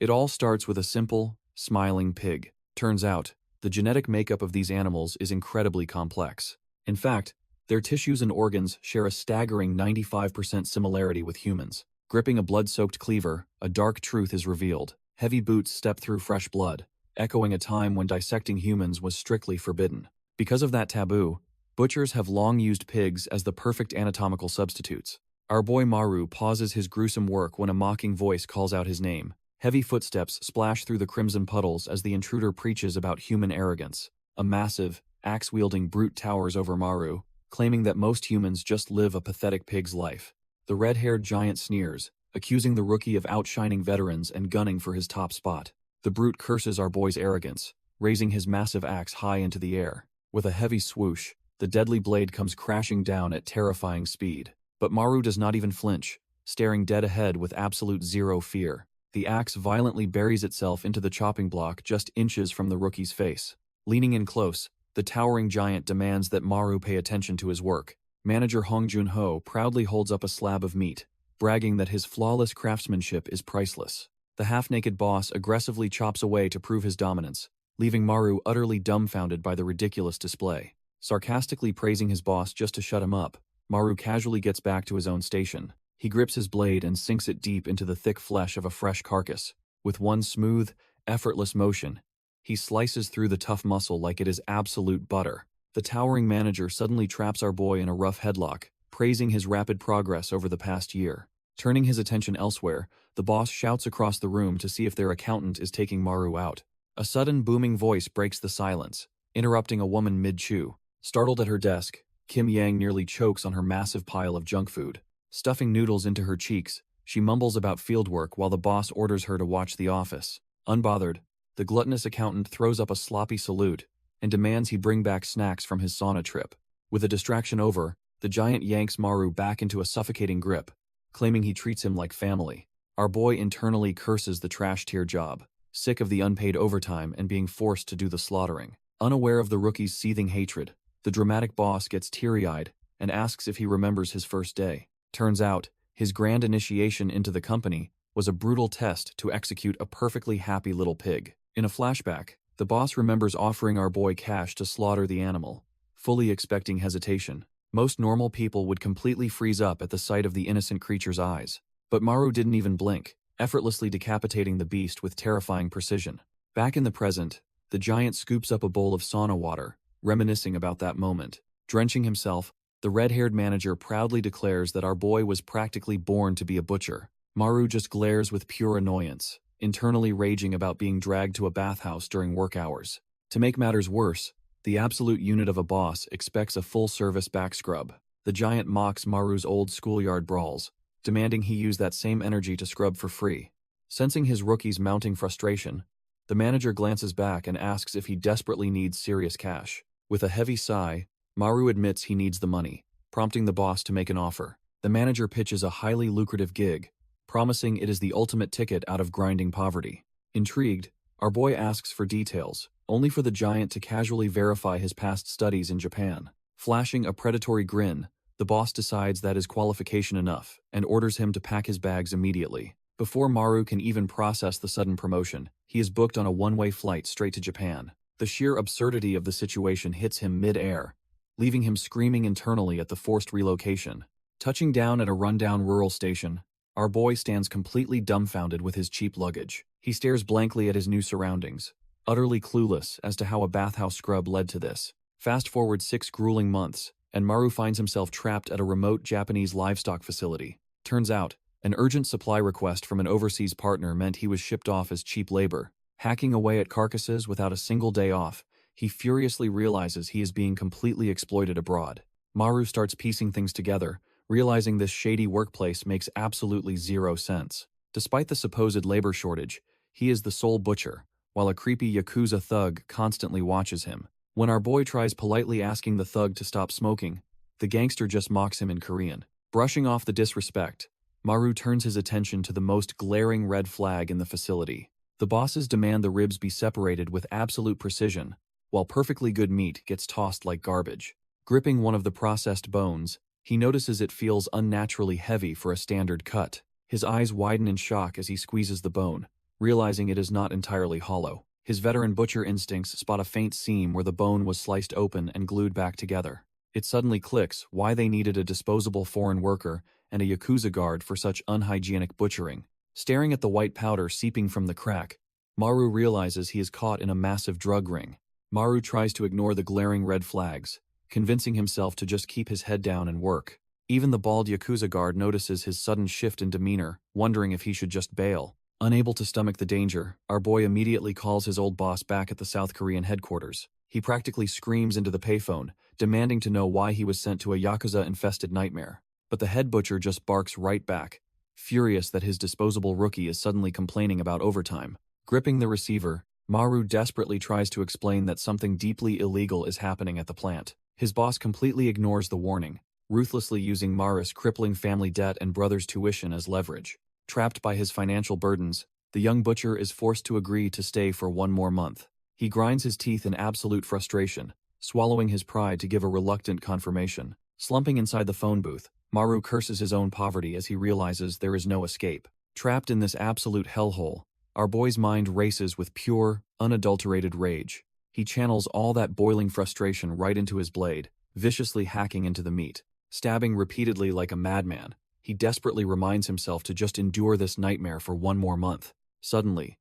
It all starts with a simple, smiling pig. Turns out, the genetic makeup of these animals is incredibly complex. In fact, their tissues and organs share a staggering 95% similarity with humans. Gripping a blood-soaked cleaver, a dark truth is revealed. Heavy boots step through fresh blood, echoing a time when dissecting humans was strictly forbidden. Because of that taboo, butchers have long used pigs as the perfect anatomical substitutes. Our boy Maru pauses his gruesome work when a mocking voice calls out his name. Heavy footsteps splash through the crimson puddles as the intruder preaches about human arrogance. A massive, axe-wielding brute towers over Maru, claiming that most humans just live a pathetic pig's life. The red-haired giant sneers, accusing the rookie of outshining veterans and gunning for his top spot. The brute curses our boy's arrogance, raising his massive axe high into the air. With a heavy swoosh, the deadly blade comes crashing down at terrifying speed. But Maru does not even flinch, staring dead ahead with absolute zero fear. The axe violently buries itself into the chopping block just inches from the rookie's face. Leaning in close, the towering giant demands that Maru pay attention to his work. Manager Hong Jun-ho proudly holds up a slab of meat, bragging that his flawless craftsmanship is priceless. The half-naked boss aggressively chops away to prove his dominance, leaving Maru utterly dumbfounded by the ridiculous display. Sarcastically praising his boss just to shut him up, Maru casually gets back to his own station. He grips his blade and sinks it deep into the thick flesh of a fresh carcass. With one smooth, effortless motion, he slices through the tough muscle like it is absolute butter. The towering manager suddenly traps our boy in a rough headlock, praising his rapid progress over the past year. Turning his attention elsewhere, the boss shouts across the room to see if their accountant is taking Maru out. A sudden booming voice breaks the silence, interrupting a woman mid-chew. Startled at her desk, Kim Yang nearly chokes on her massive pile of junk food. Stuffing noodles into her cheeks, she mumbles about fieldwork while the boss orders her to watch The Office. Unbothered, the gluttonous accountant throws up a sloppy salute and demands he bring back snacks from his sauna trip. With the distraction over, the giant yanks Maru back into a suffocating grip, claiming he treats him like family. Our boy internally curses the trash-tier job, sick of the unpaid overtime and being forced to do the slaughtering. Unaware of the rookie's seething hatred, the dramatic boss gets teary-eyed and asks if he remembers his first day. Turns out, his grand initiation into the company was a brutal test to execute a perfectly happy little pig. In a flashback, the boss remembers offering our boy cash to slaughter the animal, fully expecting hesitation. Most normal people would completely freeze up at the sight of the innocent creature's eyes. But Maru didn't even blink, effortlessly decapitating the beast with terrifying precision. Back in the present, the giant scoops up a bowl of sauna water, reminiscing about that moment. Drenching himself, the red-haired manager proudly declares that our boy was practically born to be a butcher. Maru just glares with pure annoyance, internally raging about being dragged to a bathhouse during work hours. To make matters worse, the absolute unit of a boss expects a full-service back scrub. The giant mocks Maru's old schoolyard brawls, demanding he use that same energy to scrub for free. Sensing his rookie's mounting frustration, the manager glances back and asks if he desperately needs serious cash. With a heavy sigh, Maru admits he needs the money, prompting the boss to make an offer. The manager pitches a highly lucrative gig, promising it is the ultimate ticket out of grinding poverty. Intrigued, our boy asks for details, only for the giant to casually verify his past studies in Japan. Flashing a predatory grin, the boss decides that is qualification enough and orders him to pack his bags immediately. Before Maru can even process the sudden promotion, he is booked on a one-way flight straight to Japan. The sheer absurdity of the situation hits him mid-air, leaving him screaming internally at the forced relocation. Touching down at a rundown rural station, our boy stands completely dumbfounded with his cheap luggage. He stares blankly at his new surroundings, utterly clueless as to how a bathhouse scrub led to this. Fast forward 6 grueling months, and Maru finds himself trapped at a remote Japanese livestock facility. Turns out, an urgent supply request from an overseas partner meant he was shipped off as cheap labor. Hacking away at carcasses without a single day off, he furiously realizes he is being completely exploited abroad. Maru starts piecing things together, realizing this shady workplace makes absolutely zero sense. Despite the supposed labor shortage, he is the sole butcher, while a creepy Yakuza thug constantly watches him. When our boy tries politely asking the thug to stop smoking, the gangster just mocks him in Korean. Brushing off the disrespect, Maru turns his attention to the most glaring red flag in the facility. The bosses demand the ribs be separated with absolute precision, while perfectly good meat gets tossed like garbage. Gripping one of the processed bones, he notices it feels unnaturally heavy for a standard cut. His eyes widen in shock as he squeezes the bone, realizing it is not entirely hollow. His veteran butcher instincts spot a faint seam where the bone was sliced open and glued back together. It suddenly clicks why they needed a disposable foreign worker and a Yakuza guard for such unhygienic butchering. Staring at the white powder seeping from the crack, Maru realizes he is caught in a massive drug ring. Maru tries to ignore the glaring red flags, convincing himself to just keep his head down and work. Even the bald Yakuza guard notices his sudden shift in demeanor, wondering if he should just bail. Unable to stomach the danger, our boy immediately calls his old boss back at the South Korean headquarters. He practically screams into the payphone, demanding to know why he was sent to a Yakuza-infested nightmare. But the head butcher just barks right back, furious that his disposable rookie is suddenly complaining about overtime. Gripping the receiver, Maru desperately tries to explain that something deeply illegal is happening at the plant. His boss completely ignores the warning, ruthlessly using Maru's crippling family debt and brother's tuition as leverage. Trapped by his financial burdens, the young butcher is forced to agree to stay for one more month. He grinds his teeth in absolute frustration, swallowing his pride to give a reluctant confirmation. Slumping inside the phone booth, Maru curses his own poverty as he realizes there is no escape. Trapped in this absolute hellhole, our boy's mind races with pure, unadulterated rage. He channels all that boiling frustration right into his blade, viciously hacking into the meat. Stabbing repeatedly like a madman, he desperately reminds himself to just endure this nightmare for one more month. Suddenly,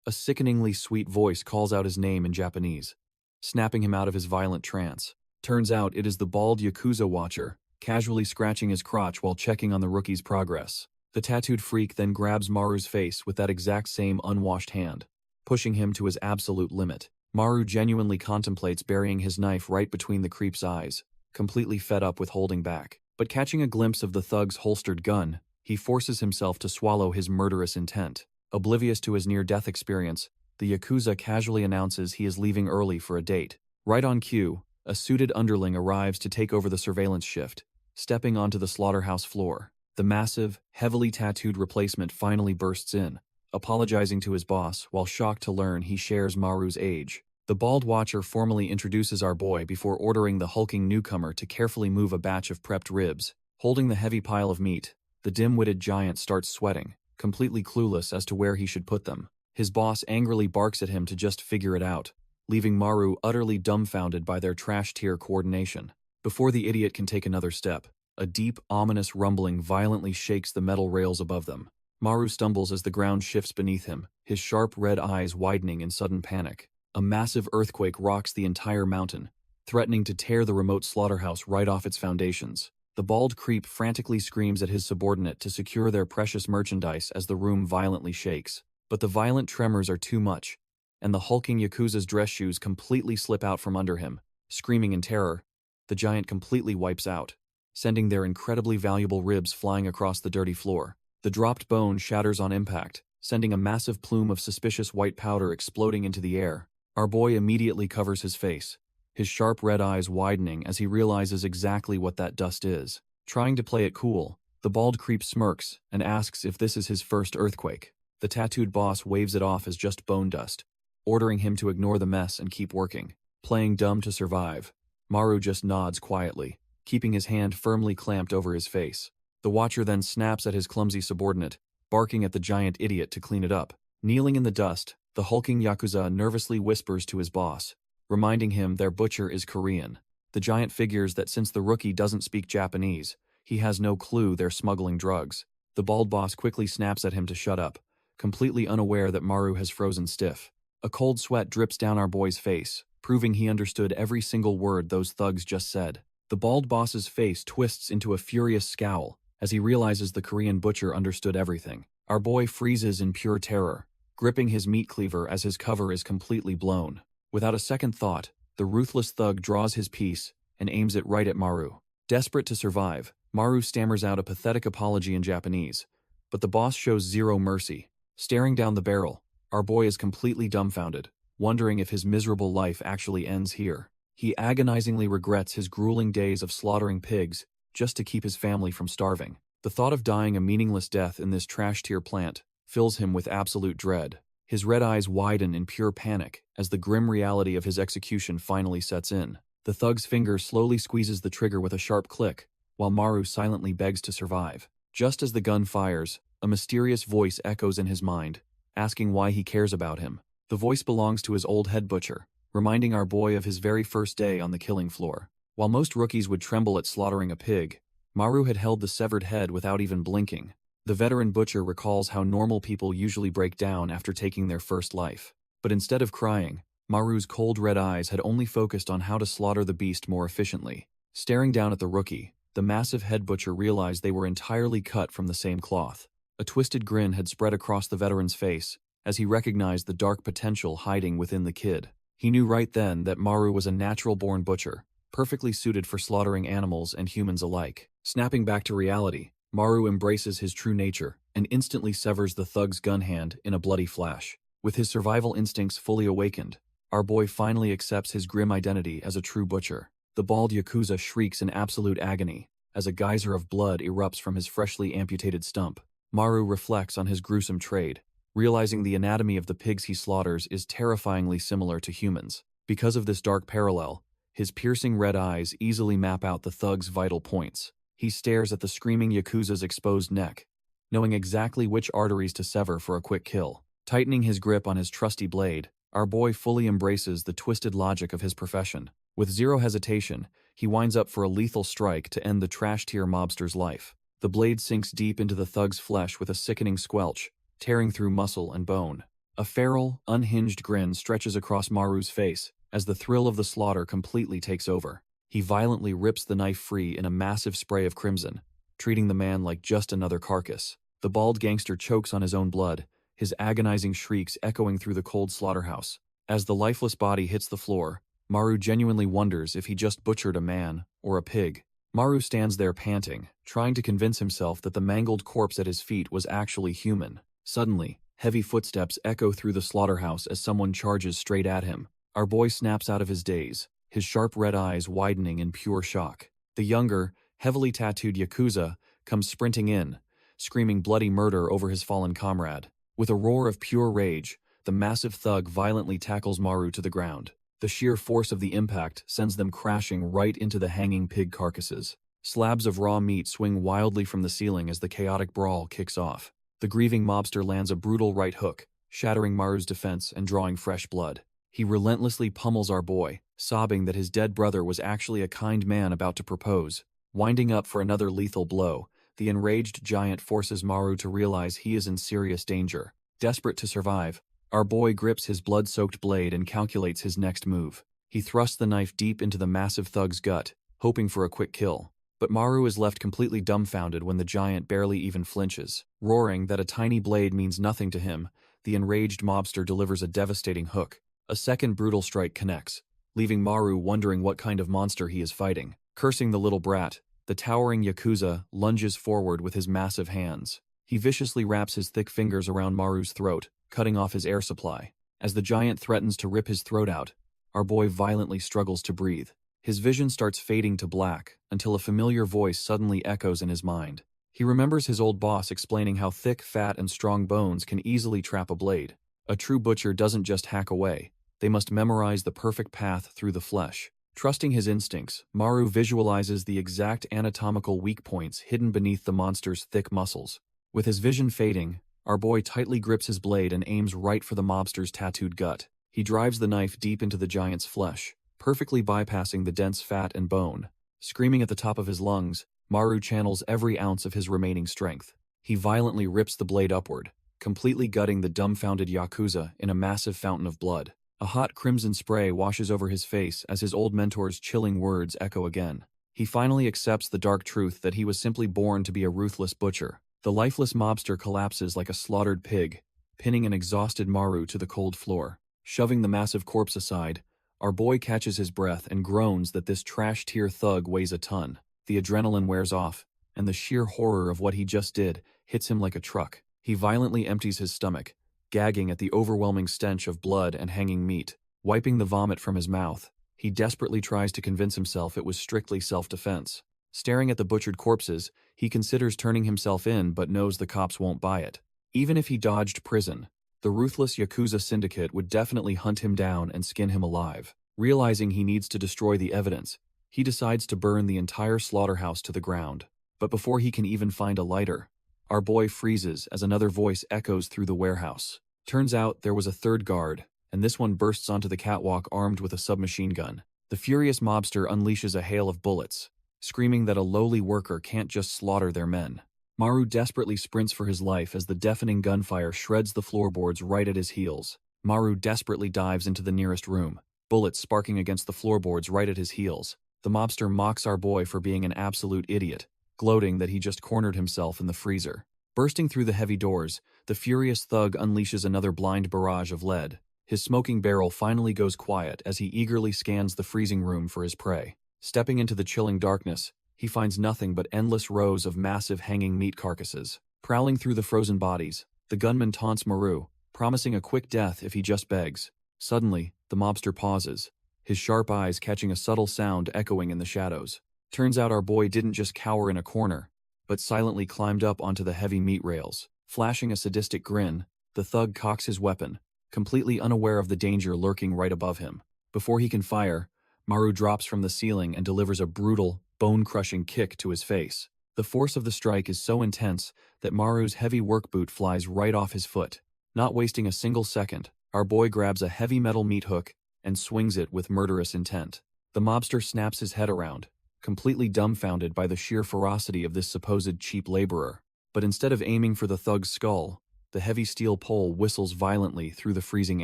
a sickeningly sweet voice calls out his name in Japanese, snapping him out of his violent trance. Turns out it is the bald Yakuza watcher, casually scratching his crotch while checking on the rookie's progress. The tattooed freak then grabs Maru's face with that exact same unwashed hand, pushing him to his absolute limit. Maru genuinely contemplates burying his knife right between the creep's eyes, completely fed up with holding back. But catching a glimpse of the thug's holstered gun, he forces himself to swallow his murderous intent. Oblivious to his near-death experience, the Yakuza casually announces he is leaving early for a date. Right on cue, a suited underling arrives to take over the surveillance shift, stepping onto the slaughterhouse floor. The massive, heavily tattooed replacement finally bursts in, apologizing to his boss while shocked to learn he shares Maru's age. The bald watcher formally introduces our boy before ordering the hulking newcomer to carefully move a batch of prepped ribs. Holding the heavy pile of meat, the dim-witted giant starts sweating, completely clueless as to where he should put them. His boss angrily barks at him to just figure it out, leaving Maru utterly dumbfounded by their trash-tier coordination. Before the idiot can take another step, a deep, ominous rumbling violently shakes the metal rails above them. Maru stumbles as the ground shifts beneath him, his sharp red eyes widening in sudden panic. A massive earthquake rocks the entire mountain, threatening to tear the remote slaughterhouse right off its foundations. The bald creep frantically screams at his subordinate to secure their precious merchandise as the room violently shakes. But the violent tremors are too much, and the hulking Yakuza's dress shoes completely slip out from under him. Screaming in terror, the giant completely wipes out, sending their incredibly valuable ribs flying across the dirty floor. The dropped bone shatters on impact, sending a massive plume of suspicious white powder exploding into the air. Our boy immediately covers his face, his sharp red eyes widening as he realizes exactly what that dust is. Trying to play it cool, the bald creep smirks and asks if this is his first earthquake. The tattooed boss waves it off as just bone dust, ordering him to ignore the mess and keep working. Playing dumb to survive, Maru just nods quietly, keeping his hand firmly clamped over his face. The watcher then snaps at his clumsy subordinate, barking at the giant idiot to clean it up. Kneeling in the dust, the hulking Yakuza nervously whispers to his boss, reminding him their butcher is Korean. The giant figures that since the rookie doesn't speak Japanese, he has no clue they're smuggling drugs. The bald boss quickly snaps at him to shut up, completely unaware that Maru has frozen stiff. A cold sweat drips down our boy's face, proving he understood every single word those thugs just said. The bald boss's face twists into a furious scowl as he realizes the Korean butcher understood everything. Our boy freezes in pure terror, gripping his meat cleaver as his cover is completely blown. Without a second thought, the ruthless thug draws his piece and aims it right at Maru. Desperate to survive, Maru stammers out a pathetic apology in Japanese, but the boss shows zero mercy. Staring down the barrel, our boy is completely dumbfounded, wondering if his miserable life actually ends here. He agonizingly regrets his grueling days of slaughtering pigs just to keep his family from starving. The thought of dying a meaningless death in this trash-tier plant fills him with absolute dread. His red eyes widen in pure panic as the grim reality of his execution finally sets in. The thug's finger slowly squeezes the trigger with a sharp click, while Maru silently begs to survive. Just as the gun fires, a mysterious voice echoes in his mind, asking why he cares about him. The voice belongs to his old head butcher, reminding our boy of his very first day on the killing floor. While most rookies would tremble at slaughtering a pig, Maru had held the severed head without even blinking. The veteran butcher recalls how normal people usually break down after taking their first life. But instead of crying, Maru's cold red eyes had only focused on how to slaughter the beast more efficiently. Staring down at the rookie, the massive head butcher realized they were entirely cut from the same cloth. A twisted grin had spread across the veteran's face as he recognized the dark potential hiding within the kid. He knew right then that Maru was a natural-born butcher, perfectly suited for slaughtering animals and humans alike. Snapping back to reality, Maru embraces his true nature and instantly severs the thug's gun hand in a bloody flash. With his survival instincts fully awakened, our boy finally accepts his grim identity as a true butcher. The bald Yakuza shrieks in absolute agony as a geyser of blood erupts from his freshly amputated stump. Maru reflects on his gruesome trade, realizing the anatomy of the pigs he slaughters is terrifyingly similar to humans. Because of this dark parallel, his piercing red eyes easily map out the thug's vital points. He stares at the screaming Yakuza's exposed neck, knowing exactly which arteries to sever for a quick kill. Tightening his grip on his trusty blade, our boy fully embraces the twisted logic of his profession. With zero hesitation, he winds up for a lethal strike to end the trash-tier mobster's life. The blade sinks deep into the thug's flesh with a sickening squelch, tearing through muscle and bone. A feral, unhinged grin stretches across Maru's face as the thrill of the slaughter completely takes over. He violently rips the knife free in a massive spray of crimson, treating the man like just another carcass. The bald gangster chokes on his own blood, his agonizing shrieks echoing through the cold slaughterhouse. As the lifeless body hits the floor, Maru genuinely wonders if he just butchered a man or a pig. Maru stands there panting, trying to convince himself that the mangled corpse at his feet was actually human. Suddenly, heavy footsteps echo through the slaughterhouse as someone charges straight at him. Our boy snaps out of his daze, his sharp red eyes widening in pure shock. The younger, heavily tattooed Yakuza comes sprinting in, screaming bloody murder over his fallen comrade. With a roar of pure rage, the massive thug violently tackles Maru to the ground. The sheer force of the impact sends them crashing right into the hanging pig carcasses. Slabs of raw meat swing wildly from the ceiling as the chaotic brawl kicks off. The grieving mobster lands a brutal right hook, shattering Maru's defense and drawing fresh blood. He relentlessly pummels our boy, sobbing that his dead brother was actually a kind man about to propose. Winding up for another lethal blow, the enraged giant forces Maru to realize he is in serious danger. Desperate to survive, our boy grips his blood-soaked blade and calculates his next move. He thrusts the knife deep into the massive thug's gut, hoping for a quick kill. But Maru is left completely dumbfounded when the giant barely even flinches. Roaring that a tiny blade means nothing to him, the enraged mobster delivers a devastating hook. A second brutal strike connects, leaving Maru wondering what kind of monster he is fighting. Cursing the little brat, the towering Yakuza lunges forward with his massive hands. He viciously wraps his thick fingers around Maru's throat, cutting off his air supply. As the giant threatens to rip his throat out, our boy violently struggles to breathe. His vision starts fading to black until a familiar voice suddenly echoes in his mind. He remembers his old boss explaining how thick, fat, and strong bones can easily trap a blade. A true butcher doesn't just hack away. They must memorize the perfect path through the flesh. Trusting his instincts, Maru visualizes the exact anatomical weak points hidden beneath the monster's thick muscles. With his vision fading, our boy tightly grips his blade and aims right for the mobster's tattooed gut. He drives the knife deep into the giant's flesh, perfectly bypassing the dense fat and bone. Screaming at the top of his lungs, Maru channels every ounce of his remaining strength. He violently rips the blade upward, completely gutting the dumbfounded Yakuza in a massive fountain of blood. A hot crimson spray washes over his face as his old mentor's chilling words echo again. He finally accepts the dark truth that he was simply born to be a ruthless butcher. The lifeless mobster collapses like a slaughtered pig, pinning an exhausted Maru to the cold floor. Shoving the massive corpse aside, our boy catches his breath and groans that this trash-tier thug weighs a ton. The adrenaline wears off, and the sheer horror of what he just did hits him like a truck. He violently empties his stomach, gagging at the overwhelming stench of blood and hanging meat. Wiping the vomit from his mouth, he desperately tries to convince himself it was strictly self-defense. Staring at the butchered corpses, he considers turning himself in but knows the cops won't buy it. Even if he dodged prison, the ruthless Yakuza syndicate would definitely hunt him down and skin him alive. Realizing he needs to destroy the evidence, he decides to burn the entire slaughterhouse to the ground. But before he can even find a lighter, our boy freezes as another voice echoes through the warehouse. Turns out there was a third guard, and this one bursts onto the catwalk armed with a submachine gun. The furious mobster unleashes a hail of bullets, screaming that a lowly worker can't just slaughter their men. Maru desperately sprints for his life as the deafening gunfire shreds the floorboards right at his heels. Maru desperately dives into the nearest room, bullets sparking against the floorboards right at his heels. The mobster mocks our boy for being an absolute idiot, gloating that he just cornered himself in the freezer. Bursting through the heavy doors, the furious thug unleashes another blind barrage of lead. His smoking barrel finally goes quiet as he eagerly scans the freezing room for his prey. Stepping into the chilling darkness, he finds nothing but endless rows of massive hanging meat carcasses. Prowling through the frozen bodies, the gunman taunts Maru, promising a quick death if he just begs. Suddenly, the mobster pauses, his sharp eyes catching a subtle sound echoing in the shadows. Turns out our boy didn't just cower in a corner, but silently climbed up onto the heavy meat rails. Flashing a sadistic grin, the thug cocks his weapon, completely unaware of the danger lurking right above him. Before he can fire, Maru drops from the ceiling and delivers a brutal, bone-crushing kick to his face. The force of the strike is so intense that Maru's heavy work boot flies right off his foot. Not wasting a single second, our boy grabs a heavy metal meat hook and swings it with murderous intent. The mobster snaps his head around, completely dumbfounded by the sheer ferocity of this supposed cheap laborer. But instead of aiming for the thug's skull, the heavy steel pole whistles violently through the freezing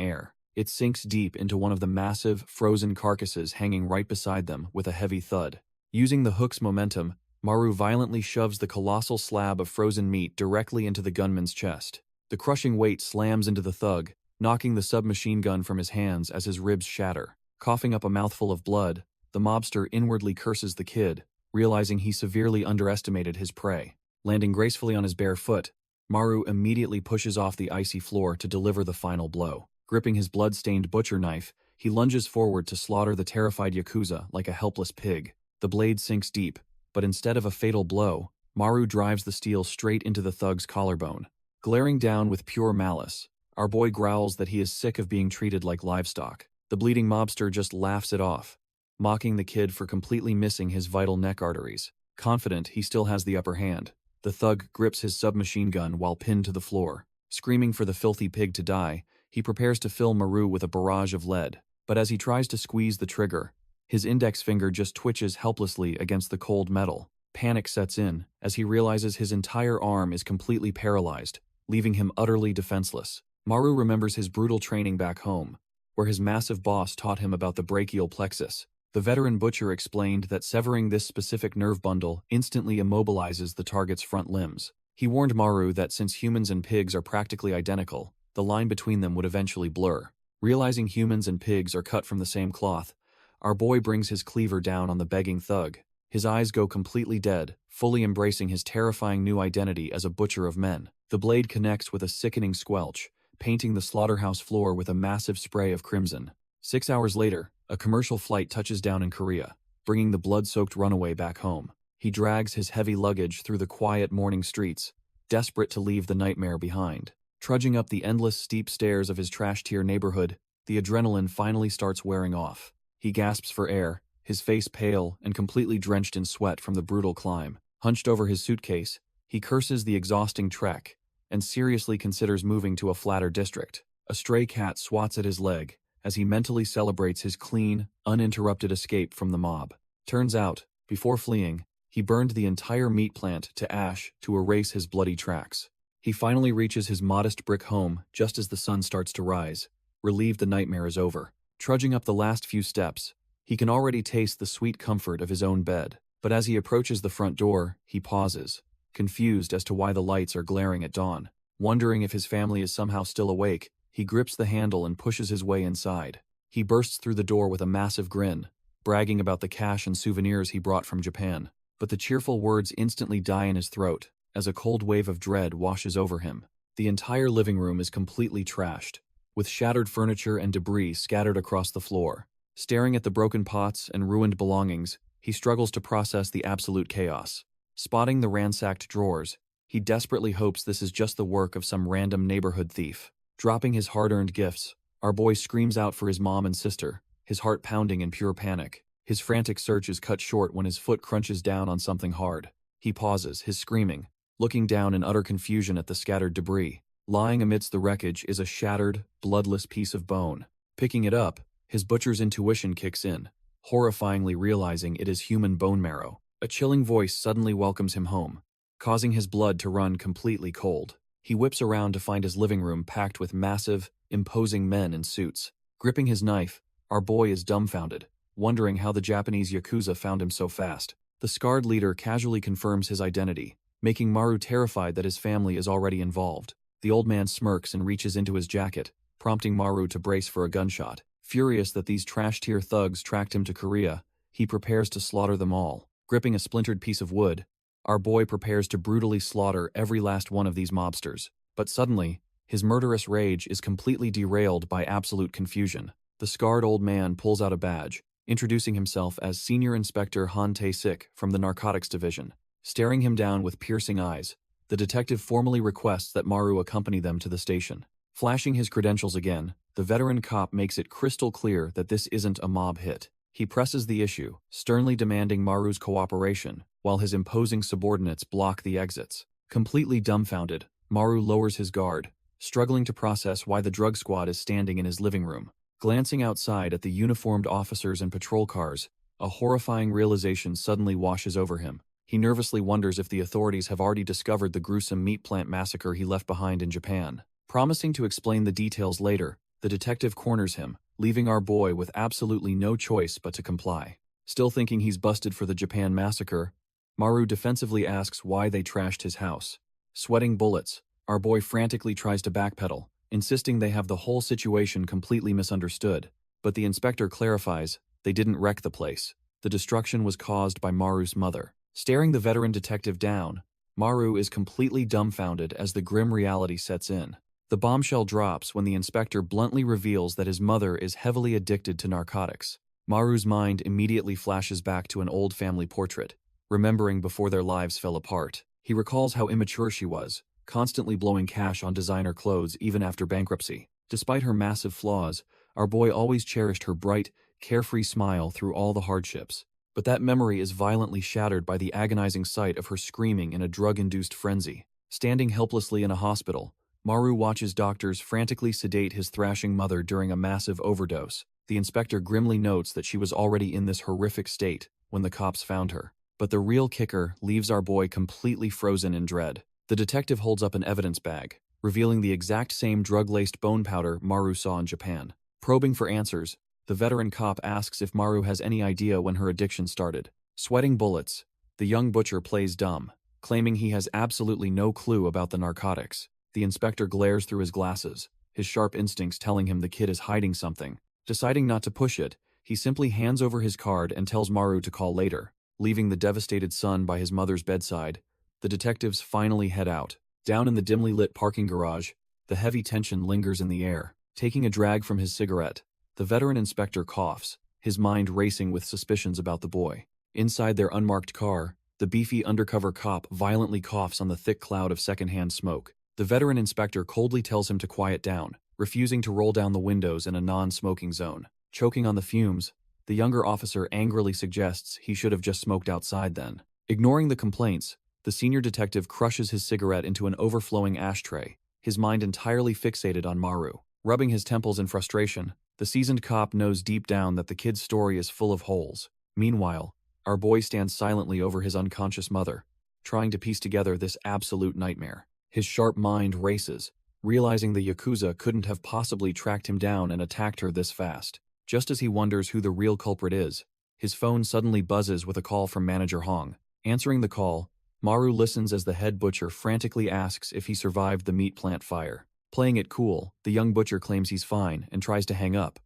air. It sinks deep into one of the massive, frozen carcasses hanging right beside them with a heavy thud. Using the hook's momentum, Maru violently shoves the colossal slab of frozen meat directly into the gunman's chest. The crushing weight slams into the thug, knocking the submachine gun from his hands as his ribs shatter. Coughing up a mouthful of blood, the mobster inwardly curses the kid, realizing he severely underestimated his prey. Landing gracefully on his bare foot, Maru immediately pushes off the icy floor to deliver the final blow. Gripping his blood-stained butcher knife, he lunges forward to slaughter the terrified Yakuza like a helpless pig. The blade sinks deep, but instead of a fatal blow, Maru drives the steel straight into the thug's collarbone. Glaring down with pure malice, our boy growls that he is sick of being treated like livestock. The bleeding mobster just laughs it off, mocking the kid for completely missing his vital neck arteries. Confident he still has the upper hand, the thug grips his submachine gun while pinned to the floor. Screaming for the filthy pig to die, he prepares to fill Maru with a barrage of lead. But as he tries to squeeze the trigger, his index finger just twitches helplessly against the cold metal. Panic sets in as he realizes his entire arm is completely paralyzed, leaving him utterly defenseless. Maru remembers his brutal training back home, where his massive boss taught him about the brachial plexus. The veteran butcher explained that severing this specific nerve bundle instantly immobilizes the target's front limbs. He warned Maru that since humans and pigs are practically identical, the line between them would eventually blur. Realizing humans and pigs are cut from the same cloth, our boy brings his cleaver down on the begging thug. His eyes go completely dead, fully embracing his terrifying new identity as a butcher of men. The blade connects with a sickening squelch, painting the slaughterhouse floor with a massive spray of crimson. 6 hours later, a commercial flight touches down in Korea, bringing the blood-soaked runaway back home. He drags his heavy luggage through the quiet morning streets, desperate to leave the nightmare behind. Trudging up the endless steep stairs of his trash-tier neighborhood, the adrenaline finally starts wearing off. He gasps for air, his face pale and completely drenched in sweat from the brutal climb. Hunched over his suitcase, he curses the exhausting trek and seriously considers moving to a flatter district. A stray cat swats at his leg as he mentally celebrates his clean, uninterrupted escape from the mob. Turns out, before fleeing, he burned the entire meat plant to ash to erase his bloody tracks. He finally reaches his modest brick home just as the sun starts to rise, relieved the nightmare is over. Trudging up the last few steps, he can already taste the sweet comfort of his own bed. But as he approaches the front door, he pauses, confused as to why the lights are glaring at dawn. Wondering if his family is somehow still awake, he grips the handle and pushes his way inside. He bursts through the door with a massive grin, bragging about the cash and souvenirs he brought from Japan. But the cheerful words instantly die in his throat as a cold wave of dread washes over him. The entire living room is completely trashed, with shattered furniture and debris scattered across the floor. Staring at the broken pots and ruined belongings, he struggles to process the absolute chaos. Spotting the ransacked drawers, he desperately hopes this is just the work of some random neighborhood thief. Dropping his hard-earned gifts, our boy screams out for his mom and sister, his heart pounding in pure panic. His frantic search is cut short when his foot crunches down on something hard. He pauses, his screaming, looking down in utter confusion at the scattered debris. Lying amidst the wreckage is a shattered, bloodless piece of bone. Picking it up, his butcher's intuition kicks in, horrifyingly realizing it is human bone marrow. A chilling voice suddenly welcomes him home, causing his blood to run completely cold. He whips around to find his living room packed with massive, imposing men in suits. Gripping his knife, our boy is dumbfounded, wondering how the Japanese Yakuza found him so fast. The scarred leader casually confirms his identity, making Maru terrified that his family is already involved. The old man smirks and reaches into his jacket, prompting Maru to brace for a gunshot. Furious that these trash-tier thugs tracked him to Korea, he prepares to slaughter them all. Gripping a splintered piece of wood, our boy prepares to brutally slaughter every last one of these mobsters. But suddenly, his murderous rage is completely derailed by absolute confusion. The scarred old man pulls out a badge, introducing himself as Senior Inspector Han Tae-sik from the Narcotics Division. Staring him down with piercing eyes, the detective formally requests that Maru accompany them to the station. Flashing his credentials again, the veteran cop makes it crystal clear that this isn't a mob hit. He presses the issue, sternly demanding Maru's cooperation, while his imposing subordinates block the exits. Completely dumbfounded, Maru lowers his guard, struggling to process why the drug squad is standing in his living room. Glancing outside at the uniformed officers and patrol cars, a horrifying realization suddenly washes over him. He nervously wonders if the authorities have already discovered the gruesome meat plant massacre he left behind in Japan. Promising to explain the details later, the detective corners him, leaving our boy with absolutely no choice but to comply. Still thinking he's busted for the Japan massacre, Maru defensively asks why they trashed his house. Sweating bullets, our boy frantically tries to backpedal, insisting they have the whole situation completely misunderstood. But the inspector clarifies they didn't wreck the place. The destruction was caused by Maru's mother. Staring the veteran detective down, Maru is completely dumbfounded as the grim reality sets in. The bombshell drops when the inspector bluntly reveals that his mother is heavily addicted to narcotics. Maru's mind immediately flashes back to an old family portrait, remembering before their lives fell apart. He recalls how immature she was, constantly blowing cash on designer clothes even after bankruptcy. Despite her massive flaws, our boy always cherished her bright, carefree smile through all the hardships. But that memory is violently shattered by the agonizing sight of her screaming in a drug-induced frenzy. Standing helplessly in a hospital, Maru watches doctors frantically sedate his thrashing mother during a massive overdose. The inspector grimly notes that she was already in this horrific state when the cops found her. But the real kicker leaves our boy completely frozen in dread. The detective holds up an evidence bag, revealing the exact same drug-laced bone powder Maru saw in Japan. Probing for answers, the veteran cop asks if Maru has any idea when her addiction started. Sweating bullets, the young butcher plays dumb, claiming he has absolutely no clue about the narcotics. The inspector glares through his glasses, his sharp instincts telling him the kid is hiding something. Deciding not to push it, he simply hands over his card and tells Maru to call later. Leaving the devastated son by his mother's bedside, the detectives finally head out. Down in the dimly lit parking garage, the heavy tension lingers in the air. Taking a drag from his cigarette, the veteran inspector coughs, his mind racing with suspicions about the boy. Inside their unmarked car, the beefy undercover cop violently coughs on the thick cloud of secondhand smoke. The veteran inspector coldly tells him to quiet down, refusing to roll down the windows in a non-smoking zone. Choking on the fumes, the younger officer angrily suggests he should have just smoked outside then. Ignoring the complaints, the senior detective crushes his cigarette into an overflowing ashtray, his mind entirely fixated on Maru. Rubbing his temples in frustration, the seasoned cop knows deep down that the kid's story is full of holes. Meanwhile, our boy stands silently over his unconscious mother, trying to piece together this absolute nightmare. His sharp mind races, realizing the Yakuza couldn't have possibly tracked him down and attacked her this fast. Just as he wonders who the real culprit is, his phone suddenly buzzes with a call from Manager Hong. Answering the call, Maru listens as the head butcher frantically asks if he survived the meat plant fire. Playing it cool, the young butcher claims he's fine and tries to hang up,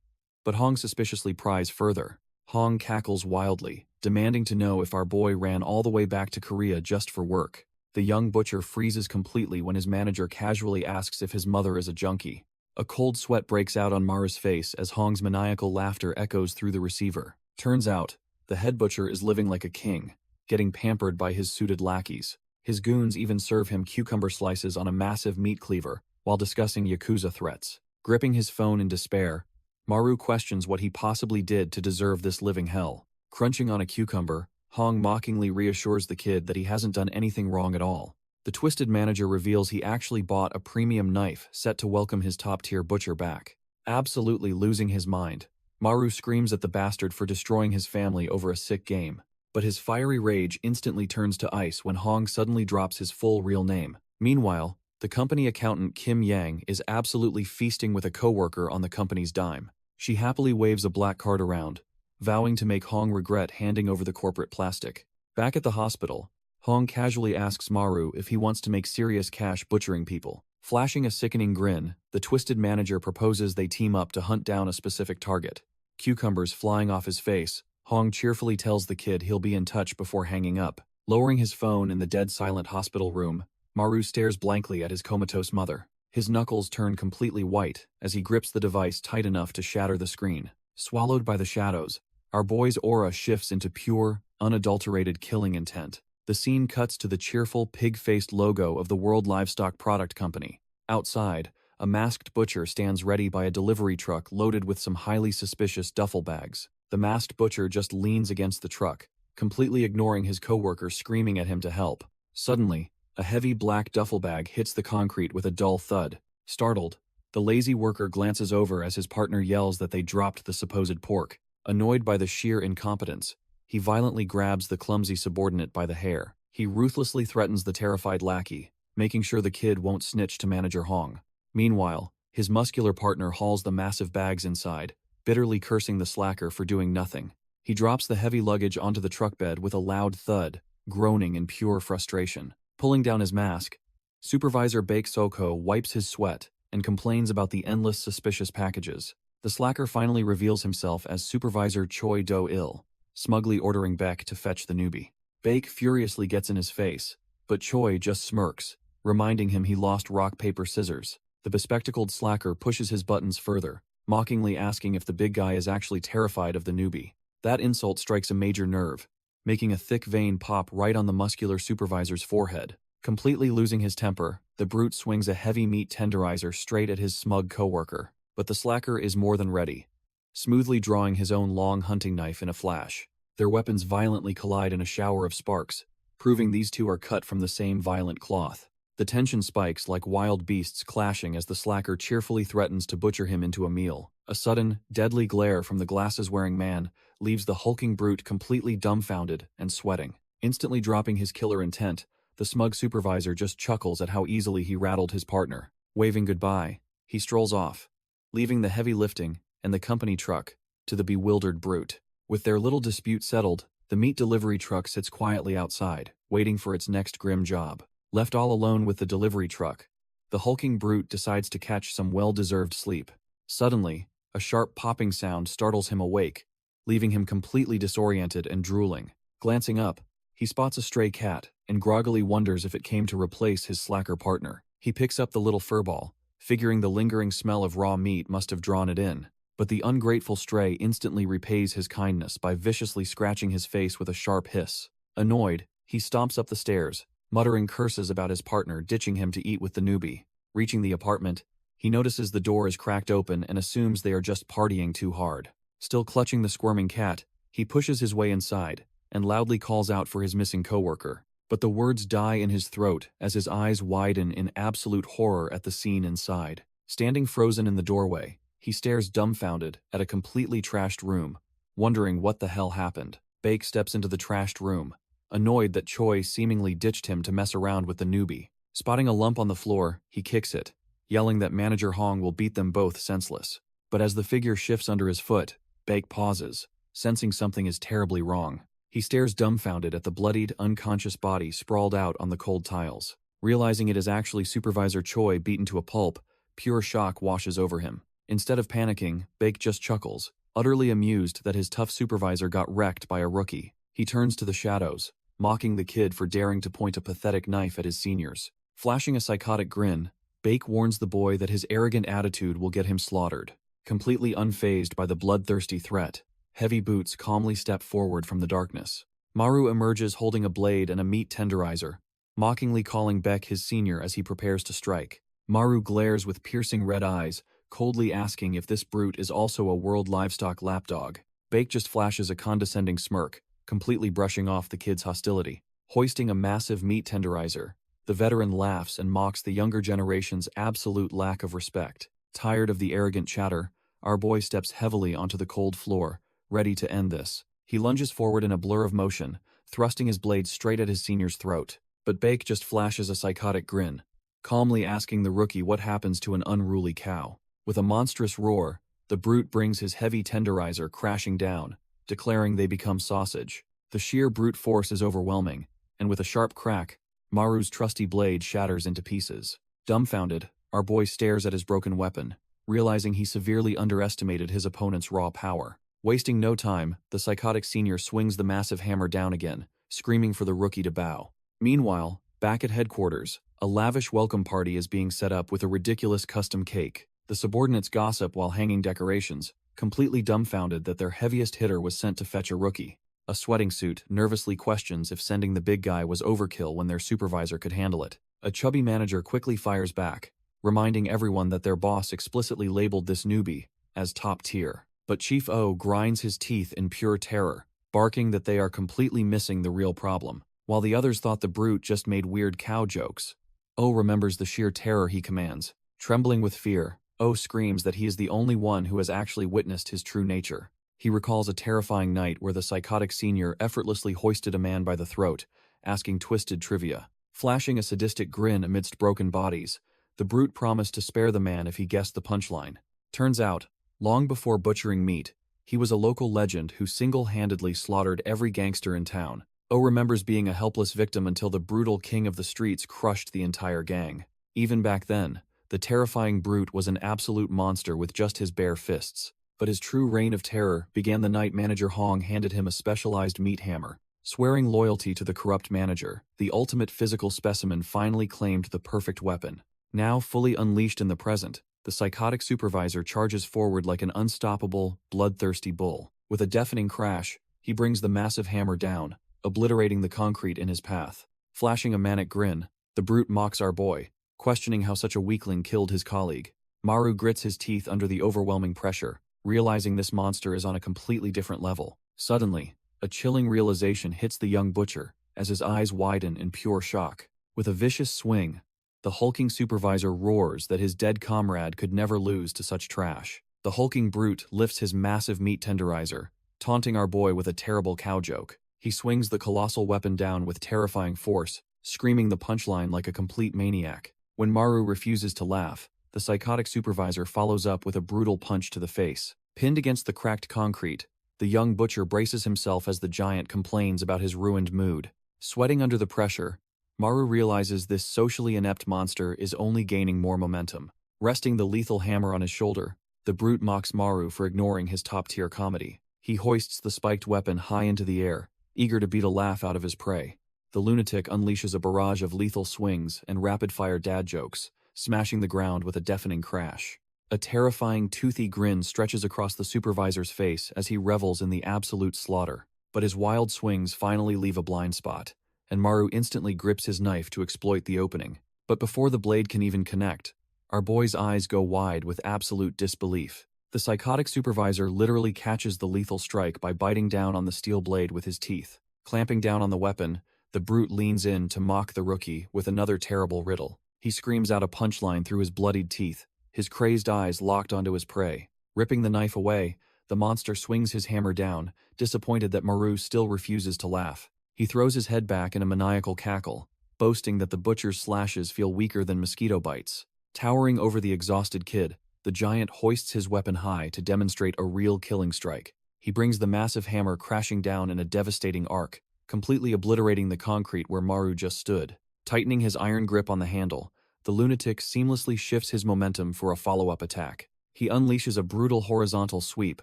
but Hong suspiciously pries further. Hong cackles wildly, demanding to know if our boy ran all the way back to Korea just for work. The young butcher freezes completely when his manager casually asks if his mother is a junkie. A cold sweat breaks out on Maru's face as Hong's maniacal laughter echoes through the receiver. Turns out, the head butcher is living like a king, getting pampered by his suited lackeys. His goons even serve him cucumber slices on a massive meat cleaver while discussing Yakuza threats. Gripping his phone in despair, Maru questions what he possibly did to deserve this living hell. Crunching on a cucumber, Hong mockingly reassures the kid that he hasn't done anything wrong at all. The twisted manager reveals he actually bought a premium knife set to welcome his top-tier butcher back. Absolutely losing his mind, Maru screams at the bastard for destroying his family over a sick game. But his fiery rage instantly turns to ice when Hong suddenly drops his full real name. Meanwhile, the company accountant Kim Yang is absolutely feasting with a coworker on the company's dime. She happily waves a black card around, vowing to make Hong regret handing over the corporate plastic. Back at the hospital, Hong casually asks Maru if he wants to make serious cash butchering people. Flashing a sickening grin, the twisted manager proposes they team up to hunt down a specific target. Cucumbers flying off his face, Hong cheerfully tells the kid he'll be in touch before hanging up. Lowering his phone in the dead-silent hospital room, Maru stares blankly at his comatose mother. His knuckles turn completely white as he grips the device tight enough to shatter the screen. Swallowed by the shadows, our boy's aura shifts into pure, unadulterated killing intent. The scene cuts to the cheerful, pig-faced logo of the World Livestock Product Company. Outside, a masked butcher stands ready by a delivery truck loaded with some highly suspicious duffel bags. The masked butcher just leans against the truck, completely ignoring his coworker screaming at him to help. Suddenly, a heavy black duffel bag hits the concrete with a dull thud. Startled, the lazy worker glances over as his partner yells that they dropped the supposed pork. Annoyed by the sheer incompetence, he violently grabs the clumsy subordinate by the hair. He ruthlessly threatens the terrified lackey, making sure the kid won't snitch to Manager Hong. Meanwhile, his muscular partner hauls the massive bags inside, bitterly cursing the slacker for doing nothing. He drops the heavy luggage onto the truck bed with a loud thud, groaning in pure frustration. Pulling down his mask, Supervisor Baek Soko wipes his sweat and complains about the endless suspicious packages. The slacker finally reveals himself as Supervisor Choi Do-il, smugly ordering Baek to fetch the newbie. Baek furiously gets in his face, but Choi just smirks, reminding him he lost rock, paper, scissors. The bespectacled slacker pushes his buttons further, mockingly asking if the big guy is actually terrified of the newbie. That insult strikes a major nerve, making a thick vein pop right on the muscular supervisor's forehead. Completely losing his temper, the brute swings a heavy meat tenderizer straight at his smug coworker. But the slacker is more than ready, smoothly drawing his own long hunting knife in a flash. Their weapons violently collide in a shower of sparks, proving these two are cut from the same violent cloth. The tension spikes like wild beasts clashing as the slacker cheerfully threatens to butcher him into a meal. A sudden, deadly glare from the glasses-wearing man leaves the hulking brute completely dumbfounded and sweating. Instantly dropping his killer intent, the smug supervisor just chuckles at how easily he rattled his partner. Waving goodbye, he strolls off, leaving the heavy lifting and the company truck to the bewildered brute. With their little dispute settled, the meat delivery truck sits quietly outside, waiting for its next grim job. Left all alone with the delivery truck, the hulking brute decides to catch some well-deserved sleep. Suddenly, a sharp popping sound startles him awake, leaving him completely disoriented and drooling. Glancing up, he spots a stray cat and groggily wonders if it came to replace his slacker partner. He picks up the little furball, figuring the lingering smell of raw meat must have drawn it in. But the ungrateful stray instantly repays his kindness by viciously scratching his face with a sharp hiss. Annoyed, he stomps up the stairs, muttering curses about his partner ditching him to eat with the newbie. Reaching the apartment, he notices the door is cracked open and assumes they are just partying too hard. Still clutching the squirming cat, he pushes his way inside and loudly calls out for his missing coworker. But the words die in his throat as his eyes widen in absolute horror at the scene inside. Standing frozen in the doorway, he stares dumbfounded at a completely trashed room, wondering what the hell happened. Baek steps into the trashed room, annoyed that Choi seemingly ditched him to mess around with the newbie. Spotting a lump on the floor, he kicks it, yelling that Manager Hong will beat them both senseless. But as the figure shifts under his foot, Baek pauses, sensing something is terribly wrong. He stares dumbfounded at the bloodied, unconscious body sprawled out on the cold tiles. Realizing it is actually Supervisor Choi beaten to a pulp, pure shock washes over him. Instead of panicking, Baek just chuckles, utterly amused that his tough supervisor got wrecked by a rookie. He turns to the shadows, mocking the kid for daring to point a pathetic knife at his seniors. Flashing a psychotic grin, Baek warns the boy that his arrogant attitude will get him slaughtered. Completely unfazed by the bloodthirsty threat, Heavy Boots calmly step forward from the darkness. Maru emerges holding a blade and a meat tenderizer, mockingly calling Baek his senior as he prepares to strike. Maru glares with piercing red eyes, coldly asking if this brute is also a world livestock lapdog. Baek just flashes a condescending smirk, completely brushing off the kid's hostility. Hoisting a massive meat tenderizer, The veteran laughs and mocks the younger generation's absolute lack of respect. Tired of the arrogant chatter, our boy steps heavily onto the cold floor, ready to end this. He lunges forward in a blur of motion, thrusting his blade straight at his senior's throat. But Bake just flashes a psychotic grin, calmly asking the rookie what happens to an unruly cow. With a monstrous roar, the brute brings his heavy tenderizer crashing down, declaring they become sausage. The sheer brute force is overwhelming, and with a sharp crack, Maru's trusty blade shatters into pieces. Dumbfounded, our boy stares at his broken weapon, realizing he severely underestimated his opponent's raw power. Wasting no time, the psychotic senior swings the massive hammer down again, screaming for the rookie to bow. Meanwhile, back at headquarters, a lavish welcome party is being set up with a ridiculous custom cake. The subordinates gossip while hanging decorations, completely dumbfounded that their heaviest hitter was sent to fetch a rookie. A sweating suit nervously questions if sending the big guy was overkill when their supervisor could handle it. A chubby manager quickly fires back, reminding everyone that their boss explicitly labeled this newbie as top tier. But Chief O grinds his teeth in pure terror, barking that they are completely missing the real problem. While the others thought the brute just made weird cow jokes, O remembers the sheer terror he commands. Trembling with fear, O screams that he is the only one who has actually witnessed his true nature. He recalls a terrifying night where the psychotic senior effortlessly hoisted a man by the throat, asking twisted trivia. Flashing a sadistic grin amidst broken bodies, the brute promised to spare the man if he guessed the punchline. Turns out, long before butchering meat, he was a local legend who single-handedly slaughtered every gangster in town. O remembers being a helpless victim until the brutal king of the streets crushed the entire gang. Even back then, the terrifying brute was an absolute monster with just his bare fists. But his true reign of terror began the night Manager Hong handed him a specialized meat hammer. Swearing loyalty to the corrupt manager, the ultimate physical specimen finally claimed the perfect weapon. Now fully unleashed in the present, the psychotic supervisor charges forward like an unstoppable, bloodthirsty bull. With a deafening crash, he brings the massive hammer down, obliterating the concrete in his path. Flashing a manic grin, the brute mocks our boy, questioning how such a weakling killed his colleague. Maru grits his teeth under the overwhelming pressure, realizing this monster is on a completely different level. Suddenly, a chilling realization hits the young butcher, as his eyes widen in pure shock. With a vicious swing, the hulking supervisor roars that his dead comrade could never lose to such trash. The hulking brute lifts his massive meat tenderizer, taunting our boy with a terrible cow joke. He swings the colossal weapon down with terrifying force, screaming the punchline like a complete maniac. When Maru refuses to laugh, the psychotic supervisor follows up with a brutal punch to the face. Pinned against the cracked concrete, the young butcher braces himself as the giant complains about his ruined mood. Sweating under the pressure, Maru realizes this socially inept monster is only gaining more momentum. Resting the lethal hammer on his shoulder, the brute mocks Maru for ignoring his top-tier comedy. He hoists the spiked weapon high into the air, eager to beat a laugh out of his prey. The lunatic unleashes a barrage of lethal swings and rapid-fire dad jokes, smashing the ground with a deafening crash. A terrifying, toothy grin stretches across the supervisor's face as he revels in the absolute slaughter. But his wild swings finally leave a blind spot, and Maru instantly grips his knife to exploit the opening. But before the blade can even connect, our boy's eyes go wide with absolute disbelief. The psychotic supervisor literally catches the lethal strike by biting down on the steel blade with his teeth. Clamping down on the weapon, the brute leans in to mock the rookie with another terrible riddle. He screams out a punchline through his bloodied teeth, his crazed eyes locked onto his prey. Ripping the knife away, the monster swings his hammer down, disappointed that Maru still refuses to laugh. He throws his head back in a maniacal cackle, boasting that the butcher's slashes feel weaker than mosquito bites. Towering over the exhausted kid, the giant hoists his weapon high to demonstrate a real killing strike. He brings the massive hammer crashing down in a devastating arc, completely obliterating the concrete where Maru just stood. Tightening his iron grip on the handle, the lunatic seamlessly shifts his momentum for a follow-up attack. He unleashes a brutal horizontal sweep,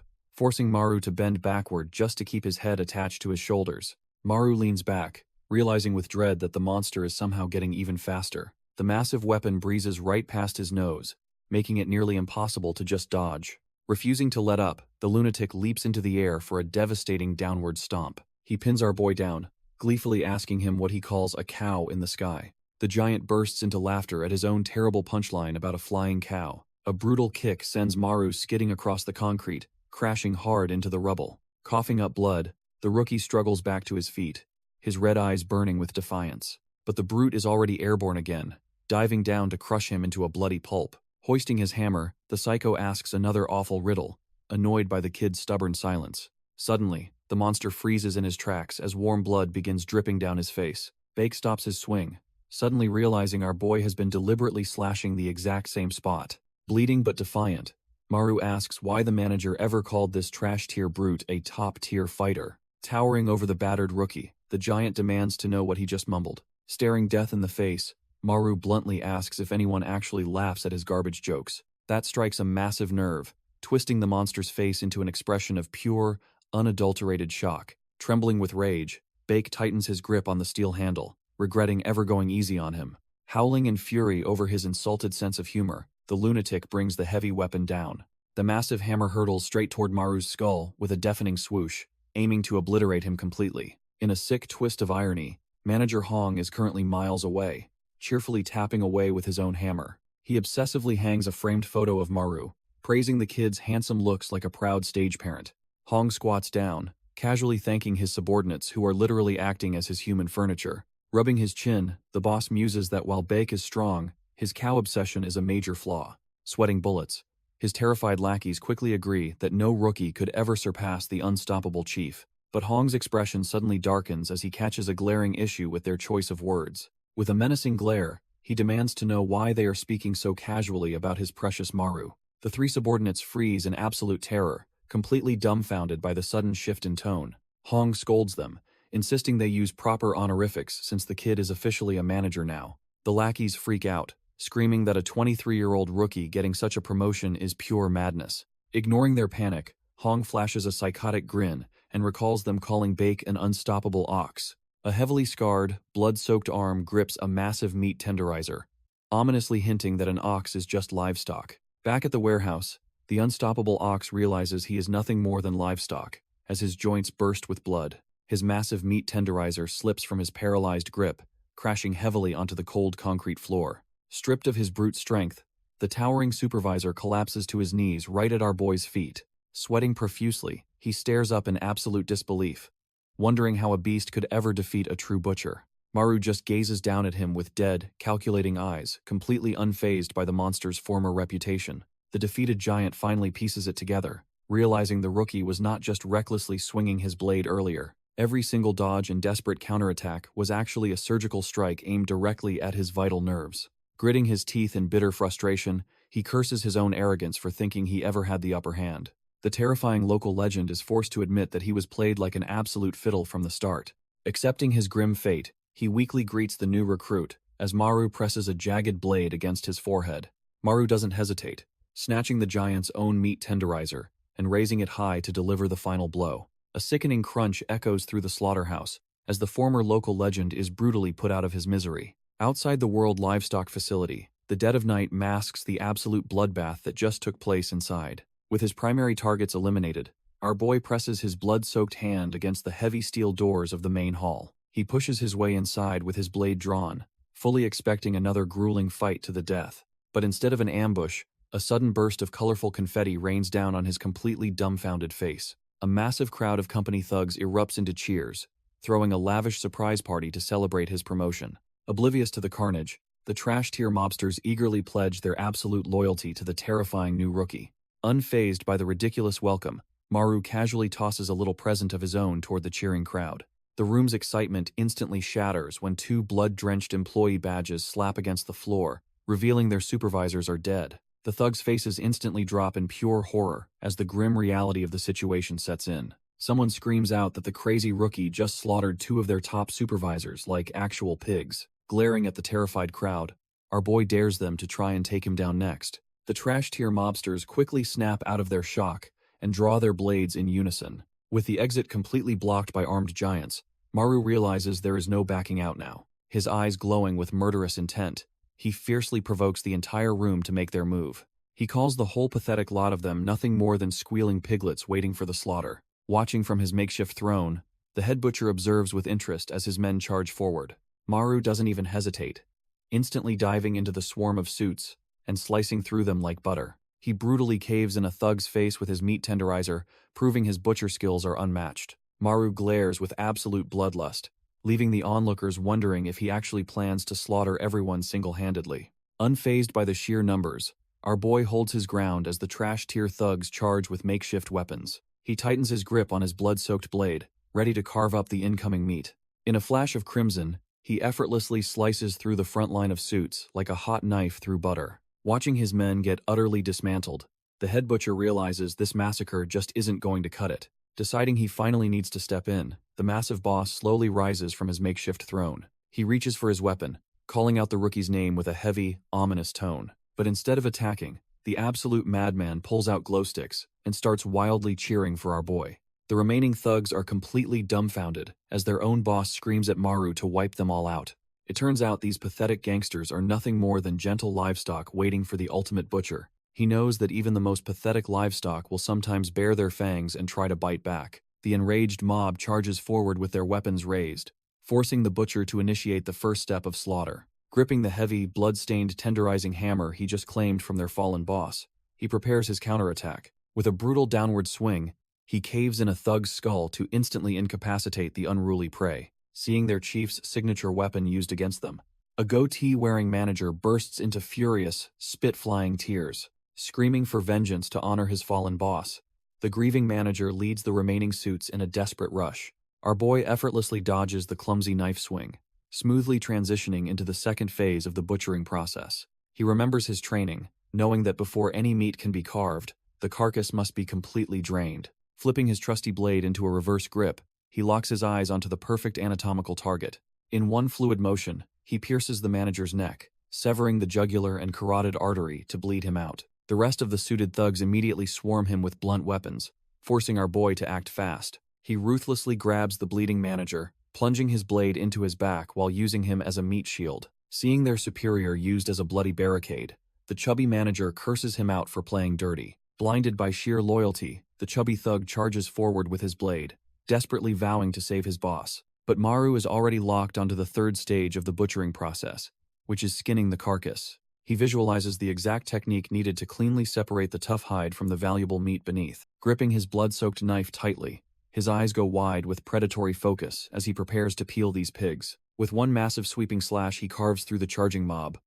forcing Maru to bend backward just to keep his head attached to his shoulders. Maru leans back, realizing with dread that the monster is somehow getting even faster. The massive weapon breezes right past his nose, making it nearly impossible to just dodge. Refusing to let up, the lunatic leaps into the air for a devastating downward stomp. He pins our boy down, gleefully asking him what he calls a cow in the sky. The giant bursts into laughter at his own terrible punchline about a flying cow. A brutal kick sends Maru skidding across the concrete, crashing hard into the rubble. Coughing up blood, the rookie struggles back to his feet, his red eyes burning with defiance. but the brute is already airborne again, diving down to crush him into a bloody pulp. Hoisting his hammer, the psycho asks another awful riddle, annoyed by the kid's stubborn silence. Suddenly, the monster freezes in his tracks as warm blood begins dripping down his face. Bake stops his swing, suddenly realizing our boy has been deliberately slashing the exact same spot. Bleeding but defiant, Maru asks why the manager ever called this trash-tier brute a top-tier fighter. Towering over the battered rookie, the giant demands to know what he just mumbled. Staring death in the face, Maru bluntly asks if anyone actually laughs at his garbage jokes. That strikes a massive nerve, twisting the monster's face into an expression of pure, unadulterated shock. Trembling with rage, Bake tightens his grip on the steel handle, regretting ever going easy on him. Howling in fury over his insulted sense of humor, the lunatic brings the heavy weapon down. The massive hammer hurtles straight toward Maru's skull with a deafening swoosh, aiming to obliterate him completely. In a sick twist of irony, Manager Hong is currently miles away, cheerfully tapping away with his own hammer. He obsessively hangs a framed photo of Maru, praising the kid's handsome looks like a proud stage parent. Hong squats down, casually thanking his subordinates who are literally acting as his human furniture. Rubbing his chin, the boss muses that while Bake is strong, his cow obsession is a major flaw. Sweating bullets, his terrified lackeys quickly agree that no rookie could ever surpass the unstoppable chief. But Hong's expression suddenly darkens as he catches a glaring issue with their choice of words. With a menacing glare, he demands to know why they are speaking so casually about his precious Maru. The three subordinates freeze in absolute terror, completely dumbfounded by the sudden shift in tone. Hong scolds them, insisting they use proper honorifics since the kid is officially a manager now. The lackeys freak out, screaming that a 23-year-old rookie getting such a promotion is pure madness. Ignoring their panic, Hong flashes a psychotic grin and recalls them calling Bake an unstoppable ox. A heavily scarred, blood-soaked arm grips a massive meat tenderizer, ominously hinting that an ox is just livestock. Back at the warehouse, the unstoppable ox realizes he is nothing more than livestock, as his joints burst with blood. His massive meat tenderizer slips from his paralyzed grip, crashing heavily onto the cold concrete floor. Stripped of his brute strength, the towering supervisor collapses to his knees right at our boy's feet. Sweating profusely, he stares up in absolute disbelief, wondering how a beast could ever defeat a true butcher. Maru just gazes down at him with dead, calculating eyes, completely unfazed by the monster's former reputation. The defeated giant finally pieces it together, realizing the rookie was not just recklessly swinging his blade earlier. Every single dodge and desperate counterattack was actually a surgical strike aimed directly at his vital nerves. Gritting his teeth in bitter frustration, he curses his own arrogance for thinking he ever had the upper hand. The terrifying local legend is forced to admit that he was played like an absolute fiddle from the start. Accepting his grim fate, he weakly greets the new recruit, as Maru presses a jagged blade against his forehead. Maru doesn't hesitate, snatching the giant's own meat tenderizer and raising it high to deliver the final blow. A sickening crunch echoes through the slaughterhouse, as the former local legend is brutally put out of his misery. Outside the World Livestock Facility, the dead of night masks the absolute bloodbath that just took place inside. With his primary targets eliminated, our boy presses his blood-soaked hand against the heavy steel doors of the main hall. He pushes his way inside with his blade drawn, fully expecting another grueling fight to the death. But instead of an ambush, a sudden burst of colorful confetti rains down on his completely dumbfounded face. A massive crowd of company thugs erupts into cheers, throwing a lavish surprise party to celebrate his promotion. Oblivious to the carnage, the trash-tier mobsters eagerly pledge their absolute loyalty to the terrifying new rookie. Unfazed by the ridiculous welcome, Maru casually tosses a little present of his own toward the cheering crowd. The room's excitement instantly shatters when two blood-drenched employee badges slap against the floor, revealing their supervisors are dead. The thugs' faces instantly drop in pure horror as the grim reality of the situation sets in. Someone screams out that the crazy rookie just slaughtered two of their top supervisors like actual pigs. Glaring at the terrified crowd, our boy dares them to try and take him down next. The trash-tier mobsters quickly snap out of their shock and draw their blades in unison. With the exit completely blocked by armed giants, Maru realizes there is no backing out now. His eyes glowing with murderous intent, he fiercely provokes the entire room to make their move. He calls the whole pathetic lot of them nothing more than squealing piglets waiting for the slaughter. Watching from his makeshift throne, the head butcher observes with interest as his men charge forward. Maru doesn't even hesitate, instantly diving into the swarm of suits and slicing through them like butter. He brutally caves in a thug's face with his meat tenderizer, proving his butcher skills are unmatched. Maru glares with absolute bloodlust, leaving the onlookers wondering if he actually plans to slaughter everyone single-handedly. Unfazed by the sheer numbers, our boy holds his ground as the trash-tier thugs charge with makeshift weapons. He tightens his grip on his blood-soaked blade, ready to carve up the incoming meat. In a flash of crimson, he effortlessly slices through the front line of suits like a hot knife through butter. Watching his men get utterly dismantled, the head butcher realizes this massacre just isn't going to cut it. Deciding he finally needs to step in, the massive boss slowly rises from his makeshift throne. He reaches for his weapon, calling out the rookie's name with a heavy, ominous tone. But instead of attacking, the absolute madman pulls out glow sticks and starts wildly cheering for our boy. The remaining thugs are completely dumbfounded as their own boss screams at Maru to wipe them all out. It turns out these pathetic gangsters are nothing more than gentle livestock waiting for the ultimate butcher. He knows that even the most pathetic livestock will sometimes bare their fangs and try to bite back. The enraged mob charges forward with their weapons raised, forcing the butcher to initiate the first step of slaughter. Gripping the heavy, blood-stained tenderizing hammer he just claimed from their fallen boss, he prepares his counterattack. With a brutal downward swing, he caves in a thug's skull to instantly incapacitate the unruly prey, seeing their chief's signature weapon used against them. A goatee-wearing manager bursts into furious, spit-flying tears, screaming for vengeance to honor his fallen boss. The grieving manager leads the remaining suits in a desperate rush. Our boy effortlessly dodges the clumsy knife swing, smoothly transitioning into the second phase of the butchering process. He remembers his training, knowing that before any meat can be carved, the carcass must be completely drained. Flipping his trusty blade into a reverse grip, he locks his eyes onto the perfect anatomical target. In one fluid motion, he pierces the manager's neck, severing the jugular and carotid artery to bleed him out. The rest of the suited thugs immediately swarm him with blunt weapons, forcing our boy to act fast. He ruthlessly grabs the bleeding manager, plunging his blade into his back while using him as a meat shield. Seeing their superior used as a bloody barricade, the chubby manager curses him out for playing dirty. Blinded by sheer loyalty, the chubby thug charges forward with his blade, desperately vowing to save his boss. But Maru is already locked onto the third stage of the butchering process, which is skinning the carcass. He visualizes the exact technique needed to cleanly separate the tough hide from the valuable meat beneath. Gripping his blood-soaked knife tightly, his eyes go wide with predatory focus as he prepares to peel these pigs. With one massive sweeping slash, he carves through the charging mob,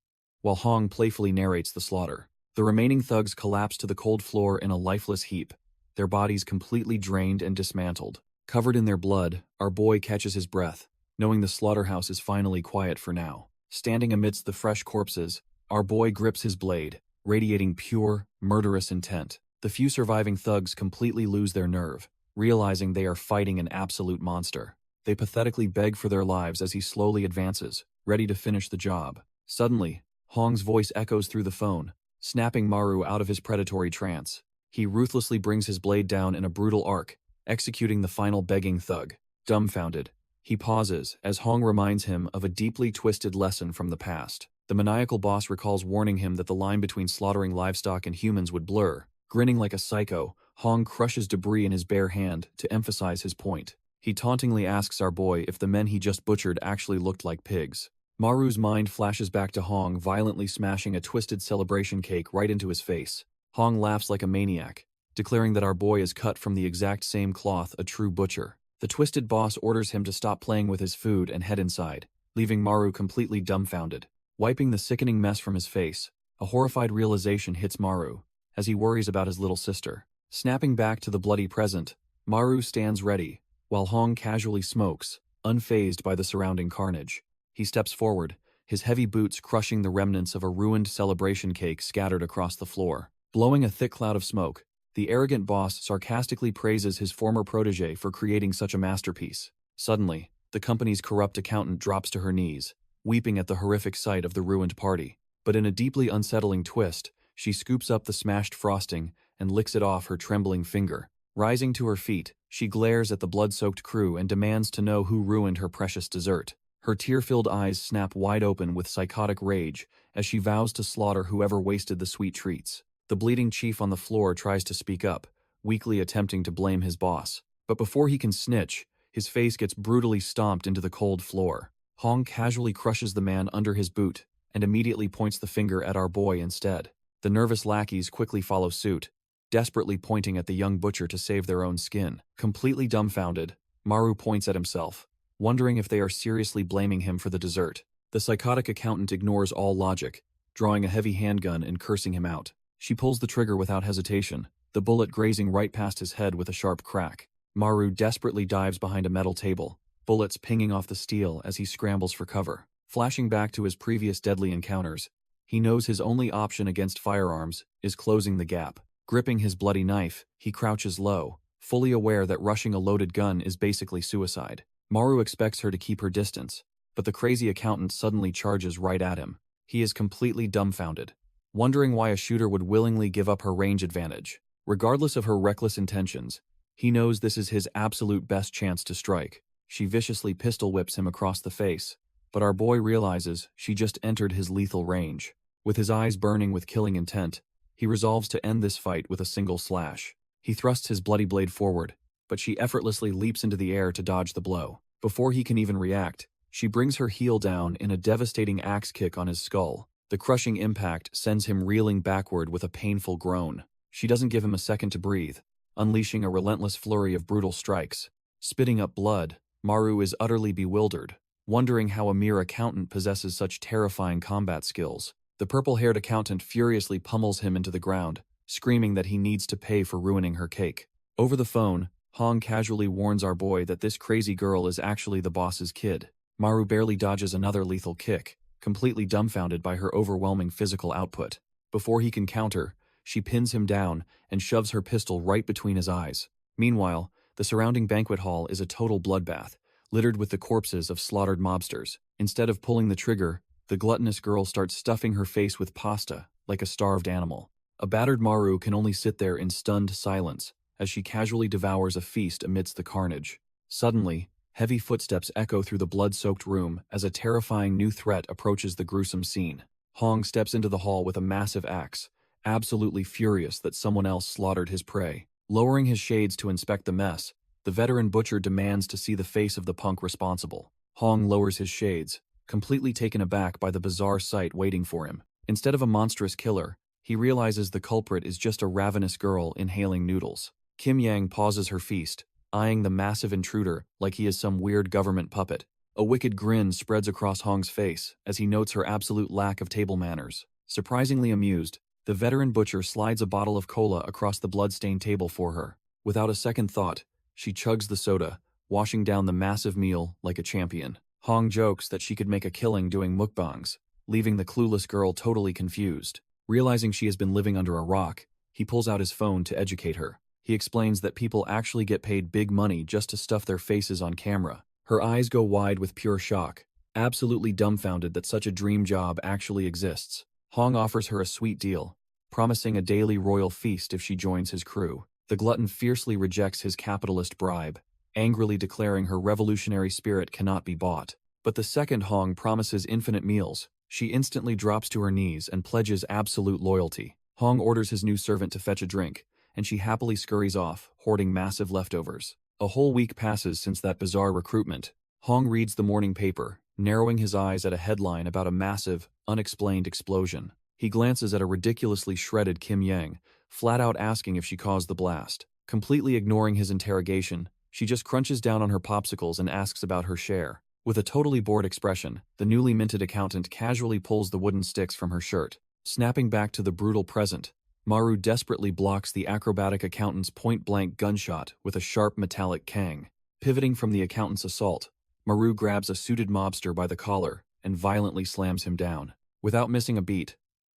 while Hong playfully narrates the slaughter. The remaining thugs collapse to the cold floor in a lifeless heap, their bodies completely drained and dismantled. Covered in their blood, our boy catches his breath, knowing the slaughterhouse is finally quiet for now. Standing amidst the fresh corpses, our boy grips his blade, radiating pure, murderous intent. The few surviving thugs completely lose their nerve, realizing they are fighting an absolute monster. They pathetically beg for their lives as he slowly advances, ready to finish the job. Suddenly, Hong's voice echoes through the phone, snapping Maru out of his predatory trance. He ruthlessly brings his blade down in a brutal arc, executing the final begging thug. Dumbfounded, he pauses as Hong reminds him of a deeply twisted lesson from the past. The maniacal boss recalls warning him that the line between slaughtering livestock and humans would blur. Grinning like a psycho, Hong crushes debris in his bare hand to emphasize his point. He tauntingly asks our boy if the men he just butchered actually looked like pigs. Maru's mind flashes back to Hong violently smashing a twisted celebration cake right into his face. Hong laughs like a maniac, declaring that our boy is cut from the exact same cloth, a true butcher. The twisted boss orders him to stop playing with his food and head inside, leaving Maru completely dumbfounded. Wiping the sickening mess from his face, a horrified realization hits Maru as he worries about his little sister. Snapping back to the bloody present, Maru stands ready, while Hong casually smokes, unfazed by the surrounding carnage. He steps forward, his heavy boots crushing the remnants of a ruined celebration cake scattered across the floor. Blowing a thick cloud of smoke, the arrogant boss sarcastically praises his former protege for creating such a masterpiece. Suddenly, the company's corrupt accountant drops to her knees, weeping at the horrific sight of the ruined party. But in a deeply unsettling twist, she scoops up the smashed frosting and licks it off her trembling finger. Rising to her feet, she glares at the blood-soaked crew and demands to know who ruined her precious dessert. Her tear-filled eyes snap wide open with psychotic rage as she vows to slaughter whoever wasted the sweet treats. The bleeding chief on the floor tries to speak up, weakly attempting to blame his boss. But before he can snitch, his face gets brutally stomped into the cold floor. Hong casually crushes the man under his boot and immediately points the finger at our boy instead. The nervous lackeys quickly follow suit, desperately pointing at the young butcher to save their own skin. Completely dumbfounded, Maru points at himself, wondering if they are seriously blaming him for the dessert. The psychotic accountant ignores all logic, drawing a heavy handgun and cursing him out. She pulls the trigger without hesitation, the bullet grazing right past his head with a sharp crack. Maru desperately dives behind a metal table, bullets pinging off the steel as he scrambles for cover. Flashing back to his previous deadly encounters, he knows his only option against firearms is closing the gap. Gripping his bloody knife, he crouches low, fully aware that rushing a loaded gun is basically suicide. Maru expects her to keep her distance, but the crazy accountant suddenly charges right at him. He is completely dumbfounded, wondering why a shooter would willingly give up her range advantage. Regardless of her reckless intentions, he knows this is his absolute best chance to strike. She viciously pistol whips him across the face, but our boy realizes she just entered his lethal range. With his eyes burning with killing intent, he resolves to end this fight with a single slash. He thrusts his bloody blade forward, but she effortlessly leaps into the air to dodge the blow. Before he can even react, she brings her heel down in a devastating axe kick on his skull. The crushing impact sends him reeling backward with a painful groan. She doesn't give him a second to breathe, unleashing a relentless flurry of brutal strikes. Spitting up blood, Maru is utterly bewildered, wondering how a mere accountant possesses such terrifying combat skills. The purple-haired accountant furiously pummels him into the ground, screaming that he needs to pay for ruining her cake. Over the phone, Hong casually warns our boy that this crazy girl is actually the boss's kid. Maru barely dodges another lethal kick, completely dumbfounded by her overwhelming physical output. Before he can counter, she pins him down and shoves her pistol right between his eyes. Meanwhile, the surrounding banquet hall is a total bloodbath, littered with the corpses of slaughtered mobsters. Instead of pulling the trigger, the gluttonous girl starts stuffing her face with pasta, like a starved animal. A battered Maru can only sit there in stunned silence, as she casually devours a feast amidst the carnage. Suddenly, heavy footsteps echo through the blood-soaked room as a terrifying new threat approaches the gruesome scene. Hong steps into the hall with a massive axe, absolutely furious that someone else slaughtered his prey. Lowering his shades to inspect the mess, the veteran butcher demands to see the face of the punk responsible. Hong lowers his shades, completely taken aback by the bizarre sight waiting for him. Instead of a monstrous killer, he realizes the culprit is just a ravenous girl inhaling noodles. Kim Yang pauses her feast, eyeing the massive intruder like he is some weird government puppet. A wicked grin spreads across Hong's face as he notes her absolute lack of table manners. Surprisingly amused, the veteran butcher slides a bottle of cola across the blood-stained table for her. Without a second thought, she chugs the soda, washing down the massive meal like a champion. Hong jokes that she could make a killing doing mukbangs, leaving the clueless girl totally confused. Realizing she has been living under a rock, he pulls out his phone to educate her. He explains that people actually get paid big money just to stuff their faces on camera. Her eyes go wide with pure shock, absolutely dumbfounded that such a dream job actually exists. Hong offers her a sweet deal, promising a daily royal feast if she joins his crew. The glutton fiercely rejects his capitalist bribe, angrily declaring her revolutionary spirit cannot be bought. But the second Hong promises infinite meals, she instantly drops to her knees and pledges absolute loyalty. Hong orders his new servant to fetch a drink, and she happily scurries off, hoarding massive leftovers. A whole week passes since that bizarre recruitment. Hong reads the morning paper, narrowing his eyes at a headline about a massive, unexplained explosion. He glances at a ridiculously shredded Kim Yang, flat out asking if she caused the blast. Completely ignoring his interrogation, she just crunches down on her popsicles and asks about her share. With a totally bored expression, the newly minted accountant casually pulls the wooden sticks from her shirt. Snapping back to the brutal present, Maru desperately blocks the acrobatic accountant's point-blank gunshot with a sharp metallic kang. Pivoting from the accountant's assault, Maru grabs a suited mobster by the collar and violently slams him down. Without missing a beat,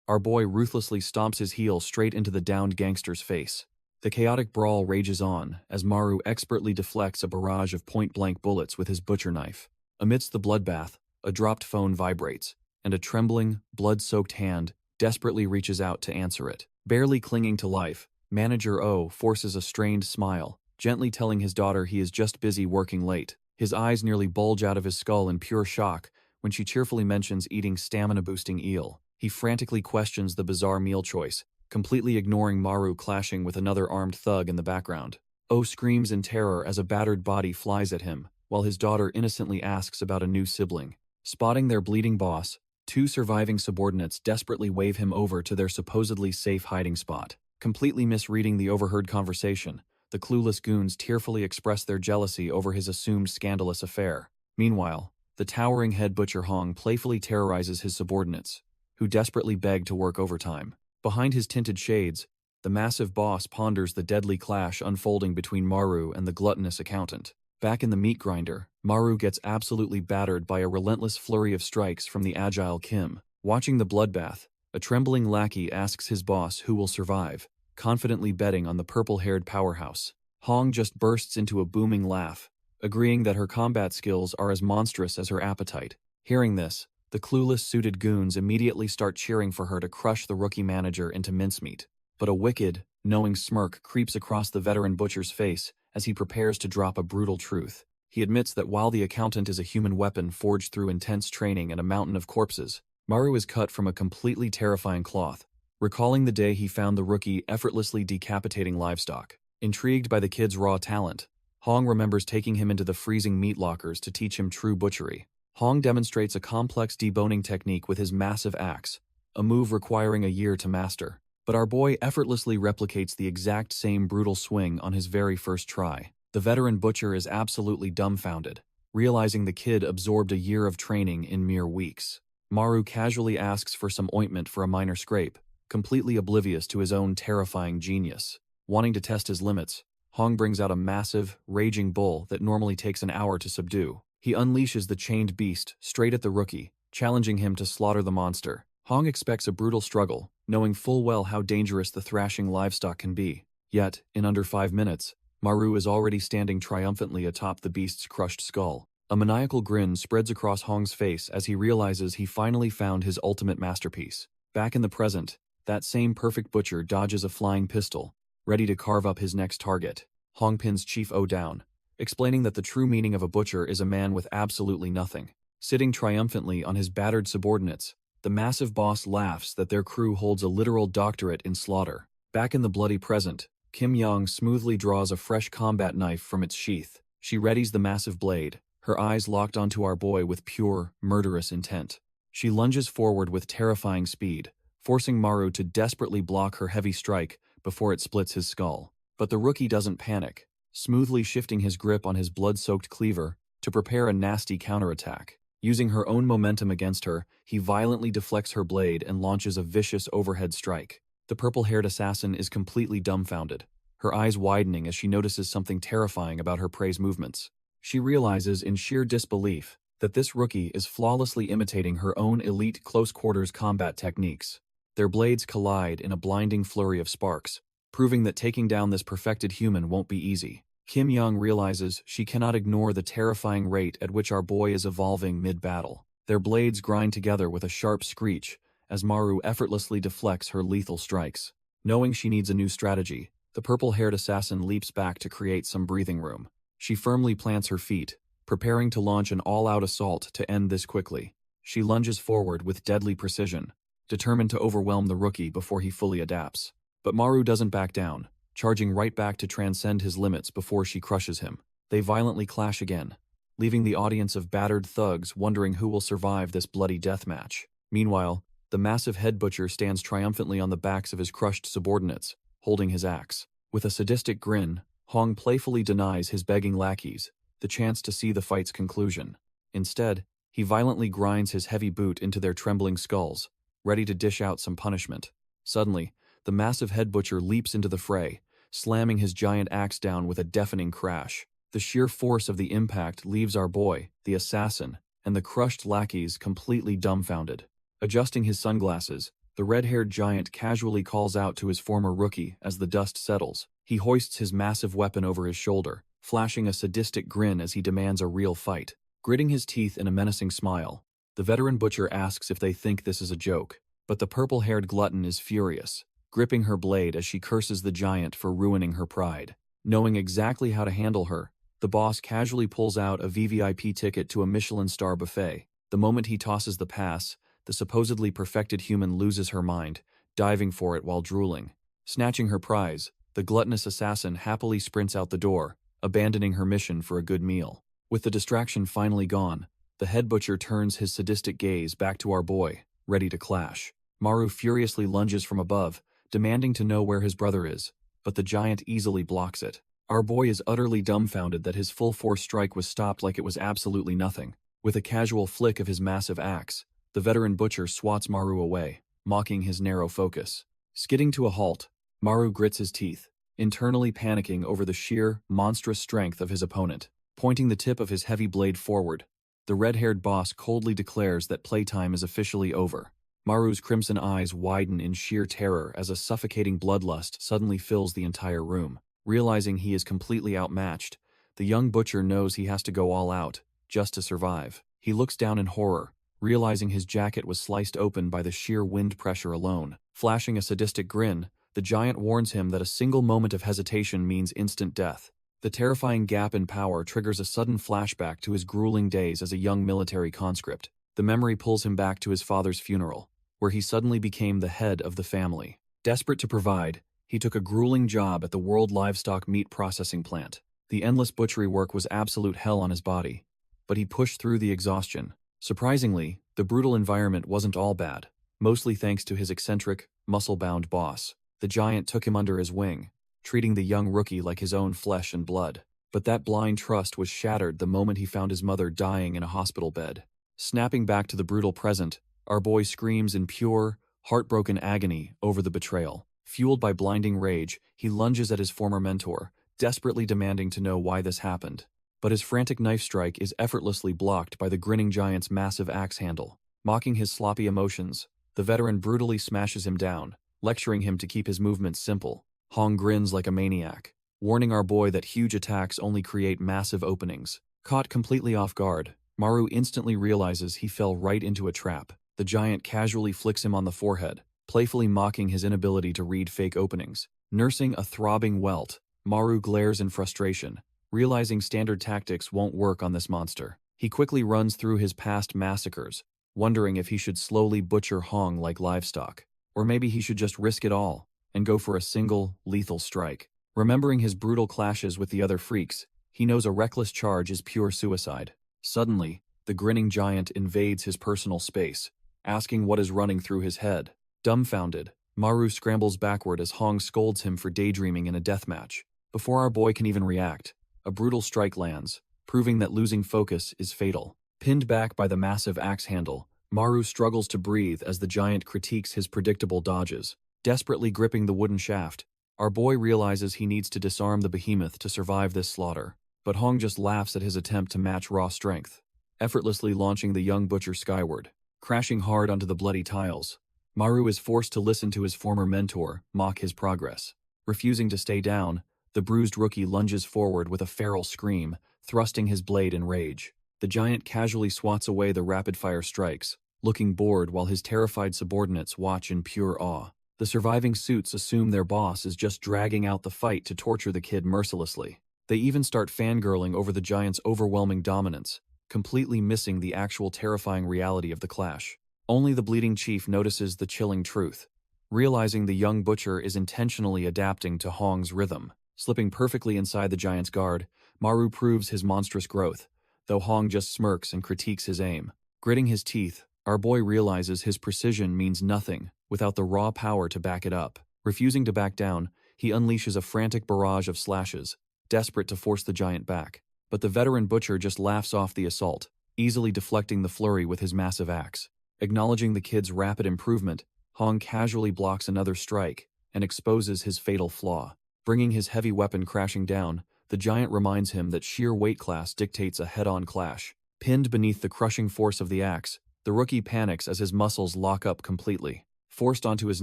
our boy ruthlessly stomps his heel straight into the downed gangster's face. The chaotic brawl rages on as Maru expertly deflects a barrage of point-blank bullets with his butcher knife. Amidst the bloodbath, a dropped phone vibrates, and a trembling, blood-soaked hand desperately reaches out to answer it. Barely clinging to life, Manager O forces a strained smile, gently telling his daughter he is just busy working late. His eyes nearly bulge out of his skull in pure shock when she cheerfully mentions eating stamina-boosting eel. He frantically questions the bizarre meal choice, completely ignoring Maru clashing with another armed thug in the background. O screams in terror as a battered body flies at him, while his daughter innocently asks about a new sibling. Spotting their bleeding boss, two surviving subordinates desperately wave him over to their supposedly safe hiding spot. Completely misreading the overheard conversation, the clueless goons tearfully express their jealousy over his assumed scandalous affair. Meanwhile, the towering head butcher Hong playfully terrorizes his subordinates, who desperately beg to work overtime. Behind his tinted shades, the massive boss ponders the deadly clash unfolding between Maru and the gluttonous accountant. Back in the meat grinder, Maru gets absolutely battered by a relentless flurry of strikes from the agile Kim. Watching the bloodbath, a trembling lackey asks his boss who will survive, confidently betting on the purple-haired powerhouse. Hong just bursts into a booming laugh, agreeing that her combat skills are as monstrous as her appetite. Hearing this, the clueless suited goons immediately start cheering for her to crush the rookie manager into mincemeat. But a wicked, knowing smirk creeps across the veteran butcher's face as he prepares to drop a brutal truth. He admits that while the accountant is a human weapon forged through intense training and a mountain of corpses, Maru is cut from a completely terrifying cloth. Recalling the day he found the rookie effortlessly decapitating livestock, intrigued by the kid's raw talent, Hong remembers taking him into the freezing meat lockers to teach him true butchery. Hong demonstrates a complex deboning technique with his massive axe, a move requiring a year to master. But our boy effortlessly replicates the exact same brutal swing on his very first try. The veteran butcher is absolutely dumbfounded, realizing the kid absorbed a year of training in mere weeks. Maru casually asks for some ointment for a minor scrape, completely oblivious to his own terrifying genius. Wanting to test his limits, Hong brings out a massive, raging bull that normally takes an hour to subdue. He unleashes the chained beast straight at the rookie, challenging him to slaughter the monster. Hong expects a brutal struggle, knowing full well how dangerous the thrashing livestock can be. Yet, in under 5 minutes, Maru is already standing triumphantly atop the beast's crushed skull. A maniacal grin spreads across Hong's face as he realizes he finally found his ultimate masterpiece. Back in the present, that same perfect butcher dodges a flying pistol, ready to carve up his next target. Hong pins Chief O down, explaining that the true meaning of a butcher is a man with absolutely nothing. Sitting triumphantly on his battered subordinates, the massive boss laughs that their crew holds a literal doctorate in slaughter. Back in the bloody present, Kim Yong smoothly draws a fresh combat knife from its sheath. She readies the massive blade, her eyes locked onto our boy with pure, murderous intent. She lunges forward with terrifying speed, forcing Maru to desperately block her heavy strike before it splits his skull. But the rookie doesn't panic, smoothly shifting his grip on his blood-soaked cleaver to prepare a nasty counterattack. Using her own momentum against her, he violently deflects her blade and launches a vicious overhead strike. The purple-haired assassin is completely dumbfounded, her eyes widening as she notices something terrifying about her prey's movements. She realizes in sheer disbelief that this rookie is flawlessly imitating her own elite close-quarters combat techniques. Their blades collide in a blinding flurry of sparks, proving that taking down this perfected human won't be easy. Kim Young realizes she cannot ignore the terrifying rate at which our boy is evolving mid-battle. Their blades grind together with a sharp screech as Maru effortlessly deflects her lethal strikes. Knowing she needs a new strategy, the purple-haired assassin leaps back to create some breathing room. She firmly plants her feet, preparing to launch an all-out assault to end this quickly. She lunges forward with deadly precision, determined to overwhelm the rookie before he fully adapts. But Maru doesn't back down, charging right back to transcend his limits before she crushes him. They violently clash again, leaving the audience of battered thugs wondering who will survive this bloody deathmatch. Meanwhile, the massive head butcher stands triumphantly on the backs of his crushed subordinates, holding his axe. With a sadistic grin, Hong playfully denies his begging lackeys the chance to see the fight's conclusion. Instead, he violently grinds his heavy boot into their trembling skulls, ready to dish out some punishment. Suddenly, the massive head butcher leaps into the fray, slamming his giant axe down with a deafening crash. The sheer force of the impact leaves our boy, the assassin, and the crushed lackeys completely dumbfounded. Adjusting his sunglasses, the red-haired giant casually calls out to his former rookie as the dust settles. He hoists his massive weapon over his shoulder, flashing a sadistic grin as he demands a real fight. Gritting his teeth in a menacing smile, the veteran butcher asks if they think this is a joke, but the purple-haired glutton is furious, gripping her blade as she curses the giant for ruining her pride. Knowing exactly how to handle her, the boss casually pulls out a VVIP ticket to a Michelin star buffet. The moment he tosses the pass, the supposedly perfected human loses her mind, diving for it while drooling. Snatching her prize, the gluttonous assassin happily sprints out the door, abandoning her mission for a good meal. With the distraction finally gone, the head butcher turns his sadistic gaze back to our boy, ready to clash. Maru furiously lunges from above, demanding to know where his brother is, but the giant easily blocks it. Our boy is utterly dumbfounded that his full-force strike was stopped like it was absolutely nothing. With a casual flick of his massive axe, the veteran butcher swats Maru away, mocking his narrow focus. Skidding to a halt, Maru grits his teeth, internally panicking over the sheer, monstrous strength of his opponent. Pointing the tip of his heavy blade forward, the red-haired boss coldly declares that playtime is officially over. Maru's crimson eyes widen in sheer terror as a suffocating bloodlust suddenly fills the entire room. Realizing he is completely outmatched, the young butcher knows he has to go all out, just to survive. He looks down in horror, realizing his jacket was sliced open by the sheer wind pressure alone. Flashing a sadistic grin, the giant warns him that a single moment of hesitation means instant death. The terrifying gap in power triggers a sudden flashback to his grueling days as a young military conscript. The memory pulls him back to his father's funeral, where he suddenly became the head of the family. Desperate to provide, he took a grueling job at the World Livestock Meat Processing Plant. The endless butchery work was absolute hell on his body, but he pushed through the exhaustion. Surprisingly, the brutal environment wasn't all bad, mostly thanks to his eccentric, muscle-bound boss. The giant took him under his wing, treating the young rookie like his own flesh and blood. But that blind trust was shattered the moment he found his mother dying in a hospital bed. Snapping back to the brutal present, our boy screams in pure, heartbroken agony over the betrayal. Fueled by blinding rage, he lunges at his former mentor, desperately demanding to know why this happened. But his frantic knife strike is effortlessly blocked by the grinning giant's massive axe handle. Mocking his sloppy emotions, the veteran brutally smashes him down, lecturing him to keep his movements simple. Hong grins like a maniac, warning our boy that huge attacks only create massive openings. Caught completely off guard, Maru instantly realizes he fell right into a trap. The giant casually flicks him on the forehead, playfully mocking his inability to read fake openings. Nursing a throbbing welt, Maru glares in frustration, realizing standard tactics won't work on this monster. He quickly runs through his past massacres, wondering if he should slowly butcher Hong like livestock, or maybe he should just risk it all and go for a single, lethal strike. Remembering his brutal clashes with the other freaks, he knows a reckless charge is pure suicide. Suddenly, the grinning giant invades his personal space, asking what is running through his head. Dumbfounded, Maru scrambles backward as Hong scolds him for daydreaming in a deathmatch. Before our boy can even react, a brutal strike lands, proving that losing focus is fatal. Pinned back by the massive axe handle, Maru struggles to breathe as the giant critiques his predictable dodges. Desperately gripping the wooden shaft, our boy realizes he needs to disarm the behemoth to survive this slaughter. But Hong just laughs at his attempt to match raw strength, effortlessly launching the young butcher skyward. Crashing hard onto the bloody tiles, Maru is forced to listen to his former mentor mock his progress. Refusing to stay down, the bruised rookie lunges forward with a feral scream, thrusting his blade in rage. The giant casually swats away the rapid-fire strikes, looking bored while his terrified subordinates watch in pure awe. The surviving suits assume their boss is just dragging out the fight to torture the kid mercilessly. They even start fangirling over the giant's overwhelming dominance, completely missing the actual terrifying reality of the clash. Only the bleeding chief notices the chilling truth, realizing the young butcher is intentionally adapting to Hong's rhythm. Slipping perfectly inside the giant's guard, Maru proves his monstrous growth, though Hong just smirks and critiques his aim. Gritting his teeth, our boy realizes his precision means nothing without the raw power to back it up. Refusing to back down, he unleashes a frantic barrage of slashes, desperate to force the giant back. But the veteran butcher just laughs off the assault, easily deflecting the flurry with his massive axe. Acknowledging the kid's rapid improvement, Hong casually blocks another strike and exposes his fatal flaw. Bringing his heavy weapon crashing down, the giant reminds him that sheer weight class dictates a head-on clash. Pinned beneath the crushing force of the axe, the rookie panics as his muscles lock up completely. Forced onto his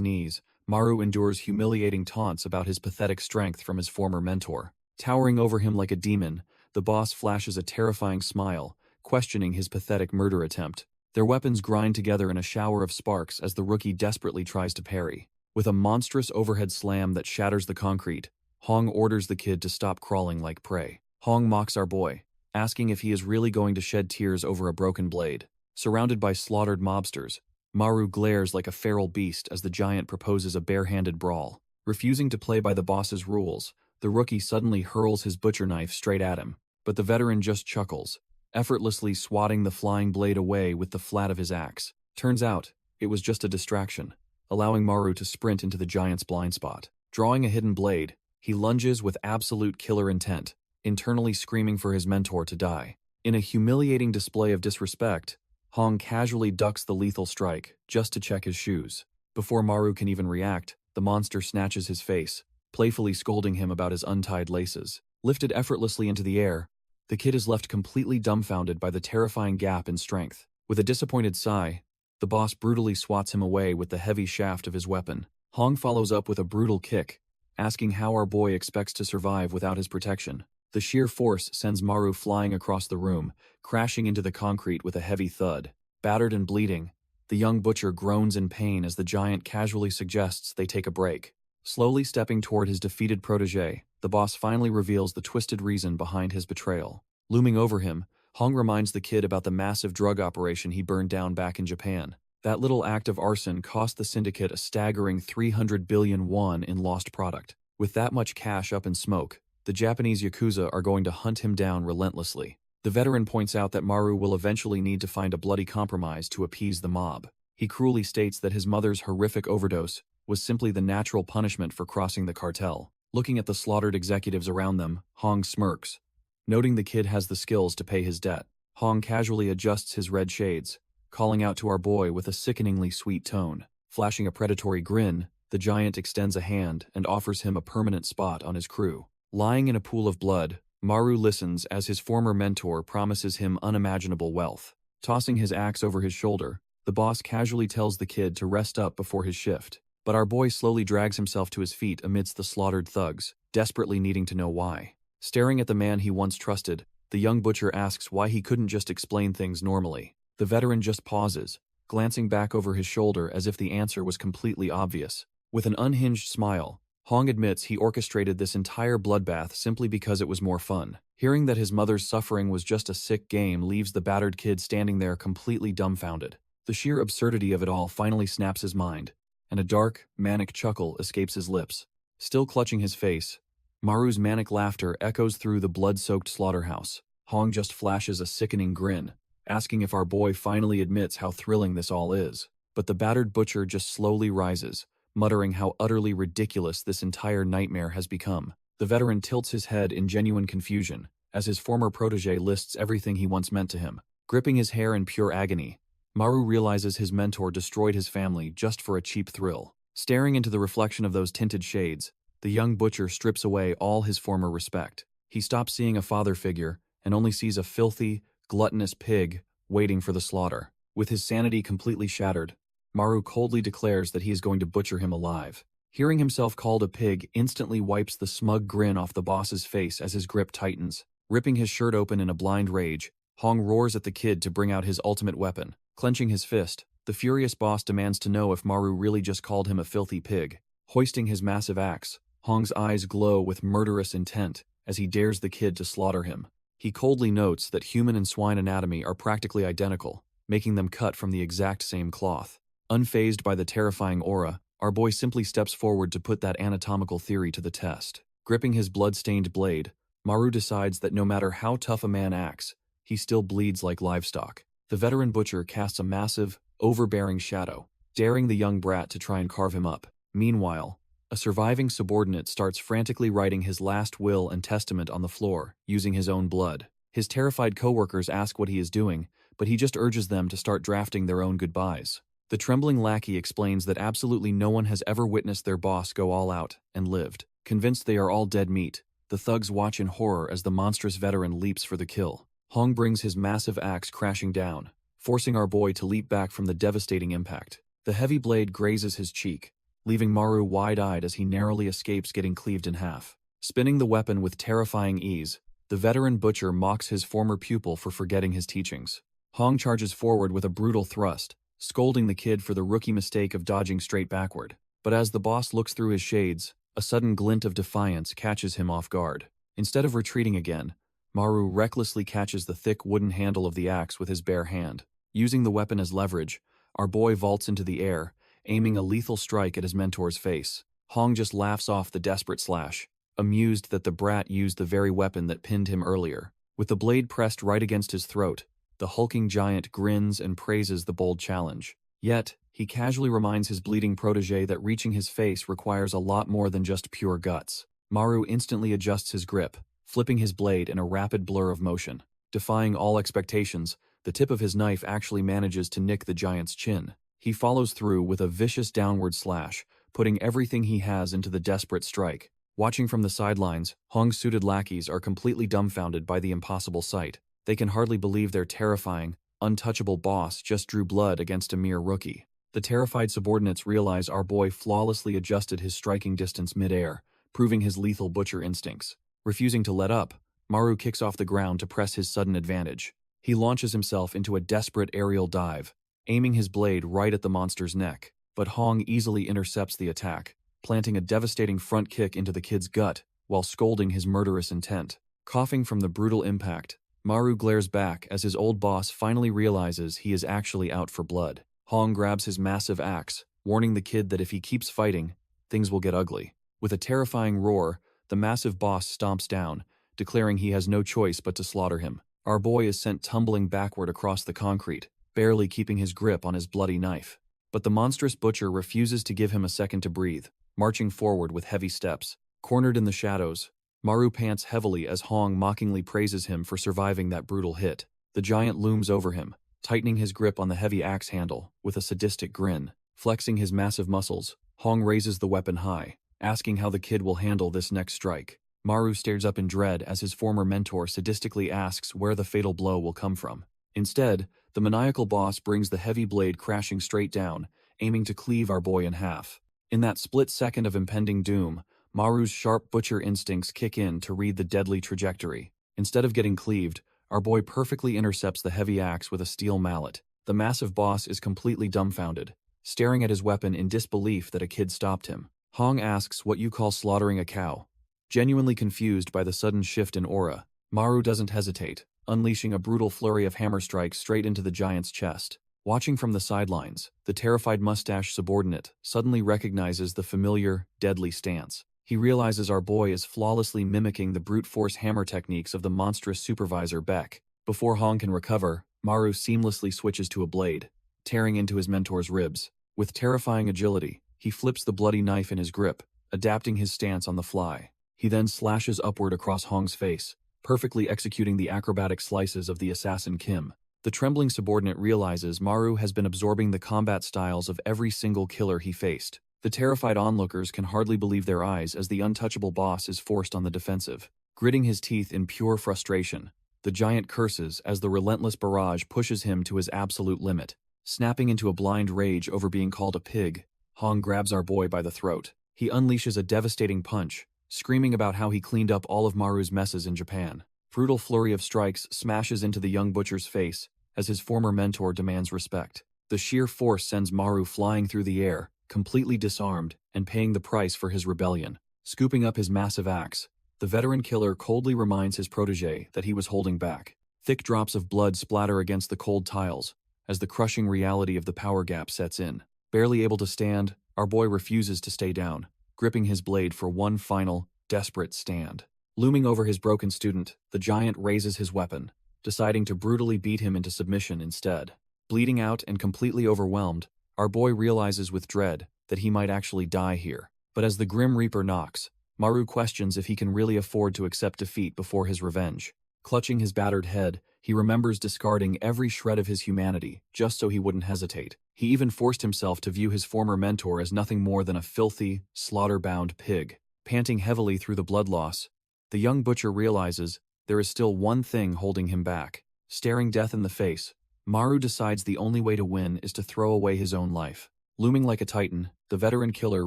knees, Maru endures humiliating taunts about his pathetic strength from his former mentor. Towering over him like a demon, the boss flashes a terrifying smile, questioning his pathetic murder attempt. Their weapons grind together in a shower of sparks as the rookie desperately tries to parry. With a monstrous overhead slam that shatters the concrete, Hong orders the kid to stop crawling like prey. Hong mocks our boy, asking if he is really going to shed tears over a broken blade. Surrounded by slaughtered mobsters, Maru glares like a feral beast as the giant proposes a bare-handed brawl. Refusing to play by the boss's rules, the rookie suddenly hurls his butcher knife straight at him, but the veteran just chuckles, effortlessly swatting the flying blade away with the flat of his axe. Turns out, it was just a distraction, allowing Maru to sprint into the giant's blind spot. Drawing a hidden blade, He lunges with absolute killer intent, internally screaming for his mentor to die. In a humiliating display of disrespect, Hong casually ducks the lethal strike just to check his shoes. Before Maru can even react, the monster snatches his face, playfully scolding him about his untied laces. Lifted effortlessly into the air, the kid is left completely dumbfounded by the terrifying gap in strength. With a disappointed sigh, the boss brutally swats him away with the heavy shaft of his weapon. Hong follows up with a brutal kick, asking how our boy expects to survive without his protection. The sheer force sends Maru flying across the room, crashing into the concrete with a heavy thud. Battered and bleeding, the young butcher groans in pain as the giant casually suggests they take a break. Slowly stepping toward his defeated protege, the boss finally reveals the twisted reason behind his betrayal. Looming over him, Hong reminds the kid about the massive drug operation he burned down back in Japan. That little act of arson cost the syndicate a staggering 300 billion won in lost product. With that much cash up in smoke, the Japanese Yakuza are going to hunt him down relentlessly. The veteran points out that Maru will eventually need to find a bloody compromise to appease the mob. He cruelly states that his mother's horrific overdose was simply the natural punishment for crossing the cartel. Looking at the slaughtered executives around them, Hong smirks. Noting the kid has the skills to pay his debt, Hong casually adjusts his red shades, calling out to our boy with a sickeningly sweet tone. Flashing a predatory grin, the giant extends a hand and offers him a permanent spot on his crew. Lying in a pool of blood, Maru listens as his former mentor promises him unimaginable wealth. Tossing his axe over his shoulder, the boss casually tells the kid to rest up before his shift. But our boy slowly drags himself to his feet amidst the slaughtered thugs, desperately needing to know why. Staring at the man he once trusted, the young butcher asks why he couldn't just explain things normally. The veteran just pauses, glancing back over his shoulder as if the answer was completely obvious. With an unhinged smile, Hong admits he orchestrated this entire bloodbath simply because it was more fun. Hearing that his mother's suffering was just a sick game leaves the battered kid standing there completely dumbfounded. The sheer absurdity of it all finally snaps his mind, and a dark, manic chuckle escapes his lips. Still clutching his face, Maru's manic laughter echoes through the blood-soaked slaughterhouse. Hong just flashes a sickening grin, asking if our boy finally admits how thrilling this all is. But the battered butcher just slowly rises, muttering how utterly ridiculous this entire nightmare has become. The veteran tilts his head in genuine confusion, as his former protege lists everything he once meant to him. Gripping his hair in pure agony, Maru realizes his mentor destroyed his family just for a cheap thrill. Staring into the reflection of those tinted shades, the young butcher strips away all his former respect. He stops seeing a father figure and only sees a filthy, gluttonous pig waiting for the slaughter. With his sanity completely shattered, Maru coldly declares that he is going to butcher him alive. Hearing himself called a pig instantly wipes the smug grin off the boss's face as his grip tightens. Ripping his shirt open in a blind rage, Hong roars at the kid to bring out his ultimate weapon. Clenching his fist, the furious boss demands to know if Maru really just called him a filthy pig. Hoisting his massive axe, Hong's eyes glow with murderous intent as he dares the kid to slaughter him. He coldly notes that human and swine anatomy are practically identical, making them cut from the exact same cloth. Unfazed by the terrifying aura, our boy simply steps forward to put that anatomical theory to the test. Gripping his blood-stained blade, Maru decides that no matter how tough a man acts, he still bleeds like livestock. The veteran butcher casts a massive, overbearing shadow, daring the young brat to try and carve him up. Meanwhile, a surviving subordinate starts frantically writing his last will and testament on the floor, using his own blood. His terrified coworkers ask what he is doing, but he just urges them to start drafting their own goodbyes. The trembling lackey explains that absolutely no one has ever witnessed their boss go all out and lived. Convinced they are all dead meat, the thugs watch in horror as the monstrous veteran leaps for the kill. Hong brings his massive axe crashing down, forcing our boy to leap back from the devastating impact. The heavy blade grazes his cheek, leaving Maru wide-eyed as he narrowly escapes getting cleaved in half. Spinning the weapon with terrifying ease, the veteran butcher mocks his former pupil for forgetting his teachings. Hong charges forward with a brutal thrust, scolding the kid for the rookie mistake of dodging straight backward. But as the boss looks through his shades, a sudden glint of defiance catches him off guard. Instead of retreating again, Maru recklessly catches the thick wooden handle of the axe with his bare hand. Using the weapon as leverage, our boy vaults into the air, aiming a lethal strike at his mentor's face. Hong just laughs off the desperate slash, amused that the brat used the very weapon that pinned him earlier. With the blade pressed right against his throat, the hulking giant grins and praises the bold challenge. Yet, he casually reminds his bleeding protege that reaching his face requires a lot more than just pure guts. Maru instantly adjusts his grip, flipping his blade in a rapid blur of motion. Defying all expectations, the tip of his knife actually manages to nick the giant's chin. He follows through with a vicious downward slash, putting everything he has into the desperate strike. Watching from the sidelines, Hong's suited lackeys are completely dumbfounded by the impossible sight. They can hardly believe their terrifying, untouchable boss just drew blood against a mere rookie. The terrified subordinates realize our boy flawlessly adjusted his striking distance mid-air, proving his lethal butcher instincts. Refusing to let up, Maru kicks off the ground to press his sudden advantage. He launches himself into a desperate aerial dive, aiming his blade right at the monster's neck. But Hong easily intercepts the attack, planting a devastating front kick into the kid's gut while scolding his murderous intent. Coughing from the brutal impact, Maru glares back as his old boss finally realizes he is actually out for blood. Hong grabs his massive axe, warning the kid that if he keeps fighting, things will get ugly. With a terrifying roar, the massive boss stomps down, declaring he has no choice but to slaughter him. Our boy is sent tumbling backward across the concrete, barely keeping his grip on his bloody knife. But the monstrous butcher refuses to give him a second to breathe, marching forward with heavy steps. Cornered in the shadows, Maru pants heavily as Hong mockingly praises him for surviving that brutal hit. The giant looms over him, tightening his grip on the heavy axe handle with a sadistic grin. Flexing his massive muscles, Hong raises the weapon high, asking how the kid will handle this next strike. Maru stares up in dread as his former mentor sadistically asks where the fatal blow will come from. Instead, the maniacal boss brings the heavy blade crashing straight down, aiming to cleave our boy in half. In that split second of impending doom, Maru's sharp butcher instincts kick in to read the deadly trajectory. Instead of getting cleaved, our boy perfectly intercepts the heavy axe with a steel mallet. The massive boss is completely dumbfounded, staring at his weapon in disbelief that a kid stopped him. Hong asks what you call slaughtering a cow. Genuinely confused by the sudden shift in aura, Maru doesn't hesitate, unleashing a brutal flurry of hammer strikes straight into the giant's chest. Watching from the sidelines, the terrified mustache subordinate suddenly recognizes the familiar, deadly stance. He realizes our boy is flawlessly mimicking the brute force hammer techniques of the monstrous supervisor Beck. Before Hong can recover, Maru seamlessly switches to a blade, tearing into his mentor's ribs. With terrifying agility, he flips the bloody knife in his grip, adapting his stance on the fly. He then slashes upward across Hong's face, perfectly executing the acrobatic slices of the assassin Kim. The trembling subordinate realizes Maru has been absorbing the combat styles of every single killer he faced. The terrified onlookers can hardly believe their eyes as the untouchable boss is forced on the defensive. Gritting his teeth in pure frustration, the giant curses as the relentless barrage pushes him to his absolute limit. Snapping into a blind rage over being called a pig, Hong grabs our boy by the throat. He unleashes a devastating punch, screaming about how he cleaned up all of Maru's messes in Japan. Brutal flurry of strikes smashes into the young butcher's face as his former mentor demands respect. The sheer force sends Maru flying through the air, completely disarmed and paying the price for his rebellion. Scooping up his massive axe, the veteran killer coldly reminds his protege that he was holding back. Thick drops of blood splatter against the cold tiles as the crushing reality of the power gap sets in. Barely able to stand, our boy refuses to stay down, gripping his blade for one final, desperate stand. Looming over his broken student, the giant raises his weapon, deciding to brutally beat him into submission instead. Bleeding out and completely overwhelmed, our boy realizes with dread that he might actually die here. But as the Grim Reaper knocks, Maru questions if he can really afford to accept defeat before his revenge. Clutching his battered head, he remembers discarding every shred of his humanity just so he wouldn't hesitate. He even forced himself to view his former mentor as nothing more than a filthy, slaughter-bound pig. Panting heavily through the blood loss, the young butcher realizes there is still one thing holding him back. Staring death in the face, Maru decides the only way to win is to throw away his own life. Looming like a titan, the veteran killer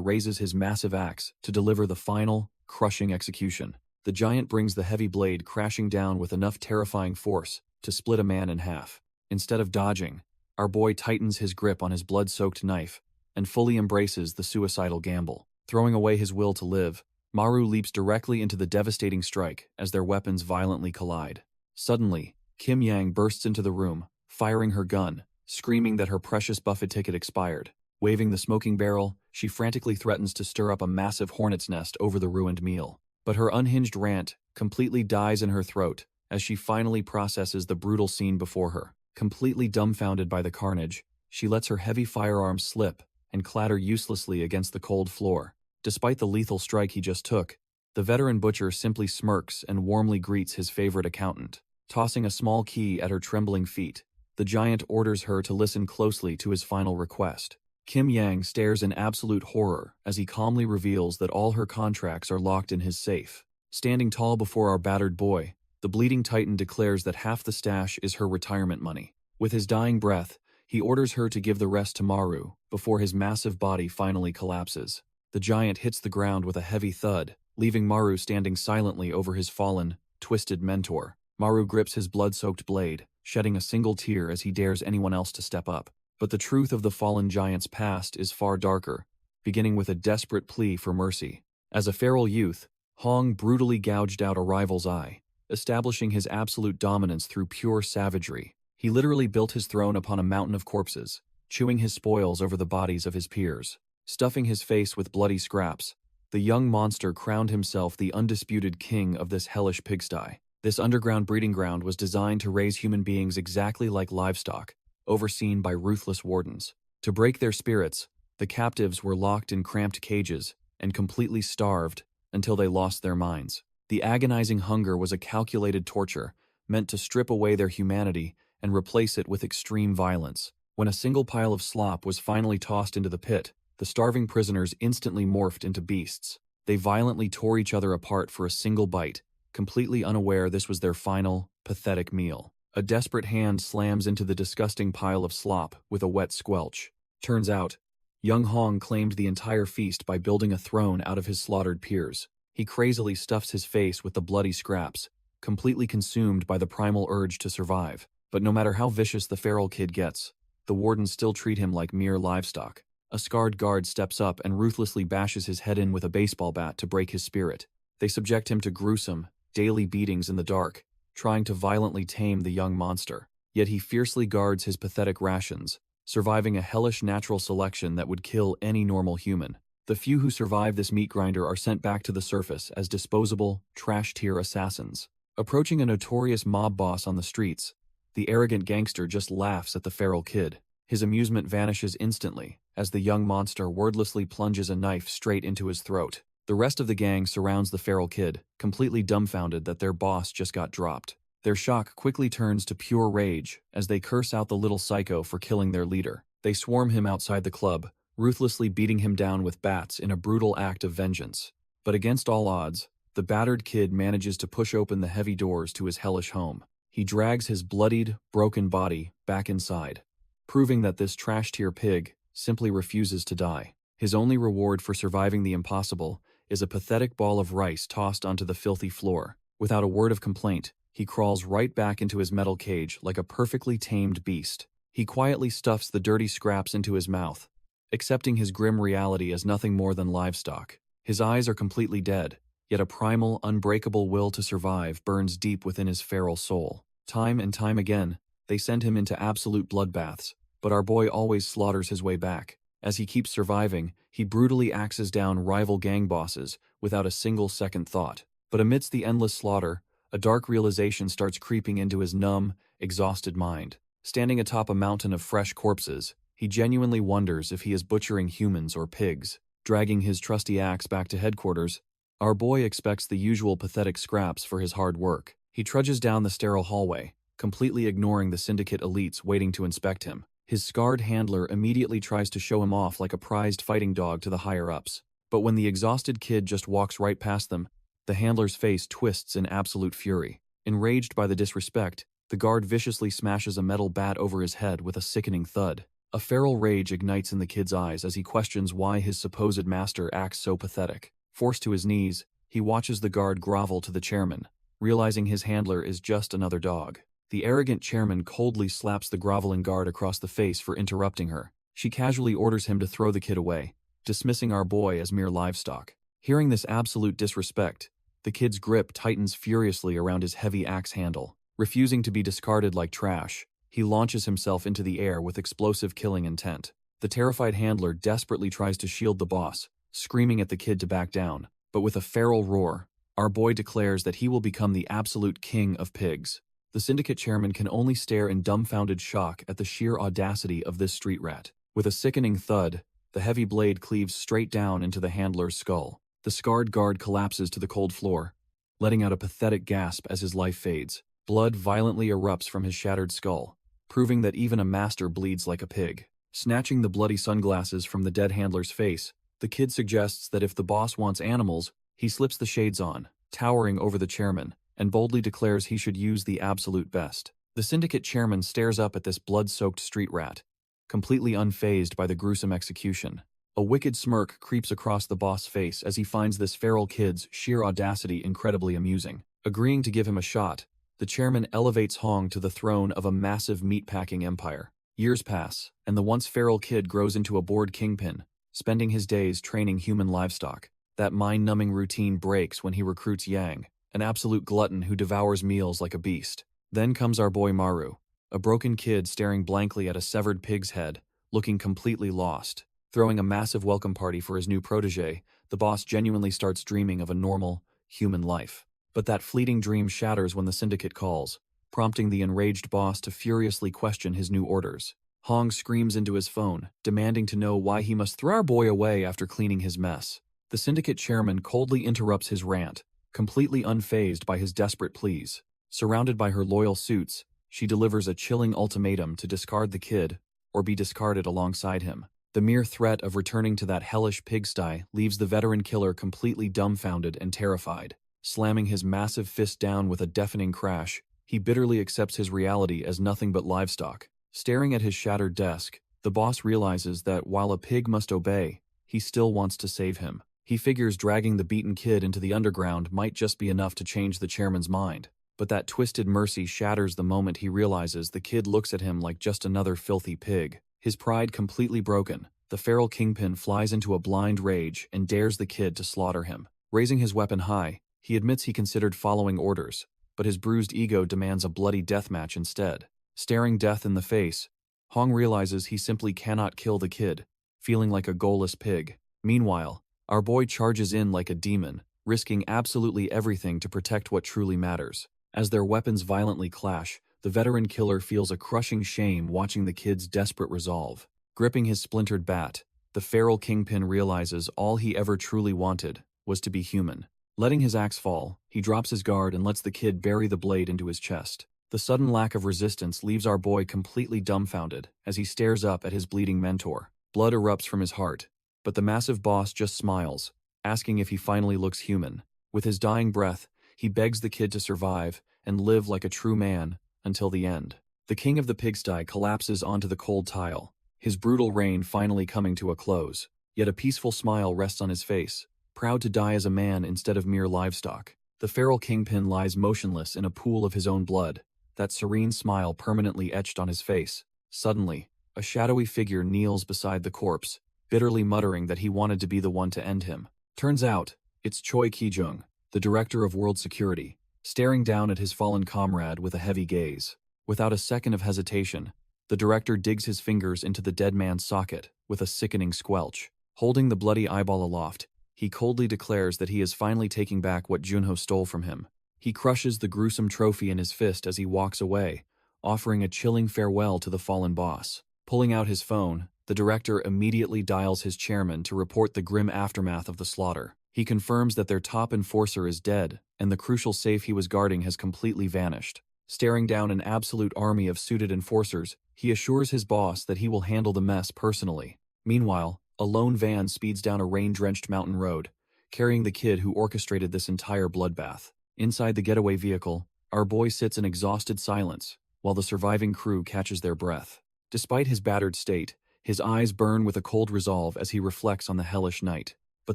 raises his massive axe to deliver the final, crushing execution. The giant brings the heavy blade crashing down with enough terrifying force to split a man in half. Instead of dodging, our boy tightens his grip on his blood-soaked knife and fully embraces the suicidal gamble. Throwing away his will to live, Maru leaps directly into the devastating strike as their weapons violently collide. Suddenly, Kim Yang bursts into the room, firing her gun, screaming that her precious buffet ticket expired. Waving the smoking barrel, she frantically threatens to stir up a massive hornet's nest over the ruined meal. But her unhinged rant completely dies in her throat as she finally processes the brutal scene before her. Completely dumbfounded by the carnage, she lets her heavy firearm slip and clatter uselessly against the cold floor. Despite the lethal strike he just took, The veteran butcher simply smirks and warmly greets his favorite accountant. Tossing a small key at her trembling feet, the giant orders her to listen closely to his final request. Kim Yang stares in absolute horror as he calmly reveals that all her contracts are locked in his safe. Standing tall before our battered boy, the bleeding titan declares that half the stash is her retirement money. With his dying breath, he orders her to give the rest to Maru before his massive body finally collapses. The giant hits the ground with a heavy thud, leaving Maru standing silently over his fallen, twisted mentor. Maru grips his blood-soaked blade, shedding a single tear as he dares anyone else to step up. But the truth of the fallen giant's past is far darker, beginning with a desperate plea for mercy. As a feral youth, Hong brutally gouged out a rival's eye, establishing his absolute dominance through pure savagery. He literally built his throne upon a mountain of corpses, chewing his spoils over the bodies of his peers. Stuffing his face with bloody scraps, the young monster crowned himself the undisputed king of this hellish pigsty. This underground breeding ground was designed to raise human beings exactly like livestock, overseen by ruthless wardens. To break their spirits, the captives were locked in cramped cages and completely starved until they lost their minds. The agonizing hunger was a calculated torture, meant to strip away their humanity and replace it with extreme violence. When a single pile of slop was finally tossed into the pit, the starving prisoners instantly morphed into beasts. They violently tore each other apart for a single bite, completely unaware this was their final, pathetic meal. A desperate hand slams into the disgusting pile of slop with a wet squelch. Turns out, young Hong claimed the entire feast by building a throne out of his slaughtered peers. He crazily stuffs his face with the bloody scraps, completely consumed by the primal urge to survive. But no matter how vicious the feral kid gets, the wardens still treat him like mere livestock. A scarred guard steps up and ruthlessly bashes his head in with a baseball bat to break his spirit. They subject him to gruesome, daily beatings in the dark, trying to violently tame the young monster. Yet he fiercely guards his pathetic rations, surviving a hellish natural selection that would kill any normal human. The few who survive this meat grinder are sent back to the surface as disposable, trash-tier assassins. Approaching a notorious mob boss on the streets, the arrogant gangster just laughs at the feral kid. His amusement vanishes instantly as the young monster wordlessly plunges a knife straight into his throat. The rest of the gang surrounds the feral kid, completely dumbfounded that their boss just got dropped. Their shock quickly turns to pure rage as they curse out the little psycho for killing their leader. They swarm him outside the club, ruthlessly beating him down with bats in a brutal act of vengeance. But against all odds, the battered kid manages to push open the heavy doors to his hellish home. He drags his bloodied, broken body back inside, proving that this trash-tier pig simply refuses to die. His only reward for surviving the impossible is a pathetic ball of rice tossed onto the filthy floor. Without a word of complaint, he crawls right back into his metal cage like a perfectly tamed beast. He quietly stuffs the dirty scraps into his mouth, accepting his grim reality as nothing more than livestock. His eyes are completely dead, yet a primal, unbreakable will to survive burns deep within his feral soul. Time and time again, they send him into absolute bloodbaths, but our boy always slaughters his way back. As he keeps surviving, he brutally axes down rival gang bosses without a single second thought. But amidst the endless slaughter, a dark realization starts creeping into his numb, exhausted mind. Standing atop a mountain of fresh corpses, he genuinely wonders if he is butchering humans or pigs. Dragging his trusty axe back to headquarters, our boy expects the usual pathetic scraps for his hard work. He trudges down the sterile hallway, completely ignoring the syndicate elites waiting to inspect him. His scarred handler immediately tries to show him off like a prized fighting dog to the higher-ups. But when the exhausted kid just walks right past them, the handler's face twists in absolute fury. Enraged by the disrespect, the guard viciously smashes a metal bat over his head with a sickening thud. A feral rage ignites in the kid's eyes as he questions why his supposed master acts so pathetic. Forced to his knees, he watches the guard grovel to the chairman, realizing his handler is just another dog. The arrogant chairman coldly slaps the groveling guard across the face for interrupting her. She casually orders him to throw the kid away, dismissing our boy as mere livestock. Hearing this absolute disrespect, the kid's grip tightens furiously around his heavy axe handle. Refusing to be discarded like trash, he launches himself into the air with explosive killing intent. The terrified handler desperately tries to shield the boss, screaming at the kid to back down. But with a feral roar, our boy declares that he will become the absolute king of pigs. The syndicate chairman can only stare in dumbfounded shock at the sheer audacity of this street rat. With a sickening thud, the heavy blade cleaves straight down into the handler's skull. The scarred guard collapses to the cold floor, letting out a pathetic gasp as his life fades. Blood violently erupts from his shattered skull, proving that even a master bleeds like a pig. Snatching the bloody sunglasses from the dead handler's face, the kid suggests that if the boss wants animals, he slips the shades on, towering over the chairman, and boldly declares he should use the absolute best. The syndicate chairman stares up at this blood-soaked street rat, completely unfazed by the gruesome execution. A wicked smirk creeps across the boss' face as he finds this feral kid's sheer audacity incredibly amusing. Agreeing to give him a shot, the chairman elevates Hong to the throne of a massive meatpacking empire. Years pass, and the once feral kid grows into a bored kingpin, spending his days training human livestock. That mind-numbing routine breaks when he recruits Yang, an absolute glutton who devours meals like a beast. Then comes our boy Maru, a broken kid staring blankly at a severed pig's head, looking completely lost. Throwing a massive welcome party for his new protege, the boss genuinely starts dreaming of a normal, human life. But that fleeting dream shatters when the syndicate calls, prompting the enraged boss to furiously question his new orders. Hong screams into his phone, demanding to know why he must throw our boy away after cleaning his mess. The syndicate chairman coldly interrupts his rant, completely unfazed by his desperate pleas. Surrounded by her loyal suits, she delivers a chilling ultimatum to discard the kid or be discarded alongside him. The mere threat of returning to that hellish pigsty leaves the veteran killer completely dumbfounded and terrified. Slamming his massive fist down with a deafening crash, he bitterly accepts his reality as nothing but livestock. Staring at his shattered desk, the boss realizes that while a pig must obey, he still wants to save him. He figures dragging the beaten kid into the underground might just be enough to change the chairman's mind. But that twisted mercy shatters the moment he realizes the kid looks at him like just another filthy pig. His pride completely broken, the feral kingpin flies into a blind rage and dares the kid to slaughter him. Raising his weapon high, he admits he considered following orders, but his bruised ego demands a bloody deathmatch instead. Staring death in the face, Hong realizes he simply cannot kill the kid, feeling like a goalless pig. Meanwhile, our boy charges in like a demon, risking absolutely everything to protect what truly matters. As their weapons violently clash, the veteran killer feels a crushing shame watching the kid's desperate resolve. Gripping his splintered bat, the feral kingpin realizes all he ever truly wanted was to be human. Letting his axe fall, he drops his guard and lets the kid bury the blade into his chest. The sudden lack of resistance leaves our boy completely dumbfounded as he stares up at his bleeding mentor. Blood erupts from his heart, but the massive boss just smiles, asking if he finally looks human. With his dying breath, he begs the kid to survive and live like a true man until the end. The king of the pigsty collapses onto the cold tile, his brutal reign finally coming to a close. Yet a peaceful smile rests on his face, proud to die as a man instead of mere livestock. The feral kingpin lies motionless in a pool of his own blood, that serene smile permanently etched on his face. Suddenly, a shadowy figure kneels beside the corpse, bitterly muttering that he wanted to be the one to end him. Turns out, it's Choi Ki-jung, the director of world security, staring down at his fallen comrade with a heavy gaze. Without a second of hesitation, the director digs his fingers into the dead man's socket with a sickening squelch. Holding the bloody eyeball aloft, he coldly declares that he is finally taking back what Junho stole from him. He crushes the gruesome trophy in his fist as he walks away, offering a chilling farewell to the fallen boss. Pulling out his phone, the director immediately dials his chairman to report the grim aftermath of the slaughter. He confirms that their top enforcer is dead, and the crucial safe he was guarding has completely vanished. Staring down an absolute army of suited enforcers, he assures his boss that he will handle the mess personally. Meanwhile, a lone van speeds down a rain-drenched mountain road, carrying the kid who orchestrated this entire bloodbath. Inside the getaway vehicle, our boy sits in exhausted silence, while the surviving crew catches their breath. Despite his battered state, his eyes burn with a cold resolve as he reflects on the hellish night. But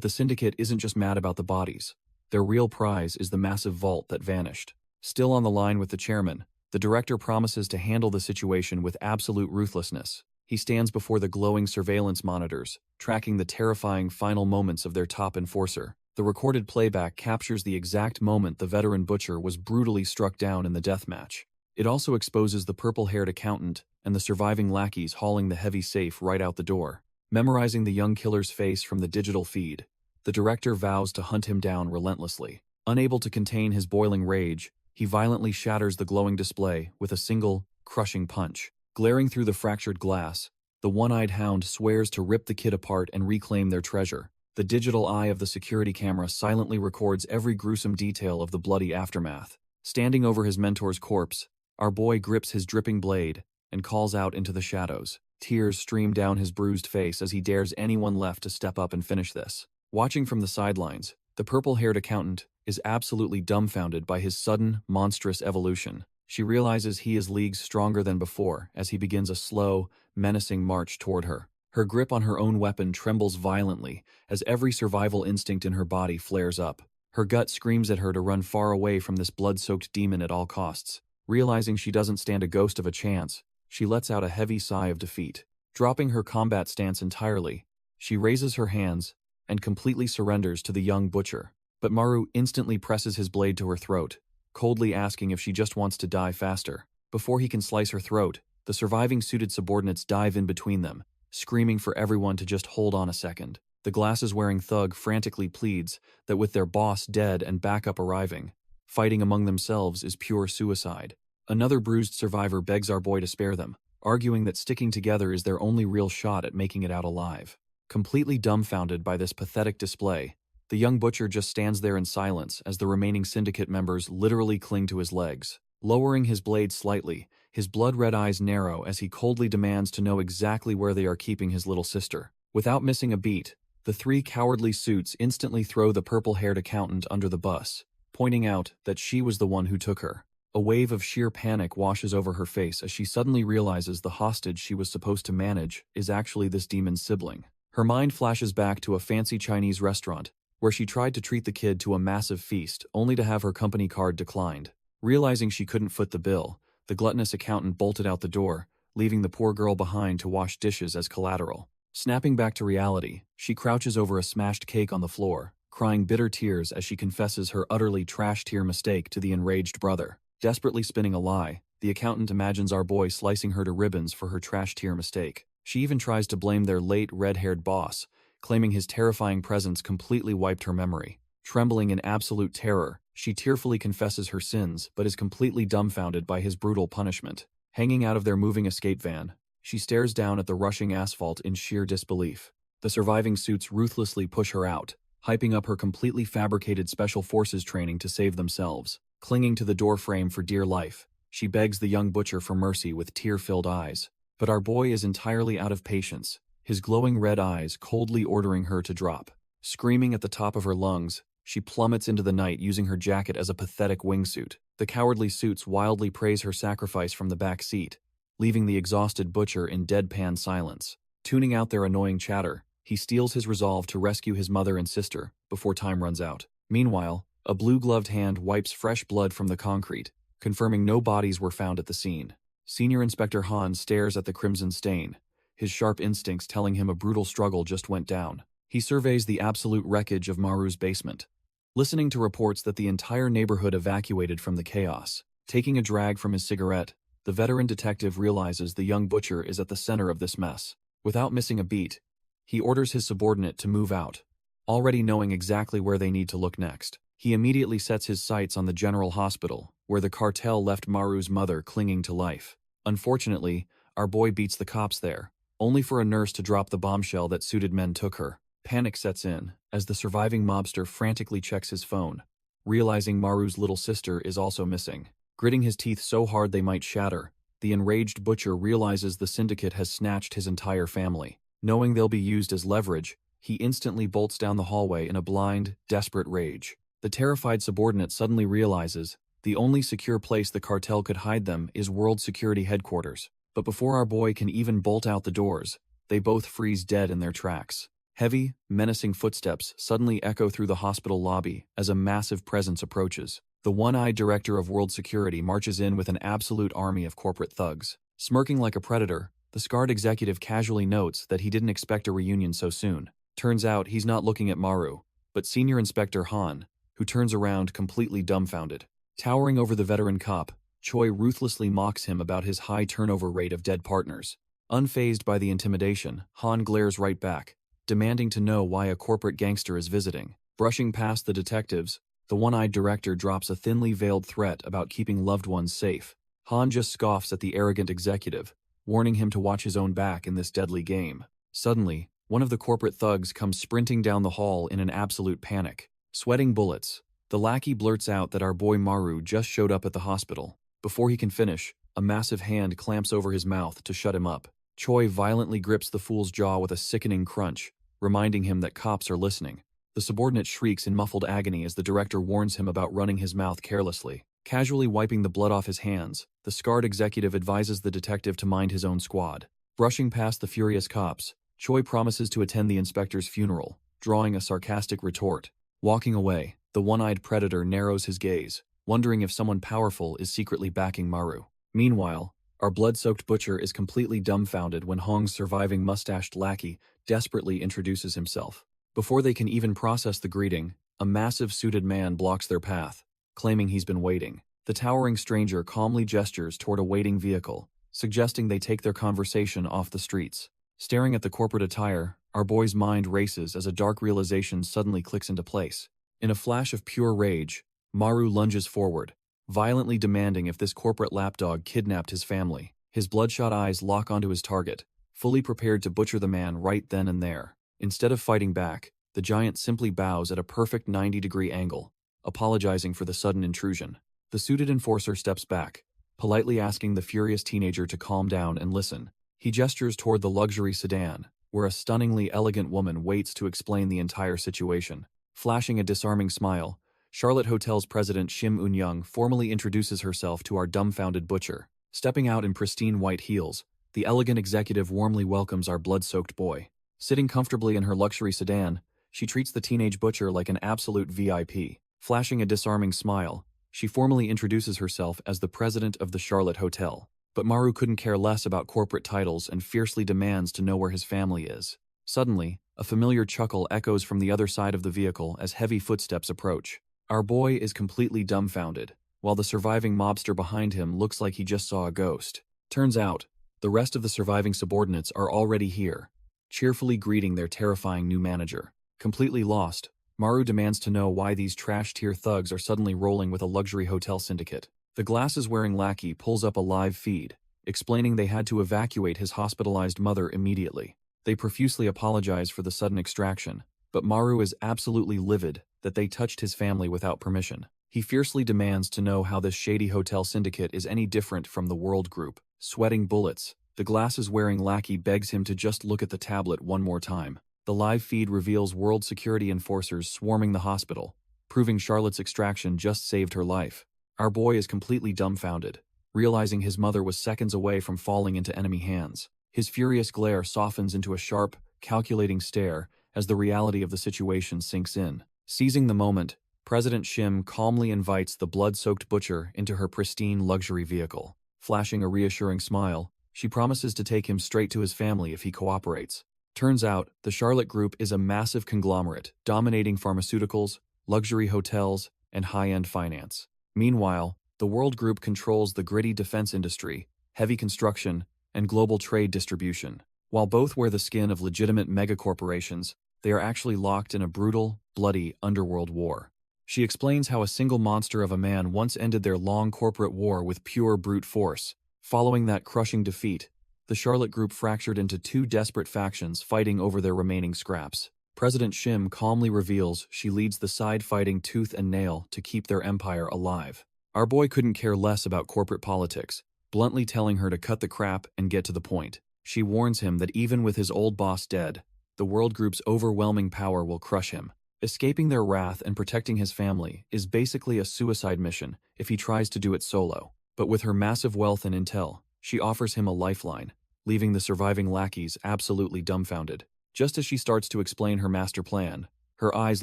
the syndicate isn't just mad about the bodies. Their real prize is the massive vault that vanished. Still on the line with the chairman, the director promises to handle the situation with absolute ruthlessness. He stands before the glowing surveillance monitors, tracking the terrifying final moments of their top enforcer. The recorded playback captures the exact moment the veteran butcher was brutally struck down in the deathmatch. It also exposes the purple-haired accountant and the surviving lackeys hauling the heavy safe right out the door. Memorizing the young killer's face from the digital feed, the director vows to hunt him down relentlessly. Unable to contain his boiling rage, he violently shatters the glowing display with a single, crushing punch. Glaring through the fractured glass, the one-eyed hound swears to rip the kid apart and reclaim their treasure. The digital eye of the security camera silently records every gruesome detail of the bloody aftermath. Standing over his mentor's corpse, our boy grips his dripping blade and calls out into the shadows. Tears stream down his bruised face as he dares anyone left to step up and finish this. Watching from the sidelines, the purple-haired accountant is absolutely dumbfounded by his sudden, monstrous evolution. She realizes he is leagues stronger than before as he begins a slow, menacing march toward her. Her grip on her own weapon trembles violently as every survival instinct in her body flares up. Her gut screams at her to run far away from this blood-soaked demon at all costs. Realizing she doesn't stand a ghost of a chance, she lets out a heavy sigh of defeat. Dropping her combat stance entirely, she raises her hands and completely surrenders to the young butcher. But Maru instantly presses his blade to her throat, coldly asking if she just wants to die faster. Before he can slice her throat, the surviving suited subordinates dive in between them, screaming for everyone to just hold on a second. The glasses-wearing thug frantically pleads that with their boss dead and backup arriving, fighting among themselves is pure suicide. Another bruised survivor begs our boy to spare them, arguing that sticking together is their only real shot at making it out alive. Completely dumbfounded by this pathetic display, the young butcher just stands there in silence as the remaining syndicate members literally cling to his legs. Lowering his blade slightly, his blood-red eyes narrow as he coldly demands to know exactly where they are keeping his little sister. Without missing a beat, the three cowardly suits instantly throw the purple-haired accountant under the bus, pointing out that she was the one who took her. A wave of sheer panic washes over her face as she suddenly realizes the hostage she was supposed to manage is actually this demon's sibling. Her mind flashes back to a fancy Chinese restaurant, where she tried to treat the kid to a massive feast only to have her company card declined. Realizing she couldn't foot the bill, the gluttonous accountant bolted out the door, leaving the poor girl behind to wash dishes as collateral. Snapping back to reality, she crouches over a smashed cake on the floor, crying bitter tears as she confesses her utterly trash-tier mistake to the enraged brother. Desperately spinning a lie, the accountant imagines our boy slicing her to ribbons for her trash-tier mistake. She even tries to blame their late red-haired boss, claiming his terrifying presence completely wiped her memory. Trembling in absolute terror, she tearfully confesses her sins but is completely dumbfounded by his brutal punishment. Hanging out of their moving escape van, she stares down at the rushing asphalt in sheer disbelief. The surviving suits ruthlessly push her out, hyping up her completely fabricated special forces training to save themselves. Clinging to the door frame for dear life, she begs the young butcher for mercy with tear-filled eyes. But our boy is entirely out of patience, his glowing red eyes coldly ordering her to drop. Screaming at the top of her lungs, she plummets into the night using her jacket as a pathetic wingsuit. The cowardly suits wildly praise her sacrifice from the back seat, leaving the exhausted butcher in deadpan silence. Tuning out their annoying chatter, he steels his resolve to rescue his mother and sister before time runs out. Meanwhile, a blue-gloved hand wipes fresh blood from the concrete, confirming no bodies were found at the scene. Senior Inspector Han stares at the crimson stain, his sharp instincts telling him a brutal struggle just went down. He surveys the absolute wreckage of Maru's basement, listening to reports that the entire neighborhood evacuated from the chaos. Taking a drag from his cigarette, the veteran detective realizes the young butcher is at the center of this mess. Without missing a beat, he orders his subordinate to move out, already knowing exactly where they need to look next. He immediately sets his sights on the general hospital, where the cartel left Maru's mother clinging to life. Unfortunately, our boy beats the cops there, only for a nurse to drop the bombshell that suited men took her. Panic sets in, as the surviving mobster frantically checks his phone, realizing Maru's little sister is also missing. Gritting his teeth so hard they might shatter, the enraged butcher realizes the syndicate has snatched his entire family. Knowing they'll be used as leverage, he instantly bolts down the hallway in a blind, desperate rage. The terrified subordinate suddenly realizes the only secure place the cartel could hide them is World Security Headquarters. But before our boy can even bolt out the doors, they both freeze dead in their tracks. Heavy, menacing footsteps suddenly echo through the hospital lobby as a massive presence approaches. The one-eyed director of World Security marches in with an absolute army of corporate thugs. Smirking like a predator, the scarred executive casually notes that he didn't expect a reunion so soon. Turns out he's not looking at Maru, but Senior Inspector Han, who turns around completely dumbfounded. Towering over the veteran cop, Choi ruthlessly mocks him about his high turnover rate of dead partners. Unfazed by the intimidation, Han glares right back, demanding to know why a corporate gangster is visiting. Brushing past the detectives, the one-eyed director drops a thinly veiled threat about keeping loved ones safe. Han just scoffs at the arrogant executive, warning him to watch his own back in this deadly game. Suddenly, one of the corporate thugs comes sprinting down the hall in an absolute panic. Sweating bullets, the lackey blurts out that our boy Maru just showed up at the hospital. Before he can finish, a massive hand clamps over his mouth to shut him up. Choi violently grips the fool's jaw with a sickening crunch, reminding him that cops are listening. The subordinate shrieks in muffled agony as the director warns him about running his mouth carelessly. Casually wiping the blood off his hands, the scarred executive advises the detective to mind his own squad. Brushing past the furious cops, Choi promises to attend the inspector's funeral, drawing a sarcastic retort. Walking away, the one-eyed predator narrows his gaze, wondering if someone powerful is secretly backing Maru. Meanwhile, our blood-soaked butcher is completely dumbfounded when Hong's surviving mustached lackey desperately introduces himself. Before they can even process the greeting, a massive suited man blocks their path, claiming he's been waiting. The towering stranger calmly gestures toward a waiting vehicle, suggesting they take their conversation off the streets. Staring at the corporate attire, our boy's mind races as a dark realization suddenly clicks into place. In a flash of pure rage, Maru lunges forward, violently demanding if this corporate lapdog kidnapped his family. His bloodshot eyes lock onto his target, fully prepared to butcher the man right then and there. Instead of fighting back, the giant simply bows at a perfect 90-degree angle, apologizing for the sudden intrusion. The suited enforcer steps back, politely asking the furious teenager to calm down and listen. He gestures toward the luxury sedan, where a stunningly elegant woman waits to explain the entire situation. Flashing a disarming smile, Charlotte Hotel's president Shim Eun-young formally introduces herself to our dumbfounded butcher. Stepping out in pristine white heels, the elegant executive warmly welcomes our blood-soaked boy. Sitting comfortably in her luxury sedan, she treats the teenage butcher like an absolute VIP. Flashing a disarming smile, she formally introduces herself as the president of the Charlotte Hotel. But Maru couldn't care less about corporate titles and fiercely demands to know where his family is. Suddenly, a familiar chuckle echoes from the other side of the vehicle as heavy footsteps approach. Our boy is completely dumbfounded, while the surviving mobster behind him looks like he just saw a ghost. Turns out, the rest of the surviving subordinates are already here, cheerfully greeting their terrifying new manager. Completely lost, Maru demands to know why these trash-tier thugs are suddenly rolling with a luxury hotel syndicate. The glasses-wearing lackey pulls up a live feed, explaining they had to evacuate his hospitalized mother immediately. They profusely apologize for the sudden extraction, but Maru is absolutely livid that they touched his family without permission. He fiercely demands to know how this shady hotel syndicate is any different from the World Group. Sweating bullets, the glasses-wearing lackey begs him to just look at the tablet one more time. The live feed reveals world security enforcers swarming the hospital, proving Charlotte's extraction just saved her life. Our boy is completely dumbfounded, realizing his mother was seconds away from falling into enemy hands. His furious glare softens into a sharp, calculating stare as the reality of the situation sinks in. Seizing the moment, President Shim calmly invites the blood-soaked butcher into her pristine luxury vehicle. Flashing a reassuring smile, she promises to take him straight to his family if he cooperates. Turns out, the Charlotte Group is a massive conglomerate, dominating pharmaceuticals, luxury hotels, and high-end finance. Meanwhile, the World Group controls the gritty defense industry, heavy construction, and global trade distribution. While both wear the skin of legitimate megacorporations, they are actually locked in a brutal, bloody underworld war. She explains how a single monster of a man once ended their long corporate war with pure brute force. Following that crushing defeat, the Charlotte Group fractured into two desperate factions fighting over their remaining scraps. President Shim calmly reveals she leads the side fighting tooth and nail to keep their empire alive. Our boy couldn't care less about corporate politics, bluntly telling her to cut the crap and get to the point. She warns him that even with his old boss dead, the World Group's overwhelming power will crush him. Escaping their wrath and protecting his family is basically a suicide mission if he tries to do it solo. But with her massive wealth and intel, she offers him a lifeline, leaving the surviving lackeys absolutely dumbfounded. Just as she starts to explain her master plan, her eyes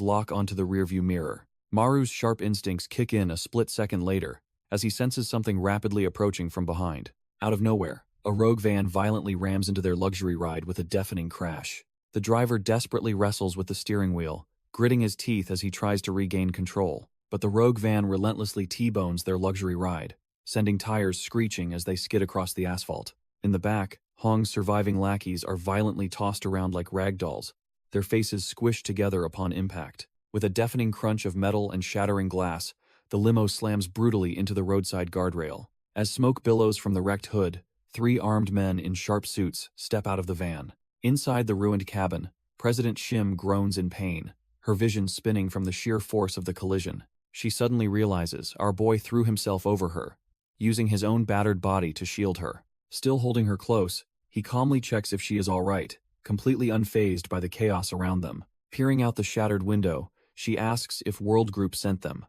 lock onto the rearview mirror. Maru's sharp instincts kick in a split second later, as he senses something rapidly approaching from behind. Out of nowhere, a rogue van violently rams into their luxury ride with a deafening crash. The driver desperately wrestles with the steering wheel, gritting his teeth as he tries to regain control, but the rogue van relentlessly T-bones their luxury ride, sending tires screeching as they skid across the asphalt. In the back, Hong's surviving lackeys are violently tossed around like rag dolls, their faces squished together upon impact. With a deafening crunch of metal and shattering glass, the limo slams brutally into the roadside guardrail. As smoke billows from the wrecked hood, three armed men in sharp suits step out of the van. Inside the ruined cabin, President Shim groans in pain, her vision spinning from the sheer force of the collision. She suddenly realizes our boy threw himself over her, using his own battered body to shield her. Still holding her close, he calmly checks if she is all right, completely unfazed by the chaos around them. Peering out the shattered window, she asks if World Group sent them.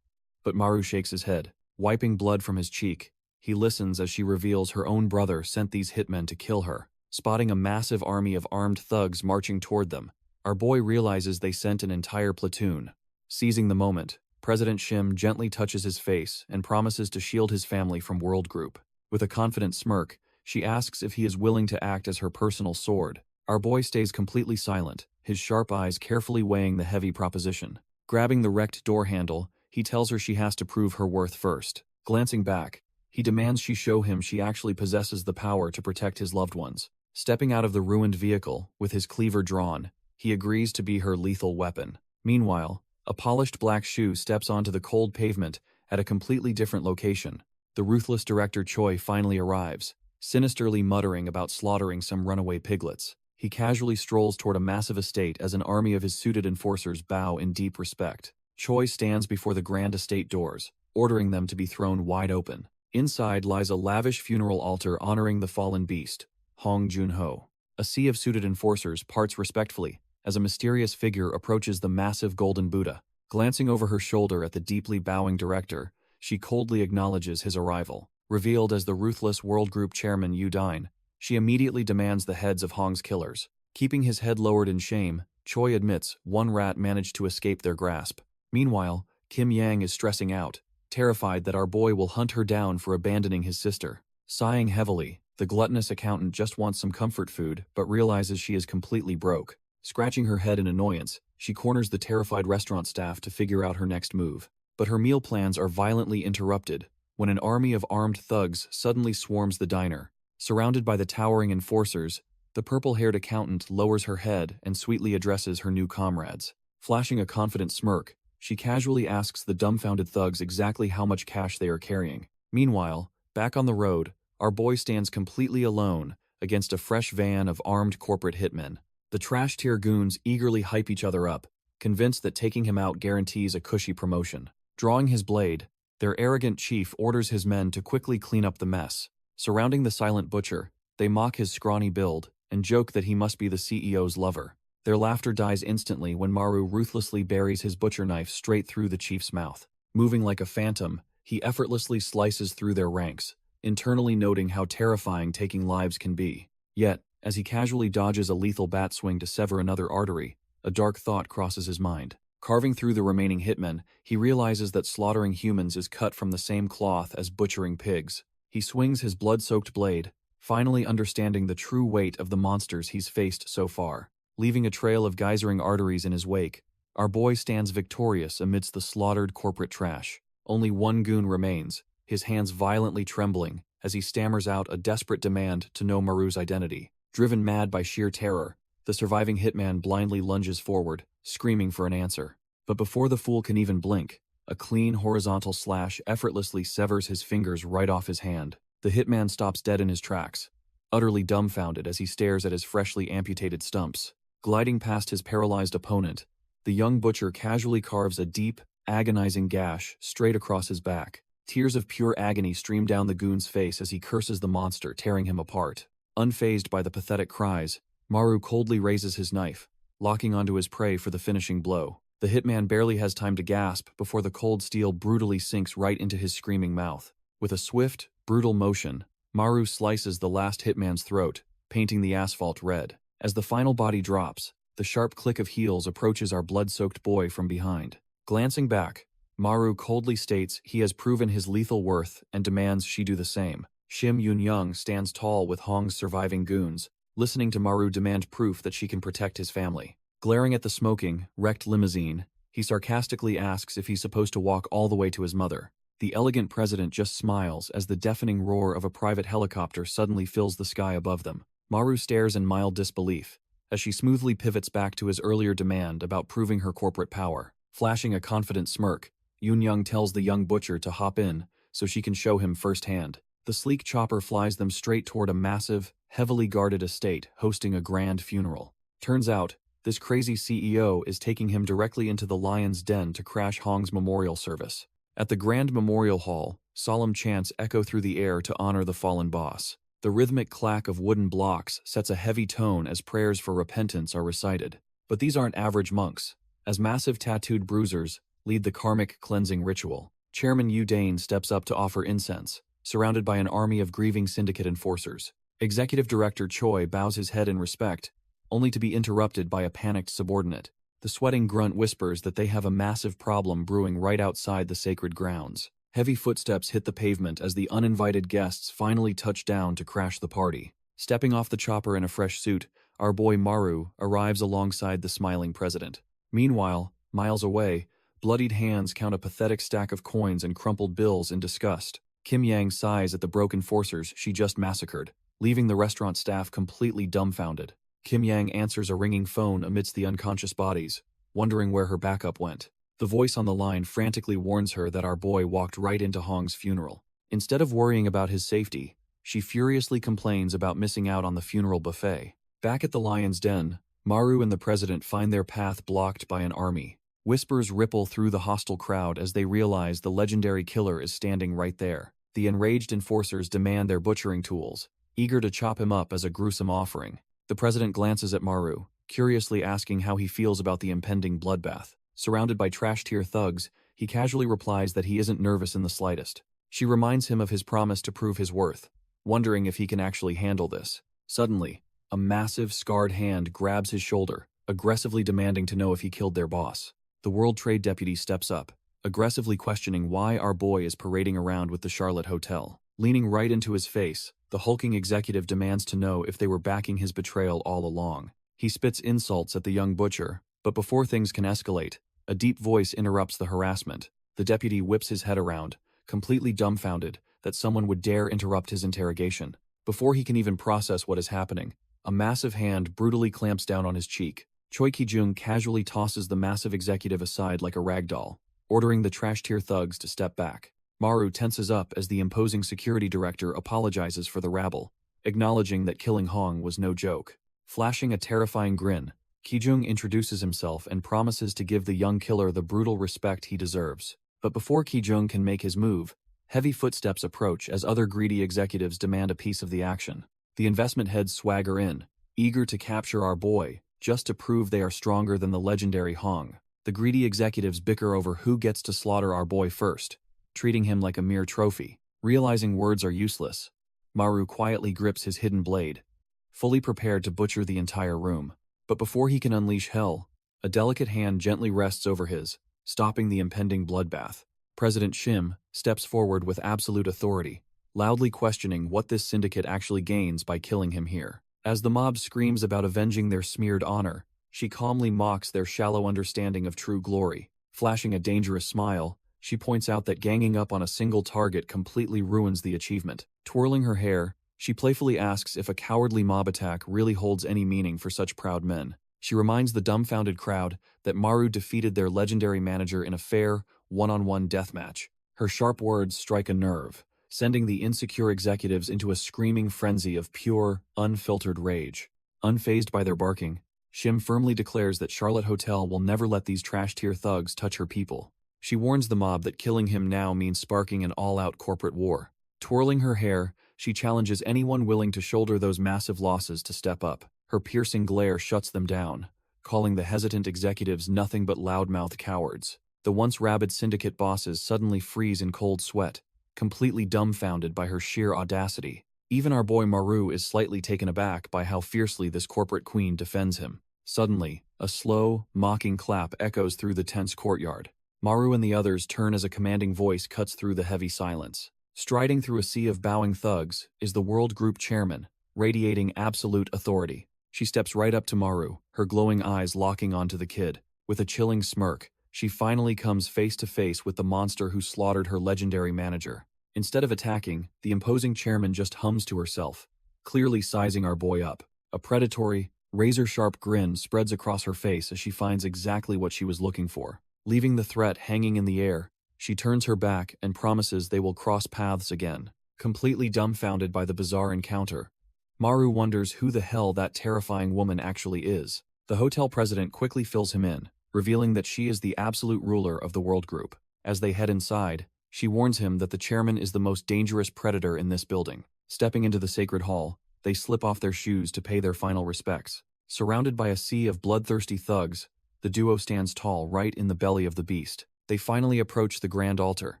But Maru shakes his head, wiping blood from his cheek. He listens as she reveals her own brother sent these hitmen to kill her. Spotting a massive army of armed thugs marching toward them, our boy realizes they sent an entire platoon. Seizing the moment, President Shim gently touches his face and promises to shield his family from World Group. With a confident smirk, she asks if he is willing to act as her personal sword. Our boy stays completely silent, his sharp eyes carefully weighing the heavy proposition. Grabbing the wrecked door handle, he tells her she has to prove her worth first. Glancing back, he demands she show him she actually possesses the power to protect his loved ones. Stepping out of the ruined vehicle, with his cleaver drawn, he agrees to be her lethal weapon. Meanwhile, a polished black shoe steps onto the cold pavement at a completely different location. The ruthless director Choi finally arrives, sinisterly muttering about slaughtering some runaway piglets. He casually strolls toward a massive estate as an army of his suited enforcers bow in deep respect. Choi stands before the grand estate doors, ordering them to be thrown wide open. Inside lies a lavish funeral altar honoring the fallen beast, Hong Jun-ho. A sea of suited enforcers parts respectfully as a mysterious figure approaches the massive golden Buddha. Glancing over her shoulder at the deeply bowing director, she coldly acknowledges his arrival. Revealed as the ruthless World Group chairman Yu Dine, she immediately demands the heads of Hong's killers. Keeping his head lowered in shame, Choi admits one rat managed to escape their grasp. Meanwhile, Kim Yang is stressing out, terrified that our boy will hunt her down for abandoning his sister. Sighing heavily, the gluttonous accountant just wants some comfort food but realizes she is completely broke. Scratching her head in annoyance, she corners the terrified restaurant staff to figure out her next move. But her meal plans are violently interrupted when an army of armed thugs suddenly swarms the diner. Surrounded by the towering enforcers, the purple-haired accountant lowers her head and sweetly addresses her new comrades. Flashing a confident smirk, she casually asks the dumbfounded thugs exactly how much cash they are carrying. Meanwhile, back on the road, our boy stands completely alone against a fresh van of armed corporate hitmen. The trash-tier goons eagerly hype each other up, convinced that taking him out guarantees a cushy promotion. Drawing his blade, their arrogant chief orders his men to quickly clean up the mess. Surrounding the silent butcher, they mock his scrawny build and joke that he must be the CEO's lover. Their laughter dies instantly when Maru ruthlessly buries his butcher knife straight through the chief's mouth. Moving like a phantom, he effortlessly slices through their ranks, internally noting how terrifying taking lives can be. Yet, as he casually dodges a lethal bat swing to sever another artery, a dark thought crosses his mind. Carving through the remaining hitmen, he realizes that slaughtering humans is cut from the same cloth as butchering pigs. He swings his blood-soaked blade, finally understanding the true weight of the monsters he's faced so far. Leaving a trail of geysering arteries in his wake, our boy stands victorious amidst the slaughtered corporate trash. Only one goon remains, his hands violently trembling as he stammers out a desperate demand to know Maru's identity. Driven mad by sheer terror, the surviving hitman blindly lunges forward, screaming for an answer. But before the fool can even blink, a clean horizontal slash effortlessly severs his fingers right off his hand. The hitman stops dead in his tracks, utterly dumbfounded as he stares at his freshly amputated stumps. Gliding past his paralyzed opponent, the young butcher casually carves a deep, agonizing gash straight across his back. Tears of pure agony stream down the goon's face as he curses the monster, tearing him apart. Unfazed by the pathetic cries, Maru coldly raises his knife, locking onto his prey for the finishing blow. The hitman barely has time to gasp before the cold steel brutally sinks right into his screaming mouth. With a swift, brutal motion, Maru slices the last hitman's throat, painting the asphalt red. As the final body drops, the sharp click of heels approaches our blood-soaked boy from behind. Glancing back, Maru coldly states he has proven his lethal worth and demands she do the same. Shim Yun-young stands tall with Hong's surviving goons, listening to Maru demand proof that she can protect his family. Glaring at the smoking, wrecked limousine, he sarcastically asks if he's supposed to walk all the way to his mother. The elegant president just smiles as the deafening roar of a private helicopter suddenly fills the sky above them. Maru stares in mild disbelief as she smoothly pivots back to his earlier demand about proving her corporate power. Flashing a confident smirk, Yun-young tells the young butcher to hop in so she can show him firsthand. The sleek chopper flies them straight toward a massive, heavily guarded estate hosting a grand funeral. Turns out, this crazy CEO is taking him directly into the lion's den to crash Hong's memorial service. At the Grand Memorial Hall, solemn chants echo through the air to honor the fallen boss. The rhythmic clack of wooden blocks sets a heavy tone as prayers for repentance are recited. But these aren't average monks. As massive tattooed bruisers lead the karmic cleansing ritual, Chairman Yu Dane steps up to offer incense, surrounded by an army of grieving syndicate enforcers. Executive Director Choi bows his head in respect, only to be interrupted by a panicked subordinate. The sweating grunt whispers that they have a massive problem brewing right outside the sacred grounds. Heavy footsteps hit the pavement as the uninvited guests finally touch down to crash the party. Stepping off the chopper in a fresh suit, our boy Maru arrives alongside the smiling president. Meanwhile, miles away, bloodied hands count a pathetic stack of coins and crumpled bills in disgust. Kim Yang sighs at the broken forcers she just massacred, leaving the restaurant staff completely dumbfounded. Kim Yang answers a ringing phone amidst the unconscious bodies, wondering where her backup went. The voice on the line frantically warns her that our boy walked right into Hong's funeral. Instead of worrying about his safety, she furiously complains about missing out on the funeral buffet. Back at the lion's den, Maru and the president find their path blocked by an army. Whispers ripple through the hostile crowd as they realize the legendary killer is standing right there. The enraged enforcers demand their butchering tools, eager to chop him up as a gruesome offering. The president glances at Maru, curiously asking how he feels about the impending bloodbath. Surrounded by trash-tier thugs, he casually replies that he isn't nervous in the slightest. She reminds him of his promise to prove his worth, wondering if he can actually handle this. Suddenly, a massive, scarred hand grabs his shoulder, aggressively demanding to know if he killed their boss. The World Trade Deputy steps up, aggressively questioning why our boy is parading around with the Charlotte Hotel. Leaning right into his face, the hulking executive demands to know if they were backing his betrayal all along. He spits insults at the young butcher, but before things can escalate, a deep voice interrupts the harassment. The deputy whips his head around, completely dumbfounded that someone would dare interrupt his interrogation. Before he can even process what is happening, a massive hand brutally clamps down on his cheek. Choi Ki-jung casually tosses the massive executive aside like a rag doll, ordering the trash-tier thugs to step back. Maru tenses up as the imposing security director apologizes for the rabble, acknowledging that killing Hong was no joke. Flashing a terrifying grin, Ki-jung introduces himself and promises to give the young killer the brutal respect he deserves. But before Ki-jung can make his move, heavy footsteps approach as other greedy executives demand a piece of the action. The investment heads swagger in, eager to capture our boy, just to prove they are stronger than the legendary Hong. The greedy executives bicker over who gets to slaughter our boy first, treating him like a mere trophy. Realizing words are useless, Maru quietly grips his hidden blade, fully prepared to butcher the entire room. But before he can unleash hell, a delicate hand gently rests over his, stopping the impending bloodbath. President Shim steps forward with absolute authority, loudly questioning what this syndicate actually gains by killing him here. As the mob screams about avenging their smeared honor, she calmly mocks their shallow understanding of true glory. Flashing a dangerous smile, she points out that ganging up on a single target completely ruins the achievement. Twirling her hair, she playfully asks if a cowardly mob attack really holds any meaning for such proud men. She reminds the dumbfounded crowd that Maru defeated their legendary manager in a fair, one-on-one deathmatch. Her sharp words strike a nerve, sending the insecure executives into a screaming frenzy of pure, unfiltered rage. Unfazed by their barking, Shim firmly declares that Charlotte Hotel will never let these trash-tier thugs touch her people. She warns the mob that killing him now means sparking an all-out corporate war. Twirling her hair, she challenges anyone willing to shoulder those massive losses to step up. Her piercing glare shuts them down, calling the hesitant executives nothing but loudmouth cowards. The once rabid syndicate bosses suddenly freeze in cold sweat, completely dumbfounded by her sheer audacity. Even our boy Maru is slightly taken aback by how fiercely this corporate queen defends him. Suddenly, a slow, mocking clap echoes through the tense courtyard. Maru and the others turn as a commanding voice cuts through the heavy silence. Striding through a sea of bowing thugs is the World Group Chairman, radiating absolute authority. She steps right up to Maru, her glowing eyes locking onto the kid. With a chilling smirk, she finally comes face to face with the monster who slaughtered her legendary manager. Instead of attacking, the imposing chairman just hums to herself, clearly sizing our boy up. A predatory, razor-sharp grin spreads across her face as she finds exactly what she was looking for. Leaving the threat hanging in the air, she turns her back and promises they will cross paths again. Completely dumbfounded by the bizarre encounter, Maru wonders who the hell that terrifying woman actually is. The hotel president quickly fills him in, revealing that she is the absolute ruler of the world group. As they head inside, she warns him that the chairman is the most dangerous predator in this building. Stepping into the sacred hall, they slip off their shoes to pay their final respects. Surrounded by a sea of bloodthirsty thugs, the duo stands tall right in the belly of the beast. They finally approach the grand altar,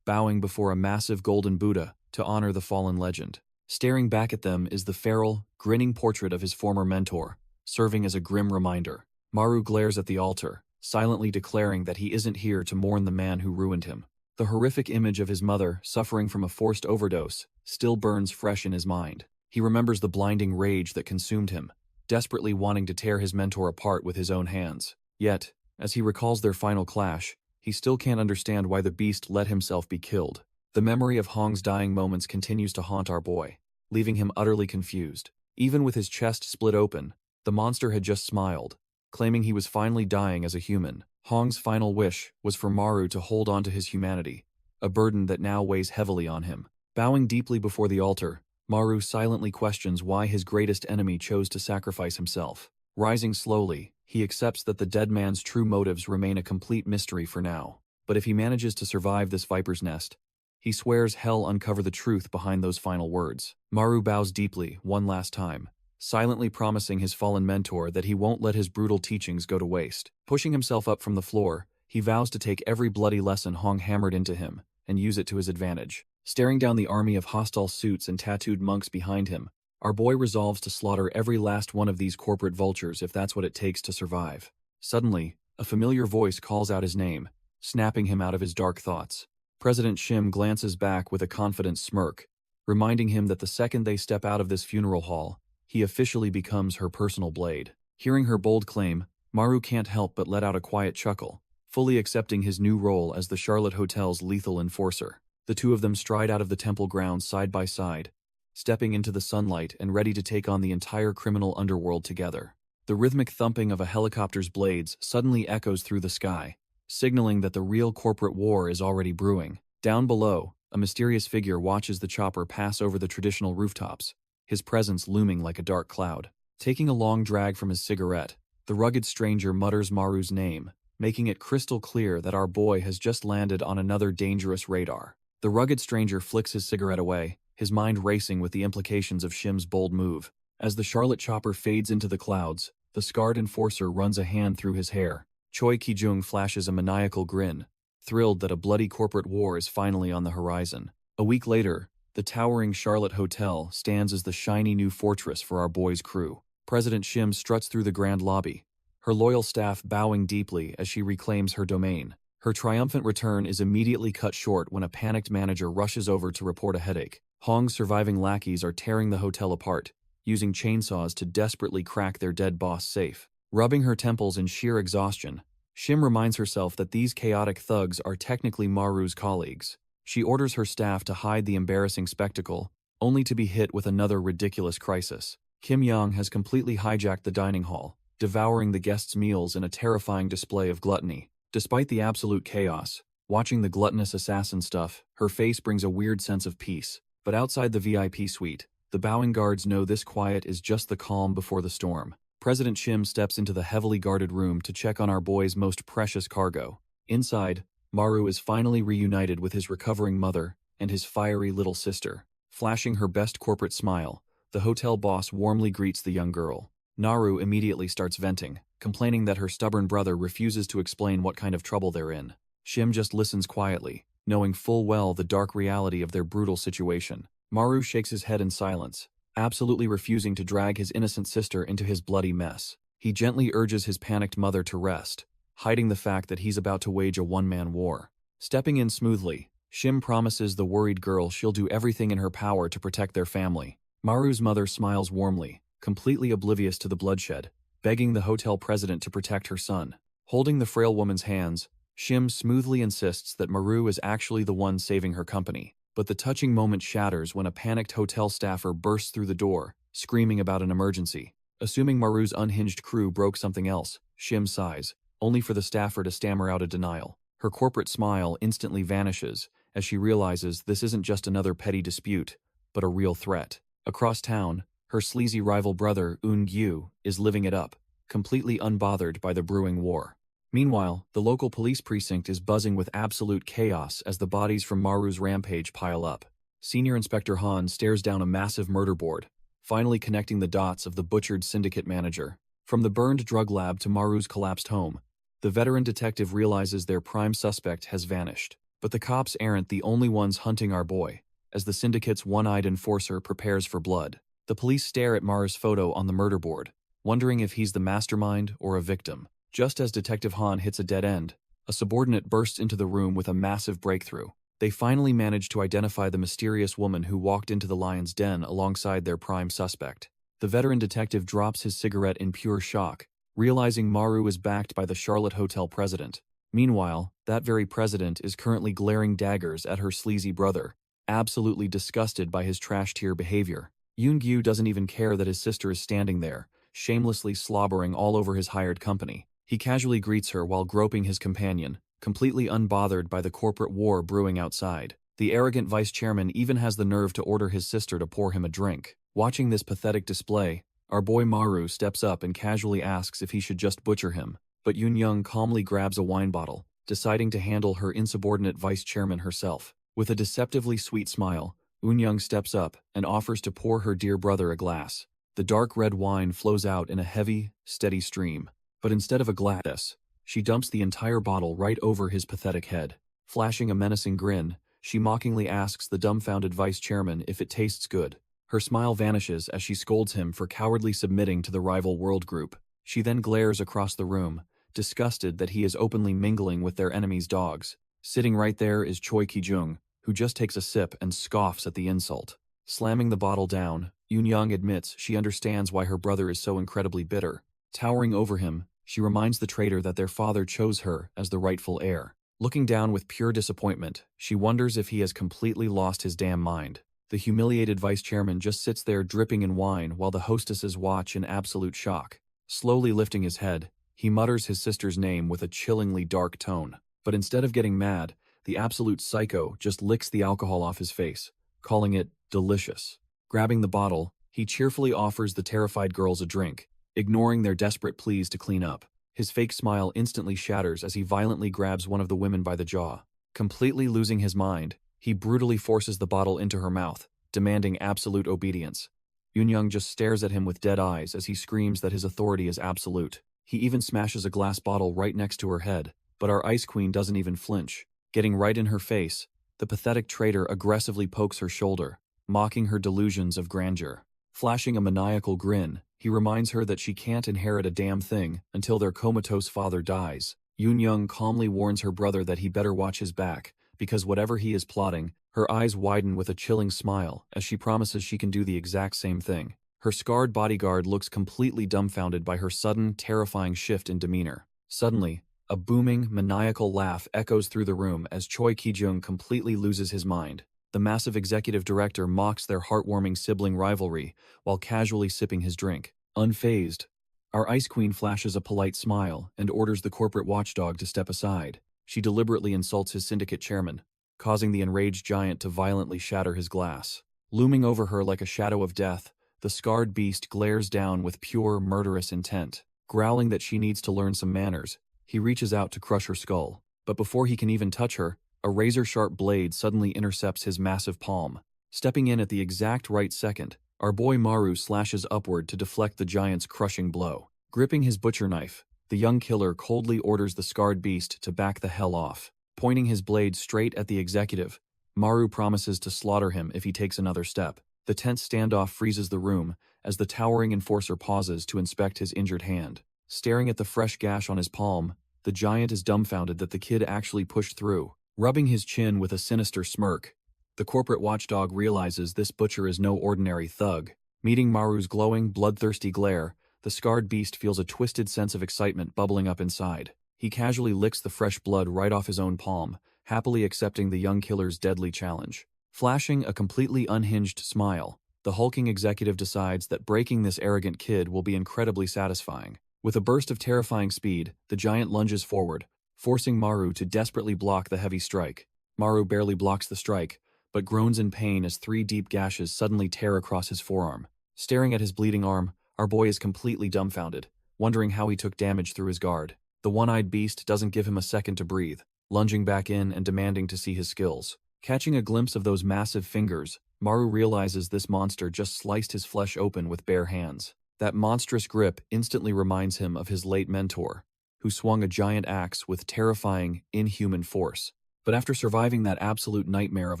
bowing before a massive golden Buddha to honor the fallen legend. Staring back at them is the feral, grinning portrait of his former mentor, serving as a grim reminder. Maru glares at the altar, silently declaring that he isn't here to mourn the man who ruined him. The horrific image of his mother suffering from a forced overdose still burns fresh in his mind. He remembers the blinding rage that consumed him, desperately wanting to tear his mentor apart with his own hands. Yet, as he recalls their final clash, he still can't understand why the beast let himself be killed. The memory of Hong's dying moments continues to haunt our boy, leaving him utterly confused. Even with his chest split open, the monster had just smiled, claiming he was finally dying as a human. Hong's final wish was for Maru to hold on to his humanity, a burden that now weighs heavily on him. Bowing deeply before the altar, Maru silently questions why his greatest enemy chose to sacrifice himself. Rising slowly, he accepts that the dead man's true motives remain a complete mystery for now. But if he manages to survive this viper's nest, he swears he'll uncover the truth behind those final words. Maru bows deeply one last time, silently promising his fallen mentor that he won't let his brutal teachings go to waste. Pushing himself up from the floor, he vows to take every bloody lesson Hong hammered into him and use it to his advantage. Staring down the army of hostile suits and tattooed monks behind him, our boy resolves to slaughter every last one of these corporate vultures if that's what it takes to survive. Suddenly, a familiar voice calls out his name, snapping him out of his dark thoughts. President Shim glances back with a confident smirk, reminding him that the second they step out of this funeral hall, he officially becomes her personal blade. Hearing her bold claim, Maru can't help but let out a quiet chuckle, fully accepting his new role as the Charlotte Hotel's lethal enforcer. The two of them stride out of the temple grounds side by side, stepping into the sunlight and ready to take on the entire criminal underworld together. The rhythmic thumping of a helicopter's blades suddenly echoes through the sky, signaling that the real corporate war is already brewing. Down below, a mysterious figure watches the chopper pass over the traditional rooftops, his presence looming like a dark cloud. Taking a long drag from his cigarette, the rugged stranger mutters Maru's name, making it crystal clear that our boy has just landed on another dangerous radar. The rugged stranger flicks his cigarette away, his mind racing with the implications of Shim's bold move. As the Charlotte chopper fades into the clouds, the scarred enforcer runs a hand through his hair. Choi Ki-jung flashes a maniacal grin, thrilled that a bloody corporate war is finally on the horizon. A week later, the towering Charlotte Hotel stands as the shiny new fortress for our boy's crew. President Shim struts through the grand lobby, her loyal staff bowing deeply as she reclaims her domain. Her triumphant return is immediately cut short when a panicked manager rushes over to report a headache. Hong's surviving lackeys are tearing the hotel apart, using chainsaws to desperately crack their dead boss safe. Rubbing her temples in sheer exhaustion, Shim reminds herself that these chaotic thugs are technically Maru's colleagues. She orders her staff to hide the embarrassing spectacle, only to be hit with another ridiculous crisis. Kim Yang has completely hijacked the dining hall, devouring the guests' meals in a terrifying display of gluttony. Despite the absolute chaos, watching the gluttonous assassin stuff, her face brings a weird sense of peace. But outside the VIP suite, the bowing guards know this quiet is just the calm before the storm. President Shim steps into the heavily guarded room to check on our boy's most precious cargo. Inside, Maru is finally reunited with his recovering mother and his fiery little sister. Flashing her best corporate smile, the hotel boss warmly greets the young girl. Naru immediately starts venting, complaining that her stubborn brother refuses to explain what kind of trouble they're in. Shim just listens quietly, knowing full well the dark reality of their brutal situation. Maru shakes his head in silence, absolutely refusing to drag his innocent sister into his bloody mess. He gently urges his panicked mother to rest, hiding the fact that he's about to wage a one-man war. Stepping in smoothly, Shim promises the worried girl she'll do everything in her power to protect their family. Maru's mother smiles warmly, completely oblivious to the bloodshed, begging the hotel president to protect her son. Holding the frail woman's hands, Shim smoothly insists that Maru is actually the one saving her company. But the touching moment shatters when a panicked hotel staffer bursts through the door, screaming about an emergency. Assuming Maru's unhinged crew broke something else, Shim sighs, only for the staffer to stammer out a denial. Her corporate smile instantly vanishes, as she realizes this isn't just another petty dispute, but a real threat. Across town, her sleazy rival brother, Eun-gyu, is living it up, completely unbothered by the brewing war. Meanwhile, the local police precinct is buzzing with absolute chaos as the bodies from Maru's rampage pile up. Senior Inspector Han stares down a massive murder board, finally connecting the dots of the butchered syndicate manager. From the burned drug lab to Maru's collapsed home, the veteran detective realizes their prime suspect has vanished. But the cops aren't the only ones hunting our boy, as the syndicate's one-eyed enforcer prepares for blood. The police stare at Maru's photo on the murder board, wondering if he's the mastermind or a victim. Just as Detective Han hits a dead end, a subordinate bursts into the room with a massive breakthrough. They finally manage to identify the mysterious woman who walked into the lion's den alongside their prime suspect. The veteran detective drops his cigarette in pure shock, realizing Maru is backed by the Charlotte Hotel president. Meanwhile, that very president is currently glaring daggers at her sleazy brother, absolutely disgusted by his trash-tier behavior. Eun-gyu doesn't even care that his sister is standing there, shamelessly slobbering all over his hired company. He casually greets her while groping his companion, completely unbothered by the corporate war brewing outside. The arrogant vice chairman even has the nerve to order his sister to pour him a drink. Watching this pathetic display, our boy Maru steps up and casually asks if he should just butcher him. But Yoon-young calmly grabs a wine bottle, deciding to handle her insubordinate vice chairman herself. With a deceptively sweet smile, Yoon-young steps up and offers to pour her dear brother a glass. The dark red wine flows out in a heavy, steady stream. But instead of a glass, she dumps the entire bottle right over his pathetic head. Flashing a menacing grin, she mockingly asks the dumbfounded vice chairman if it tastes good. Her smile vanishes as she scolds him for cowardly submitting to the rival world group. She then glares across the room, disgusted that he is openly mingling with their enemy's dogs. Sitting right there is Choi Ki-jung, who just takes a sip and scoffs at the insult. Slamming the bottle down, Yoon-young admits she understands why her brother is so incredibly bitter. Towering over him, she reminds the traitor that their father chose her as the rightful heir. Looking down with pure disappointment, she wonders if he has completely lost his damn mind. The humiliated vice chairman just sits there dripping in wine while the hostesses watch in absolute shock. Slowly lifting his head, he mutters his sister's name with a chillingly dark tone. But instead of getting mad, the absolute psycho just licks the alcohol off his face, calling it delicious. Grabbing the bottle, he cheerfully offers the terrified girls a drink, ignoring their desperate pleas to clean up. His fake smile instantly shatters as he violently grabs one of the women by the jaw. Completely losing his mind, he brutally forces the bottle into her mouth, demanding absolute obedience. Yoon-young just stares at him with dead eyes as he screams that his authority is absolute. He even smashes a glass bottle right next to her head, but our ice queen doesn't even flinch. Getting right in her face, the pathetic traitor aggressively pokes her shoulder, mocking her delusions of grandeur. Flashing a maniacal grin, he reminds her that she can't inherit a damn thing until their comatose father dies. Yoon-young calmly warns her brother that he better watch his back, because whatever he is plotting, her eyes widen with a chilling smile as she promises she can do the exact same thing. Her scarred bodyguard looks completely dumbfounded by her sudden, terrifying shift in demeanor. Suddenly, a booming, maniacal laugh echoes through the room as Choi Ki-jung completely loses his mind. The massive executive director mocks their heartwarming sibling rivalry while casually sipping his drink. Unfazed, our ice queen flashes a polite smile and orders the corporate watchdog to step aside. She deliberately insults his syndicate chairman, causing the enraged giant to violently shatter his glass. Looming over her like a shadow of death, the scarred beast glares down with pure, murderous intent. Growling that she needs to learn some manners, he reaches out to crush her skull. But before he can even touch her, a razor-sharp blade suddenly intercepts his massive palm. Stepping in at the exact right second, our boy Maru slashes upward to deflect the giant's crushing blow. Gripping his butcher knife, the young killer coldly orders the scarred beast to back the hell off. Pointing his blade straight at the executive, Maru promises to slaughter him if he takes another step. The tense standoff freezes the room as the towering enforcer pauses to inspect his injured hand. Staring at the fresh gash on his palm, the giant is dumbfounded that the kid actually pushed through. Rubbing his chin with a sinister smirk, the corporate watchdog realizes this butcher is no ordinary thug. Meeting Maru's glowing, bloodthirsty glare, the scarred beast feels a twisted sense of excitement bubbling up inside. He casually licks the fresh blood right off his own palm, happily accepting the young killer's deadly challenge. Flashing a completely unhinged smile, the hulking executive decides that breaking this arrogant kid will be incredibly satisfying. With a burst of terrifying speed, the giant lunges forward, forcing Maru to desperately block the heavy strike. Maru barely blocks the strike, but groans in pain as 3 deep gashes suddenly tear across his forearm. Staring at his bleeding arm, our boy is completely dumbfounded, wondering how he took damage through his guard. The one-eyed beast doesn't give him a second to breathe, lunging back in and demanding to see his skills. Catching a glimpse of those massive fingers, Maru realizes this monster just sliced his flesh open with bare hands. That monstrous grip instantly reminds him of his late mentor, who swung a giant axe with terrifying, inhuman force. But after surviving that absolute nightmare of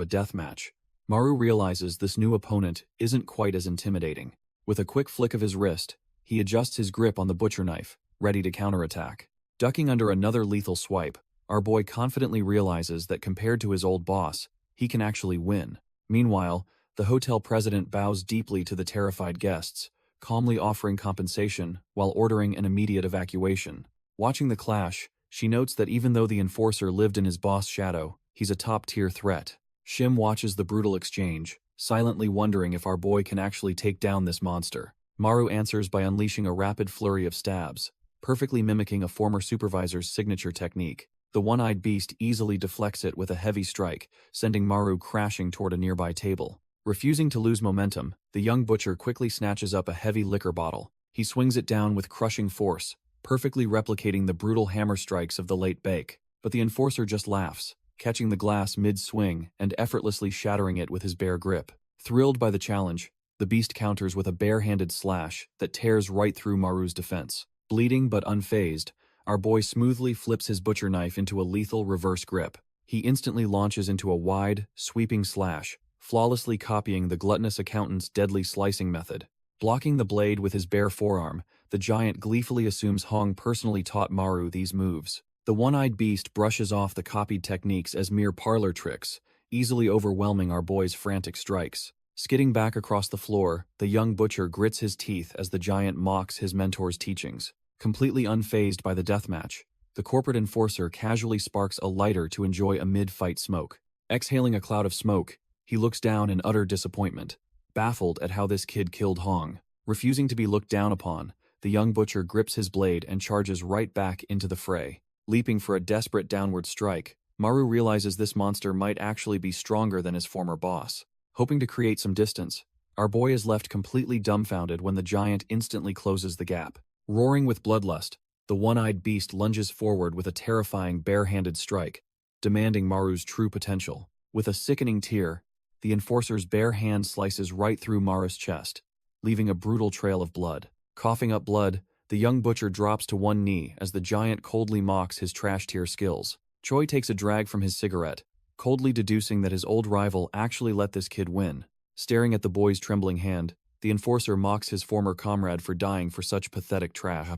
a deathmatch, Maru realizes this new opponent isn't quite as intimidating. With a quick flick of his wrist, he adjusts his grip on the butcher knife, ready to counterattack. Ducking under another lethal swipe, our boy confidently realizes that compared to his old boss, he can actually win. Meanwhile, the hotel president bows deeply to the terrified guests, calmly offering compensation while ordering an immediate evacuation. Watching the clash, she notes that even though the enforcer lived in his boss' shadow, he's a top-tier threat. Shim watches the brutal exchange, silently wondering if our boy can actually take down this monster. Maru answers by unleashing a rapid flurry of stabs, perfectly mimicking a former supervisor's signature technique. The one-eyed beast easily deflects it with a heavy strike, sending Maru crashing toward a nearby table. Refusing to lose momentum, the young butcher quickly snatches up a heavy liquor bottle. He swings it down with crushing force, perfectly replicating the brutal hammer strikes of the late Bake. But the enforcer just laughs, catching the glass mid-swing and effortlessly shattering it with his bare grip. Thrilled by the challenge, the beast counters with a bare-handed slash that tears right through Maru's defense. Bleeding but unfazed, our boy smoothly flips his butcher knife into a lethal reverse grip. He instantly launches into a wide, sweeping slash, flawlessly copying the gluttonous accountant's deadly slicing method. Blocking the blade with his bare forearm, the giant gleefully assumes Hong personally taught Maru these moves. The one-eyed beast brushes off the copied techniques as mere parlor tricks, easily overwhelming our boy's frantic strikes. Skidding back across the floor, the young butcher grits his teeth as the giant mocks his mentor's teachings. Completely unfazed by the deathmatch, the corporate enforcer casually sparks a lighter to enjoy a mid-fight smoke. Exhaling a cloud of smoke, he looks down in utter disappointment, baffled at how this kid killed Hong. Refusing to be looked down upon, the young butcher grips his blade and charges right back into the fray. Leaping for a desperate downward strike, Maru realizes this monster might actually be stronger than his former boss. Hoping to create some distance, our boy is left completely dumbfounded when the giant instantly closes the gap. Roaring with bloodlust, the one-eyed beast lunges forward with a terrifying bare-handed strike, demanding Maru's true potential. With a sickening tear, the enforcer's bare hand slices right through Maru's chest, leaving a brutal trail of blood. Coughing up blood, the young butcher drops to one knee as the giant coldly mocks his trash-tier skills. Choi takes a drag from his cigarette, coldly deducing that his old rival actually let this kid win. Staring at the boy's trembling hand, the enforcer mocks his former comrade for dying for such pathetic trash.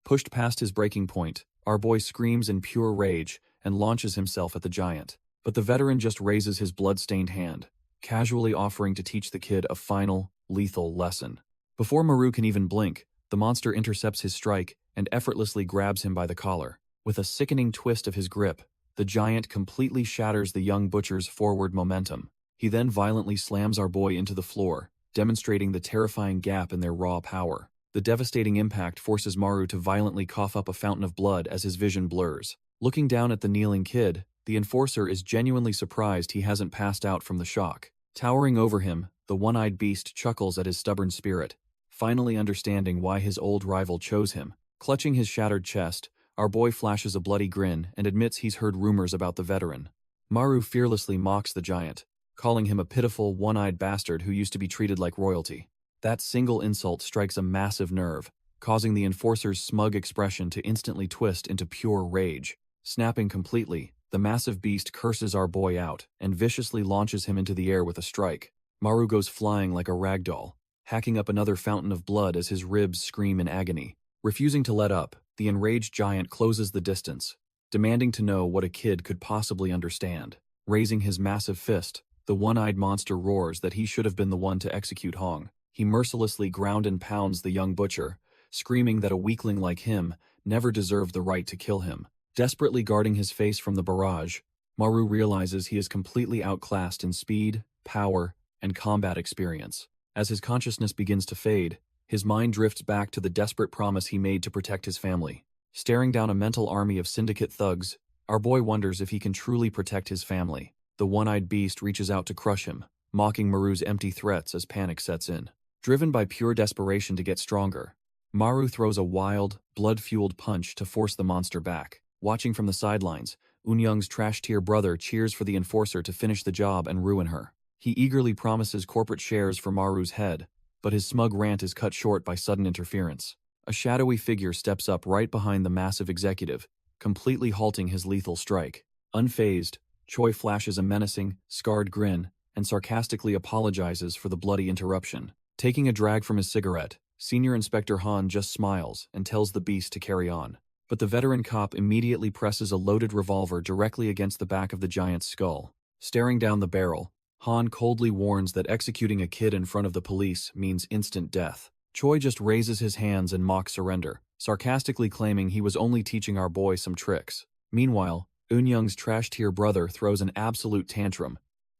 Pushed past his breaking point, our boy screams in pure rage and launches himself at the giant. But the veteran just raises his blood-stained hand, casually offering to teach the kid a final, lethal lesson. Before Maru can even blink, the monster intercepts his strike and effortlessly grabs him by the collar. With a sickening twist of his grip, the giant completely shatters the young butcher's forward momentum. He then violently slams our boy into the floor, demonstrating the terrifying gap in their raw power. The devastating impact forces Maru to violently cough up a fountain of blood as his vision blurs. Looking down at the kneeling kid, the enforcer is genuinely surprised he hasn't passed out from the shock. Towering over him, the one-eyed beast chuckles at his stubborn spirit, finally understanding why his old rival chose him. Clutching his shattered chest, our boy flashes a bloody grin and admits he's heard rumors about the veteran. Maru fearlessly mocks the giant, calling him a pitiful, one-eyed bastard who used to be treated like royalty. That single insult strikes a massive nerve, causing the enforcer's smug expression to instantly twist into pure rage. Snapping completely, the massive beast curses our boy out and viciously launches him into the air with a strike. Maru goes flying like a ragdoll, hacking up another fountain of blood as his ribs scream in agony. Refusing to let up, the enraged giant closes the distance, demanding to know what a kid could possibly understand. Raising his massive fist, the one-eyed monster roars that he should have been the one to execute Hong. He mercilessly ground and pounds the young butcher, screaming that a weakling like him never deserved the right to kill him. Desperately guarding his face from the barrage, Maru realizes he is completely outclassed in speed, power, and combat experience. As his consciousness begins to fade, his mind drifts back to the desperate promise he made to protect his family. Staring down a mental army of syndicate thugs, Our boy wonders if he can truly protect his family. The one-eyed beast reaches out to crush him, mocking Maru's empty threats as panic sets in. Driven by pure desperation to get stronger, Maru throws a wild, blood-fueled punch to force the monster back. Watching from the sidelines, Unyoung's trash-tier brother cheers for the enforcer to finish the job and ruin her. He eagerly promises corporate shares for Maru's head, but his smug rant is cut short by sudden interference. A shadowy figure steps up right behind the massive executive, completely halting his lethal strike. Unfazed, Choi flashes a menacing, scarred grin and sarcastically apologizes for the bloody interruption. Taking a drag from his cigarette, Senior Inspector Han just smiles and tells the beast to carry on. But the veteran cop immediately presses a loaded revolver directly against the back of the giant's skull. Staring down the barrel, Han coldly warns that executing a kid in front of the police means instant death. Choi just raises his hands and mocks surrender, sarcastically claiming he was only teaching our boy some tricks. Meanwhile, Unyoung's trash-tier brother throws an absolute tantrum,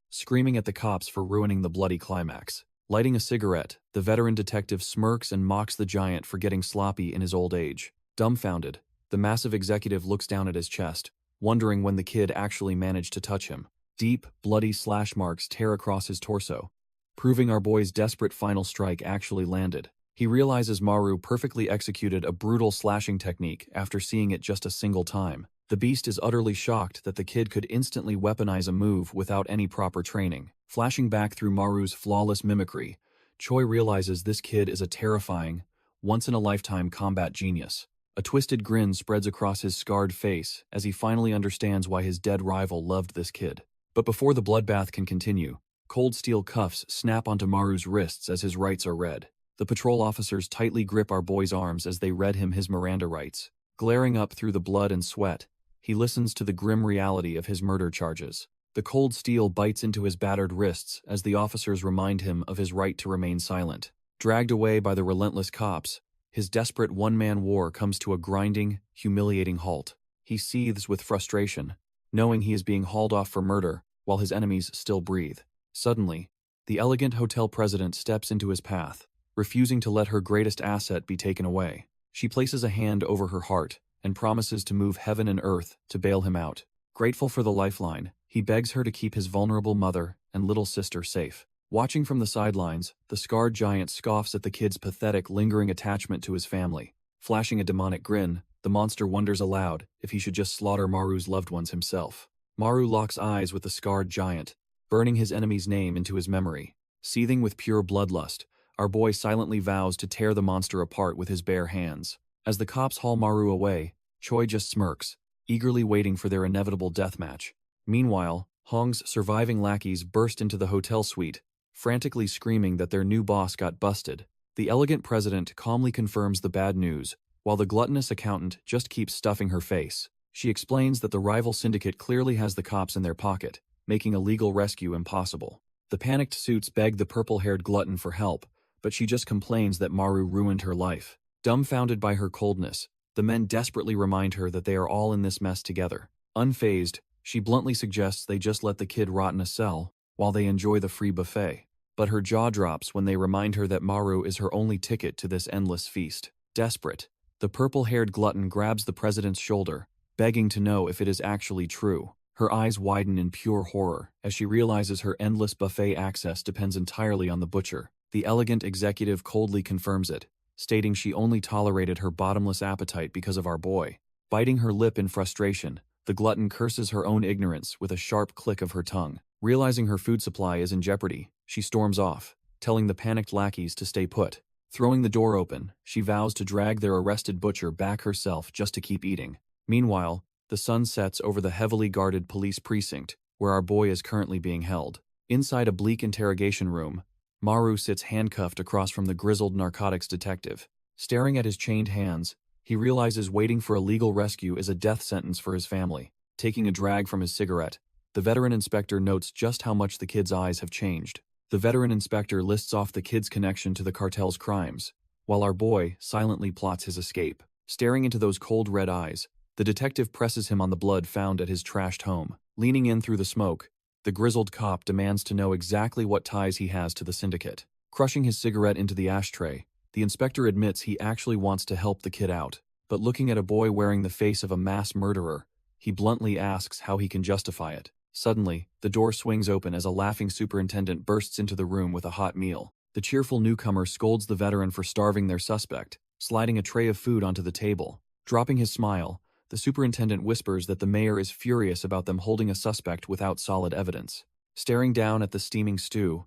screaming at the cops for ruining the bloody climax. Lighting a cigarette, the veteran detective smirks and mocks the giant for getting sloppy in his old age. Dumbfounded, the massive executive looks down at his chest, wondering when the kid actually managed to touch him. Deep, bloody slash marks tear across his torso, proving our boy's desperate final strike actually landed. He realizes Maru perfectly executed a brutal slashing technique after seeing it just a single time. The beast is utterly shocked that the kid could instantly weaponize a move without any proper training. Flashing back through Maru's flawless mimicry, Choi realizes this kid is a terrifying, once-in-a-lifetime combat genius. A twisted grin spreads across his scarred face as he finally understands why his dead rival loved this kid. But before the bloodbath can continue, cold steel cuffs snap onto Maru's wrists as his rights are read. The patrol officers tightly grip our boy's arms as they read him his Miranda rights. Glaring up through the blood and sweat, he listens to the grim reality of his murder charges. The cold steel bites into his battered wrists as the officers remind him of his right to remain silent. Dragged away by the relentless cops, his desperate one-man war comes to a grinding, humiliating halt. He seethes with frustration, knowing he is being hauled off for murder while his enemies still breathe. Suddenly, the elegant hotel president steps into his path, refusing to let her greatest asset be taken away. She places a hand over her heart and promises to move heaven and earth to bail him out. Grateful for the lifeline, he begs her to keep his vulnerable mother and little sister safe. Watching from the sidelines, the scarred giant scoffs at the kid's pathetic, lingering attachment to his family. Flashing a demonic grin, the monster wonders aloud if he should just slaughter Maru's loved ones himself. Maru locks eyes with the scarred giant, burning his enemy's name into his memory. Seething with pure bloodlust, our boy silently vows to tear the monster apart with his bare hands. As the cops haul Maru away, Choi just smirks, eagerly waiting for their inevitable deathmatch. Meanwhile, Hong's surviving lackeys burst into the hotel suite, frantically screaming that their new boss got busted. The elegant president calmly confirms the bad news, while the gluttonous accountant just keeps stuffing her face. She explains that the rival syndicate clearly has the cops in their pocket, making a legal rescue impossible. The panicked suits beg the purple-haired glutton for help, but she just complains that Maru ruined her life. Dumbfounded by her coldness, the men desperately remind her that they are all in this mess together. Unfazed, she bluntly suggests they just let the kid rot in a cell while they enjoy the free buffet. But her jaw drops when they remind her that Maru is her only ticket to this endless feast. Desperate, the purple-haired glutton grabs the president's shoulder, begging to know if it is actually true. Her eyes widen in pure horror as she realizes her endless buffet access depends entirely on the butcher. The elegant executive coldly confirms it, stating she only tolerated her bottomless appetite because of our boy. Biting her lip in frustration, the glutton curses her own ignorance with a sharp click of her tongue. Realizing her food supply is in jeopardy, she storms off, telling the panicked lackeys to stay put. Throwing the door open, she vows to drag their arrested butcher back herself just to keep eating. Meanwhile, the sun sets over the heavily guarded police precinct, where our boy is currently being held. Inside a bleak interrogation room, Maru sits handcuffed across from the grizzled narcotics detective. Staring at his chained hands, he realizes waiting for a legal rescue is a death sentence for his family. Taking a drag from his cigarette, the veteran inspector notes just how much the kid's eyes have changed. The veteran inspector lists off the kid's connection to the cartel's crimes, while our boy silently plots his escape. Staring into those cold red eyes, the detective presses him on the blood found at his trashed home. Leaning in through the smoke, the grizzled cop demands to know exactly what ties he has to the syndicate. Crushing his cigarette into the ashtray, the inspector admits he actually wants to help the kid out, but looking at a boy wearing the face of a mass murderer, He bluntly asks how he can justify it. Suddenly, the door swings open as a laughing superintendent bursts into the room with a hot meal. The cheerful newcomer scolds the veteran for starving their suspect, sliding a tray of food onto the table. Dropping his smile, the superintendent whispers that the mayor is furious about them holding a suspect without solid evidence. Staring down at the steaming stew,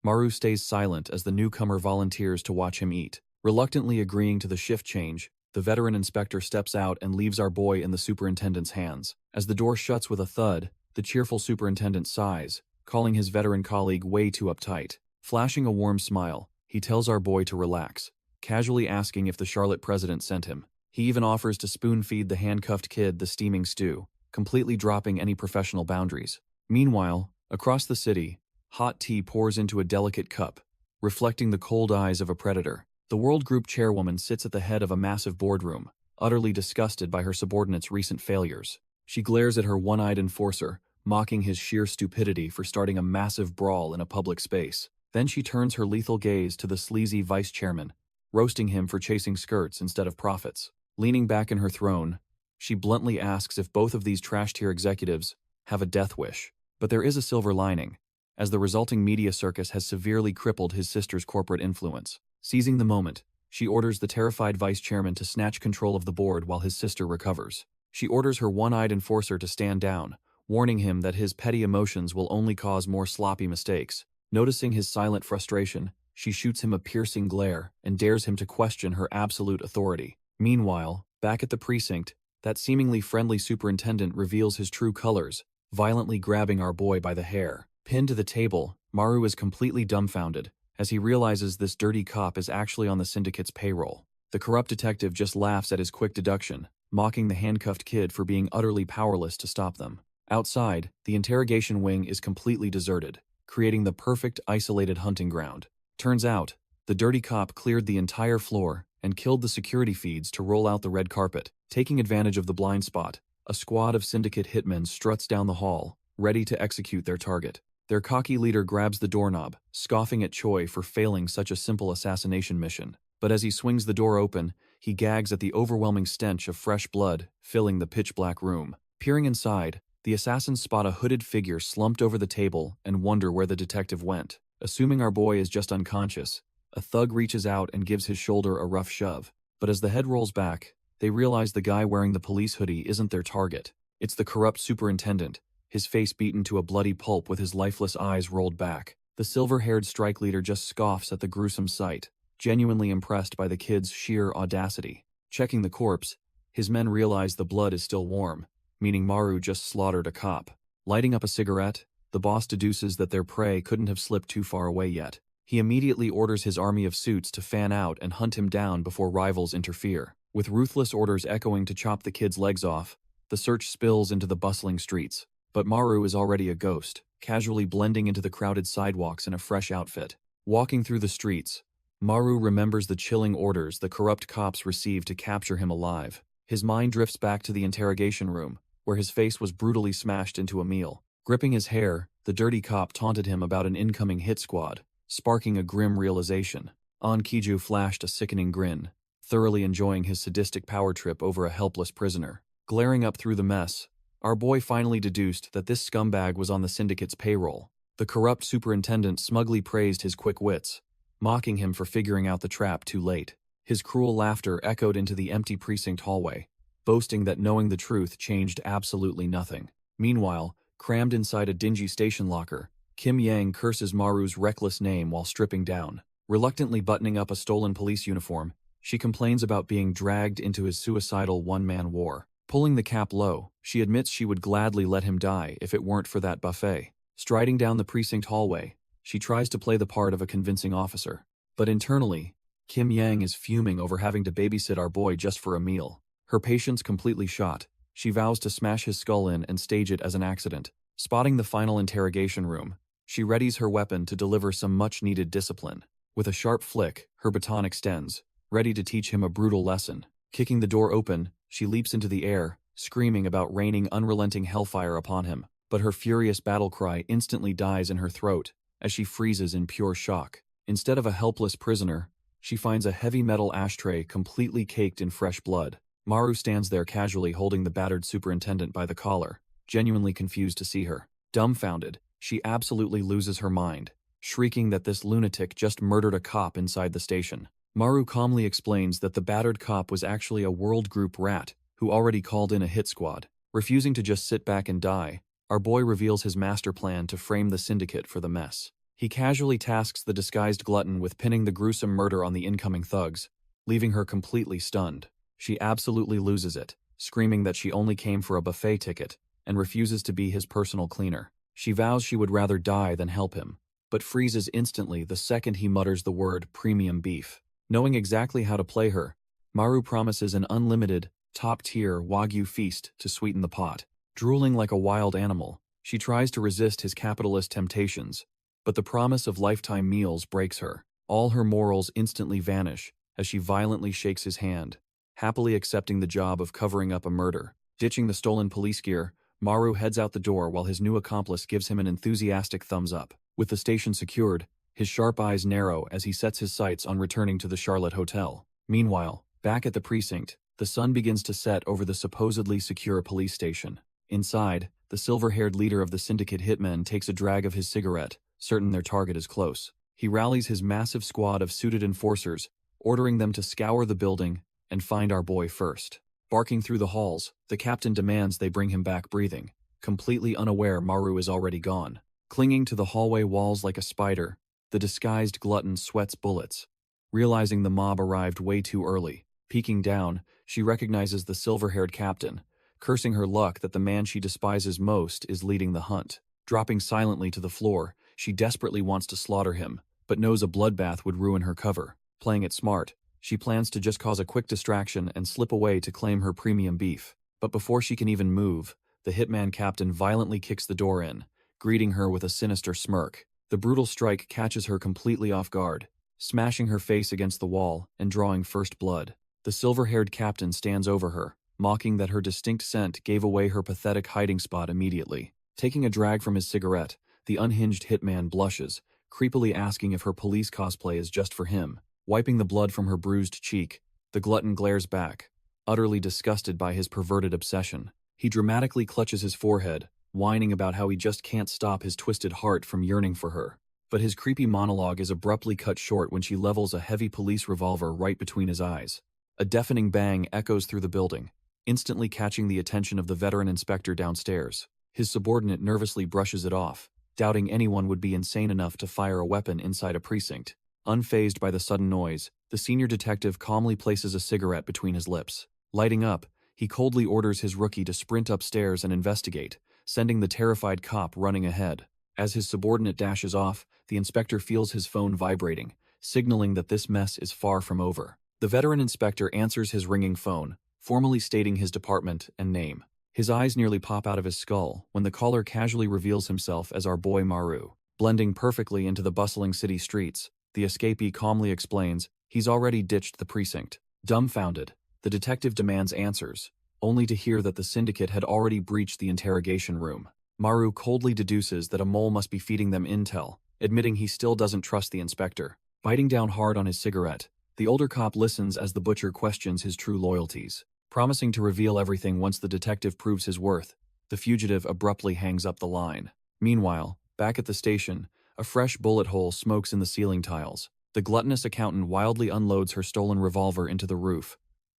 Maru stays silent as the newcomer volunteers to watch him eat. Reluctantly agreeing to the shift change, the veteran inspector steps out and leaves our boy in the superintendent's hands. As the door shuts with a thud, the cheerful superintendent sighs, calling his veteran colleague way too uptight. Flashing a warm smile, he tells our boy to relax, casually asking if the Charlotte president sent him. He even offers to spoon-feed the handcuffed kid the steaming stew, completely dropping any professional boundaries. Meanwhile, across the city, hot tea pours into a delicate cup, reflecting the cold eyes of a predator. The World Group chairwoman sits at the head of a massive boardroom, utterly disgusted by her subordinates' recent failures. She glares at her one-eyed enforcer, mocking his sheer stupidity for starting a massive brawl in a public space. Then she turns her lethal gaze to the sleazy vice chairman, roasting him for chasing skirts instead of profits. Leaning back in her throne, she bluntly asks if both of these trash-tier executives have a death wish. But there is a silver lining, as the resulting media circus has severely crippled his sister's corporate influence. Seizing the moment, she orders the terrified vice chairman to snatch control of the board while his sister recovers. She orders her one-eyed enforcer to stand down, warning him that his petty emotions will only cause more sloppy mistakes. Noticing his silent frustration, she shoots him a piercing glare and dares him to question her absolute authority. Meanwhile, back at the precinct, that seemingly friendly superintendent reveals his true colors, violently grabbing our boy by the hair. Pinned to the table, Maru is completely dumbfounded, as he realizes this dirty cop is actually on the syndicate's payroll. The corrupt detective just laughs at his quick deduction, mocking the handcuffed kid for being utterly powerless to stop them. Outside, the interrogation wing is completely deserted, creating the perfect isolated hunting ground. Turns out, the dirty cop cleared the entire floor and killed the security feeds to roll out the red carpet. Taking advantage of the blind spot, a squad of syndicate hitmen struts down the hall, ready to execute their target. Their cocky leader grabs the doorknob, scoffing at Choi for failing such a simple assassination mission. But as he swings the door open, he gags at the overwhelming stench of fresh blood filling the pitch-black room. Peering inside, the assassins spot a hooded figure slumped over the table and wonder where the detective went. Assuming our boy is just unconscious, a thug reaches out and gives his shoulder a rough shove. But as the head rolls back, they realize the guy wearing the police hoodie isn't their target. It's the corrupt superintendent, his face beaten to a bloody pulp with his lifeless eyes rolled back. The silver-haired strike leader just scoffs at the gruesome sight, genuinely impressed by the kid's sheer audacity. Checking the corpse, his men realize the blood is still warm, meaning Maru just slaughtered a cop. Lighting up a cigarette, the boss deduces that their prey couldn't have slipped too far away yet. He immediately orders his army of suits to fan out and hunt him down before rivals interfere. With ruthless orders echoing to chop the kid's legs off, the search spills into the bustling streets. But Maru is already a ghost, casually blending into the crowded sidewalks in a fresh outfit. Walking through the streets, Maru remembers the chilling orders the corrupt cops received to capture him alive. His mind drifts back to the interrogation room, where his face was brutally smashed into a meal. Gripping his hair, the dirty cop taunted him about an incoming hit squad, sparking a grim realization. An Kiju flashed a sickening grin, thoroughly enjoying his sadistic power trip over a helpless prisoner. Glaring up through the mess, our boy finally deduced that this scumbag was on the syndicate's payroll. The corrupt superintendent smugly praised his quick wits, mocking him for figuring out the trap too late. His cruel laughter echoed into the empty precinct hallway, boasting that knowing the truth changed absolutely nothing. Meanwhile, crammed inside a dingy station locker, Kim Yang curses Maru's reckless name while stripping down. Reluctantly buttoning up a stolen police uniform, she complains about being dragged into his suicidal one-man war. Pulling the cap low, she admits she would gladly let him die if it weren't for that buffet. Striding down the precinct hallway, she tries to play the part of a convincing officer. But internally, Kim Yang is fuming over having to babysit our boy just for a meal. Her patience completely shot, she vows to smash his skull in and stage it as an accident. Spotting the final interrogation room, she readies her weapon to deliver some much-needed discipline. With a sharp flick, her baton extends, ready to teach him a brutal lesson. Kicking the door open, she leaps into the air, screaming about raining unrelenting hellfire upon him. But her furious battle cry instantly dies in her throat as she freezes in pure shock. Instead of a helpless prisoner, she finds a heavy metal ashtray completely caked in fresh blood. Maru stands there casually holding the battered superintendent by the collar, genuinely confused to see her. Dumbfounded, she absolutely loses her mind, shrieking that this lunatic just murdered a cop inside the station. Maru calmly explains that the battered cop was actually a World Group rat who already called in a hit squad. Refusing to just sit back and die, our boy reveals his master plan to frame the syndicate for the mess. He casually tasks the disguised glutton with pinning the gruesome murder on the incoming thugs, leaving her completely stunned. She absolutely loses it, screaming that she only came for a buffet ticket and refuses to be his personal cleaner. She vows she would rather die than help him, but freezes instantly the second he mutters the word premium beef. Knowing exactly how to play her, Maru promises an unlimited, top-tier Wagyu feast to sweeten the pot. Drooling like a wild animal, she tries to resist his capitalist temptations, but the promise of lifetime meals breaks her. All her morals instantly vanish as she violently shakes his hand, happily accepting the job of covering up a murder. Ditching the stolen police gear, Maru heads out the door while his new accomplice gives him an enthusiastic thumbs up. With the station secured, his sharp eyes narrow as he sets his sights on returning to the Charlotte Hotel. Meanwhile, back at the precinct, the sun begins to set over the supposedly secure police station. Inside, the silver-haired leader of the syndicate hitmen takes a drag of his cigarette, certain their target is close. He rallies his massive squad of suited enforcers, ordering them to scour the building and find our boy first. Barking through the halls, the captain demands they bring him back breathing, completely unaware Maru is already gone. Clinging to the hallway walls like a spider, the disguised glutton sweats bullets. Realizing the mob arrived way too early, peeking down, she recognizes the silver-haired captain, cursing her luck that the man she despises most is leading the hunt. Dropping silently to the floor, she desperately wants to slaughter him, but knows a bloodbath would ruin her cover. Playing it smart, she plans to just cause a quick distraction and slip away to claim her premium beef. But before she can even move, the hitman captain violently kicks the door in, greeting her with a sinister smirk. The brutal strike catches her completely off guard, smashing her face against the wall and drawing first blood. The silver-haired captain stands over her, mocking that her distinct scent gave away her pathetic hiding spot immediately. Taking a drag from his cigarette, the unhinged hitman blushes, creepily asking if her police cosplay is just for him. Wiping the blood from her bruised cheek, the glutton glares back, utterly disgusted by his perverted obsession. He dramatically clutches his forehead, whining about how he just can't stop his twisted heart from yearning for her. But his creepy monologue is abruptly cut short when she levels a heavy police revolver right between his eyes. A deafening bang echoes through the building, instantly catching the attention of the veteran inspector downstairs. His subordinate nervously brushes it off, doubting anyone would be insane enough to fire a weapon inside a precinct. Unfazed by the sudden noise, the senior detective calmly places a cigarette between his lips. Lighting up, he coldly orders his rookie to sprint upstairs and investigate, sending the terrified cop running ahead. As his subordinate dashes off, the inspector feels his phone vibrating, signaling that this mess is far from over. The veteran inspector answers his ringing phone, formally stating his department and name. His eyes nearly pop out of his skull when the caller casually reveals himself as our boy Maru. Blending perfectly into the bustling city streets, the escapee calmly explains he's already ditched the precinct. Dumbfounded, the detective demands answers, only to hear that the syndicate had already breached the interrogation room. Maru coldly deduces that a mole must be feeding them intel, admitting he still doesn't trust the inspector. Biting down hard on his cigarette, the older cop listens as the butcher questions his true loyalties. Promising to reveal everything once the detective proves his worth, the fugitive abruptly hangs up the line. Meanwhile, back at the station, a fresh bullet hole smokes in the ceiling tiles. The gluttonous accountant wildly unloads her stolen revolver into the roof,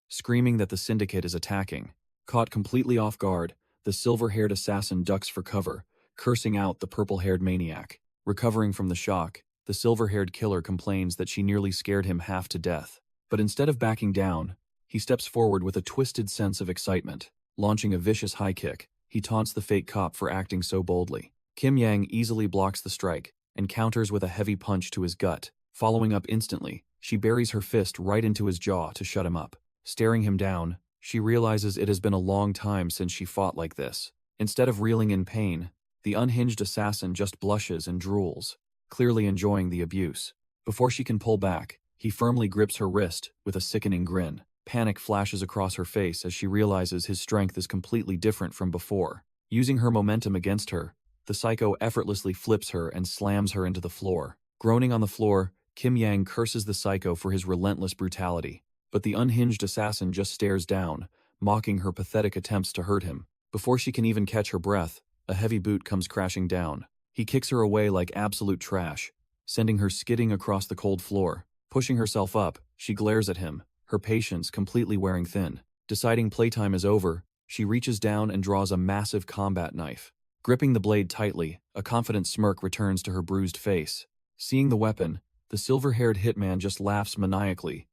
screaming that the syndicate is attacking. Caught completely off guard, the silver-haired assassin ducks for cover, cursing out the purple-haired maniac. Recovering from the shock, the silver-haired killer complains that she nearly scared him half to death. But instead of backing down, he steps forward with a twisted sense of excitement. Launching a vicious high kick, he taunts the fake cop for acting so boldly. Kim Yang easily blocks the strike and counters with a heavy punch to his gut. Following up instantly, she buries her fist right into his jaw to shut him up. Staring him down, she realizes it has been a long time since she fought like this. Instead of reeling in pain, the unhinged assassin just blushes and drools, clearly enjoying the abuse. Before she can pull back, he firmly grips her wrist with a sickening grin. Panic flashes across her face as she realizes his strength is completely different from before. Using her momentum against her, the psycho effortlessly flips her and slams her into the floor. Groaning on the floor, Kim Yang curses the psycho for his relentless brutality. but the unhinged assassin just stares down, mocking her pathetic attempts to hurt him. Before she can even catch her breath, a heavy boot comes crashing down. He kicks her away like absolute trash, sending her skidding across the cold floor. Pushing herself up, she glares at him, her patience completely wearing thin. Deciding playtime is over, she reaches down and draws a massive combat knife. Gripping the blade tightly, a confident smirk returns to her bruised face. Seeing the weapon, the silver-haired hitman just laughs maniacally,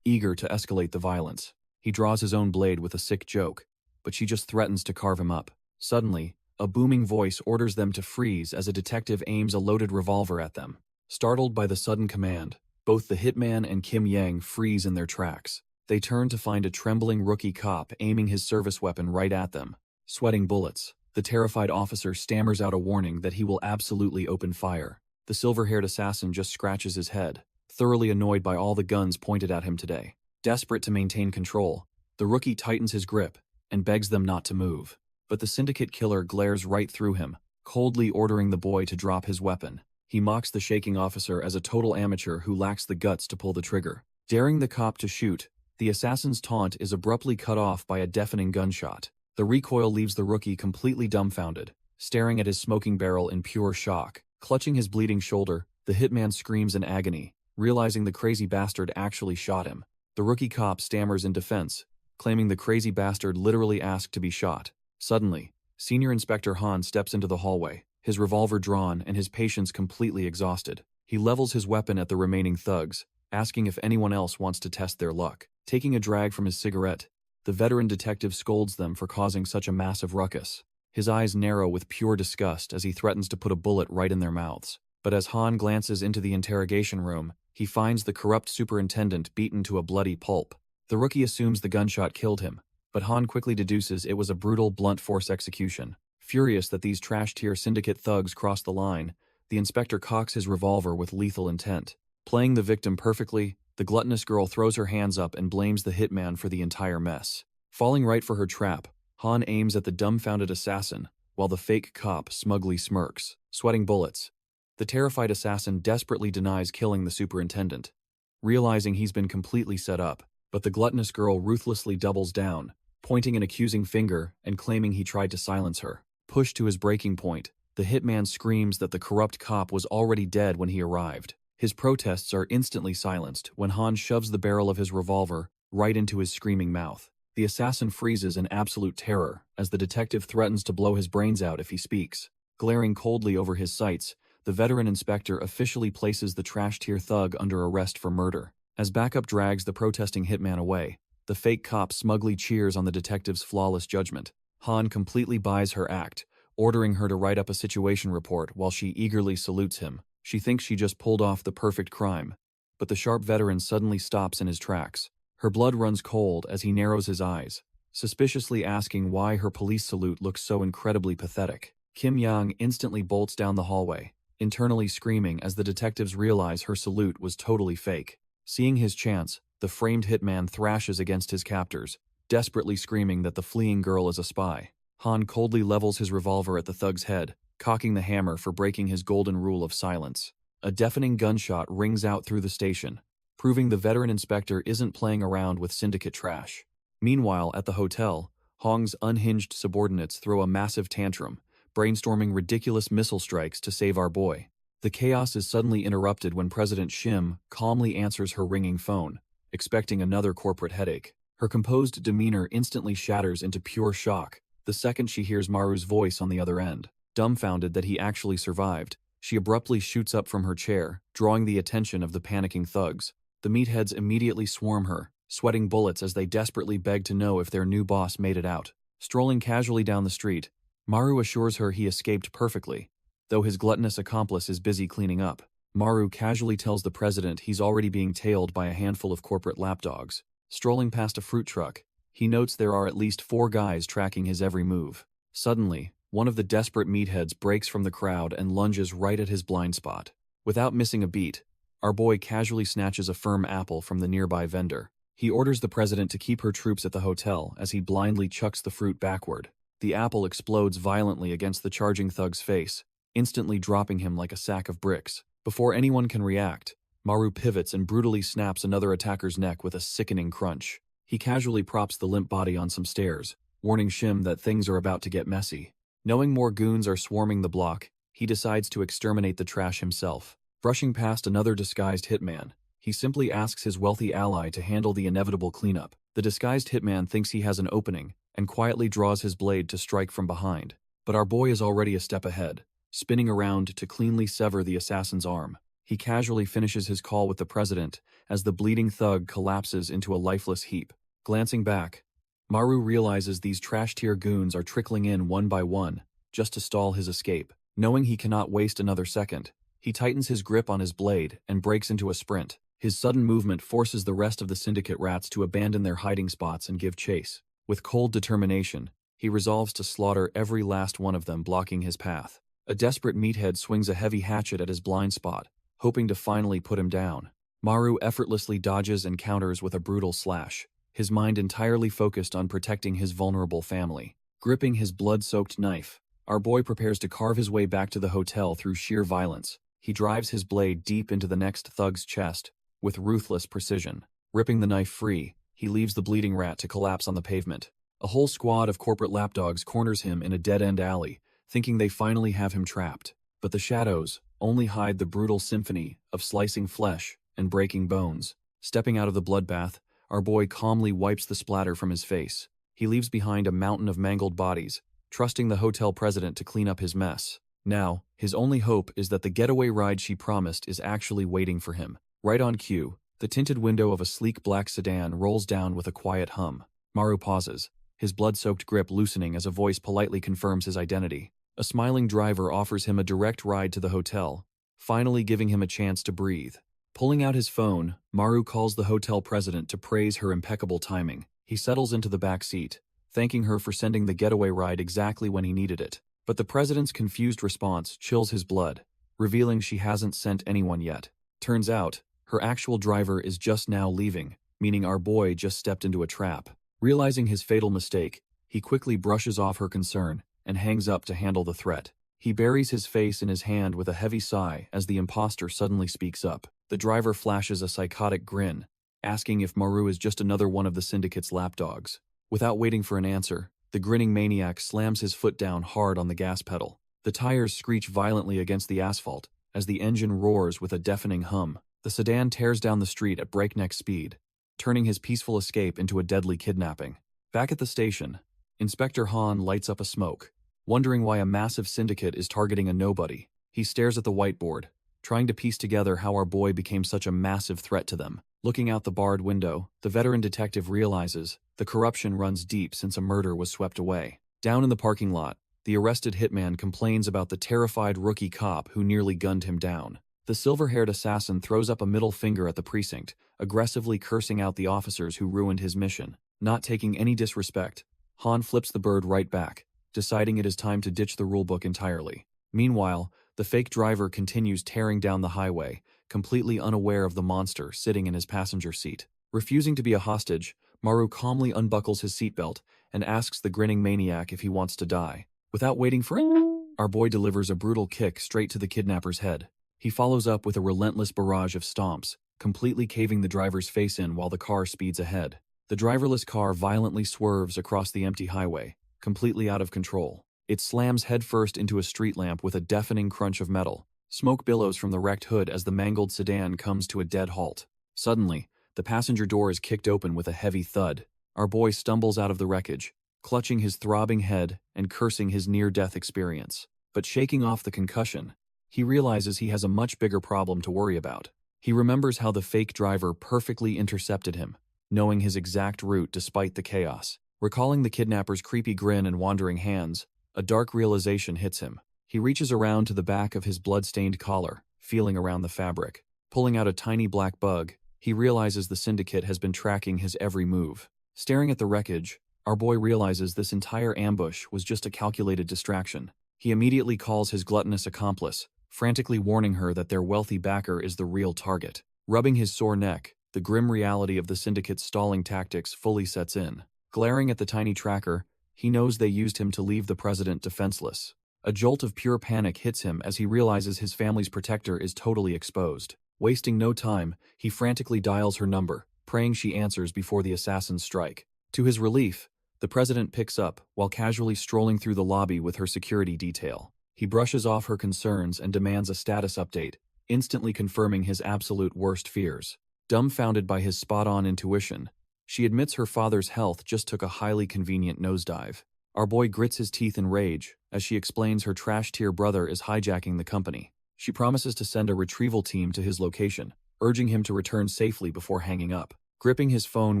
eager to escalate the violence. He draws his own blade with a sick joke, but she just threatens to carve him up. Suddenly, a booming voice orders them to freeze as a detective aims a loaded revolver at them. Startled by the sudden command, both the hitman and Kim Yang freeze in their tracks. They turn to find a trembling rookie cop aiming his service weapon right at them. Sweating bullets, the terrified officer stammers out a warning that he will absolutely open fire. The silver-haired assassin just scratches his head, thoroughly annoyed by all the guns pointed at him today. Desperate to maintain control, the rookie tightens his grip and begs them not to move. But the syndicate killer glares right through him, coldly ordering the boy to drop his weapon. He mocks the shaking officer as a total amateur who lacks the guts to pull the trigger. Daring the cop to shoot, the assassin's taunt is abruptly cut off by a deafening gunshot. The recoil leaves the rookie completely dumbfounded, staring at his smoking barrel in pure shock. Clutching his bleeding shoulder, the hitman screams in agony, realizing the crazy bastard actually shot him. The rookie cop stammers in defense, claiming the crazy bastard literally asked to be shot. Suddenly, Senior Inspector Han steps into the hallway, his revolver drawn and his patience completely exhausted. He levels his weapon at the remaining thugs, asking if anyone else wants to test their luck. Taking a drag from his cigarette, the veteran detective scolds them for causing such a massive ruckus. His eyes narrow with pure disgust as he threatens to put a bullet right in their mouths. But as Han glances into the interrogation room, he finds the corrupt superintendent beaten to a bloody pulp. The rookie assumes the gunshot killed him, but Han quickly deduces it was a brutal blunt force execution. Furious that these trash-tier syndicate thugs crossed the line, the inspector cocks his revolver with lethal intent. Playing the victim perfectly, the gluttonous girl throws her hands up and blames the hitman for the entire mess. Falling right for her trap, Han aims at the dumbfounded assassin, while the fake cop smugly smirks, sweating bullets. The terrified assassin desperately denies killing the superintendent, realizing he's been completely set up, but the gluttonous girl ruthlessly doubles down, pointing an accusing finger and claiming he tried to silence her. Pushed to his breaking point, the hitman screams that the corrupt cop was already dead when he arrived. His protests are instantly silenced when Han shoves the barrel of his revolver right into his screaming mouth. The assassin freezes in absolute terror as the detective threatens to blow his brains out if he speaks. Glaring coldly over his sights, the veteran inspector officially places the trash-tier thug under arrest for murder. As backup drags the protesting hitman away, the fake cop smugly cheers on the detective's flawless judgment. Han completely buys her act, ordering her to write up a situation report while she eagerly salutes him. She thinks she just pulled off the perfect crime, but the sharp veteran suddenly stops in his tracks. Her blood runs cold as he narrows his eyes, suspiciously asking why her police salute looks so incredibly pathetic. Kim Yang instantly bolts down the hallway, internally screaming as the detectives realize her salute was totally fake. Seeing his chance, the framed hitman thrashes against his captors, desperately screaming that the fleeing girl is a spy. Han coldly levels his revolver at the thug's head, cocking the hammer for breaking his golden rule of silence. A deafening gunshot rings out through the station, proving the veteran inspector isn't playing around with syndicate trash. Meanwhile, at the hotel, Hong's unhinged subordinates throw a massive tantrum, brainstorming ridiculous missile strikes to save our boy. The chaos is suddenly interrupted when President Shim calmly answers her ringing phone, expecting another corporate headache. Her composed demeanor instantly shatters into pure shock the second she hears Maru's voice on the other end. Dumbfounded that he actually survived, she abruptly shoots up from her chair, drawing the attention of the panicking thugs. The meatheads immediately swarm her, sweating bullets as they desperately beg to know if their new boss made it out. Strolling casually down the street, Maru assures her he escaped perfectly, though his gluttonous accomplice is busy cleaning up. Maru casually tells the president he's already being tailed by a handful of corporate lapdogs. Strolling past a fruit truck, he notes there are at least 4 guys tracking his every move. Suddenly, one of the desperate meatheads breaks from the crowd and lunges right at his blind spot. Without missing a beat, our boy casually snatches a firm apple from the nearby vendor. He orders the president to keep her troops at the hotel as he blindly chucks the fruit backward. The apple explodes violently against the charging thug's face, instantly dropping him like a sack of bricks. Before anyone can react, Maru pivots and brutally snaps another attacker's neck with a sickening crunch. He casually props the limp body on some stairs, warning Shim that things are about to get messy. Knowing more goons are swarming the block, he decides to exterminate the trash himself. Brushing past another disguised hitman, he simply asks his wealthy ally to handle the inevitable cleanup. The disguised hitman thinks he has an opening and quietly draws his blade to strike from behind. But our boy is already a step ahead, spinning around to cleanly sever the assassin's arm. He casually finishes his call with the president as the bleeding thug collapses into a lifeless heap. Glancing back, Maru realizes these trash-tier goons are trickling in one by one, just to stall his escape. Knowing he cannot waste another second, he tightens his grip on his blade and breaks into a sprint. His sudden movement forces the rest of the syndicate rats to abandon their hiding spots and give chase. With cold determination, he resolves to slaughter every last one of them blocking his path. A desperate meathead swings a heavy hatchet at his blind spot, hoping to finally put him down. Maru effortlessly dodges and counters with a brutal slash, his mind entirely focused on protecting his vulnerable family. Gripping his blood-soaked knife, our boy prepares to carve his way back to the hotel through sheer violence. He drives his blade deep into the next thug's chest with ruthless precision. Ripping the knife free, he leaves the bleeding rat to collapse on the pavement. A whole squad of corporate lapdogs corners him in a dead-end alley, thinking they finally have him trapped. But the shadows only hide the brutal symphony of slicing flesh and breaking bones. Stepping out of the bloodbath, our boy calmly wipes the splatter from his face. He leaves behind a mountain of mangled bodies, trusting the hotel president to clean up his mess. Now, his only hope is that the getaway ride she promised is actually waiting for him. Right on cue, the tinted window of a sleek black sedan rolls down with a quiet hum. Maru pauses, his blood-soaked grip loosening as a voice politely confirms his identity. A smiling driver offers him a direct ride to the hotel, finally giving him a chance to breathe. Pulling out his phone, Maru calls the hotel president to praise her impeccable timing. He settles into the back seat, thanking her for sending the getaway ride exactly when he needed it. But the president's confused response chills his blood, revealing she hasn't sent anyone yet. Turns out, her actual driver is just now leaving, meaning our boy just stepped into a trap. Realizing his fatal mistake, he quickly brushes off her concern and hangs up to handle the threat. He buries his face in his hand with a heavy sigh as the imposter suddenly speaks up. The driver flashes a psychotic grin, asking if Maru is just another one of the syndicate's lapdogs. Without waiting for an answer, the grinning maniac slams his foot down hard on the gas pedal. The tires screech violently against the asphalt as the engine roars with a deafening hum. The sedan tears down the street at breakneck speed, turning his peaceful escape into a deadly kidnapping. Back at the station, Inspector Han lights up a smoke, wondering why a massive syndicate is targeting a nobody. He stares at the whiteboard, trying to piece together how our boy became such a massive threat to them. Looking out the barred window, the veteran detective realizes the corruption runs deep since a murder was swept away. Down in the parking lot, the arrested hitman complains about the terrified rookie cop who nearly gunned him down. The silver-haired assassin throws up a middle finger at the precinct, aggressively cursing out the officers who ruined his mission. Not taking any disrespect, Han flips the bird right back, deciding it is time to ditch the rulebook entirely. Meanwhile, the fake driver continues tearing down the highway, completely unaware of the monster sitting in his passenger seat. Refusing to be a hostage, Maru calmly unbuckles his seatbelt and asks the grinning maniac if he wants to die. Without waiting for it, our boy delivers a brutal kick straight to the kidnapper's head. He follows up with a relentless barrage of stomps, completely caving the driver's face in while the car speeds ahead. The driverless car violently swerves across the empty highway, completely out of control. It slams headfirst into a street lamp with a deafening crunch of metal. Smoke billows from the wrecked hood as the mangled sedan comes to a dead halt. Suddenly, the passenger door is kicked open with a heavy thud. Our boy stumbles out of the wreckage, clutching his throbbing head and cursing his near-death experience. But shaking off the concussion, he realizes he has a much bigger problem to worry about. He remembers how the fake driver perfectly intercepted him, knowing his exact route despite the chaos. Recalling the kidnapper's creepy grin and wandering hands, a dark realization hits him. He reaches around to the back of his blood-stained collar, feeling around the fabric. Pulling out a tiny black bug, he realizes the syndicate has been tracking his every move. Staring at the wreckage, our boy realizes this entire ambush was just a calculated distraction. He immediately calls his gluttonous accomplice, frantically warning her that their wealthy backer is the real target. Rubbing his sore neck, the grim reality of the syndicate's stalling tactics fully sets in. Glaring at the tiny tracker, he knows they used him to leave the president defenseless. A jolt of pure panic hits him as he realizes his family's protector is totally exposed. Wasting no time, he frantically dials her number, praying she answers before the assassins strike. To his relief, the president picks up while casually strolling through the lobby with her security detail. He brushes off her concerns and demands a status update, instantly confirming his absolute worst fears. Dumbfounded by his spot-on intuition, she admits her father's health just took a highly convenient nosedive. Our boy grits his teeth in rage as she explains her trash-tier brother is hijacking the company. She promises to send a retrieval team to his location, urging him to return safely before hanging up. Gripping his phone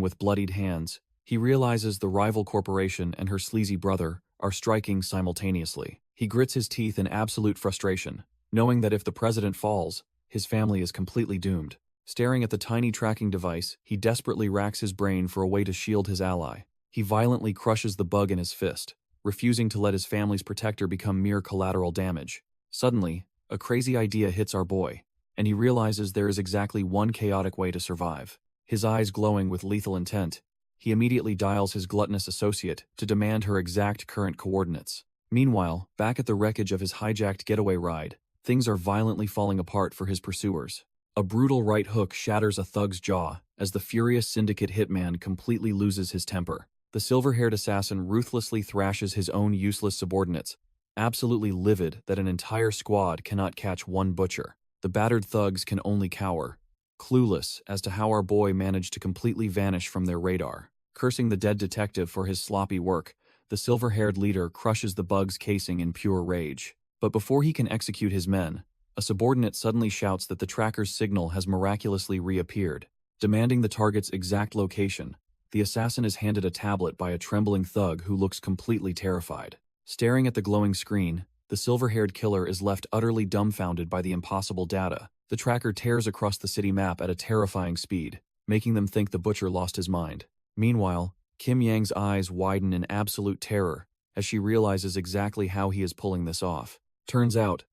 with bloodied hands, he realizes the rival corporation and her sleazy brother are striking simultaneously. He grits his teeth in absolute frustration, knowing that if the president falls, his family is completely doomed. Staring at the tiny tracking device, he desperately racks his brain for a way to shield his ally. He violently crushes the bug in his fist, refusing to let his family's protector become mere collateral damage. Suddenly, a crazy idea hits our boy, and he realizes there is exactly one chaotic way to survive. His eyes glowing with lethal intent, he immediately dials his gluttonous associate to demand her exact current coordinates. Meanwhile, back at the wreckage of his hijacked getaway ride, things are violently falling apart for his pursuers. A brutal right hook shatters a thug's jaw as the furious syndicate hitman completely loses his temper. The silver-haired assassin ruthlessly thrashes his own useless subordinates, absolutely livid that an entire squad cannot catch one butcher. The battered thugs can only cower, clueless as to how our boy managed to completely vanish from their radar. Cursing the dead detective for his sloppy work, the silver-haired leader crushes the bug's casing in pure rage. But before he can execute his men, a subordinate suddenly shouts that the tracker's signal has miraculously reappeared. Demanding the target's exact location, the assassin is handed a tablet by a trembling thug who looks completely terrified. Staring at the glowing screen, the silver-haired killer is left utterly dumbfounded by the impossible data. The tracker tears across the city map at a terrifying speed, making them think the butcher lost his mind. Meanwhile, Kim Yang's eyes widen in absolute terror as she realizes exactly how he is pulling this off. Turns out,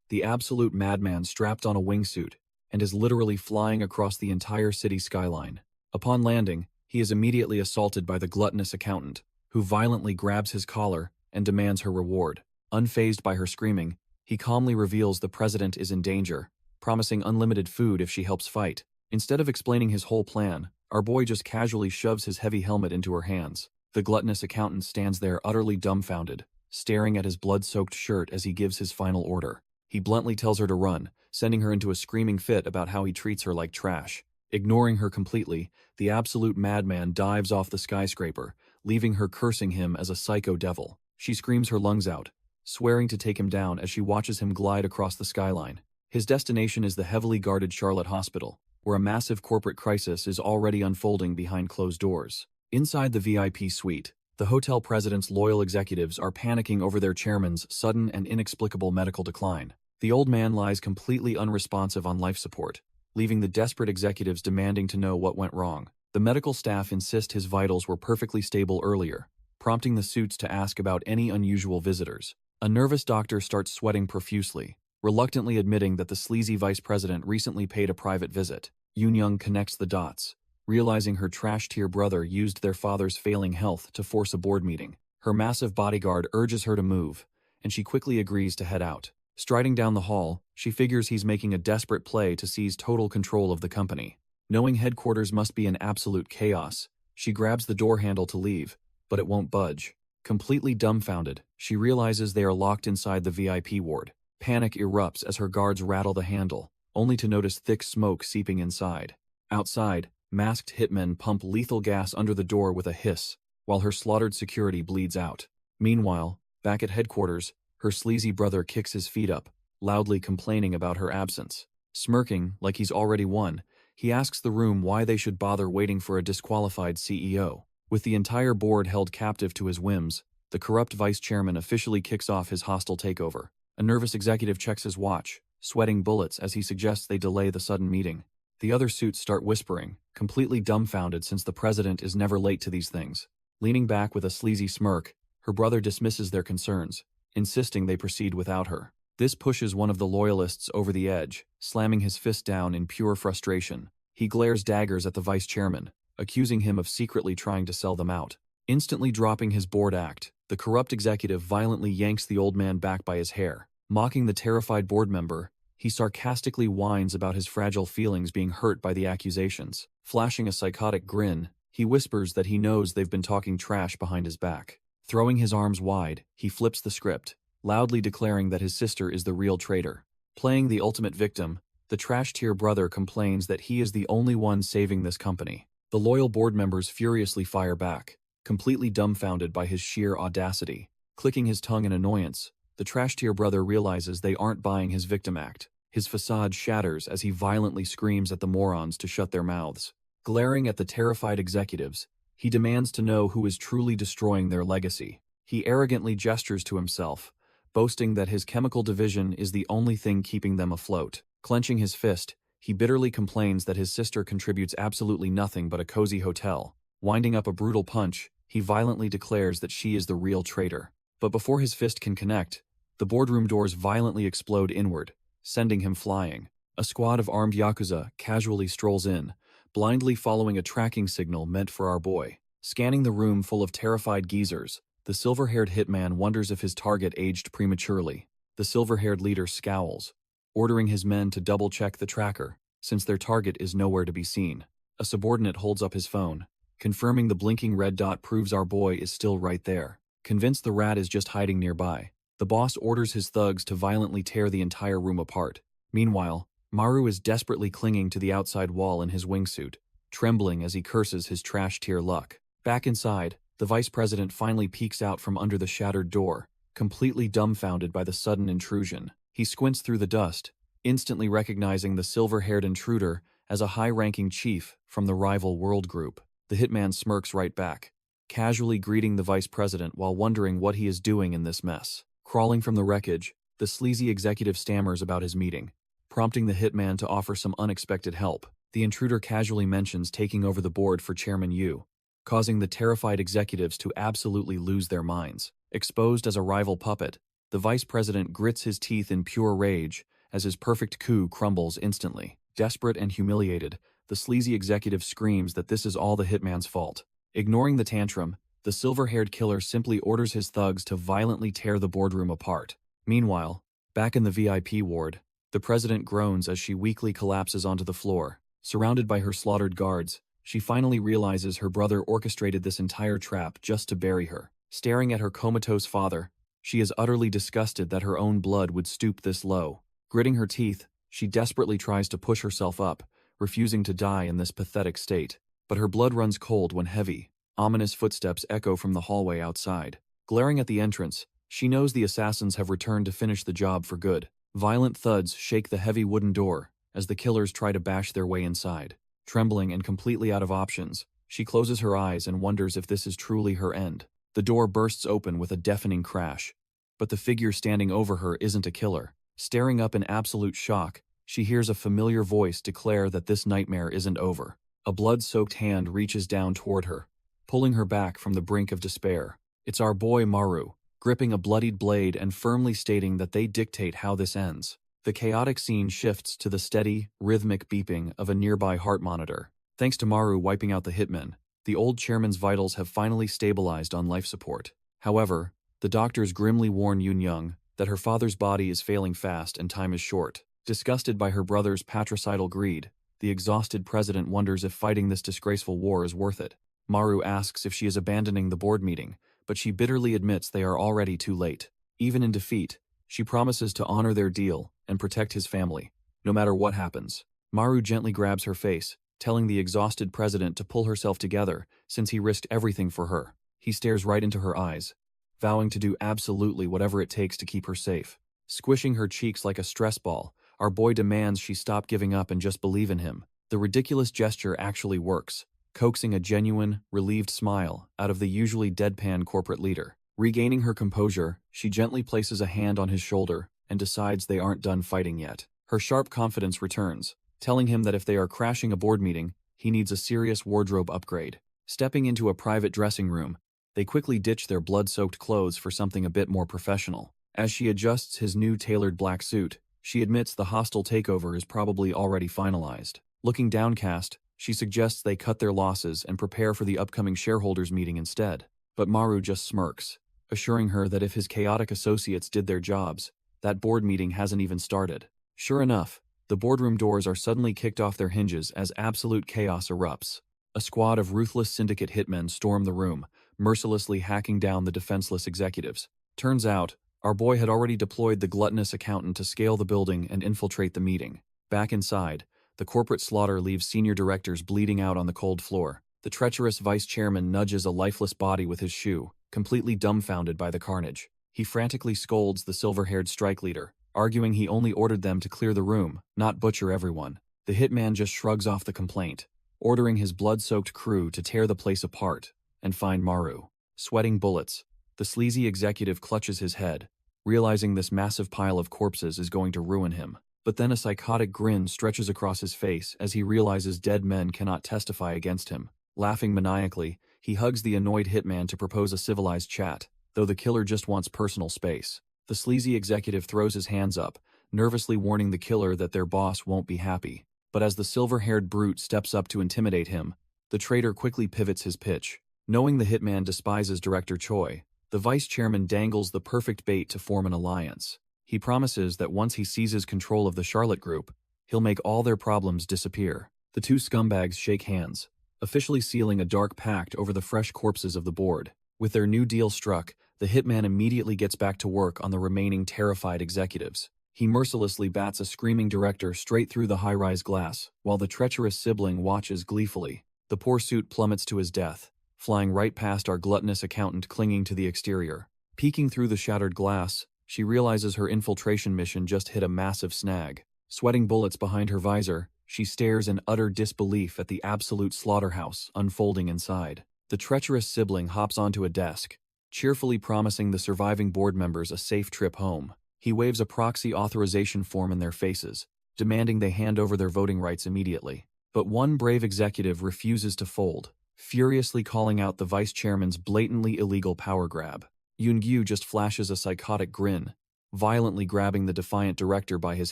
the absolute madman strapped on a wingsuit and is literally flying across the entire city skyline. Upon landing, he is immediately assaulted by the gluttonous accountant, who violently grabs his collar and demands her reward. Unfazed by her screaming, he calmly reveals the president is in danger, promising unlimited food if she helps fight. Instead of explaining his whole plan, our boy just casually shoves his heavy helmet into her hands. The gluttonous accountant stands there utterly dumbfounded, staring at his blood-soaked shirt as he gives his final order. He bluntly tells her to run, sending her into a screaming fit about how he treats her like trash. Ignoring her completely, the absolute madman dives off the skyscraper, leaving her cursing him as a psycho devil. She screams her lungs out, swearing to take him down as she watches him glide across the skyline. His destination is the heavily guarded Charlotte Hospital, where a massive corporate crisis is already unfolding behind closed doors. Inside the VIP suite, the hotel president's loyal executives are panicking over their chairman's sudden and inexplicable medical decline. The old man lies completely unresponsive on life support, leaving the desperate executives demanding to know what went wrong. The medical staff insist his vitals were perfectly stable earlier, prompting the suits to ask about any unusual visitors. A nervous doctor starts sweating profusely, reluctantly admitting that the sleazy vice president recently paid a private visit. Yoon-young connects the dots, realizing her trash-tier brother used their father's failing health to force a board meeting. Her massive bodyguard urges her to move, and she quickly agrees to head out. Striding down the hall, she figures he's making a desperate play to seize total control of the company. Knowing headquarters must be in absolute chaos, she grabs the door handle to leave, but it won't budge. Completely dumbfounded, she realizes they are locked inside the VIP ward. Panic erupts as her guards rattle the handle, only to notice thick smoke seeping inside. Outside, masked hitmen pump lethal gas under the door with a hiss, while her slaughtered security bleeds out. Meanwhile, back at headquarters, her sleazy brother kicks his feet up, loudly complaining about her absence. Smirking like he's already won, he asks the room why they should bother waiting for a disqualified CEO. With the entire board held captive to his whims, the corrupt vice chairman officially kicks off his hostile takeover. A nervous executive checks his watch, sweating bullets as he suggests they delay the sudden meeting. The other suits start whispering, completely dumbfounded since the president is never late to these things. Leaning back with a sleazy smirk, her brother dismisses their concerns, insisting they proceed without her. This pushes one of the loyalists over the edge, slamming his fist down in pure frustration. He glares daggers at the vice chairman, accusing him of secretly trying to sell them out. Instantly dropping his board act, the corrupt executive violently yanks the old man back by his hair. Mocking the terrified board member, He sarcastically whines about his fragile feelings being hurt by the accusations. Flashing a psychotic grin, he whispers that he knows they've been talking trash behind his back. Throwing his arms wide, he flips the script, loudly declaring that his sister is the real traitor. Playing the ultimate victim, the trash-tier brother complains that he is the only one saving this company. The loyal board members furiously fire back, completely dumbfounded by his sheer audacity. Clicking his tongue in annoyance, the trash-tier brother realizes they aren't buying his victim act. His facade shatters as he violently screams at the morons to shut their mouths. Glaring at the terrified executives, he demands to know who is truly destroying their legacy. He arrogantly gestures to himself, boasting that his chemical division is the only thing keeping them afloat. Clenching his fist, he bitterly complains that his sister contributes absolutely nothing but a cozy hotel. Winding up a brutal punch, he violently declares that she is the real traitor. But before his fist can connect, the boardroom doors violently explode inward, sending him flying. A squad of armed yakuza casually strolls in, blindly following a tracking signal meant for our boy. Scanning the room full of terrified geezers, the silver-haired hitman wonders if his target aged prematurely. The silver-haired leader scowls, ordering his men to double-check the tracker, since their target is nowhere to be seen. A subordinate holds up his phone, confirming the blinking red dot proves our boy is still right there. Convinced the rat is just hiding nearby, the boss orders his thugs to violently tear the entire room apart. Meanwhile, Maru is desperately clinging to the outside wall in his wingsuit, trembling as he curses his trash-tier luck. Back inside, the vice president finally peeks out from under the shattered door, completely dumbfounded by the sudden intrusion. He squints through the dust, instantly recognizing the silver-haired intruder as a high-ranking chief from the rival world group. The hitman smirks right back, casually greeting the vice president while wondering what he is doing in this mess. Crawling from the wreckage, the sleazy executive stammers about his meeting, prompting the hitman to offer some unexpected help. The intruder casually mentions taking over the board for Chairman Yu, causing the terrified executives to absolutely lose their minds. Exposed as a rival puppet, the vice president grits his teeth in pure rage as his perfect coup crumbles instantly. Desperate and humiliated, the sleazy executive screams that this is all the hitman's fault. Ignoring the tantrum, the silver-haired killer simply orders his thugs to violently tear the boardroom apart. Meanwhile, back in the VIP ward, the president groans as she weakly collapses onto the floor. Surrounded by her slaughtered guards, she finally realizes her brother orchestrated this entire trap just to bury her. Staring at her comatose father, she is utterly disgusted that her own blood would stoop this low. Gritting her teeth, she desperately tries to push herself up, refusing to die in this pathetic state. But her blood runs cold when heavy, ominous footsteps echo from the hallway outside. Glaring at the entrance, she knows the assassins have returned to finish the job for good. Violent thuds shake the heavy wooden door as the killers try to bash their way inside. Trembling and completely out of options, she closes her eyes and wonders if this is truly her end. The door bursts open with a deafening crash, but the figure standing over her isn't a killer. Staring up in absolute shock, she hears a familiar voice declare that this nightmare isn't over. A blood-soaked hand reaches down toward her, pulling her back from the brink of despair. It's our boy Maru, gripping a bloodied blade and firmly stating that they dictate how this ends. The chaotic scene shifts to the steady, rhythmic beeping of a nearby heart monitor. Thanks to Maru wiping out the hitmen, the old chairman's vitals have finally stabilized on life support. However, the doctors grimly warn Yoon-young that her father's body is failing fast and time is short. Disgusted by her brother's patricidal greed, the exhausted president wonders if fighting this disgraceful war is worth it. Maru asks if she is abandoning the board meeting, but she bitterly admits they are already too late. Even in defeat, she promises to honor their deal and protect his family, no matter what happens. Maru gently grabs her face, telling the exhausted president to pull herself together since he risked everything for her. He stares right into her eyes, vowing to do absolutely whatever it takes to keep her safe. Squishing her cheeks like a stress ball, our boy demands she stop giving up and just believe in him. The ridiculous gesture actually works, coaxing a genuine, relieved smile out of the usually deadpan corporate leader. Regaining her composure, she gently places a hand on his shoulder and decides they aren't done fighting yet. Her sharp confidence returns, telling him that if they are crashing a board meeting, he needs a serious wardrobe upgrade. Stepping into a private dressing room, they quickly ditch their blood-soaked clothes for something a bit more professional. As she adjusts his new tailored black suit, she admits the hostile takeover is probably already finalized. Looking downcast, she suggests they cut their losses and prepare for the upcoming shareholders meeting instead. But Maru just smirks, assuring her that if his chaotic associates did their jobs, that board meeting hasn't even started. Sure enough, the boardroom doors are suddenly kicked off their hinges as absolute chaos erupts. A squad of ruthless syndicate hitmen storm the room, mercilessly hacking down the defenseless executives. Turns out, our boy had already deployed the gluttonous accountant to scale the building and infiltrate the meeting. Back inside, the corporate slaughter leaves senior directors bleeding out on the cold floor. The treacherous vice chairman nudges a lifeless body with his shoe, completely dumbfounded by the carnage. He frantically scolds the silver-haired strike leader, arguing he only ordered them to clear the room, not butcher everyone. The hitman just shrugs off the complaint, ordering his blood-soaked crew to tear the place apart and find Maru. Sweating bullets, the sleazy executive clutches his head, realizing this massive pile of corpses is going to ruin him. But then a psychotic grin stretches across his face as he realizes dead men cannot testify against him. Laughing maniacally, he hugs the annoyed hitman to propose a civilized chat, though the killer just wants personal space. The sleazy executive throws his hands up, nervously warning the killer that their boss won't be happy. But as the silver-haired brute steps up to intimidate him, the traitor quickly pivots his pitch. Knowing the hitman despises Director Choi, the vice chairman dangles the perfect bait to form an alliance. He promises that once he seizes control of the Charlotte Group, he'll make all their problems disappear. The two scumbags shake hands, officially sealing a dark pact over the fresh corpses of the board. With their new deal struck, the hitman immediately gets back to work on the remaining terrified executives. He mercilessly bats a screaming director straight through the high-rise glass, while the treacherous sibling watches gleefully. The poor suit plummets to his death, flying right past our gluttonous accountant clinging to the exterior. Peeking through the shattered glass, she realizes her infiltration mission just hit a massive snag. Sweating bullets behind her visor, she stares in utter disbelief at the absolute slaughterhouse unfolding inside. The treacherous sibling hops onto a desk, cheerfully promising the surviving board members a safe trip home. He waves a proxy authorization form in their faces, demanding they hand over their voting rights immediately. But one brave executive refuses to fold, furiously calling out the vice chairman's blatantly illegal power grab. Yoon-gyu just flashes a psychotic grin, violently grabbing the defiant director by his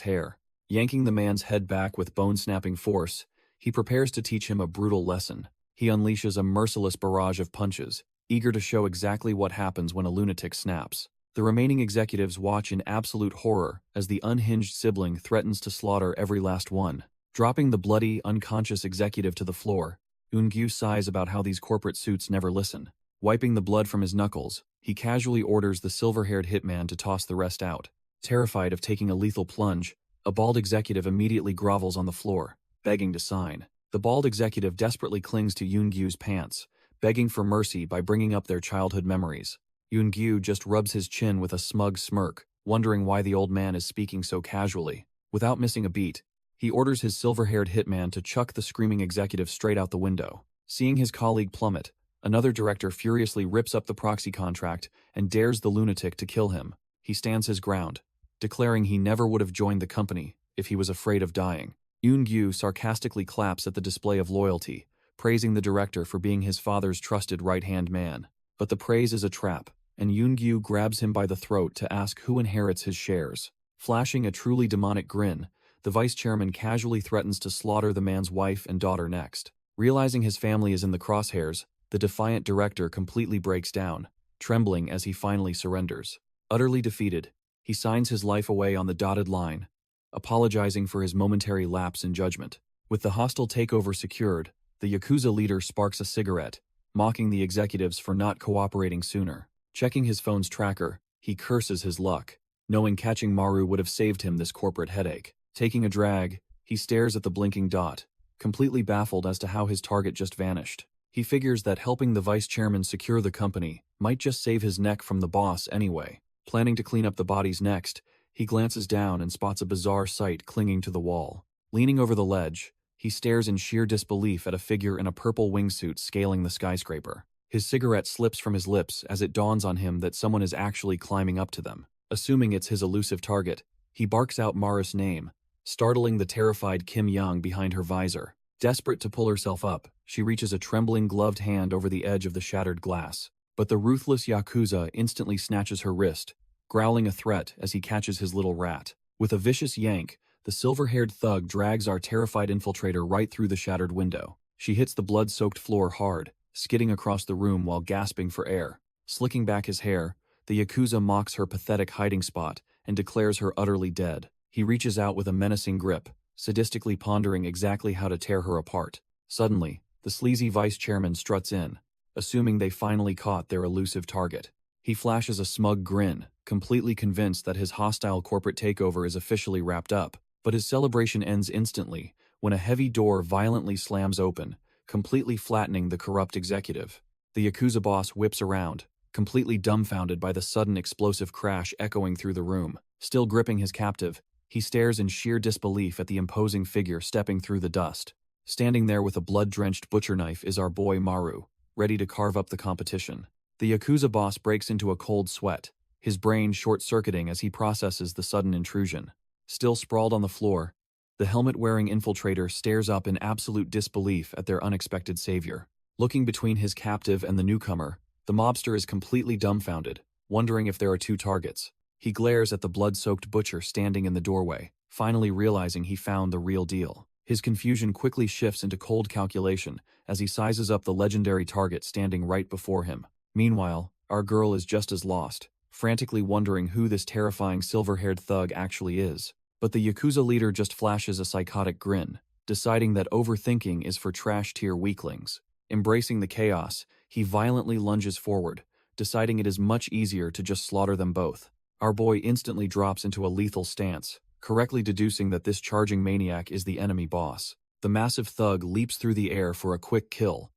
hair. Yanking the man's head back with bone-snapping force, he prepares to teach him a brutal lesson. He unleashes a merciless barrage of punches, eager to show exactly what happens when a lunatic snaps. The remaining executives watch in absolute horror as the unhinged sibling threatens to slaughter every last one. Dropping the bloody, unconscious executive to the floor, Yoon-gyu sighs about how these corporate suits never listen. Wiping the blood from his knuckles, he casually orders the silver-haired hitman to toss the rest out. Terrified of taking a lethal plunge, a bald executive immediately grovels on the floor, begging to sign. The bald executive desperately clings to Yoon-gyu's pants, begging for mercy by bringing up their childhood memories. Yoon-gyu just rubs his chin with a smug smirk, wondering why the old man is speaking so casually. Without missing a beat, he orders his silver-haired hitman to chuck the screaming executive straight out the window. Seeing his colleague plummet, another director furiously rips up the proxy contract and dares the lunatic to kill him. He stands his ground, declaring he never would have joined the company if he was afraid of dying. Yoon-gyu sarcastically claps at the display of loyalty, praising the director for being his father's trusted right-hand man. But the praise is a trap, and Yoon-gyu grabs him by the throat to ask who inherits his shares. Flashing a truly demonic grin, the vice chairman casually threatens to slaughter the man's wife and daughter next. Realizing his family is in the crosshairs, the defiant director completely breaks down, trembling as he finally surrenders. Utterly defeated, he signs his life away on the dotted line, apologizing for his momentary lapse in judgment. With the hostile takeover secured, the Yakuza leader sparks a cigarette, mocking the executives for not cooperating sooner. Checking his phone's tracker, he curses his luck, knowing catching Maru would have saved him this corporate headache. Taking a drag, he stares at the blinking dot, completely baffled as to how his target just vanished. He figures that helping the vice chairman secure the company might just save his neck from the boss anyway. Planning to clean up the bodies next, he glances down and spots a bizarre sight clinging to the wall. Leaning over the ledge, he stares in sheer disbelief at a figure in a purple wingsuit scaling the skyscraper. His cigarette slips from his lips as it dawns on him that someone is actually climbing up to them. Assuming it's his elusive target, he barks out Mara's name, startling the terrified Kim Young behind her visor. Desperate to pull herself up, she reaches a trembling gloved hand over the edge of the shattered glass. But the ruthless Yakuza instantly snatches her wrist, growling a threat as he catches his little rat. With a vicious yank, the silver-haired thug drags our terrified infiltrator right through the shattered window. She hits the blood-soaked floor hard, skidding across the room while gasping for air. Slicking back his hair, the Yakuza mocks her pathetic hiding spot and declares her utterly dead. He reaches out with a menacing grip, sadistically pondering exactly how to tear her apart. Suddenly, the sleazy vice chairman struts in, assuming they finally caught their elusive target. He flashes a smug grin, completely convinced that his hostile corporate takeover is officially wrapped up, but his celebration ends instantly when a heavy door violently slams open, completely flattening the corrupt executive. The Yakuza boss whips around, completely dumbfounded by the sudden explosive crash echoing through the room. Still gripping his captive, he stares in sheer disbelief at the imposing figure stepping through the dust. Standing there with a blood-drenched butcher knife is our boy Maru, ready to carve up the competition. The Yakuza boss breaks into a cold sweat, his brain short-circuiting as he processes the sudden intrusion. Still sprawled on the floor, the helmet-wearing infiltrator stares up in absolute disbelief at their unexpected savior. Looking between his captive and the newcomer, the mobster is completely dumbfounded, wondering if there are two targets. He glares at the blood-soaked butcher standing in the doorway, finally realizing he found the real deal. His confusion quickly shifts into cold calculation as he sizes up the legendary target standing right before him. Meanwhile, our girl is just as lost, frantically wondering who this terrifying silver-haired thug actually is. But the Yakuza leader just flashes a psychotic grin, deciding that overthinking is for trash-tier weaklings. Embracing the chaos, he violently lunges forward, deciding it is much easier to just slaughter them both. Our boy instantly drops into a lethal stance, correctly deducing that this charging maniac is the enemy boss. The massive thug leaps through the air for a quick kill,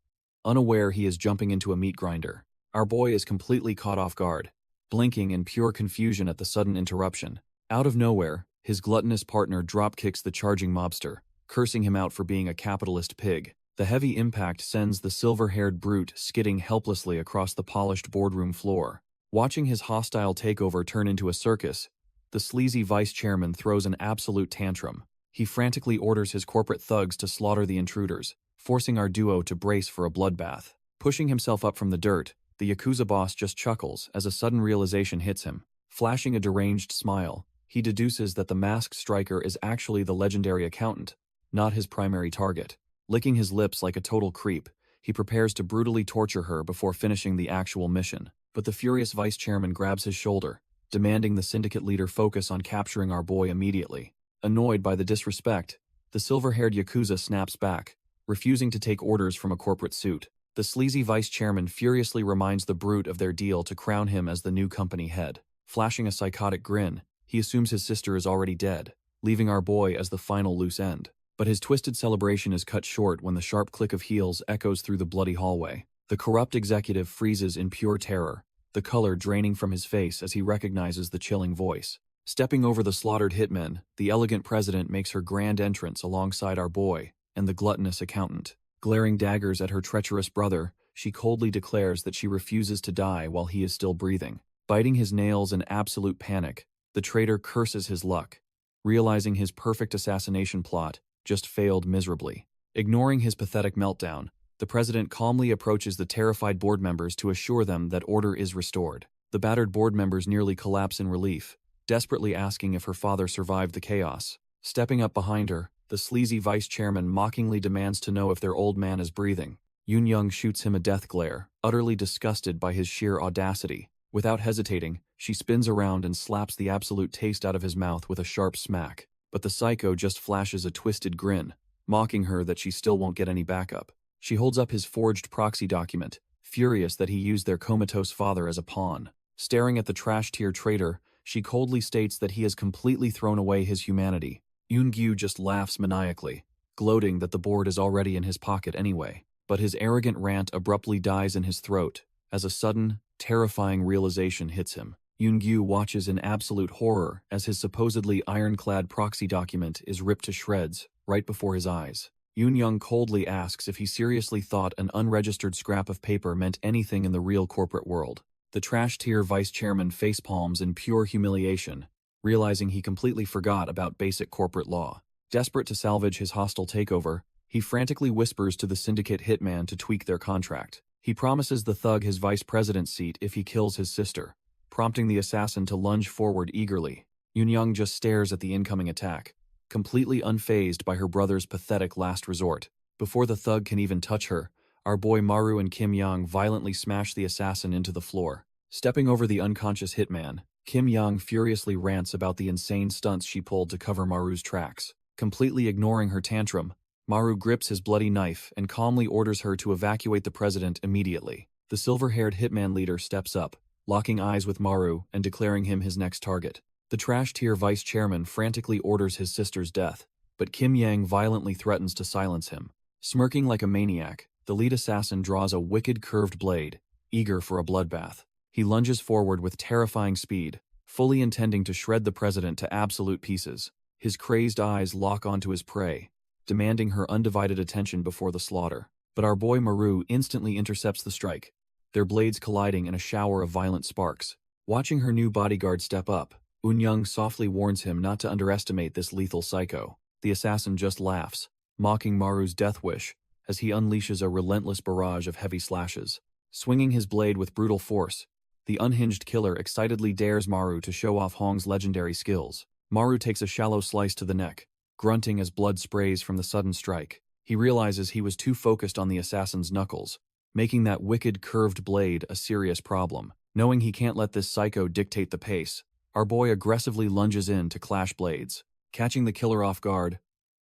unaware he is jumping into a meat grinder. Our boy is completely caught off guard, blinking in pure confusion at the sudden interruption. Out of nowhere, his gluttonous partner drop-kicks the charging mobster, cursing him out for being a capitalist pig. The heavy impact sends the silver-haired brute skidding helplessly across the polished boardroom floor. Watching his hostile takeover turn into a circus, the sleazy vice chairman throws an absolute tantrum. He frantically orders his corporate thugs to slaughter the intruders, forcing our duo to brace for a bloodbath. Pushing himself up from the dirt, the Yakuza boss just chuckles as a sudden realization hits him. Flashing a deranged smile, he deduces that the masked striker is actually the legendary accountant, not his primary target. Licking his lips like a total creep, he prepares to brutally torture her before finishing the actual mission. But the furious vice chairman grabs his shoulder, demanding the syndicate leader focus on capturing our boy immediately. Annoyed by the disrespect, the silver-haired Yakuza snaps back, refusing to take orders from a corporate suit. The sleazy vice chairman furiously reminds the brute of their deal to crown him as the new company head. Flashing a psychotic grin, he assumes his sister is already dead, leaving our boy as the final loose end. But his twisted celebration is cut short when the sharp click of heels echoes through the bloody hallway. The corrupt executive freezes in pure terror, the color draining from his face as he recognizes the chilling voice. Stepping over the slaughtered hitmen, the elegant president makes her grand entrance alongside our boy and the gluttonous accountant. Glaring daggers at her treacherous brother, she coldly declares that she refuses to die while he is still breathing. Biting his nails in absolute panic, the traitor curses his luck, realizing his perfect assassination plot just failed miserably. Ignoring his pathetic meltdown, the president calmly approaches the terrified board members to assure them that order is restored. The battered board members nearly collapse in relief, desperately asking if her father survived the chaos. Stepping up behind her, the sleazy vice chairman mockingly demands to know if their old man is breathing. Yoon Young shoots him a death glare, utterly disgusted by his sheer audacity. Without hesitating, she spins around and slaps the absolute taste out of his mouth with a sharp smack. But the psycho just flashes a twisted grin, mocking her that she still won't get any backup. She holds up his forged proxy document, furious that he used their comatose father as a pawn. Staring at the trash-tier traitor, she coldly states that he has completely thrown away his humanity. Yoon-gyu just laughs maniacally, gloating that the board is already in his pocket anyway. But his arrogant rant abruptly dies in his throat, as a sudden, terrifying realization hits him. Yoon-gyu watches in absolute horror as his supposedly ironclad proxy document is ripped to shreds right before his eyes. Yoon-young coldly asks if he seriously thought an unregistered scrap of paper meant anything in the real corporate world. The trash-tier vice chairman facepalms in pure humiliation, realizing he completely forgot about basic corporate law. Desperate to salvage his hostile takeover, he frantically whispers to the syndicate hitman to tweak their contract. He promises the thug his vice president's seat if he kills his sister, prompting the assassin to lunge forward eagerly. Yoon-young just stares at the incoming attack, completely unfazed by her brother's pathetic last resort. Before the thug can even touch her, our boy Maru and Kim Young violently smash the assassin into the floor. Stepping over the unconscious hitman, Kim Young furiously rants about the insane stunts she pulled to cover Maru's tracks. Completely ignoring her tantrum, Maru grips his bloody knife and calmly orders her to evacuate the president immediately. The silver-haired hitman leader steps up, locking eyes with Maru and declaring him his next target. The trash-tier vice chairman frantically orders his sister's death, but Kim Yang violently threatens to silence him. Smirking like a maniac, the lead assassin draws a wicked curved blade, eager for a bloodbath. He lunges forward with terrifying speed, fully intending to shred the president to absolute pieces. His crazed eyes lock onto his prey, demanding her undivided attention before the slaughter. But our boy Maru instantly intercepts the strike, their blades colliding in a shower of violent sparks. Watching her new bodyguard step up, Eun-young softly warns him not to underestimate this lethal psycho. The assassin just laughs, mocking Maru's death wish as he unleashes a relentless barrage of heavy slashes. Swinging his blade with brutal force, the unhinged killer excitedly dares Maru to show off Hong's legendary skills. Maru takes a shallow slice to the neck, grunting as blood sprays from the sudden strike. He realizes he was too focused on the assassin's knuckles, making that wicked curved blade a serious problem. Knowing he can't let this psycho dictate the pace, our boy aggressively lunges in to clash blades. Catching the killer off guard,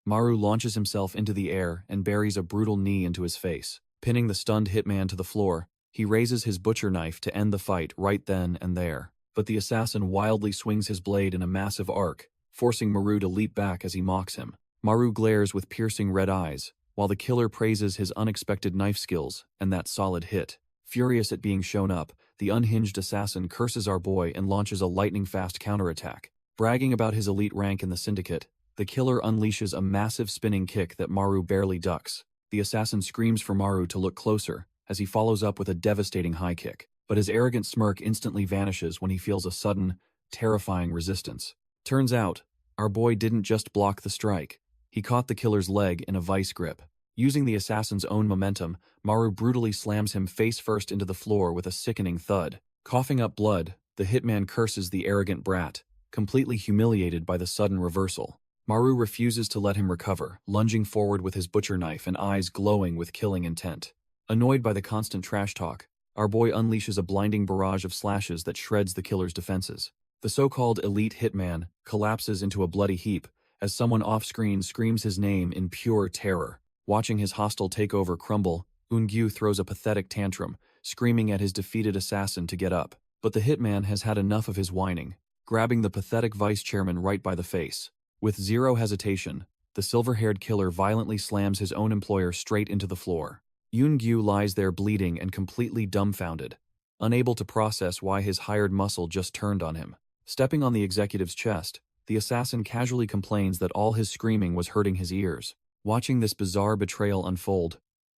Maru launches himself into the air and buries a brutal knee into his face. Pinning the stunned hitman to the floor, he raises his butcher knife to end the fight right then and there. But the assassin wildly swings his blade in a massive arc, forcing Maru to leap back as he mocks him. Maru glares with piercing red eyes, while the killer praises his unexpected knife skills and that solid hit. Furious at being shown up, the unhinged assassin curses our boy and launches a lightning-fast counterattack. Bragging about his elite rank in the syndicate, the killer unleashes a massive spinning kick that Maru barely ducks. The assassin screams for Maru to look closer as he follows up with a devastating high kick, but his arrogant smirk instantly vanishes when he feels a sudden, terrifying resistance. Turns out, our boy didn't just block the strike. He caught the killer's leg in a vice grip. Using the assassin's own momentum, Maru brutally slams him face first into the floor with a sickening thud. Coughing up blood, the hitman curses the arrogant brat, completely humiliated by the sudden reversal. Maru refuses to let him recover, lunging forward with his butcher knife and eyes glowing with killing intent. Annoyed by the constant trash talk, our boy unleashes a blinding barrage of slashes that shreds the killer's defenses. The so-called elite hitman collapses into a bloody heap as someone off-screen screams his name in pure terror. Watching his hostile takeover crumble, Eun-gyu throws a pathetic tantrum, screaming at his defeated assassin to get up. But the hitman has had enough of his whining, grabbing the pathetic vice chairman right by the face. With zero hesitation, the silver-haired killer violently slams his own employer straight into the floor. Eun-gyu lies there bleeding and completely dumbfounded, unable to process why his hired muscle just turned on him. Stepping on the executive's chest, the assassin casually complains that all his screaming was hurting his ears. Watching this bizarre betrayal unfold,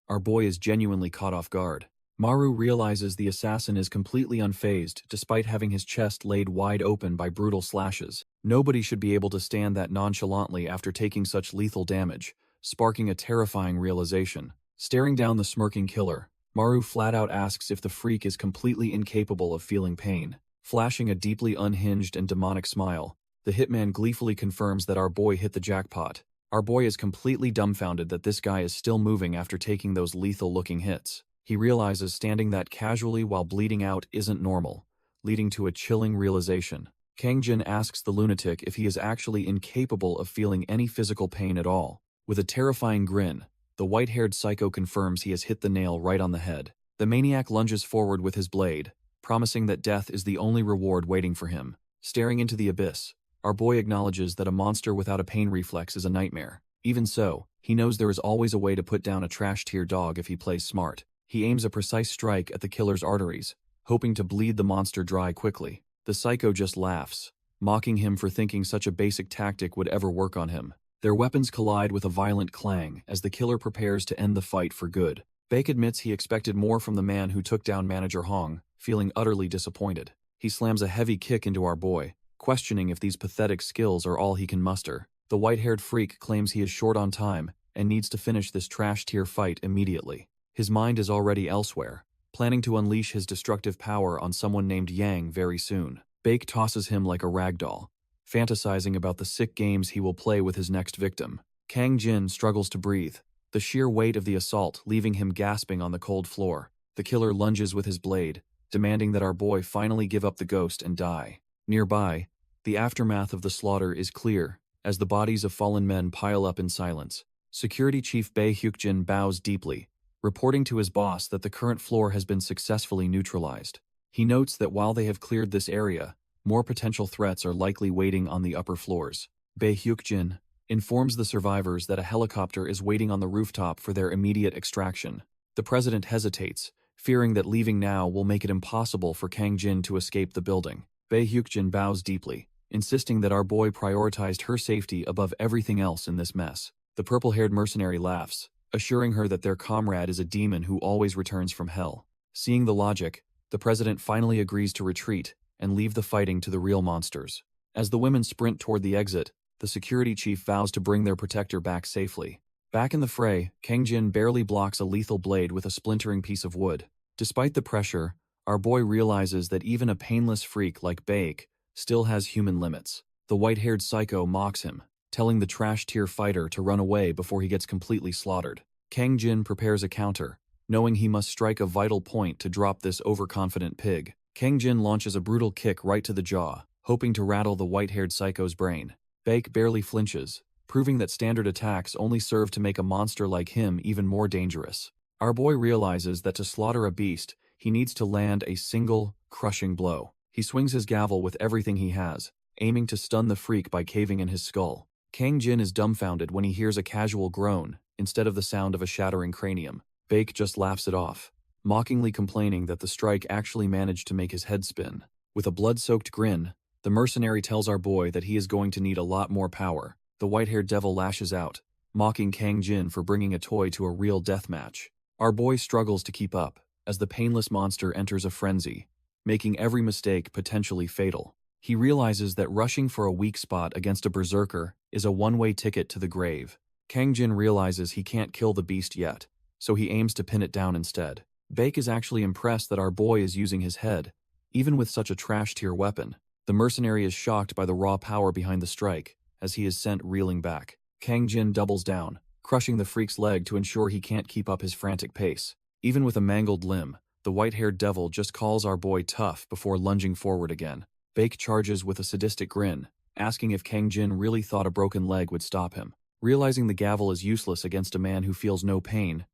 our boy is genuinely caught off guard. Maru realizes the assassin is completely unfazed despite having his chest laid wide open by brutal slashes. Nobody should be able to stand that nonchalantly after taking such lethal damage, sparking a terrifying realization. Staring down the smirking killer, Maru flat out asks if the freak is completely incapable of feeling pain. Flashing a deeply unhinged and demonic smile, the hitman gleefully confirms that our boy hit the jackpot. Our boy is completely dumbfounded that this guy is still moving after taking those lethal-looking hits. He realizes standing that casually while bleeding out isn't normal, leading to a chilling realization. Kang-jin asks the lunatic if he is actually incapable of feeling any physical pain at all. With a terrifying grin, the white-haired psycho confirms he has hit the nail right on the head. The maniac lunges forward with his blade, promising that death is the only reward waiting for him. Staring into the abyss, our boy acknowledges that a monster without a pain reflex is a nightmare. Even so, he knows there is always a way to put down a trash-tier dog if he plays smart. He aims a precise strike at the killer's arteries, hoping to bleed the monster dry quickly. The psycho just laughs, mocking him for thinking such a basic tactic would ever work on him. Their weapons collide with a violent clang as the killer prepares to end the fight for good. Baek admits he expected more from the man who took down manager Hong, feeling utterly disappointed. He slams a heavy kick into our boy, questioning if these pathetic skills are all he can muster. The white-haired freak claims he is short on time and needs to finish this trash-tier fight immediately. His mind is already elsewhere, planning to unleash his destructive power on someone named Yang very soon. Baek tosses him like a ragdoll, fantasizing about the sick games he will play with his next victim. Kang-jin struggles to breathe, the sheer weight of the assault leaving him gasping on the cold floor. The killer lunges with his blade, demanding that our boy finally give up the ghost and die. Nearby, the aftermath of the slaughter is clear, as the bodies of fallen men pile up in silence. Security Chief Bae Hyukjin bows deeply, reporting to his boss that the current floor has been successfully neutralized. He notes that while they have cleared this area, more potential threats are likely waiting on the upper floors. Bae Hyukjin informs the survivors that a helicopter is waiting on the rooftop for their immediate extraction. The president hesitates, fearing that leaving now will make it impossible for Kang Jin to escape the building. Bae Hyukjin bows deeply, insisting that our boy prioritized her safety above everything else in this mess. The purple-haired mercenary laughs, assuring her that their comrade is a demon who always returns from hell. Seeing the logic, the president finally agrees to retreat and leave the fighting to the real monsters. As the women sprint toward the exit, the security chief vows to bring their protector back safely. Back in the fray, Kang Jin barely blocks a lethal blade with a splintering piece of wood. Despite the pressure, our boy realizes that even a painless freak like Baek still has human limits. The white-haired psycho mocks him, telling the trash-tier fighter to run away before he gets completely slaughtered. Kang Jin prepares a counter, knowing he must strike a vital point to drop this overconfident pig. Kang Jin launches a brutal kick right to the jaw, hoping to rattle the white-haired psycho's brain. Baek barely flinches, proving that standard attacks only serve to make a monster like him even more dangerous. Our boy realizes that to slaughter a beast, he needs to land a single, crushing blow. He swings his gavel with everything he has, aiming to stun the freak by caving in his skull. Kang Jin is dumbfounded when he hears a casual groan, instead of the sound of a shattering cranium. Baek just laughs it off, mockingly complaining that the strike actually managed to make his head spin. With a blood-soaked grin, the mercenary tells our boy that he is going to need a lot more power. The white-haired devil lashes out, mocking Kang Jin for bringing a toy to a real deathmatch. Our boy struggles to keep up, as the painless monster enters a frenzy, making every mistake potentially fatal. He realizes that rushing for a weak spot against a berserker is a one-way ticket to the grave. Kang Jin realizes he can't kill the beast yet, so he aims to pin it down instead. Baek is actually impressed that our boy is using his head, even with such a trash-tier weapon. The mercenary is shocked by the raw power behind the strike, as he is sent reeling back. Kang Jin doubles down, crushing the freak's leg to ensure he can't keep up his frantic pace. Even with a mangled limb, the white-haired devil just calls our boy tough before lunging forward again. Baek charges with a sadistic grin, asking if Kang Jin really thought a broken leg would stop him. Realizing the gavel is useless against a man who feels no pain,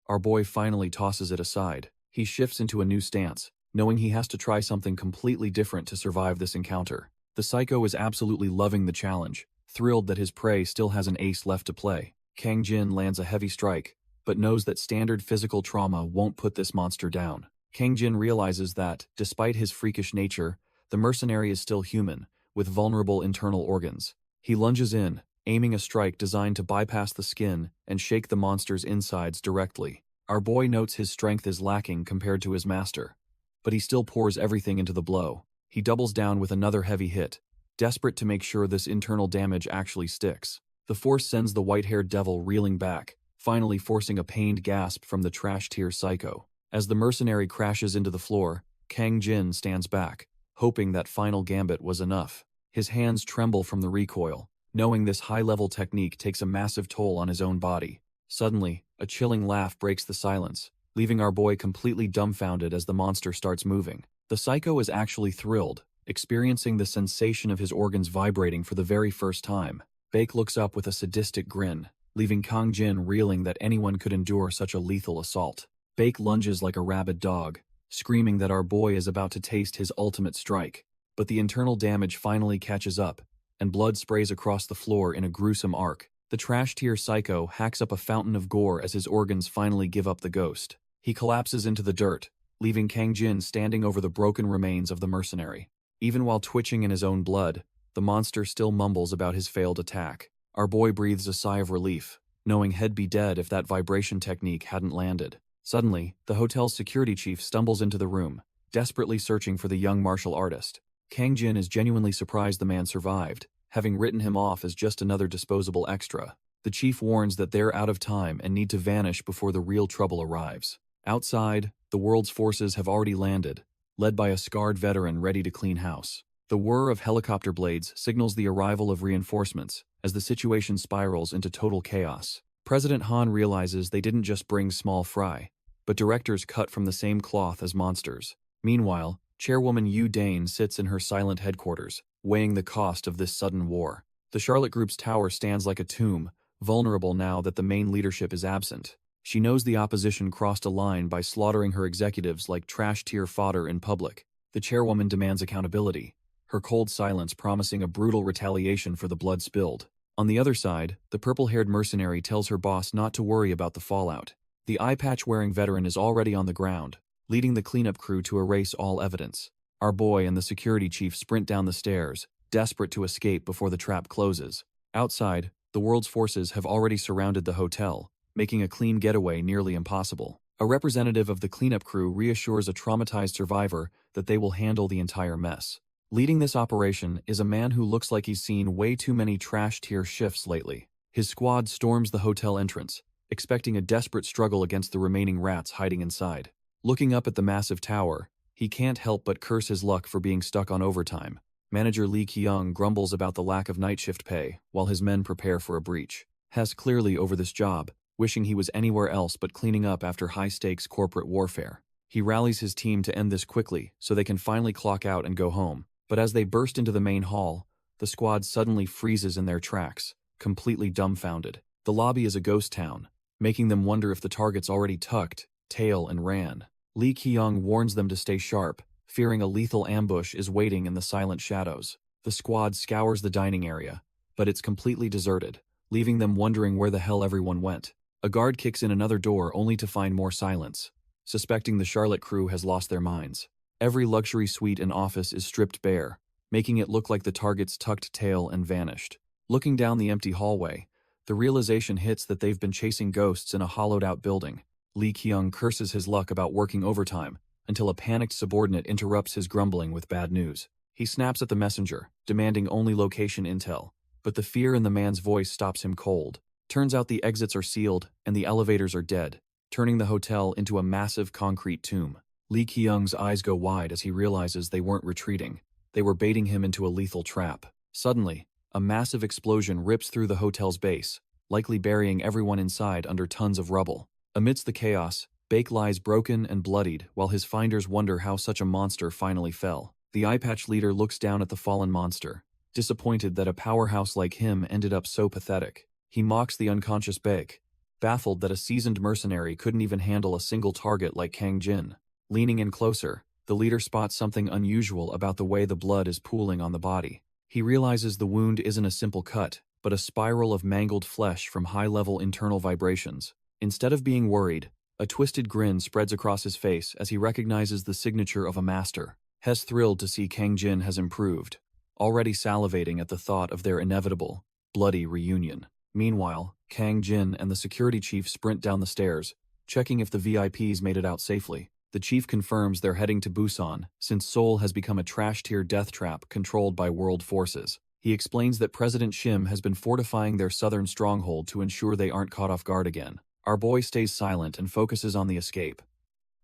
our boy finally tosses it aside. He shifts into a new stance, knowing he has to try something completely different to survive this encounter. The psycho is absolutely loving the challenge, thrilled that his prey still has an ace left to play. Kang Jin lands a heavy strike, but knows that standard physical trauma won't put this monster down. Kang Jin realizes that, despite his freakish nature, the mercenary is still human, with vulnerable internal organs. He lunges in, aiming a strike designed to bypass the skin and shake the monster's insides directly. Our boy notes his strength is lacking compared to his master, but he still pours everything into the blow. He doubles down with another heavy hit, desperate to make sure this internal damage actually sticks. The force sends the white-haired devil reeling back, finally forcing a pained gasp from the trash-tier psycho. As the mercenary crashes into the floor, Kang Jin stands back, hoping that final gambit was enough. His hands tremble from the recoil, knowing this high-level technique takes a massive toll on his own body. Suddenly, a chilling laugh breaks the silence, leaving our boy completely dumbfounded as the monster starts moving. The psycho is actually thrilled, experiencing the sensation of his organs vibrating for the very first time. Baek looks up with a sadistic grin, leaving Kang Jin reeling that anyone could endure such a lethal assault. Baek lunges like a rabid dog, screaming that our boy is about to taste his ultimate strike. But the internal damage finally catches up, and blood sprays across the floor in a gruesome arc. The trash-tier psycho hacks up a fountain of gore as his organs finally give up the ghost. He collapses into the dirt, leaving Kang Jin standing over the broken remains of the mercenary. Even while twitching in his own blood, the monster still mumbles about his failed attack. Our boy breathes a sigh of relief, knowing he'd be dead if that vibration technique hadn't landed. Suddenly, the hotel's security chief stumbles into the room, desperately searching for the young martial artist. Kang Jin is genuinely surprised the man survived, having written him off as just another disposable extra. The chief warns that they're out of time and need to vanish before the real trouble arrives. Outside, the world's forces have already landed, led by a scarred veteran ready to clean house. The whir of helicopter blades signals the arrival of reinforcements as the situation spirals into total chaos. President Han realizes they didn't just bring small fry, but directors cut from the same cloth as monsters. Meanwhile, Chairwoman Yu Dane sits in her silent headquarters, weighing the cost of this sudden war. The Charlotte Group's tower stands like a tomb, vulnerable now that the main leadership is absent. She knows the opposition crossed a line by slaughtering her executives like trash-tier fodder in public. The chairwoman demands accountability, her cold silence promising a brutal retaliation for the blood spilled. On the other side, the purple-haired mercenary tells her boss not to worry about the fallout. The eye-patch-wearing veteran is already on the ground, leading the cleanup crew to erase all evidence. Our boy and the security chief sprint down the stairs, desperate to escape before the trap closes. Outside, the world's forces have already surrounded the hotel, making a clean getaway nearly impossible. A representative of the cleanup crew reassures a traumatized survivor that they will handle the entire mess. Leading this operation is a man who looks like he's seen way too many trash-tier shifts lately. His squad storms the hotel entrance, expecting a desperate struggle against the remaining rats hiding inside. Looking up at the massive tower, he can't help but curse his luck for being stuck on overtime. Manager Lee Kyung grumbles about the lack of night shift pay while his men prepare for a breach. Hess clearly over this job, wishing he was anywhere else but cleaning up after high-stakes corporate warfare. He rallies his team to end this quickly so they can finally clock out and go home. But as they burst into the main hall, the squad suddenly freezes in their tracks, completely dumbfounded. The lobby is a ghost town, making them wonder if the target's already tucked, tail, and ran. Lee Kyung warns them to stay sharp, fearing a lethal ambush is waiting in the silent shadows. The squad scours the dining area, but it's completely deserted, leaving them wondering where the hell everyone went. A guard kicks in another door only to find more silence, suspecting the Charlotte crew has lost their minds. Every luxury suite and office is stripped bare, making it look like the target's tucked tail and vanished. Looking down the empty hallway, the realization hits that they've been chasing ghosts in a hollowed-out building. Lee Kyung curses his luck about working overtime until a panicked subordinate interrupts his grumbling with bad news. He snaps at the messenger, demanding only location intel, but the fear in the man's voice stops him cold. Turns out the exits are sealed and the elevators are dead, turning the hotel into a massive concrete tomb. Lee Kyung's eyes go wide as he realizes they weren't retreating. They were baiting him into a lethal trap. Suddenly, a massive explosion rips through the hotel's base, likely burying everyone inside under tons of rubble. Amidst the chaos, Bake lies broken and bloodied while his finders wonder how such a monster finally fell. The eye-patch leader looks down at the fallen monster, disappointed that a powerhouse like him ended up so pathetic. He mocks the unconscious Bake, baffled that a seasoned mercenary couldn't even handle a single target like Kang Jin. Leaning in closer, the leader spots something unusual about the way the blood is pooling on the body. He realizes the wound isn't a simple cut, but a spiral of mangled flesh from high-level internal vibrations. Instead of being worried, a twisted grin spreads across his face as he recognizes the signature of a master. Hess thrilled to see Kang Jin has improved, already salivating at the thought of their inevitable, bloody reunion. Meanwhile, Kang Jin and the security chief sprint down the stairs, checking if the VIPs made it out safely. The chief confirms they're heading to Busan, since Seoul has become a trash-tier death trap controlled by world forces. He explains that President Shim has been fortifying their southern stronghold to ensure they aren't caught off guard again. Our boy stays silent and focuses on the escape,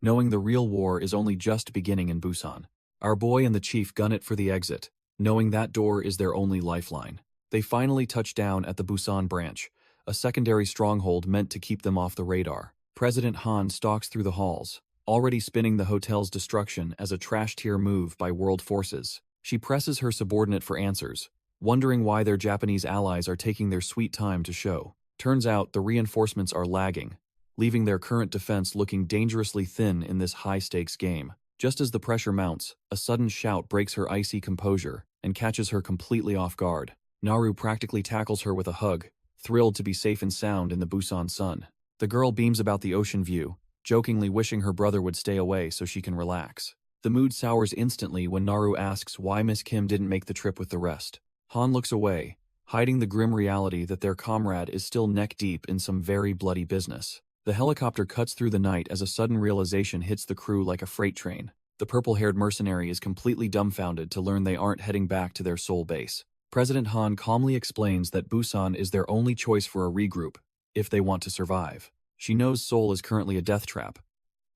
knowing the real war is only just beginning in Busan. Our boy and the chief gun it for the exit, knowing that door is their only lifeline. They finally touch down at the Busan branch, a secondary stronghold meant to keep them off the radar. President Han stalks through the halls, already spinning the hotel's destruction as a trash-tier move by world forces. She presses her subordinate for answers, wondering why their Japanese allies are taking their sweet time to show. Turns out the reinforcements are lagging, leaving their current defense looking dangerously thin in this high-stakes game. Just as the pressure mounts, a sudden shout breaks her icy composure and catches her completely off guard. Naru practically tackles her with a hug, thrilled to be safe and sound in the Busan sun. The girl beams about the ocean view, jokingly wishing her brother would stay away so she can relax. The mood sours instantly when Naru asks why Miss Kim didn't make the trip with the rest. Han looks away, hiding the grim reality that their comrade is still neck-deep in some very bloody business. The helicopter cuts through the night as a sudden realization hits the crew like a freight train. The purple-haired mercenary is completely dumbfounded to learn they aren't heading back to their Seoul base. President Han calmly explains that Busan is their only choice for a regroup, if they want to survive. She knows Seoul is currently a death trap,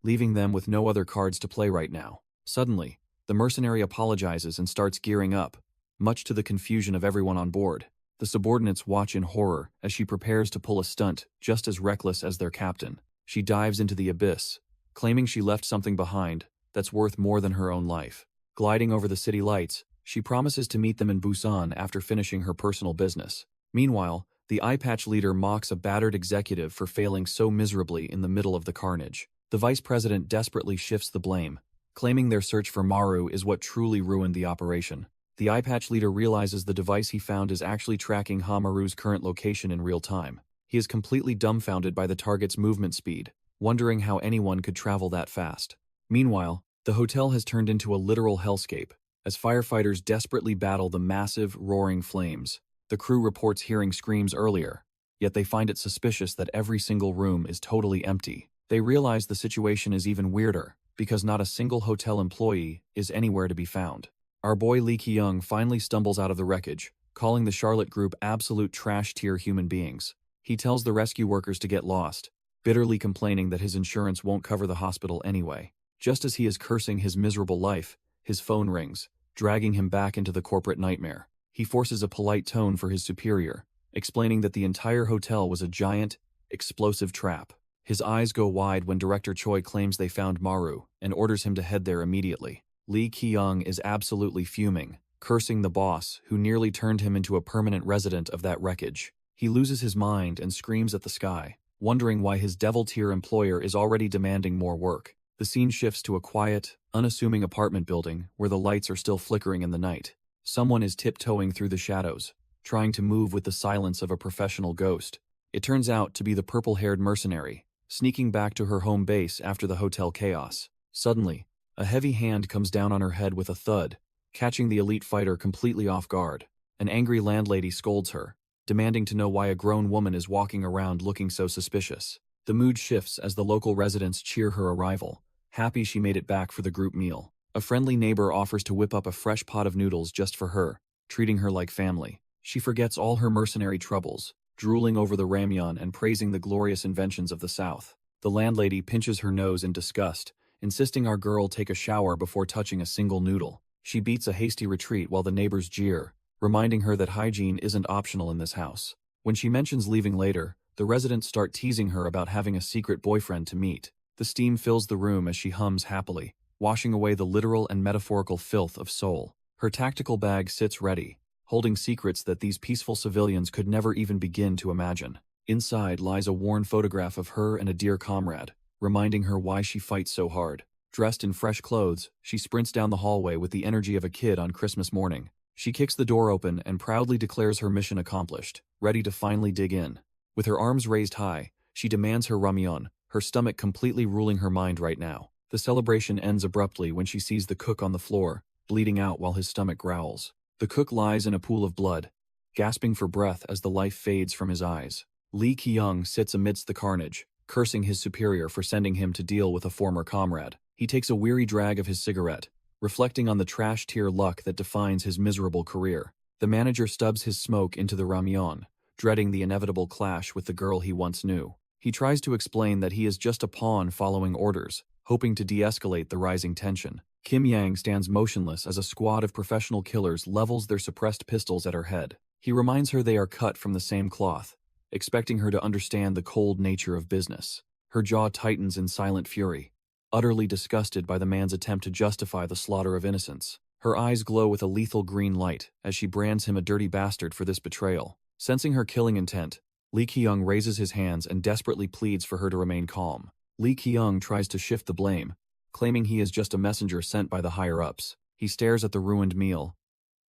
leaving them with no other cards to play right now. Suddenly, the mercenary apologizes and starts gearing up, much to the confusion of everyone on board. The subordinates watch in horror as she prepares to pull a stunt just as reckless as their captain. She dives into the abyss, claiming she left something behind that's worth more than her own life. Gliding over the city lights, she promises to meet them in Busan after finishing her personal business. Meanwhile, the eye patch leader mocks a battered executive for failing so miserably in the middle of the carnage. The vice president desperately shifts the blame, claiming their search for Maru is what truly ruined the operation. The eye patch leader realizes the device he found is actually tracking Maru's current location in real time. He is completely dumbfounded by the target's movement speed, wondering how anyone could travel that fast. Meanwhile, the hotel has turned into a literal hellscape, as firefighters desperately battle the massive, roaring flames. The crew reports hearing screams earlier, yet they find it suspicious that every single room is totally empty. They realize the situation is even weirder, because not a single hotel employee is anywhere to be found. Our boy Lee Ki-young finally stumbles out of the wreckage, calling the Charlotte group absolute trash-tier human beings. He tells the rescue workers to get lost, bitterly complaining that his insurance won't cover the hospital anyway. Just as he is cursing his miserable life, his phone rings, dragging him back into the corporate nightmare. He forces a polite tone for his superior, explaining that the entire hotel was a giant, explosive trap. His eyes go wide when Director Choi claims they found Maru and orders him to head there immediately. Lee Ki-young is absolutely fuming, cursing the boss who nearly turned him into a permanent resident of that wreckage. He loses his mind and screams at the sky, wondering why his devil-tier employer is already demanding more work. The scene shifts to a quiet, unassuming apartment building where the lights are still flickering in the night. Someone is tiptoeing through the shadows, trying to move with the silence of a professional ghost. It turns out to be the purple-haired mercenary, sneaking back to her home base after the hotel chaos. Suddenly, a heavy hand comes down on her head with a thud, catching the elite fighter completely off guard. An angry landlady scolds her, demanding to know why a grown woman is walking around looking so suspicious. The mood shifts as the local residents cheer her arrival, happy she made it back for the group meal. A friendly neighbor offers to whip up a fresh pot of noodles just for her, treating her like family. She forgets all her mercenary troubles, drooling over the ramyeon and praising the glorious inventions of the South. The landlady pinches her nose in disgust, insisting our girl take a shower before touching a single noodle. She beats a hasty retreat while the neighbors jeer, reminding her that hygiene isn't optional in this house. When she mentions leaving later, the residents start teasing her about having a secret boyfriend to meet. The steam fills the room as she hums happily, washing away the literal and metaphorical filth of Seoul. Her tactical bag sits ready, holding secrets that these peaceful civilians could never even begin to imagine. Inside lies a worn photograph of her and a dear comrade, reminding her why she fights so hard. Dressed in fresh clothes, she sprints down the hallway with the energy of a kid on Christmas morning. She kicks the door open and proudly declares her mission accomplished, ready to finally dig in. With her arms raised high, she demands her ramyeon, her stomach completely ruling her mind right now. The celebration ends abruptly when she sees the cook on the floor, bleeding out while his stomach growls. The cook lies in a pool of blood, gasping for breath as the life fades from his eyes. Lee Ki-young sits amidst the carnage, cursing his superior for sending him to deal with a former comrade. He takes a weary drag of his cigarette, reflecting on the trash-tier luck that defines his miserable career. The manager stubs his smoke into the ramyeon, dreading the inevitable clash with the girl he once knew. He tries to explain that he is just a pawn following orders, hoping to de-escalate the rising tension. Kim Yang stands motionless as a squad of professional killers levels their suppressed pistols at her head. He reminds her they are cut from the same cloth, expecting her to understand the cold nature of business. Her jaw tightens in silent fury, utterly disgusted by the man's attempt to justify the slaughter of innocents. Her eyes glow with a lethal green light as she brands him a dirty bastard for this betrayal. Sensing her killing intent, Lee Ki-young raises his hands and desperately pleads for her to remain calm. Lee Ki-young tries to shift the blame, claiming he is just a messenger sent by the higher-ups. He stares at the ruined meal,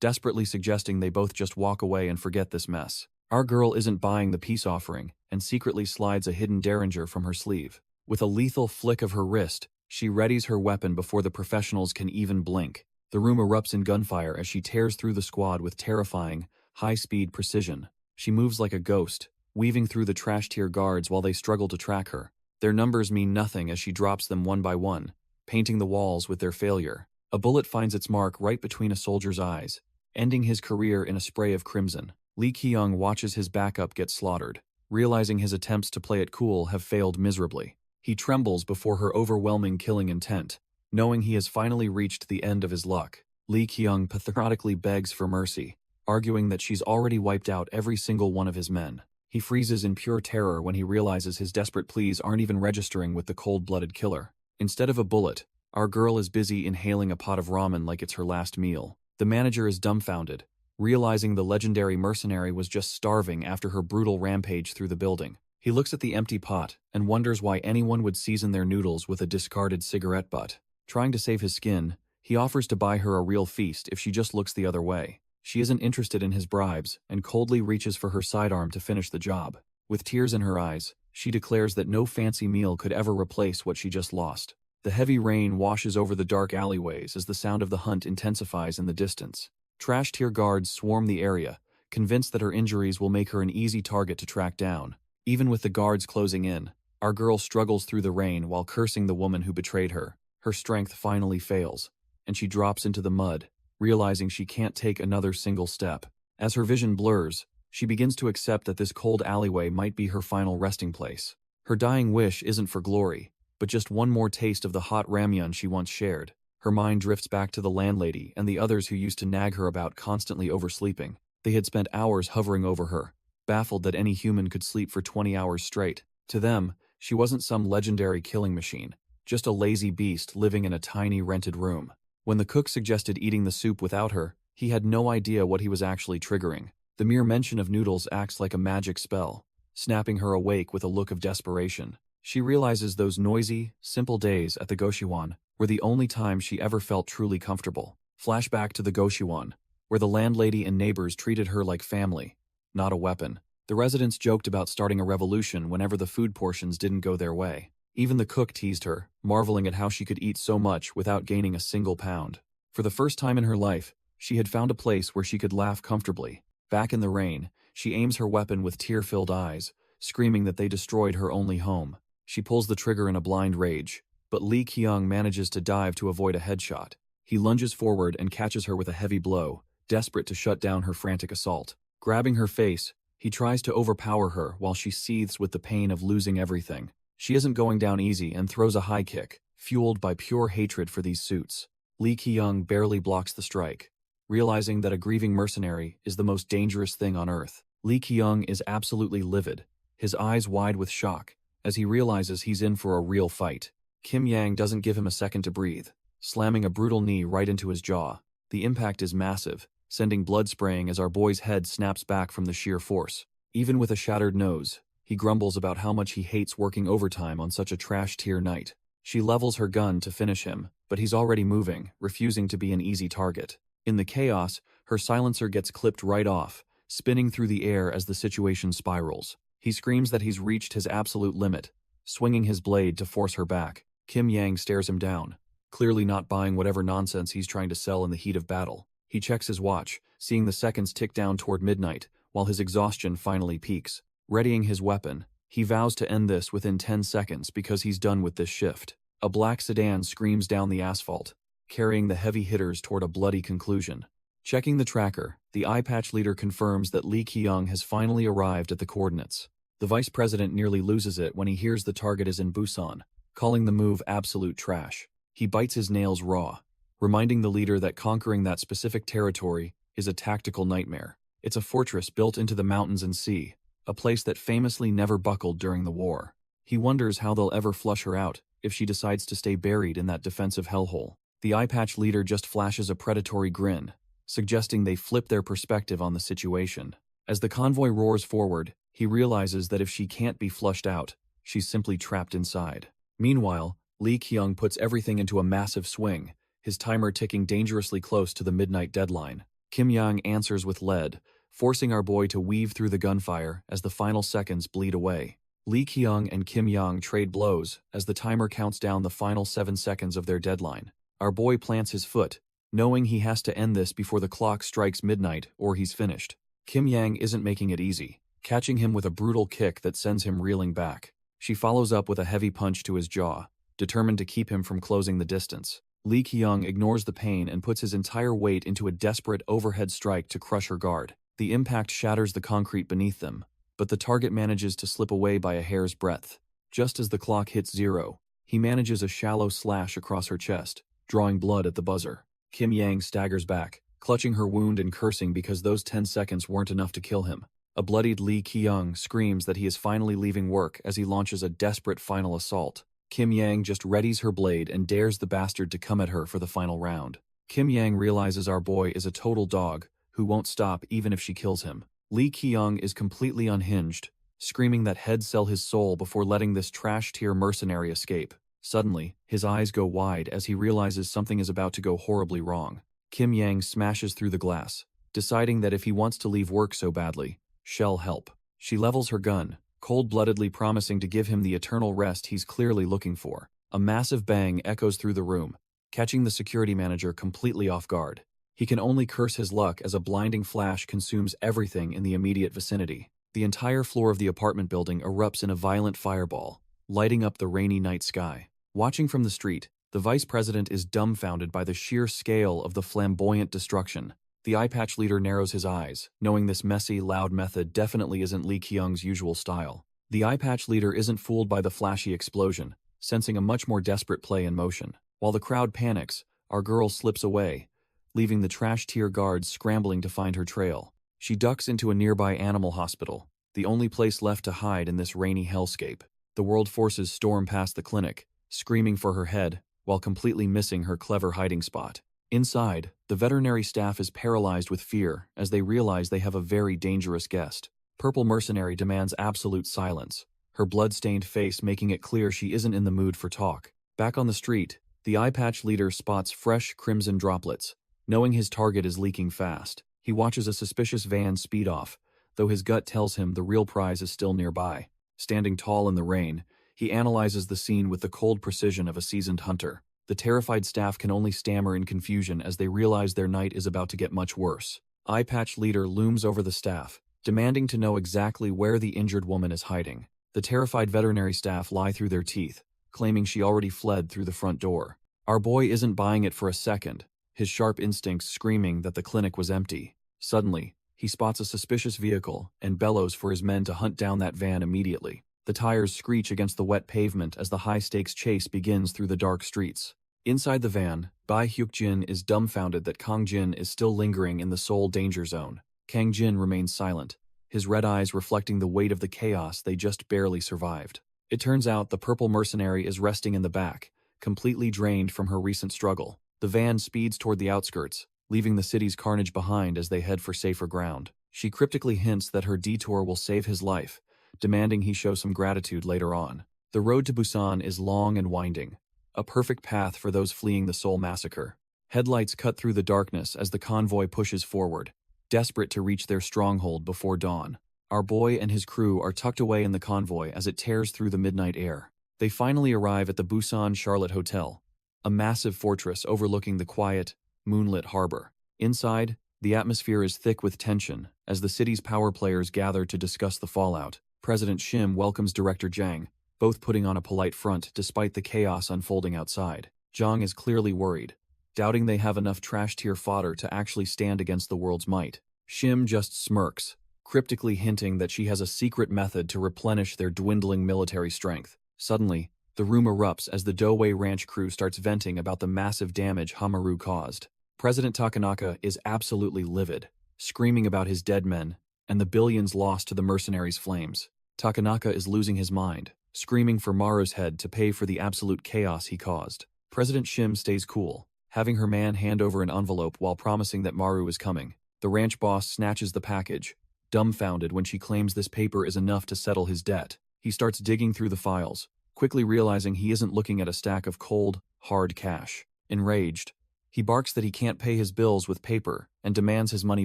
desperately suggesting they both just walk away and forget this mess. Our girl isn't buying the peace offering and secretly slides a hidden derringer from her sleeve. With a lethal flick of her wrist, she readies her weapon before the professionals can even blink. The room erupts in gunfire as she tears through the squad with terrifying, high-speed precision. She moves like a ghost, weaving through the trash-tier guards while they struggle to track her. Their numbers mean nothing as she drops them one by one, painting the walls with their failure. A bullet finds its mark right between a soldier's eyes, ending his career in a spray of crimson. Lee Ki-young watches his backup get slaughtered, realizing his attempts to play it cool have failed miserably. He trembles before her overwhelming killing intent, knowing he has finally reached the end of his luck. Lee Ki-young pathetically begs for mercy, arguing that she's already wiped out every single one of his men. He freezes in pure terror when he realizes his desperate pleas aren't even registering with the cold-blooded killer. Instead of a bullet, Our girl is busy inhaling a pot of ramen like it's her last meal. The manager is dumbfounded, realizing the legendary mercenary was just starving after her brutal rampage through the building. He looks at the empty pot and wonders why anyone would season their noodles with a discarded cigarette butt. Trying to save his skin, he offers to buy her a real feast if she just looks the other way. She isn't interested in his bribes and coldly reaches for her sidearm to finish the job. With tears in her eyes, she declares that no fancy meal could ever replace what she just lost. The heavy rain washes over the dark alleyways as the sound of the hunt intensifies in the distance. Trash-tier guards swarm the area, convinced that her injuries will make her an easy target to track down. Even with the guards closing in, our girl struggles through the rain while cursing the woman who betrayed her. Her strength finally fails, and she drops into the mud, realizing she can't take another single step. As her vision blurs, she begins to accept that this cold alleyway might be her final resting place. Her dying wish isn't for glory, but just one more taste of the hot ramyun she once shared. Her mind drifts back to the landlady and the others who used to nag her about constantly oversleeping. They had spent hours hovering over her, baffled that any human could sleep for 20 hours straight. To them, she wasn't some legendary killing machine, just a lazy beast living in a tiny rented room. When the cook suggested eating the soup without her, he had no idea what he was actually triggering. The mere mention of noodles acts like a magic spell, snapping her awake with a look of desperation. She realizes those noisy, simple days at the Goshiwan were the only time she ever felt truly comfortable. Flashback to the Goshiwan, where the landlady and neighbors treated her like family, not a weapon. The residents joked about starting a revolution whenever the food portions didn't go their way. Even the cook teased her, marveling at how she could eat so much without gaining a single pound. For the first time in her life, she had found a place where she could laugh comfortably. Back in the rain, she aims her weapon with tear-filled eyes, screaming that they destroyed her only home. She pulls the trigger in a blind rage, but Lee Kyung manages to dive to avoid a headshot. He lunges forward and catches her with a heavy blow, desperate to shut down her frantic assault. Grabbing her face, he tries to overpower her while she seethes with the pain of losing everything. She isn't going down easy and throws a high kick, fueled by pure hatred for these suits. Lee Kyung barely blocks the strike. Realizing that a grieving mercenary is the most dangerous thing on earth, Lee Kyung is absolutely livid, his eyes wide with shock, as he realizes he's in for a real fight. Kim Yang doesn't give him a second to breathe, slamming a brutal knee right into his jaw. The impact is massive, sending blood spraying as our boy's head snaps back from the sheer force. Even with a shattered nose, he grumbles about how much he hates working overtime on such a trash-tier night. She levels her gun to finish him, but he's already moving, refusing to be an easy target. In the chaos, her silencer gets clipped right off, spinning through the air as the situation spirals. He screams that he's reached his absolute limit, swinging his blade to force her back. Kim Yang stares him down, clearly not buying whatever nonsense he's trying to sell in the heat of battle. He checks his watch, seeing the seconds tick down toward midnight, while his exhaustion finally peaks. Readying his weapon, he vows to end this within 10 seconds because he's done with this shift. A black sedan screams down the asphalt, carrying the heavy hitters toward a bloody conclusion. Checking the tracker, the eye patch leader confirms that Lee Kyung has finally arrived at the coordinates. The vice president nearly loses it when he hears the target is in Busan, calling the move absolute trash. He bites his nails raw, reminding the leader that conquering that specific territory is a tactical nightmare. It's a fortress built into the mountains and sea, a place that famously never buckled during the war. He wonders how they'll ever flush her out if she decides to stay buried in that defensive hellhole. The eye patch leader just flashes a predatory grin, suggesting they flip their perspective on the situation. As the convoy roars forward, he realizes that if she can't be flushed out, she's simply trapped inside. Meanwhile, Lee Kyung puts everything into a massive swing, his timer ticking dangerously close to the midnight deadline. Kim Yang answers with lead, forcing our boy to weave through the gunfire as the final seconds bleed away. Lee Kyung and Kim Yang trade blows as the timer counts down the final 7 seconds of their deadline. Our boy plants his foot, knowing he has to end this before the clock strikes midnight or he's finished. Kim Yang isn't making it easy, catching him with a brutal kick that sends him reeling back. She follows up with a heavy punch to his jaw, determined to keep him from closing the distance. Lee Kyung ignores the pain and puts his entire weight into a desperate overhead strike to crush her guard. The impact shatters the concrete beneath them, but the target manages to slip away by a hair's breadth. Just as the clock hits 0, he manages a shallow slash across her chest, drawing blood at the buzzer. Kim Yang staggers back, clutching her wound and cursing because those 10 seconds weren't enough to kill him. A bloodied Lee Kyung screams that he is finally leaving work as he launches a desperate final assault. Kim Yang just readies her blade and dares the bastard to come at her for the final round. Kim Yang realizes our boy is a total dog, who won't stop even if she kills him. Lee Kyung is completely unhinged, screaming that he'd sell his soul before letting this trash-tier mercenary escape. Suddenly, his eyes go wide as he realizes something is about to go horribly wrong. Kim Yang smashes through the glass, deciding that if he wants to leave work so badly, she'll help. She levels her gun, cold-bloodedly promising to give him the eternal rest he's clearly looking for. A massive bang echoes through the room, catching the security manager completely off guard. He can only curse his luck as a blinding flash consumes everything in the immediate vicinity. The entire floor of the apartment building erupts in a violent fireball, lighting up the rainy night sky. Watching from the street, the vice president is dumbfounded by the sheer scale of the flamboyant destruction. The eye patch leader narrows his eyes, knowing this messy, loud method definitely isn't Lee Kyung's usual style. The eye patch leader isn't fooled by the flashy explosion, sensing a much more desperate play in motion. While the crowd panics, our girl slips away, leaving the trash-tier guards scrambling to find her trail. She ducks into a nearby animal hospital, the only place left to hide in this rainy hellscape. The world forces storm past the clinic, screaming for her head, while completely missing her clever hiding spot. Inside, the veterinary staff is paralyzed with fear as they realize they have a very dangerous guest. Purple Mercenary demands absolute silence, her blood-stained face making it clear she isn't in the mood for talk. Back on the street, the eye patch leader spots fresh crimson droplets. Knowing his target is leaking fast, he watches a suspicious van speed off, though his gut tells him the real prize is still nearby. Standing tall in the rain, he analyzes the scene with the cold precision of a seasoned hunter. The terrified staff can only stammer in confusion as they realize their night is about to get much worse. Eye patch leader looms over the staff, demanding to know exactly where the injured woman is hiding. The terrified veterinary staff lie through their teeth, claiming she already fled through the front door. Our boy isn't buying it for a second, his sharp instincts screaming that the clinic was empty. Suddenly, he spots a suspicious vehicle and bellows for his men to hunt down that van immediately. The tires screech against the wet pavement as the high-stakes chase begins through the dark streets. Inside the van, Bai Hyuk-jin is dumbfounded that Kang Jin is still lingering in the sole danger zone. Kang Jin remains silent, his red eyes reflecting the weight of the chaos they just barely survived. It turns out the purple mercenary is resting in the back, completely drained from her recent struggle. The van speeds toward the outskirts, leaving the city's carnage behind as they head for safer ground. She cryptically hints that her detour will save his life, demanding he show some gratitude later on. The road to Busan is long and winding, a perfect path for those fleeing the Seoul massacre. Headlights cut through the darkness as the convoy pushes forward, desperate to reach their stronghold before dawn. Our boy and his crew are tucked away in the convoy as it tears through the midnight air. They finally arrive at the Busan Charlotte Hotel, a massive fortress overlooking the quiet, moonlit harbor. Inside, the atmosphere is thick with tension as the city's power players gather to discuss the fallout. President Shim welcomes Director Jang, both putting on a polite front despite the chaos unfolding outside. Jang is clearly worried, doubting they have enough trash-tier fodder to actually stand against the world's might. Shim just smirks, cryptically hinting that she has a secret method to replenish their dwindling military strength. Suddenly, the room erupts as the Dowei Ranch crew starts venting about the massive damage Hamaru caused. President Takanaka is absolutely livid, screaming about his dead men and the billions lost to the mercenaries' flames. Takanaka is losing his mind, screaming for Maru's head to pay for the absolute chaos he caused. President Shim stays cool, having her man hand over an envelope while promising that Maru is coming. The ranch boss snatches the package, dumbfounded when she claims this paper is enough to settle his debt. He starts digging through the files, quickly realizing he isn't looking at a stack of cold, hard cash. Enraged, he barks that he can't pay his bills with paper and demands his money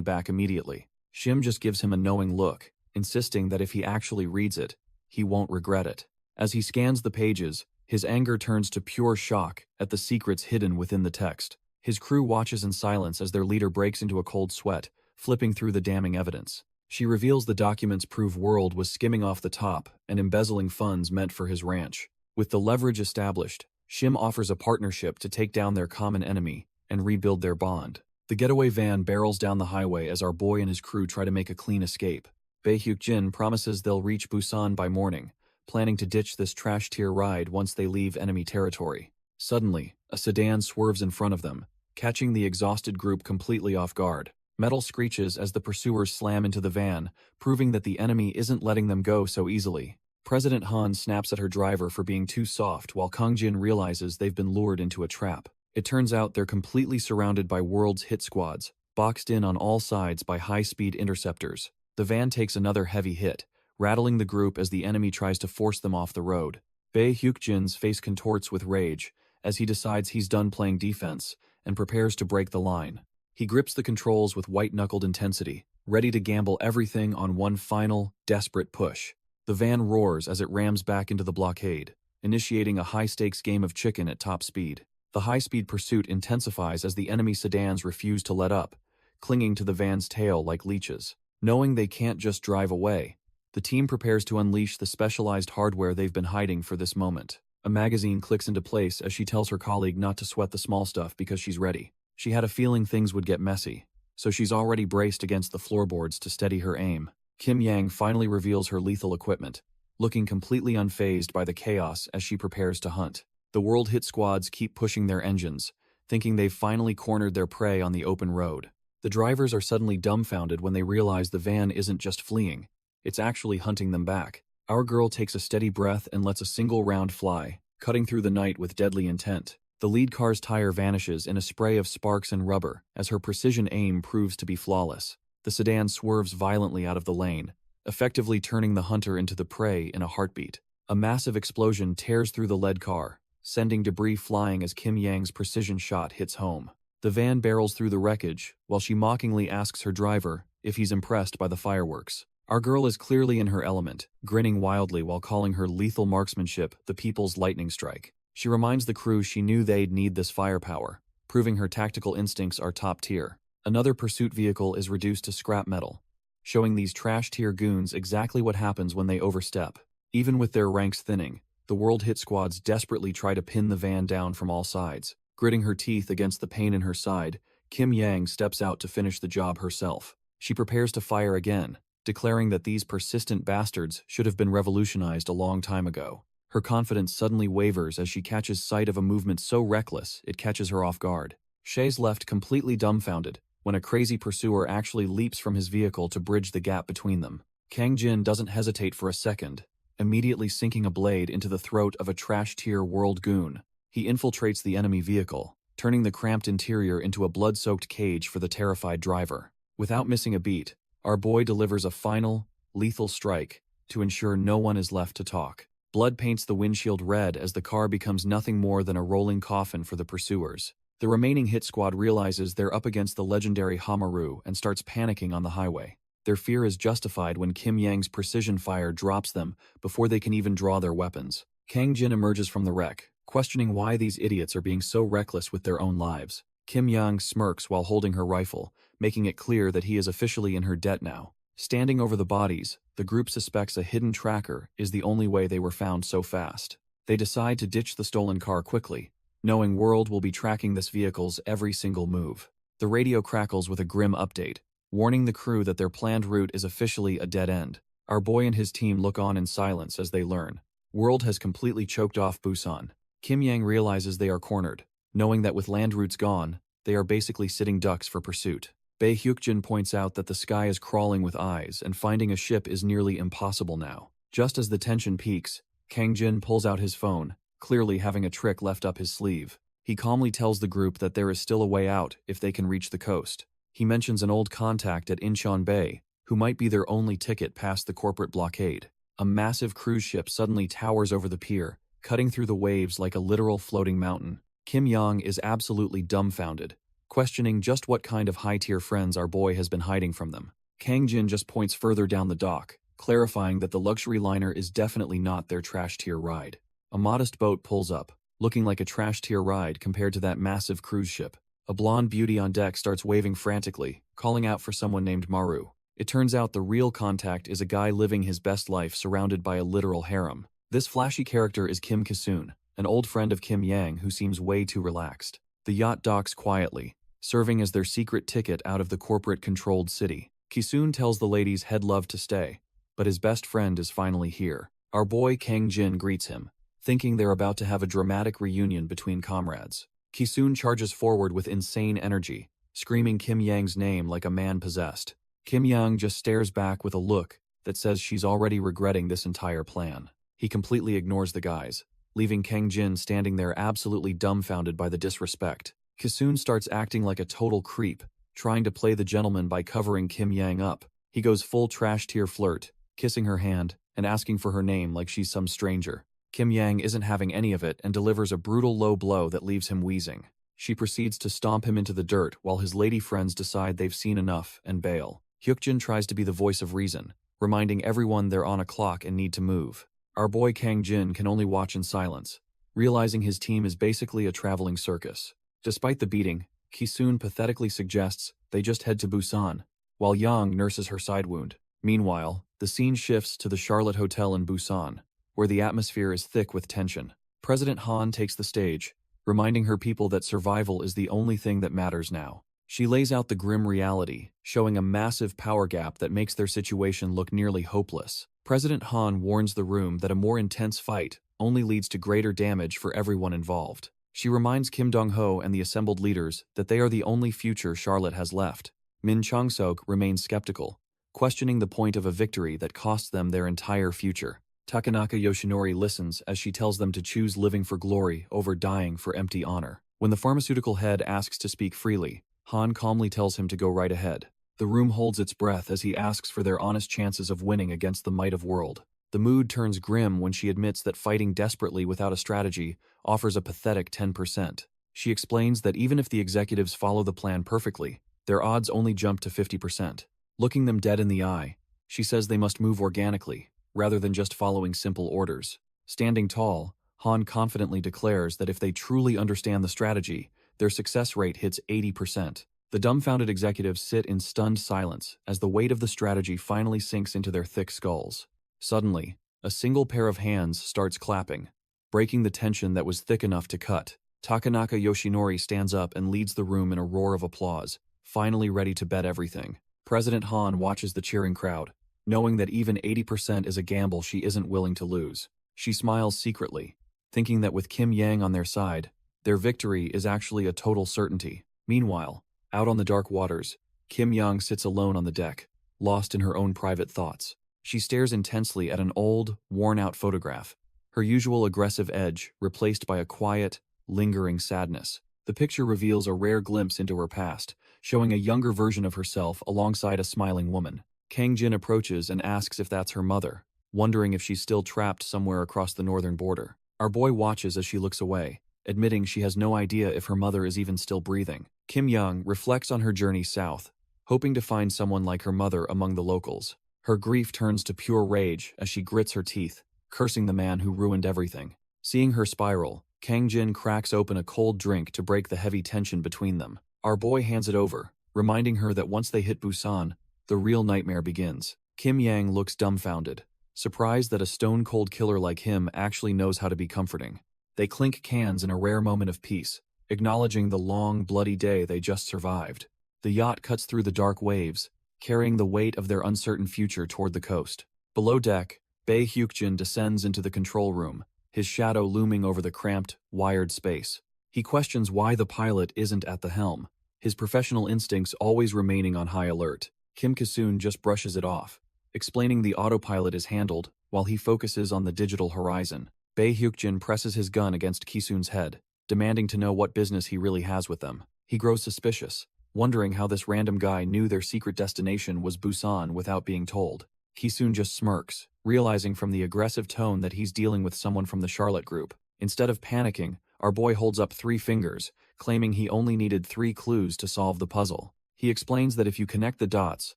back immediately. Shim just gives him a knowing look, insisting that if he actually reads it, he won't regret it. As he scans the pages, his anger turns to pure shock at the secrets hidden within the text. His crew watches in silence as their leader breaks into a cold sweat, flipping through the damning evidence. She reveals the documents prove World was skimming off the top and embezzling funds meant for his ranch. With the leverage established, Shim offers a partnership to take down their common enemy and rebuild their bond. The getaway van barrels down the highway as our boy and his crew try to make a clean escape. Bae Hyuk-jin promises they'll reach Busan by morning, planning to ditch this trash-tier ride once they leave enemy territory. Suddenly, a sedan swerves in front of them, catching the exhausted group completely off guard. Metal screeches as the pursuers slam into the van, proving that the enemy isn't letting them go so easily. President Han snaps at her driver for being too soft while Kang Jin realizes they've been lured into a trap. It turns out they're completely surrounded by world's hit squads, boxed in on all sides by high-speed interceptors. The van takes another heavy hit, rattling the group as the enemy tries to force them off the road. Bae Hyukjin's face contorts with rage as he decides he's done playing defense and prepares to break the line. He grips the controls with white-knuckled intensity, ready to gamble everything on one final, desperate push. The van roars as it rams back into the blockade, initiating a high-stakes game of chicken at top speed. The high-speed pursuit intensifies as the enemy sedans refuse to let up, clinging to the van's tail like leeches. Knowing they can't just drive away, the team prepares to unleash the specialized hardware they've been hiding for this moment. A magazine clicks into place as she tells her colleague not to sweat the small stuff because she's ready. She had a feeling things would get messy, so she's already braced against the floorboards to steady her aim. Kim Yang finally reveals her lethal equipment, looking completely unfazed by the chaos as she prepares to hunt. The world hit squads keep pushing their engines, thinking they've finally cornered their prey on the open road. The drivers are suddenly dumbfounded when they realize the van isn't just fleeing, it's actually hunting them back. Our girl takes a steady breath and lets a single round fly, cutting through the night with deadly intent. The lead car's tire vanishes in a spray of sparks and rubber as her precision aim proves to be flawless. The sedan swerves violently out of the lane, effectively turning the hunter into the prey in a heartbeat. A massive explosion tears through the lead car, sending debris flying as Kim Yang's precision shot hits home. The van barrels through the wreckage, while she mockingly asks her driver if he's impressed by the fireworks. Our girl is clearly in her element, grinning wildly while calling her lethal marksmanship the people's lightning strike. She reminds the crew she knew they'd need this firepower, proving her tactical instincts are top tier. Another pursuit vehicle is reduced to scrap metal, showing these trash-tier goons exactly what happens when they overstep. Even with their ranks thinning, the world hit squads desperately try to pin the van down from all sides. Gritting her teeth against the pain in her side, Kim Yang steps out to finish the job herself. She prepares to fire again, declaring that these persistent bastards should have been revolutionized a long time ago. Her confidence suddenly wavers as she catches sight of a movement so reckless it catches her off guard. Shay's left completely dumbfounded when a crazy pursuer actually leaps from his vehicle to bridge the gap between them. Kang Jin doesn't hesitate for a second, immediately sinking a blade into the throat of a trash-tier world goon. He infiltrates the enemy vehicle, turning the cramped interior into a blood-soaked cage for the terrified driver. Without missing a beat, our boy delivers a final, lethal strike to ensure no one is left to talk. Blood paints the windshield red as the car becomes nothing more than a rolling coffin for the pursuers. The remaining hit squad realizes they're up against the legendary Hamaru and starts panicking on the highway. Their fear is justified when Kim Yang's precision fire drops them before they can even draw their weapons. Kang Jin emerges from the wreck, questioning why these idiots are being so reckless with their own lives. Kim Yang smirks while holding her rifle, making it clear that he is officially in her debt now. Standing over the bodies, the group suspects a hidden tracker is the only way they were found so fast. They decide to ditch the stolen car quickly, knowing World will be tracking this vehicle's every single move. The radio crackles with a grim update, warning the crew that their planned route is officially a dead end. Our boy and his team look on in silence as they learn. World has completely choked off Busan. Kim Yang realizes they are cornered, knowing that with land routes gone, they are basically sitting ducks for pursuit. Bae Hyukjin points out that the sky is crawling with eyes and finding a ship is nearly impossible now. Just as the tension peaks, Kang Jin pulls out his phone, clearly having a trick left up his sleeve. He calmly tells the group that there is still a way out if they can reach the coast. He mentions an old contact at Incheon Bay, who might be their only ticket past the corporate blockade. A massive cruise ship suddenly towers over the pier, cutting through the waves like a literal floating mountain. Kim Yang is absolutely dumbfounded, questioning just what kind of high-tier friends our boy has been hiding from them. Kang Jin just points further down the dock, clarifying that the luxury liner is definitely not their trash-tier ride. A modest boat pulls up, looking like a trash-tier ride compared to that massive cruise ship. A blonde beauty on deck starts waving frantically, calling out for someone named Maru. It turns out the real contact is a guy living his best life surrounded by a literal harem. This flashy character is Kim Ki-soon, an old friend of Kim Yang who seems way too relaxed. The yacht docks quietly, serving as their secret ticket out of the corporate-controlled city. Ki-soon tells the ladies he'd love to stay, but his best friend is finally here. Our boy Kang Jin greets him, thinking they're about to have a dramatic reunion between comrades. Ki-soon charges forward with insane energy, screaming Kim Yang's name like a man possessed. Kim Yang just stares back with a look that says she's already regretting this entire plan. He completely ignores the guys, leaving Kang Jin standing there absolutely dumbfounded by the disrespect. Kisun starts acting like a total creep, trying to play the gentleman by covering Kim Yang up. He goes full trash-tier flirt, kissing her hand and asking for her name like she's some stranger. Kim Yang isn't having any of it and delivers a brutal low blow that leaves him wheezing. She proceeds to stomp him into the dirt while his lady friends decide they've seen enough and bail. Hyukjin tries to be the voice of reason, reminding everyone they're on a clock and need to move. Our boy Kang Jin can only watch in silence, realizing his team is basically a traveling circus. Despite the beating, Kisun pathetically suggests they just head to Busan, while Yang nurses her side wound. Meanwhile, the scene shifts to the Charlotte Hotel in Busan, where the atmosphere is thick with tension. President Han takes the stage, reminding her people that survival is the only thing that matters now. She lays out the grim reality, showing a massive power gap that makes their situation look nearly hopeless. President Han warns the room that a more intense fight only leads to greater damage for everyone involved. She reminds Kim Dong-ho and the assembled leaders that they are the only future Charlotte has left. Min Chong-sok remains skeptical, questioning the point of a victory that costs them their entire future. Takanaka Yoshinori listens as she tells them to choose living for glory over dying for empty honor. When the pharmaceutical head asks to speak freely, Han calmly tells him to go right ahead. The room holds its breath as he asks for their honest chances of winning against the might of world. The mood turns grim when she admits that fighting desperately without a strategy offers a pathetic 10%. She explains that even if the executives follow the plan perfectly, their odds only jump to 50%. Looking them dead in the eye, she says they must move organically, rather than just following simple orders. Standing tall, Han confidently declares that if they truly understand the strategy, their success rate hits 80%. The dumbfounded executives sit in stunned silence as the weight of the strategy finally sinks into their thick skulls. Suddenly, a single pair of hands starts clapping, breaking the tension that was thick enough to cut. Takanaka Yoshinori stands up and leads the room in a roar of applause, finally ready to bet everything. President Han watches the cheering crowd, knowing that even 80% is a gamble she isn't willing to lose. She smiles secretly, thinking that with Kim Yang on their side, their victory is actually a total certainty. Meanwhile, out on the dark waters, Kim Yang sits alone on the deck, lost in her own private thoughts. She stares intensely at an old, worn-out photograph, her usual aggressive edge replaced by a quiet, lingering sadness. The picture reveals a rare glimpse into her past, showing a younger version of herself alongside a smiling woman. Kang Jin approaches and asks if that's her mother, wondering if she's still trapped somewhere across the northern border. Our boy watches as she looks away, admitting she has no idea if her mother is even still breathing. Kim Young reflects on her journey south, hoping to find someone like her mother among the locals. Her grief turns to pure rage as she grits her teeth, cursing the man who ruined everything. Seeing her spiral, Kang Jin cracks open a cold drink to break the heavy tension between them. Our boy hands it over, reminding her that once they hit Busan, the real nightmare begins. Kim Yang looks dumbfounded, surprised that a stone-cold killer like him actually knows how to be comforting. They clink cans in a rare moment of peace, acknowledging the long, bloody day they just survived. The yacht cuts through the dark waves, carrying the weight of their uncertain future toward the coast. Below deck, Bae Hyukjin descends into the control room, his shadow looming over the cramped, wired space. He questions why the pilot isn't at the helm, his professional instincts always remaining on high alert. Kim Kisun just brushes it off, explaining the autopilot is handled while he focuses on the digital horizon. Bae Hyukjin presses his gun against Kisun's head, demanding to know what business he really has with them. He grows suspicious, wondering how this random guy knew their secret destination was Busan without being told. Kisun just smirks, realizing from the aggressive tone that he's dealing with someone from the Charlotte group. Instead of panicking, our boy holds up 3 fingers, claiming he only needed 3 clues to solve the puzzle. He explains that if you connect the dots,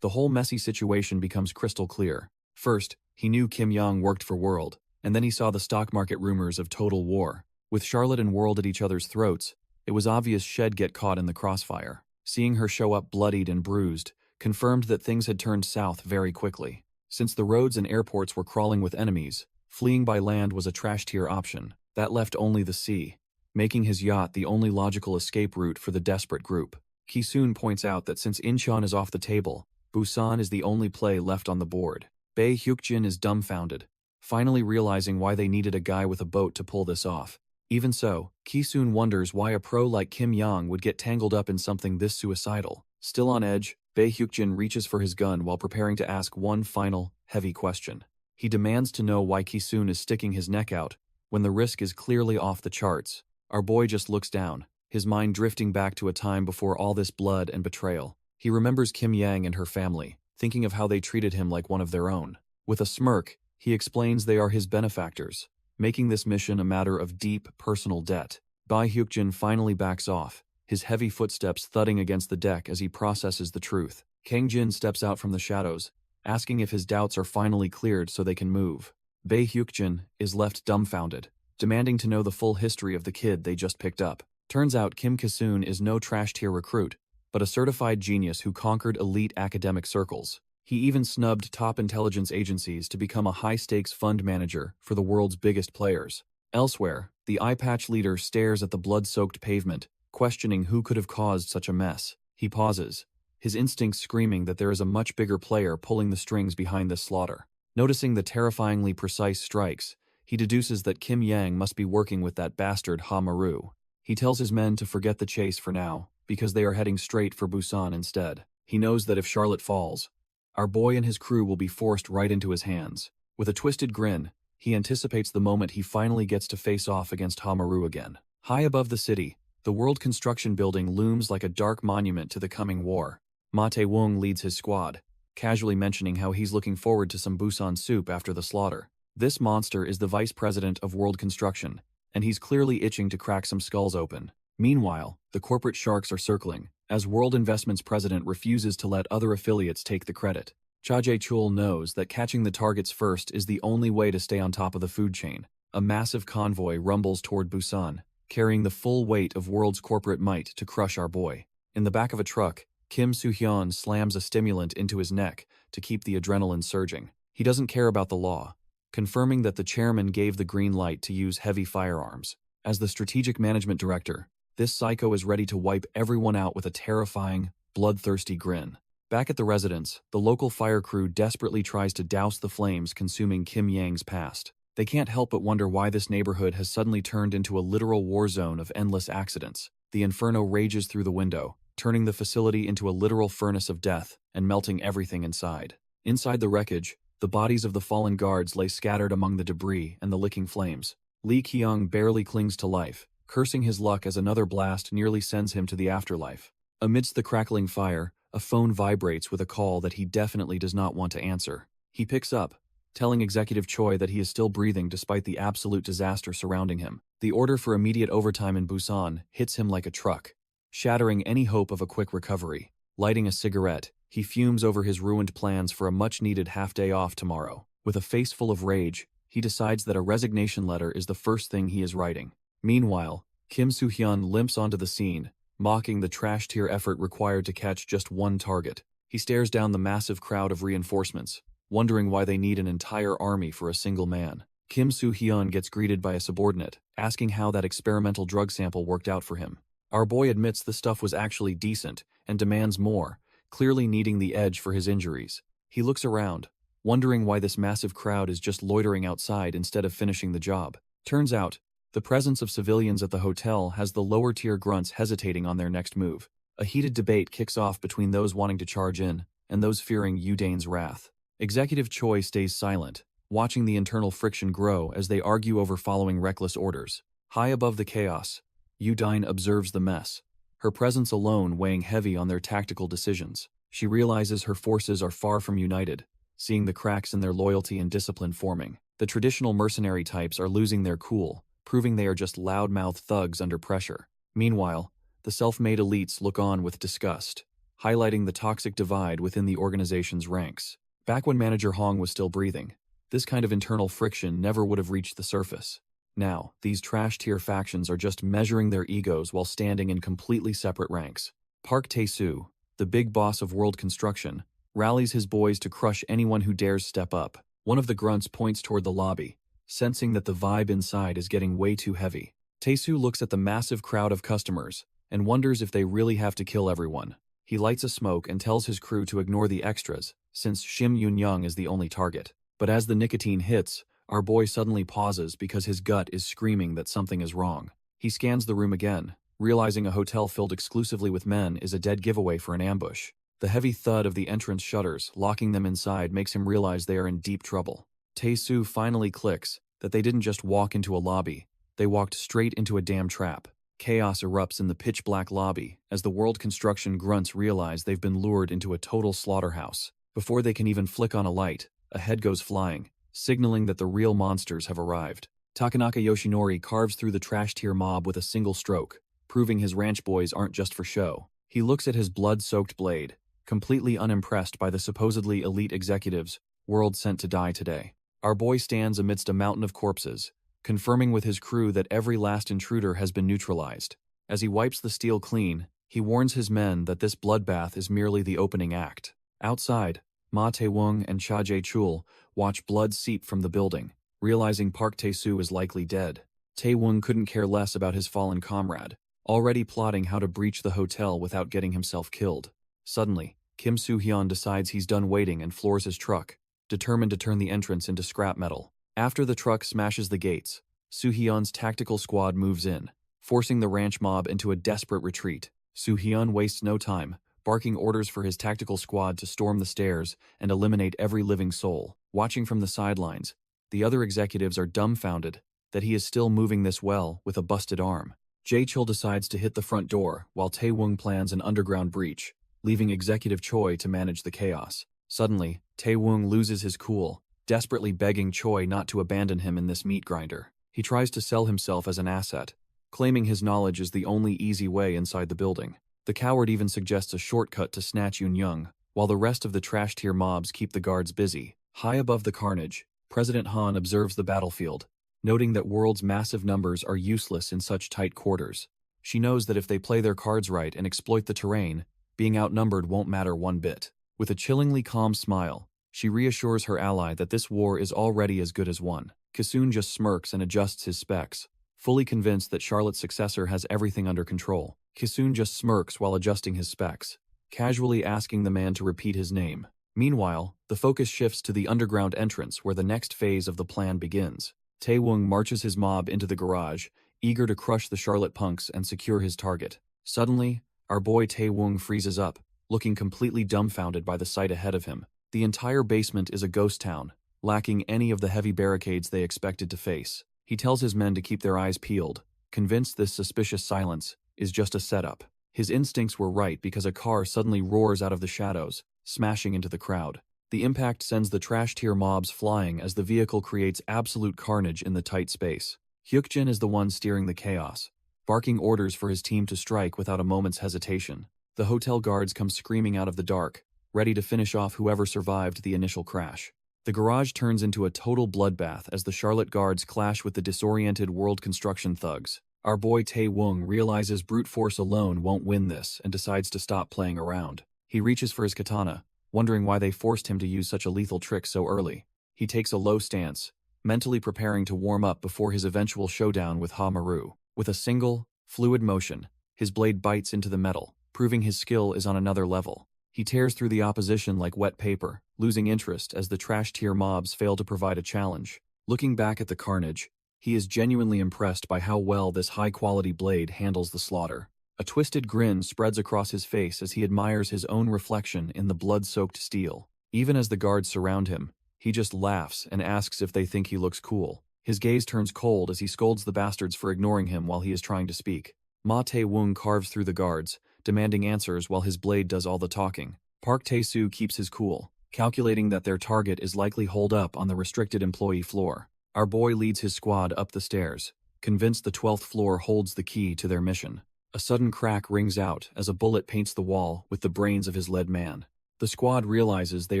the whole messy situation becomes crystal clear. First, he knew Kim Young worked for World, and then he saw the stock market rumors of total war. With Charlotte and World at each other's throats, it was obvious she'd get caught in the crossfire. Seeing her show up bloodied and bruised confirmed that things had turned south very quickly. Since the roads and airports were crawling with enemies, fleeing by land was a trash-tier option. That left only the sea, making his yacht the only logical escape route for the desperate group. Kisun points out that since Incheon is off the table, Busan is the only play left on the board. Bae Hyukjin is dumbfounded, finally realizing why they needed a guy with a boat to pull this off. Even so, Kisun wonders why a pro like Kim Young would get tangled up in something this suicidal. Still on edge, Bae Hyukjin reaches for his gun while preparing to ask one final, heavy question. He demands to know why Kisun is sticking his neck out when the risk is clearly off the charts. Our boy just looks down, his mind drifting back to a time before all this blood and betrayal. He remembers Kim Yang and her family, thinking of how they treated him like one of their own. With a smirk, he explains they are his benefactors, making this mission a matter of deep personal debt. Bai Hyukjin finally backs off, his heavy footsteps thudding against the deck as he processes the truth. Kang Jin steps out from the shadows, asking if his doubts are finally cleared so they can move. Bai Hyukjin is left dumbfounded, demanding to know the full history of the kid they just picked up. Turns out Kim Kisun is no trash-tier recruit, but a certified genius who conquered elite academic circles. He even snubbed top intelligence agencies to become a high-stakes fund manager for the world's biggest players. Elsewhere, the eye-patch leader stares at the blood-soaked pavement, questioning who could have caused such a mess. He pauses, his instincts screaming that there is a much bigger player pulling the strings behind this slaughter. Noticing the terrifyingly precise strikes, he deduces that Kim Yang must be working with that bastard Ha Maru. He tells his men to forget the chase for now, because they are heading straight for Busan instead. He knows that if Charlotte falls, our boy and his crew will be forced right into his hands. With a twisted grin, he anticipates the moment he finally gets to face off against Ha Maru again. High above the city, the World Construction Building looms like a dark monument to the coming war. Ma Tae-woong leads his squad, casually mentioning how he's looking forward to some Busan soup after the slaughter. This monster is the vice president of World Construction, and he's clearly itching to crack some skulls open. Meanwhile, the corporate sharks are circling, as World Investment's president refuses to let other affiliates take the credit. Cha Jae-chul knows that catching the targets first is the only way to stay on top of the food chain. A massive convoy rumbles toward Busan, carrying the full weight of World's corporate might to crush our boy. In the back of a truck, Kim Soo-hyun slams a stimulant into his neck to keep the adrenaline surging. He doesn't care about the law, confirming that the chairman gave the green light to use heavy firearms. As the strategic management director, this psycho is ready to wipe everyone out with a terrifying, bloodthirsty grin. Back at the residence, the local fire crew desperately tries to douse the flames consuming Kim Yang's past. They can't help but wonder why this neighborhood has suddenly turned into a literal war zone of endless accidents. The inferno rages through the window, turning the facility into a literal furnace of death and melting everything inside. Inside the wreckage, the bodies of the fallen guards lay scattered among the debris and the licking flames. Lee Kyung barely clings to life, cursing his luck as another blast nearly sends him to the afterlife. Amidst the crackling fire, a phone vibrates with a call that he definitely does not want to answer. He picks up, telling Executive Choi that he is still breathing despite the absolute disaster surrounding him. The order for immediate overtime in Busan hits him like a truck, shattering any hope of a quick recovery. Lighting a cigarette, he fumes over his ruined plans for a much-needed half-day off tomorrow. With a face full of rage, he decides that a resignation letter is the first thing he is writing. Meanwhile, Kim Soo-hyun limps onto the scene, mocking the trash-tier effort required to catch just one target. He stares down the massive crowd of reinforcements, wondering why they need an entire army for a single man. Kim Soo-hyun gets greeted by a subordinate, asking how that experimental drug sample worked out for him. Our boy admits the stuff was actually decent and demands more, clearly needing the edge for his injuries. He looks around, wondering why this massive crowd is just loitering outside instead of finishing the job. Turns out, the presence of civilians at the hotel has the lower-tier grunts hesitating on their next move. A heated debate kicks off between those wanting to charge in and those fearing Udane's wrath. Executive Choi stays silent, watching the internal friction grow as they argue over following reckless orders. High above the chaos, Udine observes the mess, her presence alone weighing heavy on their tactical decisions. She realizes her forces are far from united, seeing the cracks in their loyalty and discipline forming. The traditional mercenary types are losing their cool, proving they are just loudmouth thugs under pressure. Meanwhile, the self-made elites look on with disgust, highlighting the toxic divide within the organization's ranks. Back when Manager Hong was still breathing, this kind of internal friction never would have reached the surface. Now, these trash-tier factions are just measuring their egos while standing in completely separate ranks. Park Tae-soo, the big boss of World Construction, rallies his boys to crush anyone who dares step up. One of the grunts points toward the lobby, sensing that the vibe inside is getting way too heavy. Tae-soo looks at the massive crowd of customers and wonders if they really have to kill everyone. He lights a smoke and tells his crew to ignore the extras, since Shim Yun-young is the only target. But as the nicotine hits, our boy suddenly pauses because his gut is screaming that something is wrong. He scans the room again, realizing a hotel filled exclusively with men is a dead giveaway for an ambush. The heavy thud of the entrance shutters, locking them inside, makes him realize they are in deep trouble. Tae-soo finally clicks that they didn't just walk into a lobby, they walked straight into a damn trap. Chaos erupts in the pitch-black lobby as the world construction grunts realize they've been lured into a total slaughterhouse. Before they can even flick on a light, a head goes flying, signaling that the real monsters have arrived. Takanaka Yoshinori carves through the trash-tier mob with a single stroke, proving his ranch boys aren't just for show. He looks at his blood-soaked blade, completely unimpressed by the supposedly elite executives world sent to die today. Our boy stands amidst a mountain of corpses, confirming with his crew that every last intruder has been neutralized. As he wipes the steel clean, he warns his men that this bloodbath is merely the opening act. Outside, Ma Tae-woong and Cha Jae-chul watch blood seep from the building, realizing Park Tae-soo is likely dead. Tae-woong couldn't care less about his fallen comrade, already plotting how to breach the hotel without getting himself killed. Suddenly, Kim Soo-hyun decides he's done waiting and floors his truck, determined to turn the entrance into scrap metal. After the truck smashes the gates, Soo-hyun's tactical squad moves in, forcing the ranch mob into a desperate retreat. Soo-hyun wastes no time, barking orders for his tactical squad to storm the stairs and eliminate every living soul. Watching from the sidelines, the other executives are dumbfounded that he is still moving this well with a busted arm. Jae-chul decides to hit the front door while Tae-woong plans an underground breach, leaving Executive Choi to manage the chaos. Suddenly, Tae-woong loses his cool, desperately begging Choi not to abandon him in this meat grinder. He tries to sell himself as an asset, claiming his knowledge is the only easy way inside the building. The coward even suggests a shortcut to snatch Yoon-young, while the rest of the trash-tier mobs keep the guards busy. High above the carnage, President Han observes the battlefield, noting that world's massive numbers are useless in such tight quarters. She knows that if they play their cards right and exploit the terrain, being outnumbered won't matter one bit. With a chillingly calm smile, she reassures her ally that this war is already as good as won. Kisun just smirks and adjusts his specs, fully convinced that Charlotte's successor has everything under control. Kisun just smirks while adjusting his specs, casually asking the man to repeat his name. Meanwhile, the focus shifts to the underground entrance where the next phase of the plan begins. Tae-woong marches his mob into the garage, eager to crush the Charlotte punks and secure his target. Suddenly, our boy Tae-woong freezes up, looking completely dumbfounded by the sight ahead of him. The entire basement is a ghost town, lacking any of the heavy barricades they expected to face. He tells his men to keep their eyes peeled, convinced this suspicious silence is just a setup. His instincts were right because a car suddenly roars out of the shadows, smashing into the crowd. The impact sends the trash-tier mobs flying as the vehicle creates absolute carnage in the tight space. Hyukjin is the one steering the chaos, barking orders for his team to strike without a moment's hesitation. The hotel guards come screaming out of the dark, ready to finish off whoever survived the initial crash. The garage turns into a total bloodbath as the Charlotte guards clash with the disoriented world construction thugs. Our boy Tae-woong realizes brute force alone won't win this and decides to stop playing around. He reaches for his katana, wondering why they forced him to use such a lethal trick so early. He takes a low stance, mentally preparing to warm up before his eventual showdown with Ha-Maru. With a single, fluid motion, his blade bites into the metal, proving his skill is on another level. He tears through the opposition like wet paper, losing interest as the trash-tier mobs fail to provide a challenge. Looking back at the carnage, he is genuinely impressed by how well this high-quality blade handles the slaughter. A twisted grin spreads across his face as he admires his own reflection in the blood-soaked steel. Even as the guards surround him, he just laughs and asks if they think he looks cool. His gaze turns cold as he scolds the bastards for ignoring him while he is trying to speak. Ma Tae-woong carves through the guards, demanding answers while his blade does all the talking. Park Tae-soo keeps his cool, calculating that their target is likely holed up on the restricted employee floor. Our boy leads his squad up the stairs, convinced the 12th floor holds the key to their mission. A sudden crack rings out as a bullet paints the wall with the brains of his lead man. The squad realizes they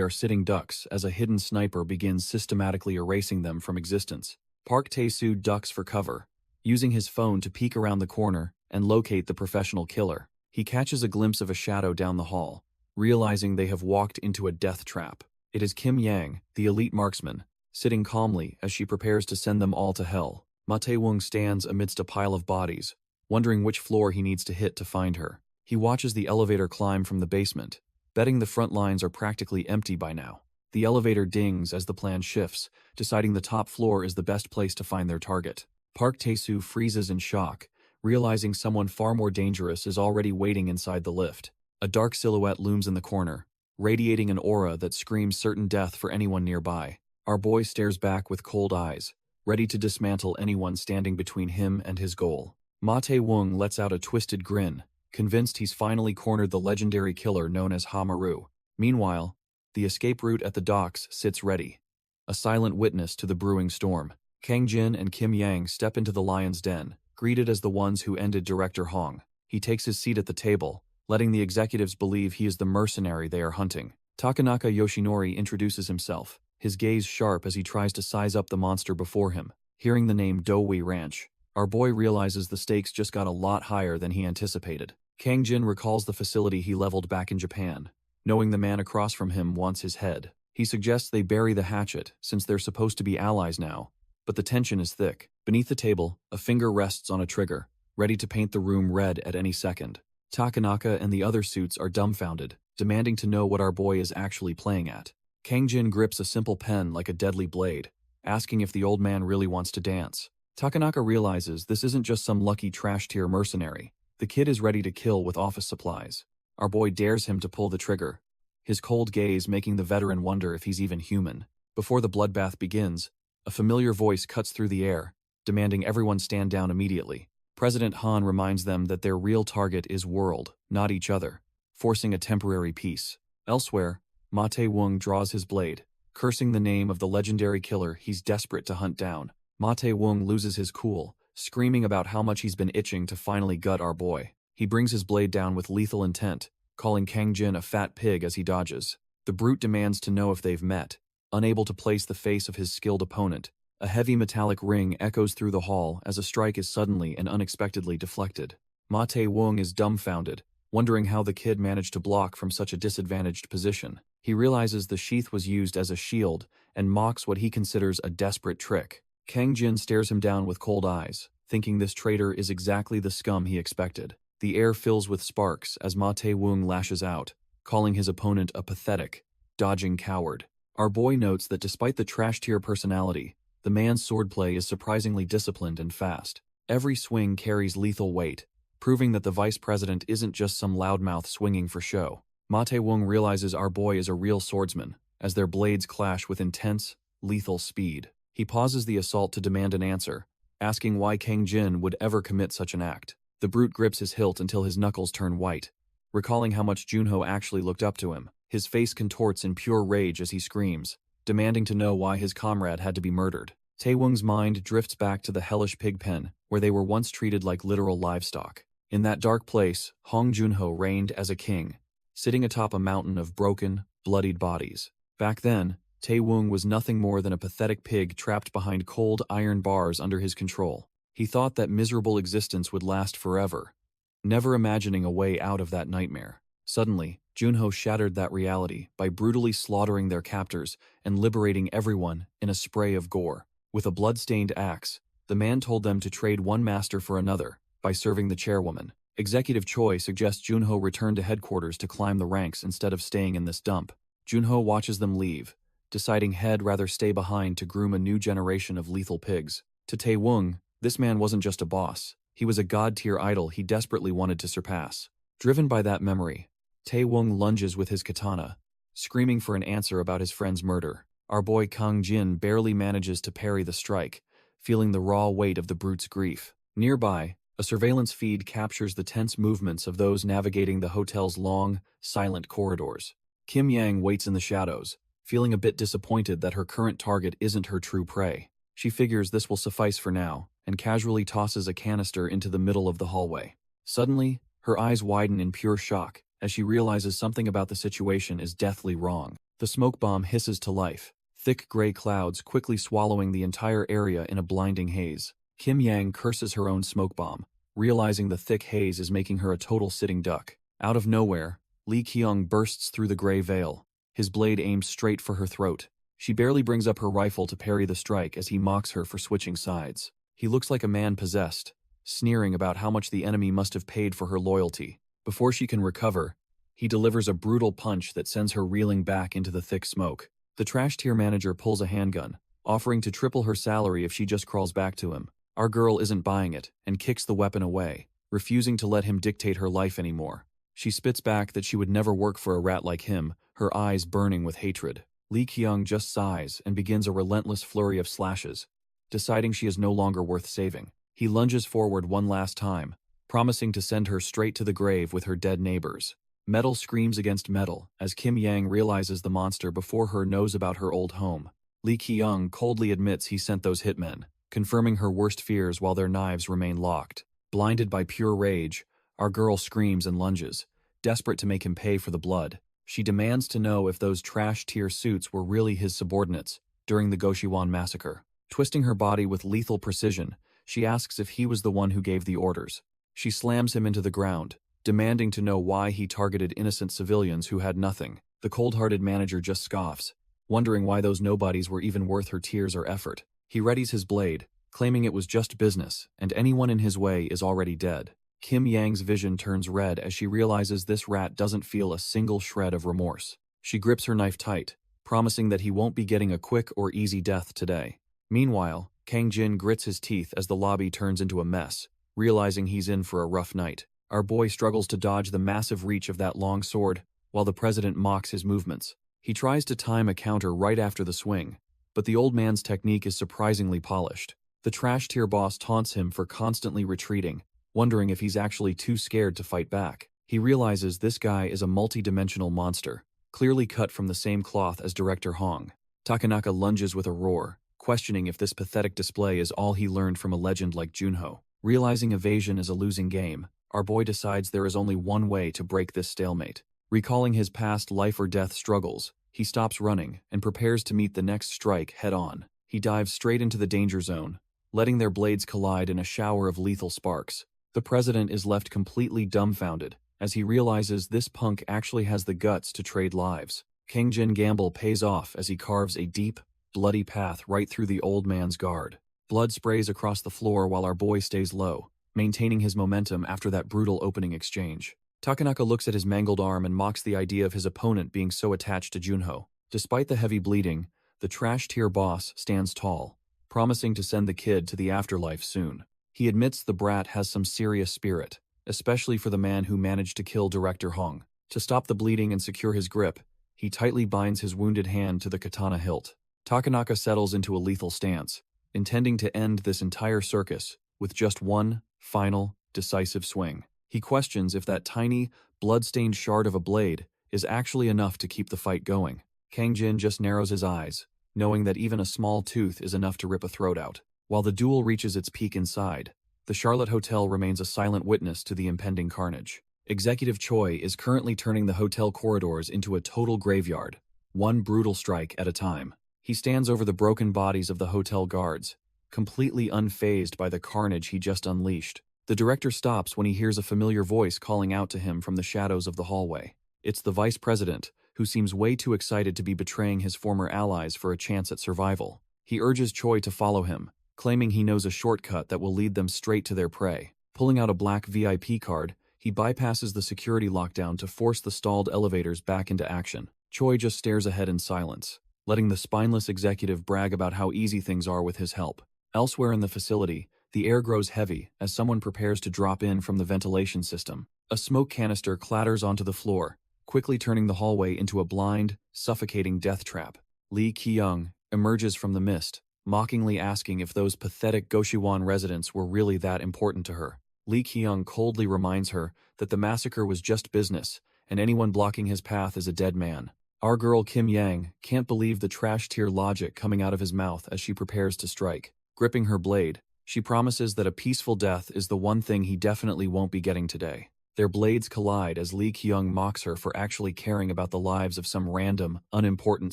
are sitting ducks as a hidden sniper begins systematically erasing them from existence. Park Tae-soo ducks for cover, using his phone to peek around the corner and locate the professional killer. He catches a glimpse of a shadow down the hall, realizing they have walked into a death trap. It is Kim Yang, the elite marksman, sitting calmly as she prepares to send them all to hell. Ma Tae-woong stands amidst a pile of bodies, wondering which floor he needs to hit to find her. He watches the elevator climb from the basement, betting the front lines are practically empty by now. The elevator dings as the plan shifts, deciding the top floor is the best place to find their target. Park Tae-soo freezes in shock, realizing someone far more dangerous is already waiting inside the lift. A dark silhouette looms in the corner, radiating an aura that screams certain death for anyone nearby. Our boy stares back with cold eyes, ready to dismantle anyone standing between him and his goal. Ma Tae-woong lets out a twisted grin, convinced he's finally cornered the legendary killer known as Ha-Maru. Meanwhile, the escape route at the docks sits ready, a silent witness to the brewing storm. Kang Jin and Kim Yang step into the lion's den, greeted as the ones who ended Director Hong. He takes his seat at the table, letting the executives believe he is the mercenary they are hunting. Takanaka Yoshinori introduces himself, his gaze sharp as he tries to size up the monster before him. Hearing the name Doi Ranch, our boy realizes the stakes just got a lot higher than he anticipated. Kang Jin recalls the facility he leveled back in Japan, knowing the man across from him wants his head. He suggests they bury the hatchet, since they're supposed to be allies now, but the tension is thick. Beneath the table, a finger rests on a trigger, ready to paint the room red at any second. Takanaka and the other suits are dumbfounded, demanding to know what our boy is actually playing at. Kang Jin grips a simple pen like a deadly blade, asking if the old man really wants to dance. Takanaka realizes this isn't just some lucky trash-tier mercenary. The kid is ready to kill with office supplies. Our boy dares him to pull the trigger, his cold gaze making the veteran wonder if he's even human. Before the bloodbath begins, a familiar voice cuts through the air, demanding everyone stand down immediately. President Han reminds them that their real target is world, not each other, forcing a temporary peace. Elsewhere, Ma Tae-woong draws his blade, cursing the name of the legendary killer he's desperate to hunt down. Ma Tae-woong loses his cool, screaming about how much he's been itching to finally gut our boy. He brings his blade down with lethal intent, calling Kang Jin a fat pig as he dodges. The brute demands to know if they've met. Unable to place the face of his skilled opponent, a heavy metallic ring echoes through the hall as a strike is suddenly and unexpectedly deflected. Ma Tae-woong is dumbfounded, wondering how the kid managed to block from such a disadvantaged position. He realizes the sheath was used as a shield and mocks what he considers a desperate trick. Kang Jin stares him down with cold eyes, thinking this traitor is exactly the scum he expected. The air fills with sparks as Ma Tae-woong lashes out, calling his opponent a pathetic, dodging coward. Our boy notes that despite the trash-tier personality, the man's swordplay is surprisingly disciplined and fast. Every swing carries lethal weight, proving that the vice president isn't just some loudmouth swinging for show. Ma Tae-woong realizes our boy is a real swordsman, as their blades clash with intense, lethal speed. He pauses the assault to demand an answer, asking why Kang Jin would ever commit such an act. The brute grips his hilt until his knuckles turn white, recalling how much Junho actually looked up to him. His face contorts in pure rage as he screams, demanding to know why his comrade had to be murdered. Tae-woong's mind drifts back to the hellish pig pen, where they were once treated like literal livestock. In that dark place, Hong Junho reigned as a king, sitting atop a mountain of broken, bloodied bodies. Back then, Tae-woong was nothing more than a pathetic pig trapped behind cold iron bars under his control. He thought that miserable existence would last forever, never imagining a way out of that nightmare. Suddenly, Junho shattered that reality by brutally slaughtering their captors and liberating everyone in a spray of gore. With a blood-stained axe, the man told them to trade one master for another by serving the chairwoman. Executive Choi suggests Junho return to headquarters to climb the ranks instead of staying in this dump. Junho watches them leave, deciding he'd rather stay behind to groom a new generation of lethal pigs. To Tae-woong, this man wasn't just a boss, he was a god-tier idol he desperately wanted to surpass. Driven by that memory, Tae-woong lunges with his katana, screaming for an answer about his friend's murder. Our boy Kang Jin barely manages to parry the strike, feeling the raw weight of the brute's grief. Nearby, a surveillance feed captures the tense movements of those navigating the hotel's long, silent corridors. Kim Yang waits in the shadows, feeling a bit disappointed that her current target isn't her true prey. She figures this will suffice for now, and casually tosses a canister into the middle of the hallway. Suddenly, her eyes widen in pure shock as she realizes something about the situation is deathly wrong. The smoke bomb hisses to life, thick gray clouds quickly swallowing the entire area in a blinding haze. Kim Yang curses her own smoke bomb, realizing the thick haze is making her a total sitting duck. Out of nowhere, Lee Kyung bursts through the gray veil, his blade aimed straight for her throat. She barely brings up her rifle to parry the strike as he mocks her for switching sides. He looks like a man possessed, sneering about how much the enemy must have paid for her loyalty. Before she can recover, he delivers a brutal punch that sends her reeling back into the thick smoke. The trash-tier manager pulls a handgun, offering to triple her salary if she just crawls back to him. Our girl isn't buying it and kicks the weapon away, refusing to let him dictate her life anymore. She spits back that she would never work for a rat like him, her eyes burning with hatred. Lee Kyung just sighs and begins a relentless flurry of slashes, deciding she is no longer worth saving. He lunges forward one last time, promising to send her straight to the grave with her dead neighbors. Metal screams against metal as Kim Yang realizes the monster before her knows about her old home. Lee Kyung coldly admits he sent those hitmen, confirming her worst fears while their knives remain locked. Blinded by pure rage, our girl screams and lunges, desperate to make him pay for the blood. She demands to know if those trash-tier suits were really his subordinates during the Goshiwon massacre. Twisting her body with lethal precision, she asks if he was the one who gave the orders. She slams him into the ground, demanding to know why he targeted innocent civilians who had nothing. The cold-hearted manager just scoffs, wondering why those nobodies were even worth her tears or effort. He readies his blade, claiming it was just business, and anyone in his way is already dead. Kim Yang's vision turns red as she realizes this rat doesn't feel a single shred of remorse. She grips her knife tight, promising that he won't be getting a quick or easy death today. Meanwhile, Kang Jin grits his teeth as the lobby turns into a mess, realizing he's in for a rough night. Our boy struggles to dodge the massive reach of that long sword, while the president mocks his movements. He tries to time a counter right after the swing, but the old man's technique is surprisingly polished. The trash-tier boss taunts him for constantly retreating, wondering if he's actually too scared to fight back. He realizes this guy is a multi-dimensional monster, clearly cut from the same cloth as director Hong. Takanaka lunges with a roar, questioning if this pathetic display is all he learned from a legend like Junho. Realizing evasion is a losing game, our boy decides there is only one way to break this stalemate. Recalling his past life-or-death struggles, he stops running and prepares to meet the next strike head-on. He dives straight into the danger zone, letting their blades collide in a shower of lethal sparks. The president is left completely dumbfounded as he realizes this punk actually has the guts to trade lives. Kang Jin gamble pays off as he carves a deep, bloody path right through the old man's guard. Blood sprays across the floor while our boy stays low, maintaining his momentum after that brutal opening exchange. Takanaka looks at his mangled arm and mocks the idea of his opponent being so attached to Junho. Despite the heavy bleeding, the trash-tier boss stands tall, promising to send the kid to the afterlife soon. He admits the brat has some serious spirit, especially for the man who managed to kill Director Hong. To stop the bleeding and secure his grip, he tightly binds his wounded hand to the katana hilt. Takanaka settles into a lethal stance, intending to end this entire circus with just one final, decisive swing. He questions if that tiny, blood-stained shard of a blade is actually enough to keep the fight going. Kang Jin just narrows his eyes, knowing that even a small tooth is enough to rip a throat out. While the duel reaches its peak inside, the Charlotte Hotel remains a silent witness to the impending carnage. Executive Choi is currently turning the hotel corridors into a total graveyard, one brutal strike at a time. He stands over the broken bodies of the hotel guards, completely unfazed by the carnage he just unleashed. The director stops when he hears a familiar voice calling out to him from the shadows of the hallway. It's the vice president, who seems way too excited to be betraying his former allies for a chance at survival. He urges Choi to follow him, claiming he knows a shortcut that will lead them straight to their prey. Pulling out a black VIP card, he bypasses the security lockdown to force the stalled elevators back into action. Choi just stares ahead in silence, letting the spineless executive brag about how easy things are with his help. Elsewhere in the facility, the air grows heavy as someone prepares to drop in from the ventilation system. A smoke canister clatters onto the floor, quickly turning the hallway into a blind, suffocating death trap. Lee Kyung emerges from the mist, mockingly asking if those pathetic Goshiwon residents were really that important to her. Lee Kyung coldly reminds her that the massacre was just business, and anyone blocking his path is a dead man. Our girl Kim Yang can't believe the trash-tier logic coming out of his mouth as she prepares to strike. Gripping her blade, she promises that a peaceful death is the one thing he definitely won't be getting today. Their blades collide as Lee Kyung mocks her for actually caring about the lives of some random, unimportant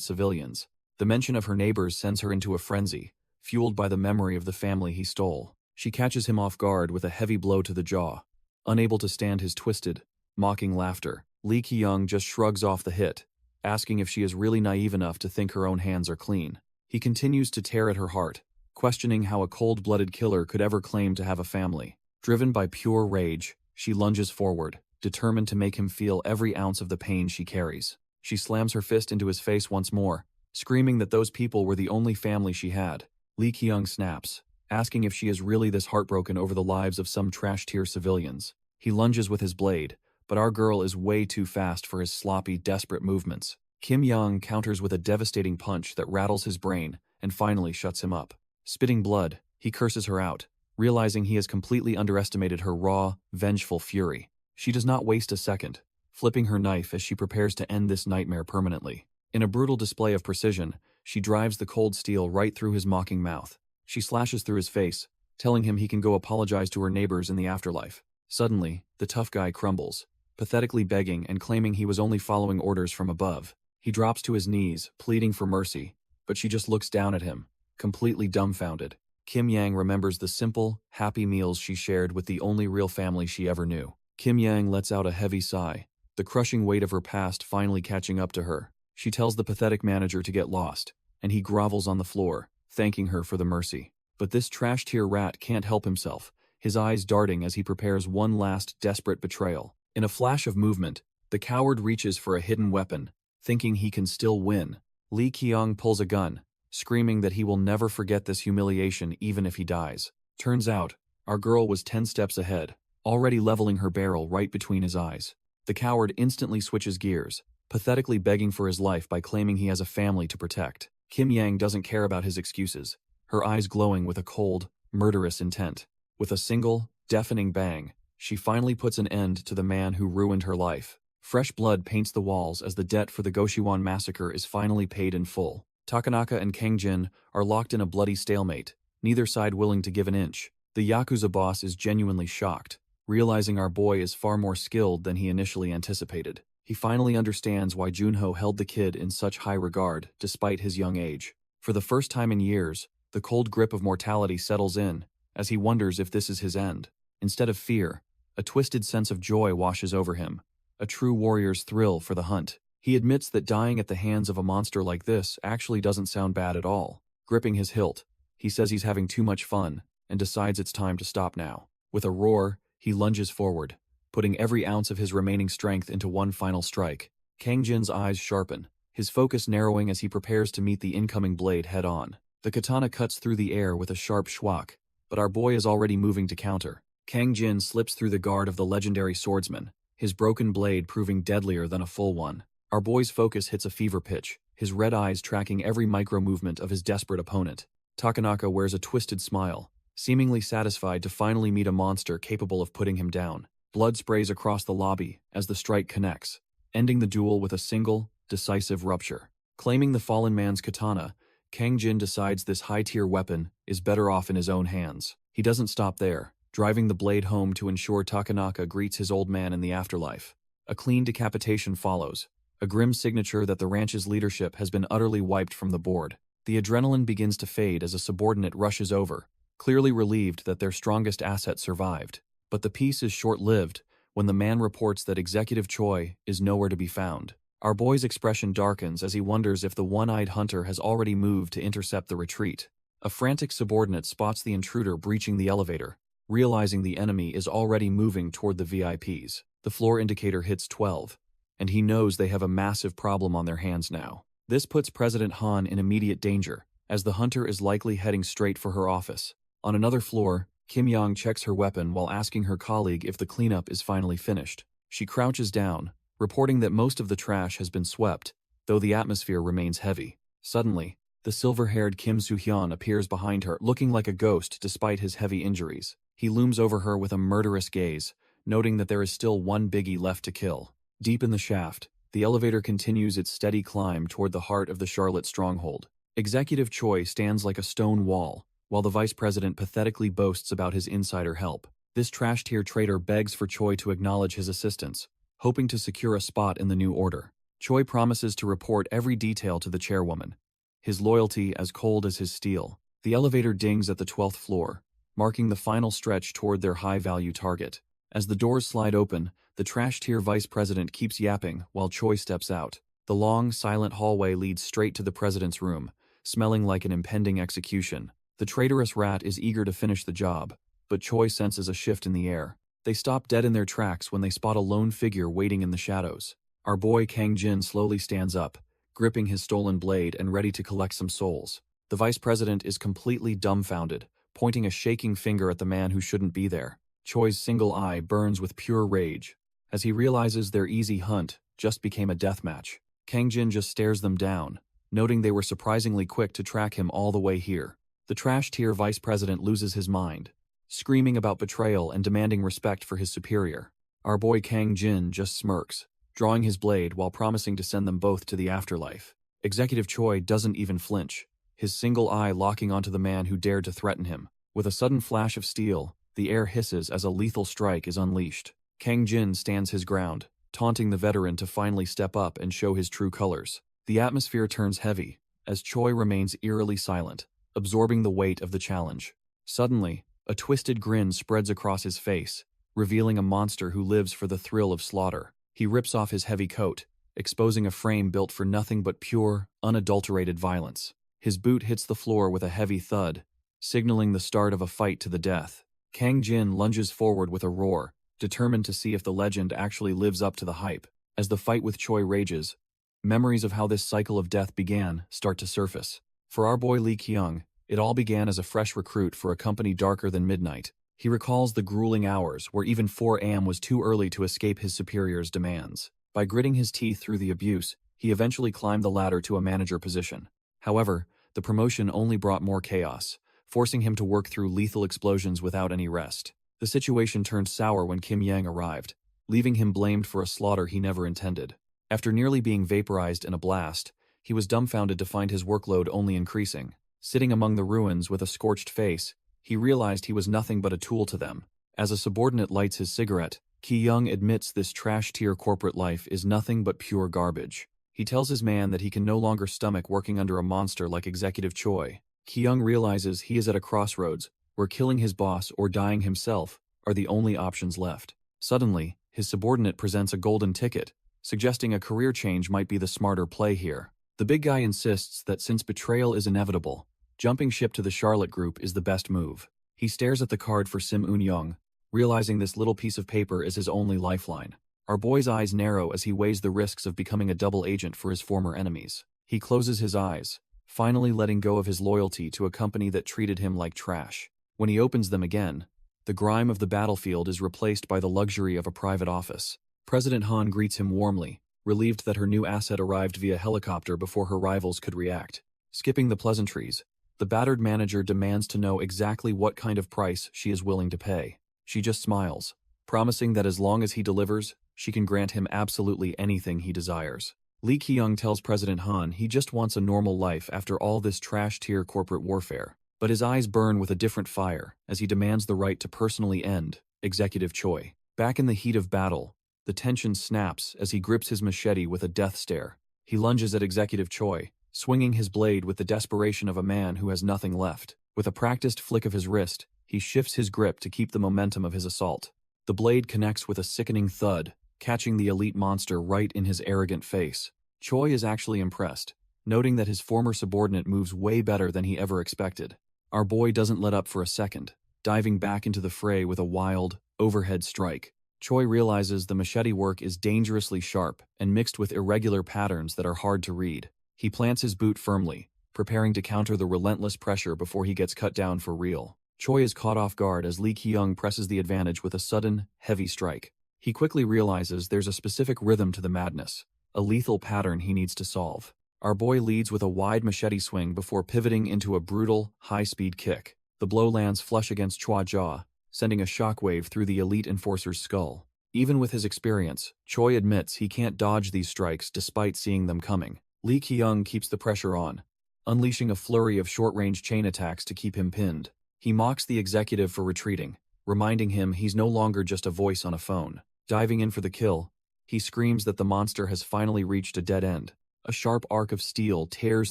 civilians. The mention of her neighbors sends her into a frenzy, fueled by the memory of the family he stole. She catches him off guard with a heavy blow to the jaw. Unable to stand his twisted, mocking laughter, Lee Kyung just shrugs off the hit, asking if she is really naive enough to think her own hands are clean. He continues to tear at her heart, questioning how a cold-blooded killer could ever claim to have a family. Driven by pure rage, she lunges forward, determined to make him feel every ounce of the pain she carries. She slams her fist into his face once more, screaming that those people were the only family she had. Lee Kyung snaps, asking if she is really this heartbroken over the lives of some trash-tier civilians. He lunges with his blade, but our girl is way too fast for his sloppy, desperate movements. Kim Young counters with a devastating punch that rattles his brain and finally shuts him up. Spitting blood, he curses her out, realizing he has completely underestimated her raw, vengeful fury. She does not waste a second, flipping her knife as she prepares to end this nightmare permanently. In a brutal display of precision, she drives the cold steel right through his mocking mouth. She slashes through his face, telling him he can go apologize to her neighbors in the afterlife. Suddenly, the tough guy crumbles, pathetically begging and claiming he was only following orders from above. He drops to his knees, pleading for mercy, but she just looks down at him, completely dumbfounded. Kim Yang remembers the simple, happy meals she shared with the only real family she ever knew. Kim Yang lets out a heavy sigh, the crushing weight of her past finally catching up to her. She tells the pathetic manager to get lost, and he grovels on the floor, thanking her for the mercy. But this trash-tier rat can't help himself, his eyes darting as he prepares one last desperate betrayal. In a flash of movement, the coward reaches for a hidden weapon, thinking he can still win. Lee Kyung pulls a gun, screaming that he will never forget this humiliation even if he dies. Turns out, our girl was 10 steps ahead, already leveling her barrel right between his eyes. The coward instantly switches gears, pathetically begging for his life by claiming he has a family to protect. Kim Yang doesn't care about his excuses, her eyes glowing with a cold, murderous intent. With a single, deafening bang, she finally puts an end to the man who ruined her life. Fresh blood paints the walls as the debt for the Goshiwon massacre is finally paid in full. Takanaka and Kangjin are locked in a bloody stalemate, neither side willing to give an inch. The Yakuza boss is genuinely shocked, realizing our boy is far more skilled than he initially anticipated. He finally understands why Junho held the kid in such high regard despite his young age. For the first time in years, the cold grip of mortality settles in, as he wonders if this is his end. Instead of fear, a twisted sense of joy washes over him, a true warrior's thrill for the hunt. He admits that dying at the hands of a monster like this actually doesn't sound bad at all. Gripping his hilt, he says he's having too much fun, and decides it's time to stop now. With a roar, he lunges forward, putting every ounce of his remaining strength into one final strike. Kangjin's eyes sharpen, his focus narrowing as he prepares to meet the incoming blade head-on. The katana cuts through the air with a sharp schwack, but our boy is already moving to counter. Kangjin slips through the guard of the legendary swordsman, his broken blade proving deadlier than a full one. Our boy's focus hits a fever pitch, his red eyes tracking every micro-movement of his desperate opponent. Takanaka wears a twisted smile, seemingly satisfied to finally meet a monster capable of putting him down. Blood sprays across the lobby as the strike connects, ending the duel with a single, decisive rupture. Claiming the fallen man's katana, Kangjin decides this high-tier weapon is better off in his own hands. He doesn't stop there, driving the blade home to ensure Takanaka greets his old man in the afterlife. A clean decapitation follows, a grim signature that the ranch's leadership has been utterly wiped from the board. The adrenaline begins to fade as a subordinate rushes over, clearly relieved that their strongest asset survived. But the peace is short-lived when the man reports that Executive Choi is nowhere to be found. Our boy's expression darkens as he wonders if the one-eyed hunter has already moved to intercept the retreat. A frantic subordinate spots the intruder breaching the elevator, realizing the enemy is already moving toward the VIPs. The floor indicator hits 12, and he knows they have a massive problem on their hands now. This puts President Han in immediate danger, as the hunter is likely heading straight for her office. On another floor, Kim Yang checks her weapon while asking her colleague if the cleanup is finally finished. She crouches down, reporting that most of the trash has been swept, though the atmosphere remains heavy. Suddenly, the silver-haired Kim Soo-hyun appears behind her, looking like a ghost despite his heavy injuries. He looms over her with a murderous gaze, noting that there is still one biggie left to kill. Deep in the shaft, the elevator continues its steady climb toward the heart of the Charlotte stronghold. Executive Choi stands like a stone wall, while the vice president pathetically boasts about his insider help. This trash-tier traitor begs for Choi to acknowledge his assistance, hoping to secure a spot in the new order. Choi promises to report every detail to the chairwoman, his loyalty as cold as his steel. The elevator dings at the 12th floor, marking the final stretch toward their high-value target. As the doors slide open, the trash-tier vice president keeps yapping while Choi steps out. The long, silent hallway leads straight to the president's room, smelling like an impending execution. The traitorous rat is eager to finish the job, but Choi senses a shift in the air. They stop dead in their tracks when they spot a lone figure waiting in the shadows. Our boy Kangjin slowly stands up, gripping his stolen blade and ready to collect some souls. The vice president is completely dumbfounded, pointing a shaking finger at the man who shouldn't be there. Choi's single eye burns with pure rage, as he realizes their easy hunt just became a death match. Kang Jin just stares them down, noting they were surprisingly quick to track him all the way here. The trash-tier vice president loses his mind, screaming about betrayal and demanding respect for his superior. Our boy Kang Jin just smirks, drawing his blade while promising to send them both to the afterlife. Executive Choi doesn't even flinch, his single eye locking onto the man who dared to threaten him. With a sudden flash of steel, the air hisses as a lethal strike is unleashed. Kang Jin stands his ground, taunting the veteran to finally step up and show his true colors. The atmosphere turns heavy, as Choi remains eerily silent, absorbing the weight of the challenge. Suddenly, a twisted grin spreads across his face, revealing a monster who lives for the thrill of slaughter. He rips off his heavy coat, exposing a frame built for nothing but pure, unadulterated violence. His boot hits the floor with a heavy thud, signaling the start of a fight to the death. Kang Jin lunges forward with a roar, determined to see if the legend actually lives up to the hype. As the fight with Choi rages, memories of how this cycle of death began start to surface. For our boy Lee Kyung, it all began as a fresh recruit for a company darker than midnight. He recalls the grueling hours where even 4 a.m. was too early to escape his superior's demands. By gritting his teeth through the abuse, he eventually climbed the ladder to a manager position. However, the promotion only brought more chaos, forcing him to work through lethal explosions without any rest. The situation turned sour when Kim Yang arrived, leaving him blamed for a slaughter he never intended. After nearly being vaporized in a blast, he was dumbfounded to find his workload only increasing. Sitting among the ruins with a scorched face, he realized he was nothing but a tool to them. As a subordinate lights his cigarette, Ki Young admits this trash-tier corporate life is nothing but pure garbage. He tells his man that he can no longer stomach working under a monster like Executive Choi. Ki Young realizes he is at a crossroads, where killing his boss or dying himself are the only options left. Suddenly, his subordinate presents a golden ticket, suggesting a career change might be the smarter play here. The big guy insists that since betrayal is inevitable, jumping ship to the Charlotte Group is the best move. He stares at the card for Sim Un-young, realizing this little piece of paper is his only lifeline. Our boy's eyes narrow as he weighs the risks of becoming a double agent for his former enemies. He closes his eyes, finally letting go of his loyalty to a company that treated him like trash. When he opens them again, the grime of the battlefield is replaced by the luxury of a private office. President Han greets him warmly, relieved that her new asset arrived via helicopter before her rivals could react. Skipping the pleasantries, the battered manager demands to know exactly what kind of price she is willing to pay. She just smiles, promising that as long as he delivers, she can grant him absolutely anything he desires. Lee Ki-young tells President Han he just wants a normal life after all this trash-tier corporate warfare. But his eyes burn with a different fire as he demands the right to personally end Executive Choi. Back in the heat of battle, the tension snaps as he grips his machete with a death stare. He lunges at Executive Choi, swinging his blade with the desperation of a man who has nothing left. With a practiced flick of his wrist, he shifts his grip to keep the momentum of his assault. The blade connects with a sickening thud, catching the elite monster right in his arrogant face. Choi is actually impressed, noting that his former subordinate moves way better than he ever expected. Our boy doesn't let up for a second, diving back into the fray with a wild, overhead strike. Choi realizes the machete work is dangerously sharp and mixed with irregular patterns that are hard to read. He plants his boot firmly, preparing to counter the relentless pressure before he gets cut down for real. Choi is caught off guard as Lee Ki-young presses the advantage with a sudden, heavy strike. He quickly realizes there's a specific rhythm to the madness, a lethal pattern he needs to solve. Our boy leads with a wide machete swing before pivoting into a brutal, high-speed kick. The blow lands flush against Chua's jaw, sending a shockwave through the elite enforcer's skull. Even with his experience, Choi admits he can't dodge these strikes despite seeing them coming. Lee Ki-young keeps the pressure on, unleashing a flurry of short-range chain attacks to keep him pinned. He mocks the executive for retreating, reminding him he's no longer just a voice on a phone. Diving in for the kill, he screams that the monster has finally reached a dead end. A sharp arc of steel tears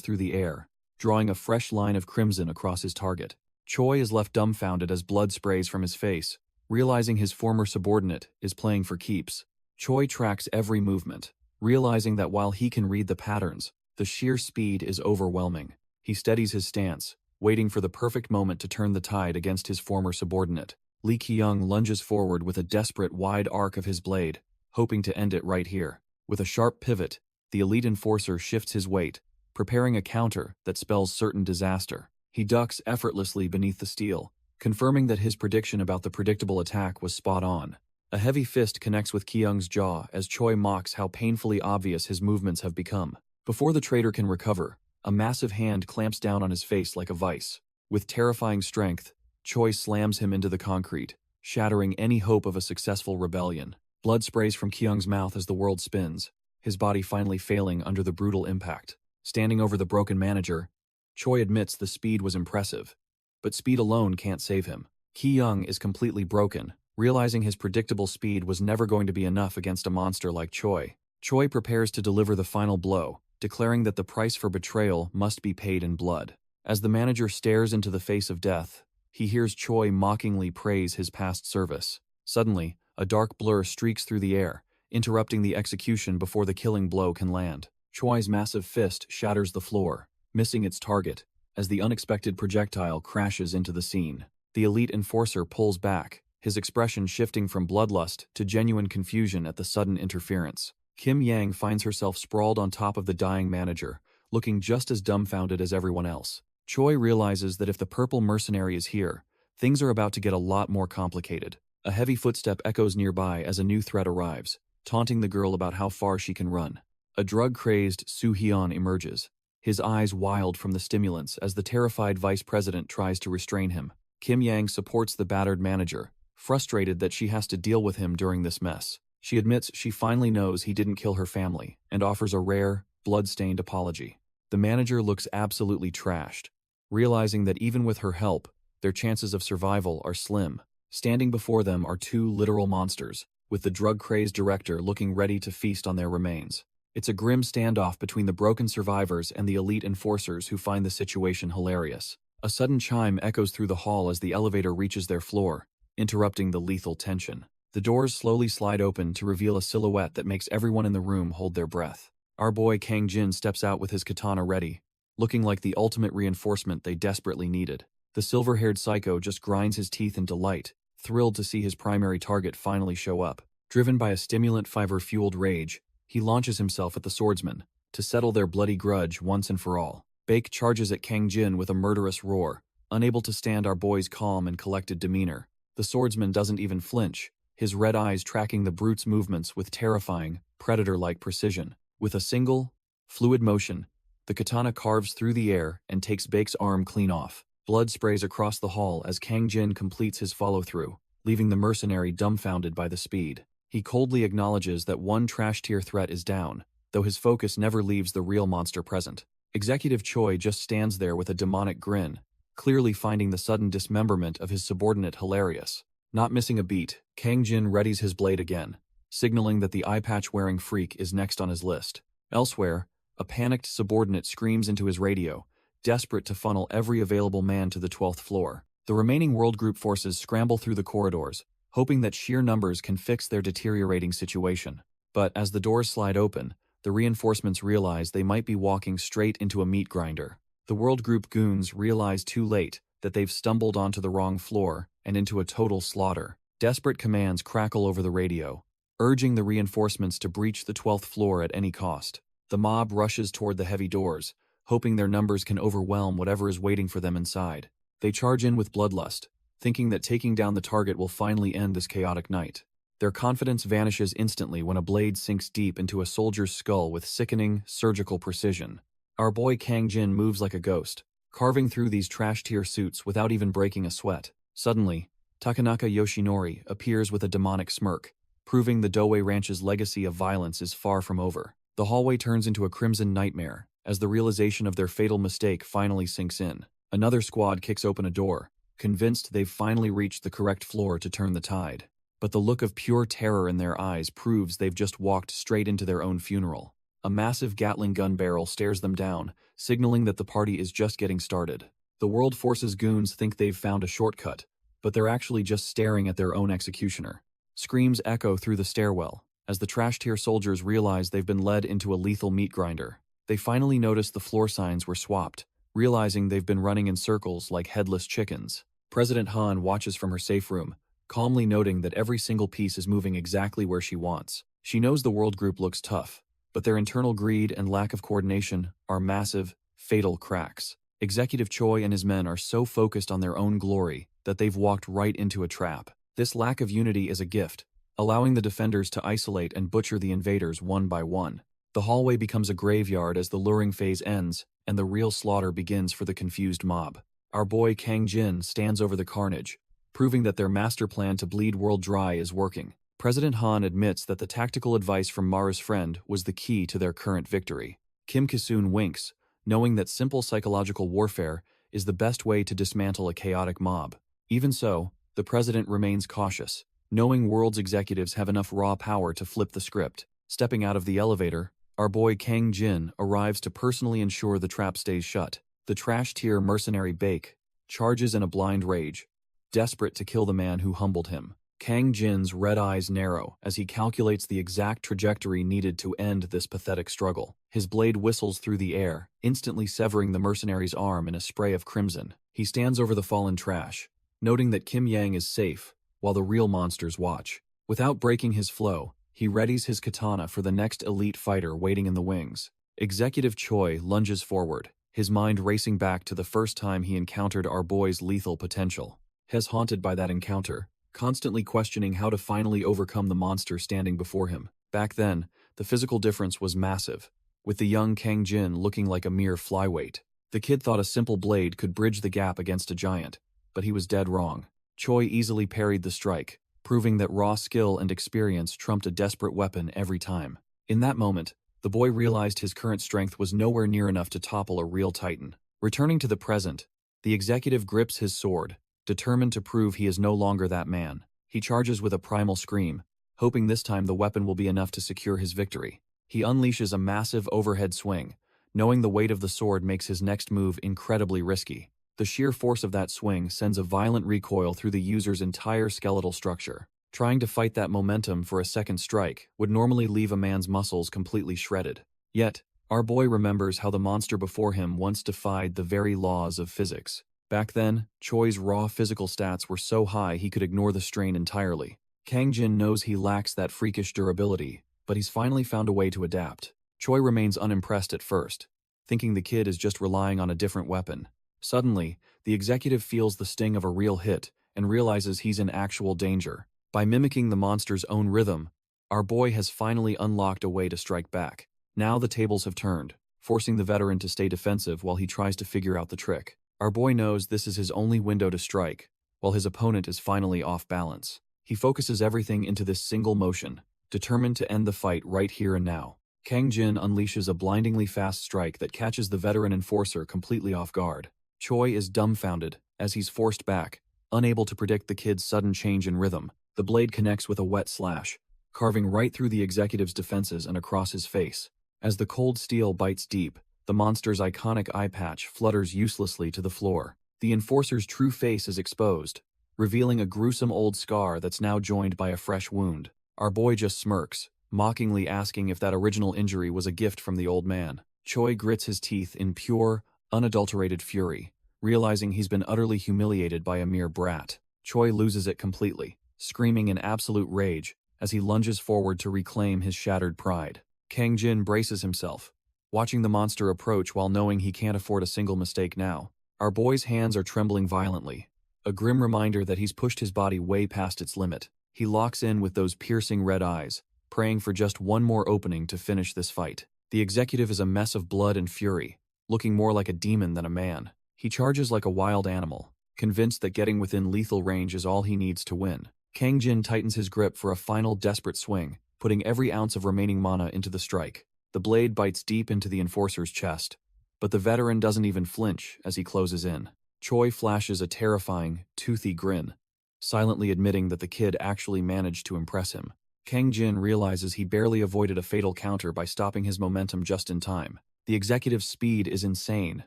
through the air, drawing a fresh line of crimson across his target. Choi is left dumbfounded as blood sprays from his face, realizing his former subordinate is playing for keeps. Choi tracks every movement, realizing that while he can read the patterns, the sheer speed is overwhelming. He steadies his stance, waiting for the perfect moment to turn the tide against his former subordinate. Lee Ki-young lunges forward with a desperate wide arc of his blade, hoping to end it right here. With a sharp pivot, the elite enforcer shifts his weight, preparing a counter that spells certain disaster. He ducks effortlessly beneath the steel, confirming that his prediction about the predictable attack was spot on. A heavy fist connects with Kyung's jaw as Choi mocks how painfully obvious his movements have become. Before the traitor can recover, a massive hand clamps down on his face like a vice. With terrifying strength, Choi slams him into the concrete, shattering any hope of a successful rebellion. Blood sprays from Kyung's mouth as the world spins, his body finally failing under the brutal impact. Standing over the broken manager, Choi admits the speed was impressive, but speed alone can't save him. Kyung is completely broken, realizing his predictable speed was never going to be enough against a monster like Choi. Choi prepares to deliver the final blow, declaring that the price for betrayal must be paid in blood. As the manager stares into the face of death, he hears Choi mockingly praise his past service. Suddenly, a dark blur streaks through the air, interrupting the execution before the killing blow can land. Choi's massive fist shatters the floor, missing its target, as the unexpected projectile crashes into the scene. The elite enforcer pulls back, his expression shifting from bloodlust to genuine confusion at the sudden interference. Kim Yang finds herself sprawled on top of the dying manager, looking just as dumbfounded as everyone else. Choi realizes that if the purple mercenary is here, things are about to get a lot more complicated. A heavy footstep echoes nearby as a new threat arrives, taunting the girl about how far she can run. A drug-crazed Soo Hyun emerges, his eyes wild from the stimulants as the terrified vice president tries to restrain him. Kim Yang supports the battered manager, frustrated that she has to deal with him during this mess. She admits she finally knows he didn't kill her family and offers a rare, blood-stained apology. The manager looks absolutely trashed, realizing that even with her help, their chances of survival are slim. Standing before them are two literal monsters, with the drug-crazed director looking ready to feast on their remains. It's a grim standoff between the broken survivors and the elite enforcers who find the situation hilarious. A sudden chime echoes through the hall as the elevator reaches their floor, interrupting the lethal tension. The doors slowly slide open to reveal a silhouette that makes everyone in the room hold their breath. Our boy Kang Jin steps out with his katana ready, looking like the ultimate reinforcement they desperately needed. The silver-haired psycho just grinds his teeth in delight, thrilled to see his primary target finally show up. Driven by a stimulant fiber-fueled rage, he launches himself at the swordsman, to settle their bloody grudge once and for all. Baek charges at Kang Jin with a murderous roar, unable to stand our boy's calm and collected demeanor. The swordsman doesn't even flinch, his red eyes tracking the brute's movements with terrifying, predator-like precision. With a single, fluid motion, the katana carves through the air and takes Baek's arm clean off. Blood sprays across the hall as Kang Jin completes his follow-through, leaving the mercenary dumbfounded by the speed. He coldly acknowledges that one trash-tier threat is down, though his focus never leaves the real monster present. Executive Choi just stands there with a demonic grin, clearly finding the sudden dismemberment of his subordinate hilarious. Not missing a beat, Kang Jin readies his blade again, signaling that the eye-patch-wearing freak is next on his list. Elsewhere, a panicked subordinate screams into his radio, desperate to funnel every available man to the 12th floor. The remaining World Group forces scramble through the corridors, hoping that sheer numbers can fix their deteriorating situation. But as the doors slide open, the reinforcements realize they might be walking straight into a meat grinder. The World Group goons realize too late that they've stumbled onto the wrong floor and into a total slaughter. Desperate commands crackle over the radio, urging the reinforcements to breach the 12th floor at any cost. The mob rushes toward the heavy doors, hoping their numbers can overwhelm whatever is waiting for them inside. They charge in with bloodlust, thinking that taking down the target will finally end this chaotic night. Their confidence vanishes instantly when a blade sinks deep into a soldier's skull with sickening, surgical precision. Our boy Kang Jin moves like a ghost, carving through these trash-tier suits without even breaking a sweat. Suddenly, Takanaka Yoshinori appears with a demonic smirk, proving the Doe Ranch's legacy of violence is far from over. The hallway turns into a crimson nightmare as the realization of their fatal mistake finally sinks in. Another squad kicks open a door, convinced they've finally reached the correct floor to turn the tide. But the look of pure terror in their eyes proves they've just walked straight into their own funeral. A massive Gatling gun barrel stares them down, signaling that the party is just getting started. The World Forces goons think they've found a shortcut, but they're actually just staring at their own executioner. Screams echo through the stairwell, as the trash-tier soldiers realize they've been led into a lethal meat grinder. They finally notice the floor signs were swapped, realizing they've been running in circles like headless chickens. President Han watches from her safe room, calmly noting that every single piece is moving exactly where she wants. She knows the World Group looks tough, but their internal greed and lack of coordination are massive, fatal cracks. Executive Choi and his men are so focused on their own glory that they've walked right into a trap. This lack of unity is a gift, allowing the defenders to isolate and butcher the invaders one by one. The hallway becomes a graveyard as the luring phase ends, and the real slaughter begins for the confused mob. Our boy Kang Jin stands over the carnage, proving that their master plan to bleed world dry is working. President Han admits that the tactical advice from Mara's friend was the key to their current victory. Kim Ki-soon winks, knowing that simple psychological warfare is the best way to dismantle a chaotic mob. Even so, the president remains cautious, knowing world's executives have enough raw power to flip the script. Stepping out of the elevator, our boy Kang Jin arrives to personally ensure the trap stays shut. The trash-tier mercenary Bake charges in a blind rage, desperate to kill the man who humbled him. Kang Jin's red eyes narrow as he calculates the exact trajectory needed to end this pathetic struggle. His blade whistles through the air, instantly severing the mercenary's arm in a spray of crimson. He stands over the fallen trash, noting that Kim Yang is safe, while the real monsters watch. Without breaking his flow, he readies his katana for the next elite fighter waiting in the wings. Executive Choi lunges forward, his mind racing back to the first time he encountered our boy's lethal potential. He's haunted by that encounter, constantly questioning how to finally overcome the monster standing before him. Back then, the physical difference was massive, with the young Kang Jin looking like a mere flyweight. The kid thought a simple blade could bridge the gap against a giant, but he was dead wrong. Choi easily parried the strike, proving that raw skill and experience trumped a desperate weapon every time. In that moment, the boy realized his current strength was nowhere near enough to topple a real titan. Returning to the present, the executive grips his sword, determined to prove he is no longer that man. He charges with a primal scream, hoping this time the weapon will be enough to secure his victory. He unleashes a massive overhead swing, knowing the weight of the sword makes his next move incredibly risky. The sheer force of that swing sends a violent recoil through the user's entire skeletal structure. Trying to fight that momentum for a second strike would normally leave a man's muscles completely shredded. Yet, our boy remembers how the monster before him once defied the very laws of physics. Back then, Choi's raw physical stats were so high he could ignore the strain entirely. Kang Jin knows he lacks that freakish durability, but he's finally found a way to adapt. Choi remains unimpressed at first, thinking the kid is just relying on a different weapon. Suddenly, the executive feels the sting of a real hit and realizes he's in actual danger. By mimicking the monster's own rhythm, our boy has finally unlocked a way to strike back. Now the tables have turned, forcing the veteran to stay defensive while he tries to figure out the trick. Our boy knows this is his only window to strike, while his opponent is finally off balance. He focuses everything into this single motion, determined to end the fight right here and now. Kang Jin unleashes a blindingly fast strike that catches the veteran enforcer completely off guard. Choi is dumbfounded as he's forced back, unable to predict the kid's sudden change in rhythm. The blade connects with a wet slash, carving right through the executive's defenses and across his face. As the cold steel bites deep, the monster's iconic eye patch flutters uselessly to the floor. The enforcer's true face is exposed, revealing a gruesome old scar that's now joined by a fresh wound. Our boy just smirks, mockingly asking if that original injury was a gift from the old man. Choi grits his teeth in pure, unadulterated fury, realizing he's been utterly humiliated by a mere brat. Choi loses it completely, screaming in absolute rage as he lunges forward to reclaim his shattered pride. Kang Jin braces himself, watching the monster approach while knowing he can't afford a single mistake now. Our boy's hands are trembling violently, a grim reminder that he's pushed his body way past its limit. He locks in with those piercing red eyes, praying for just one more opening to finish this fight. The executive is a mess of blood and fury, looking more like a demon than a man. He charges like a wild animal, convinced that getting within lethal range is all he needs to win. Kang Jin tightens his grip for a final desperate swing, putting every ounce of remaining mana into the strike. The blade bites deep into the enforcer's chest, but the veteran doesn't even flinch as he closes in. Choi flashes a terrifying, toothy grin, silently admitting that the kid actually managed to impress him. Kang Jin realizes he barely avoided a fatal counter by stopping his momentum just in time. The executive's speed is insane,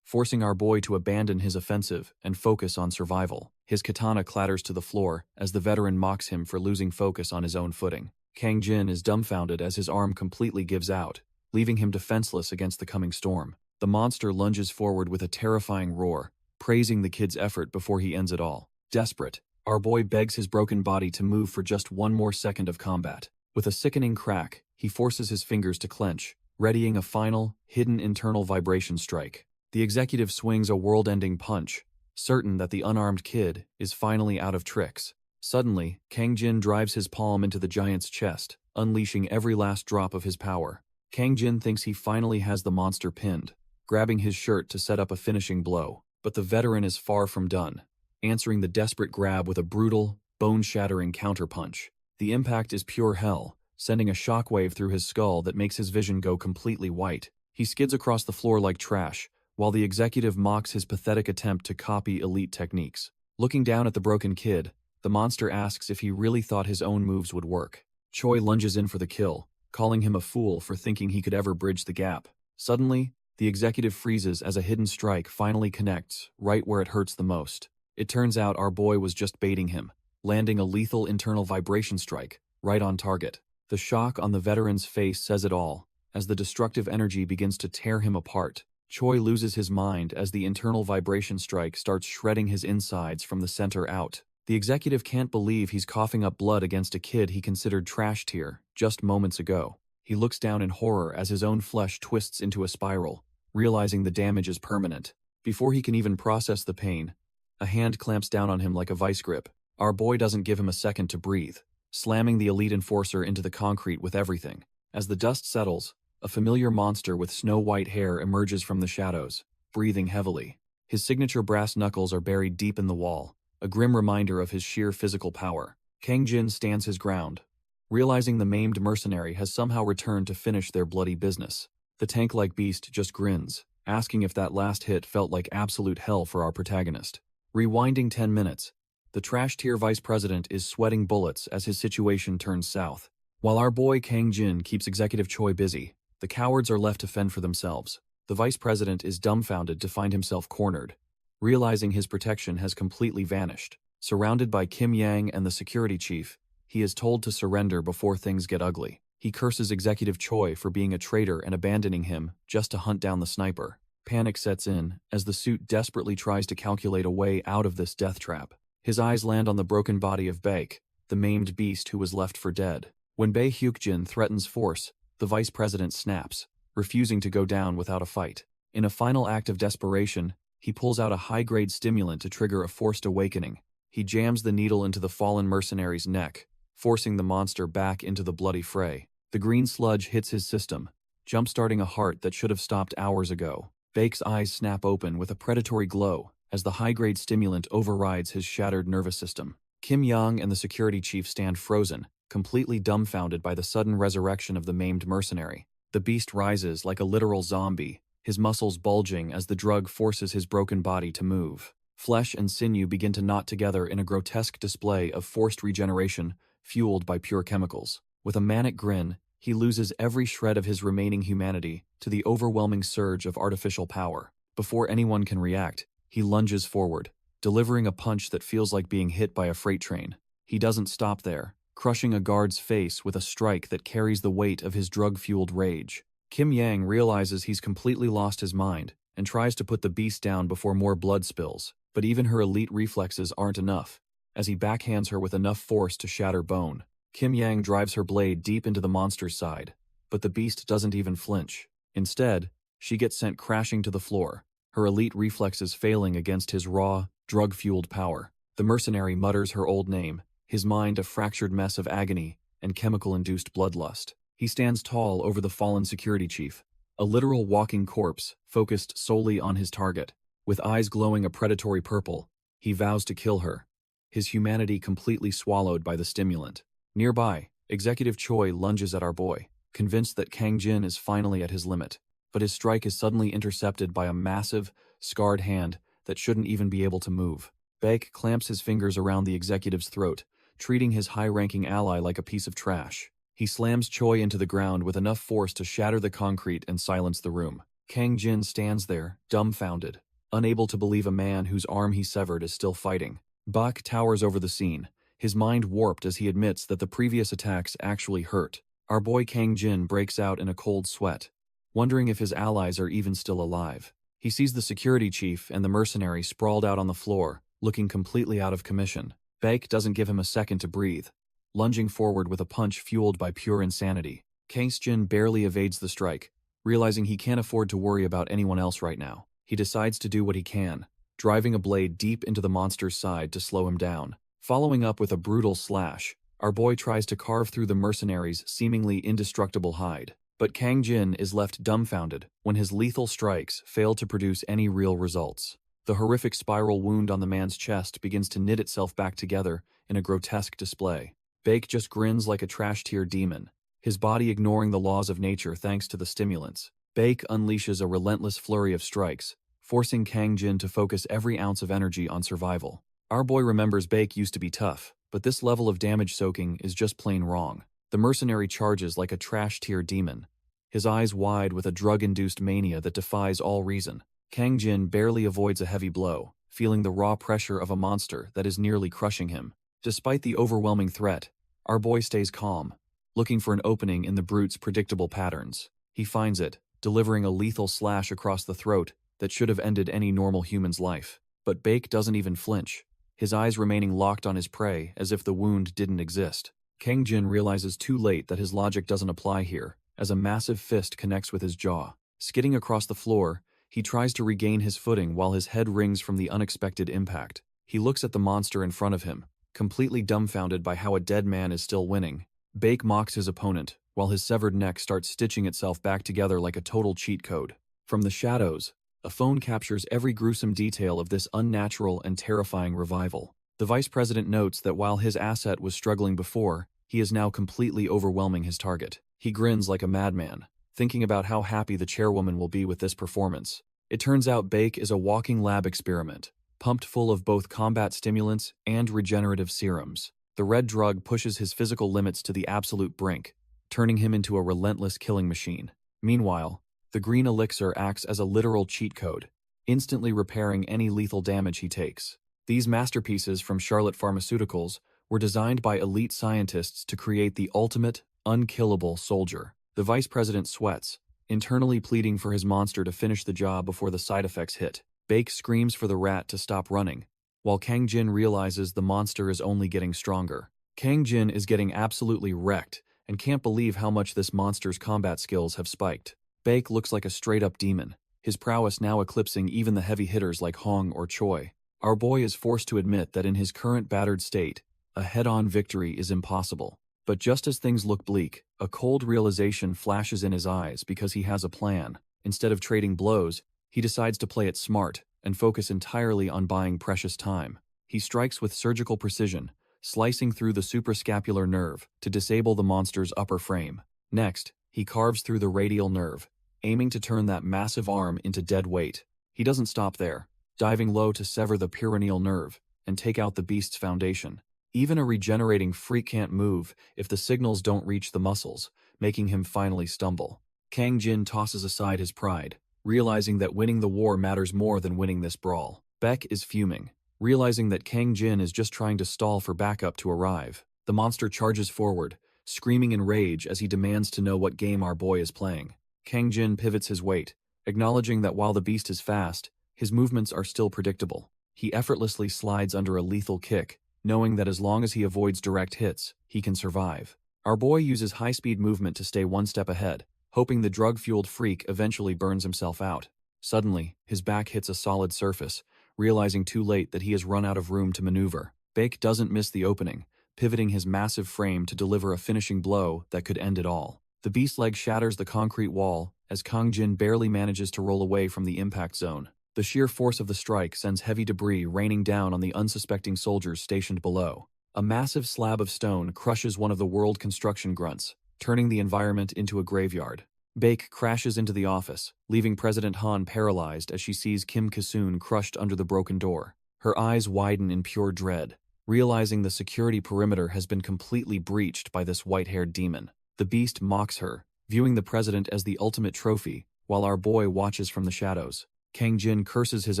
forcing our boy to abandon his offensive and focus on survival. His katana clatters to the floor as the veteran mocks him for losing focus on his own footing. Kang Jin is dumbfounded as his arm completely gives out, leaving him defenseless against the coming storm. The monster lunges forward with a terrifying roar, praising the kid's effort before he ends it all. Desperate, our boy begs his broken body to move for just one more second of combat. With a sickening crack, he forces his fingers to clench, readying a final, hidden internal vibration strike. The executive swings a world-ending punch, certain that the unarmed kid is finally out of tricks. Suddenly, Kang Jin drives his palm into the giant's chest, unleashing every last drop of his power. Kang Jin thinks he finally has the monster pinned, grabbing his shirt to set up a finishing blow. But the veteran is far from done, answering the desperate grab with a brutal, bone-shattering counterpunch. The impact is pure hell, sending a shockwave through his skull that makes his vision go completely white. He skids across the floor like trash, while the executive mocks his pathetic attempt to copy elite techniques. Looking down at the broken kid, the monster asks if he really thought his own moves would work. Choi lunges in for the kill, calling him a fool for thinking he could ever bridge the gap. Suddenly, the executive freezes as a hidden strike finally connects, right where it hurts the most. It turns out our boy was just baiting him, landing a lethal internal vibration strike, right on target. The shock on the veteran's face says it all, as the destructive energy begins to tear him apart. Choi loses his mind as the internal vibration strike starts shredding his insides from the center out. The executive can't believe he's coughing up blood against a kid he considered trash tier just moments ago. He looks down in horror as his own flesh twists into a spiral, realizing the damage is permanent. Before he can even process the pain, a hand clamps down on him like a vice grip. Our boy doesn't give him a second to breathe, slamming the elite enforcer into the concrete with everything. As the dust settles, a familiar monster with snow-white hair emerges from the shadows, breathing heavily. His signature brass knuckles are buried deep in the wall, a grim reminder of his sheer physical power. Kang Jin stands his ground, realizing the maimed mercenary has somehow returned to finish their bloody business. The tank-like beast just grins, asking if that last hit felt like absolute hell for our protagonist. Rewinding 10 minutes, the trash-tier vice president is sweating bullets as his situation turns south. While our boy Kang Jin keeps Executive Choi busy, the cowards are left to fend for themselves. The vice president is dumbfounded to find himself cornered, realizing his protection has completely vanished. Surrounded by Kim Yang and the security chief, he is told to surrender before things get ugly. He curses Executive Choi for being a traitor and abandoning him just to hunt down the sniper. Panic sets in as the suit desperately tries to calculate a way out of this death trap. His eyes land on the broken body of Baek, the maimed beast who was left for dead. When Bae Hyukjin threatens force, the vice president snaps, refusing to go down without a fight. In a final act of desperation, he pulls out a high-grade stimulant to trigger a forced awakening. He jams the needle into the fallen mercenary's neck, forcing the monster back into the bloody fray. The green sludge hits his system, jump-starting a heart that should have stopped hours ago. Baek's eyes snap open with a predatory glow as the high-grade stimulant overrides his shattered nervous system. Kim Yang and the security chief stand frozen, completely dumbfounded by the sudden resurrection of the maimed mercenary. The beast rises like a literal zombie, his muscles bulging as the drug forces his broken body to move. Flesh and sinew begin to knot together in a grotesque display of forced regeneration fueled by pure chemicals. With a manic grin, he loses every shred of his remaining humanity to the overwhelming surge of artificial power. Before anyone can react, he lunges forward, delivering a punch that feels like being hit by a freight train. He doesn't stop there, crushing a guard's face with a strike that carries the weight of his drug-fueled rage. Kim Yang realizes he's completely lost his mind and tries to put the beast down before more blood spills, but even her elite reflexes aren't enough, as he backhands her with enough force to shatter bone. Kim Yang drives her blade deep into the monster's side, but the beast doesn't even flinch. Instead, she gets sent crashing to the floor, her elite reflexes failing against his raw, drug-fueled power. The mercenary mutters her old name, his mind a fractured mess of agony and chemical-induced bloodlust. He stands tall over the fallen security chief, a literal walking corpse focused solely on his target. With eyes glowing a predatory purple, he vows to kill her, his humanity completely swallowed by the stimulant. Nearby, Executive Choi lunges at our boy, convinced that Kang Jin is finally at his limit. But his strike is suddenly intercepted by a massive, scarred hand that shouldn't even be able to move. Baek clamps his fingers around the executive's throat, treating his high-ranking ally like a piece of trash. He slams Choi into the ground with enough force to shatter the concrete and silence the room. Kang Jin stands there, dumbfounded, unable to believe a man whose arm he severed is still fighting. Bak towers over the scene, his mind warped as he admits that the previous attacks actually hurt. Our boy Kang Jin breaks out in a cold sweat, wondering if his allies are even still alive. He sees the security chief and the mercenary sprawled out on the floor, looking completely out of commission. Baek doesn't give him a second to breathe, lunging forward with a punch fueled by pure insanity. Kang Jin barely evades the strike, realizing he can't afford to worry about anyone else right now. He decides to do what he can, driving a blade deep into the monster's side to slow him down. Following up with a brutal slash, our boy tries to carve through the mercenary's seemingly indestructible hide. But Kang Jin is left dumbfounded when his lethal strikes fail to produce any real results. The horrific spiral wound on the man's chest begins to knit itself back together in a grotesque display. Baek just grins like a trash-tier demon, his body ignoring the laws of nature thanks to the stimulants. Baek unleashes a relentless flurry of strikes, forcing Kang Jin to focus every ounce of energy on survival. Our boy remembers Baek used to be tough, but this level of damage soaking is just plain wrong. The mercenary charges like a trash-tier demon, his eyes wide with a drug-induced mania that defies all reason. Kang Jin barely avoids a heavy blow, feeling the raw pressure of a monster that is nearly crushing him. Despite the overwhelming threat, our boy stays calm, looking for an opening in the brute's predictable patterns. He finds it, delivering a lethal slash across the throat that should have ended any normal human's life. But Baek doesn't even flinch, his eyes remaining locked on his prey as if the wound didn't exist. Kang Jin realizes too late that his logic doesn't apply here, as a massive fist connects with his jaw. Skidding across the floor, he tries to regain his footing while his head rings from the unexpected impact. He looks at the monster in front of him, completely dumbfounded by how a dead man is still winning. Baek mocks his opponent, while his severed neck starts stitching itself back together like a total cheat code. From the shadows, a phone captures every gruesome detail of this unnatural and terrifying revival. The vice president notes that while his asset was struggling before, he is now completely overwhelming his target. He grins like a madman, thinking about how happy the chairwoman will be with this performance. It turns out Baek is a walking lab experiment, pumped full of both combat stimulants and regenerative serums. The red drug pushes his physical limits to the absolute brink, turning him into a relentless killing machine. Meanwhile, the green elixir acts as a literal cheat code, instantly repairing any lethal damage he takes. These masterpieces from Charlotte Pharmaceuticals were designed by elite scientists to create the ultimate, unkillable soldier. The vice president sweats, internally pleading for his monster to finish the job before the side effects hit. Baek screams for the rat to stop running, while Kang Jin realizes the monster is only getting stronger. Kang Jin is getting absolutely wrecked and can't believe how much this monster's combat skills have spiked. Baek looks like a straight-up demon, his prowess now eclipsing even the heavy hitters like Hong or Choi. Our boy is forced to admit that in his current battered state, a head-on victory is impossible. But just as things look bleak, a cold realization flashes in his eyes because he has a plan. Instead of trading blows, he decides to play it smart and focus entirely on buying precious time. He strikes with surgical precision, slicing through the suprascapular nerve to disable the monster's upper frame. Next, he carves through the radial nerve, aiming to turn that massive arm into dead weight. He doesn't stop there, diving low to sever the peroneal nerve and take out the beast's foundation. Even a regenerating freak can't move if the signals don't reach the muscles, making him finally stumble. Kang Jin tosses aside his pride, realizing that winning the war matters more than winning this brawl. Baek is fuming, realizing that Kang Jin is just trying to stall for backup to arrive. The monster charges forward, screaming in rage as he demands to know what game our boy is playing. Kang Jin pivots his weight, acknowledging that while the beast is fast, his movements are still predictable. He effortlessly slides under a lethal kick, knowing that as long as he avoids direct hits, he can survive. Our boy uses high-speed movement to stay one step ahead, hoping the drug-fueled freak eventually burns himself out. Suddenly, his back hits a solid surface, realizing too late that he has run out of room to maneuver. Baek doesn't miss the opening, pivoting his massive frame to deliver a finishing blow that could end it all. The beast leg shatters the concrete wall as Kang Jin barely manages to roll away from the impact zone. The sheer force of the strike sends heavy debris raining down on the unsuspecting soldiers stationed below. A massive slab of stone crushes one of the world construction grunts, turning the environment into a graveyard. Baek crashes into the office, leaving President Han paralyzed as she sees Kim Ki-soon crushed under the broken door. Her eyes widen in pure dread, realizing the security perimeter has been completely breached by this white-haired demon. The beast mocks her, viewing the president as the ultimate trophy, while our boy watches from the shadows. Kang Jin curses his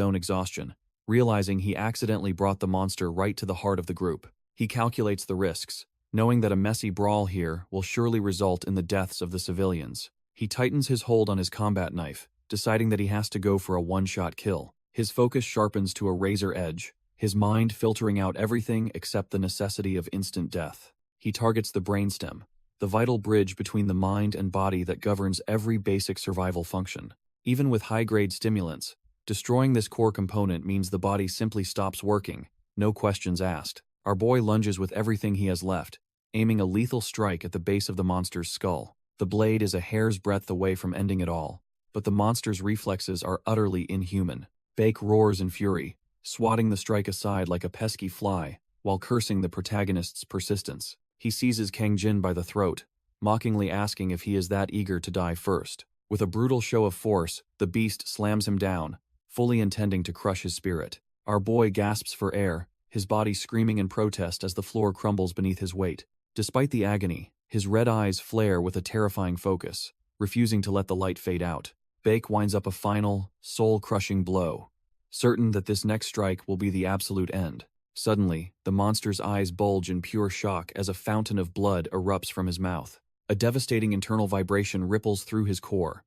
own exhaustion, realizing he accidentally brought the monster right to the heart of the group. He calculates the risks, knowing that a messy brawl here will surely result in the deaths of the civilians. He tightens his hold on his combat knife, deciding that he has to go for a one-shot kill. His focus sharpens to a razor edge, his mind filtering out everything except the necessity of instant death. He targets the brainstem, the vital bridge between the mind and body that governs every basic survival function. Even with high-grade stimulants, destroying this core component means the body simply stops working, no questions asked. Our boy lunges with everything he has left, aiming a lethal strike at the base of the monster's skull. The blade is a hair's breadth away from ending it all, but the monster's reflexes are utterly inhuman. Baek roars in fury, swatting the strike aside like a pesky fly, while cursing the protagonist's persistence. He seizes Kang Jin by the throat, mockingly asking if he is that eager to die first. With a brutal show of force, the beast slams him down, fully intending to crush his spirit. Our boy gasps for air, his body screaming in protest as the floor crumbles beneath his weight. Despite the agony, his red eyes flare with a terrifying focus, refusing to let the light fade out. Baek winds up a final, soul-crushing blow, certain that this next strike will be the absolute end. Suddenly, the monster's eyes bulge in pure shock as a fountain of blood erupts from his mouth. A devastating internal vibration ripples through his core,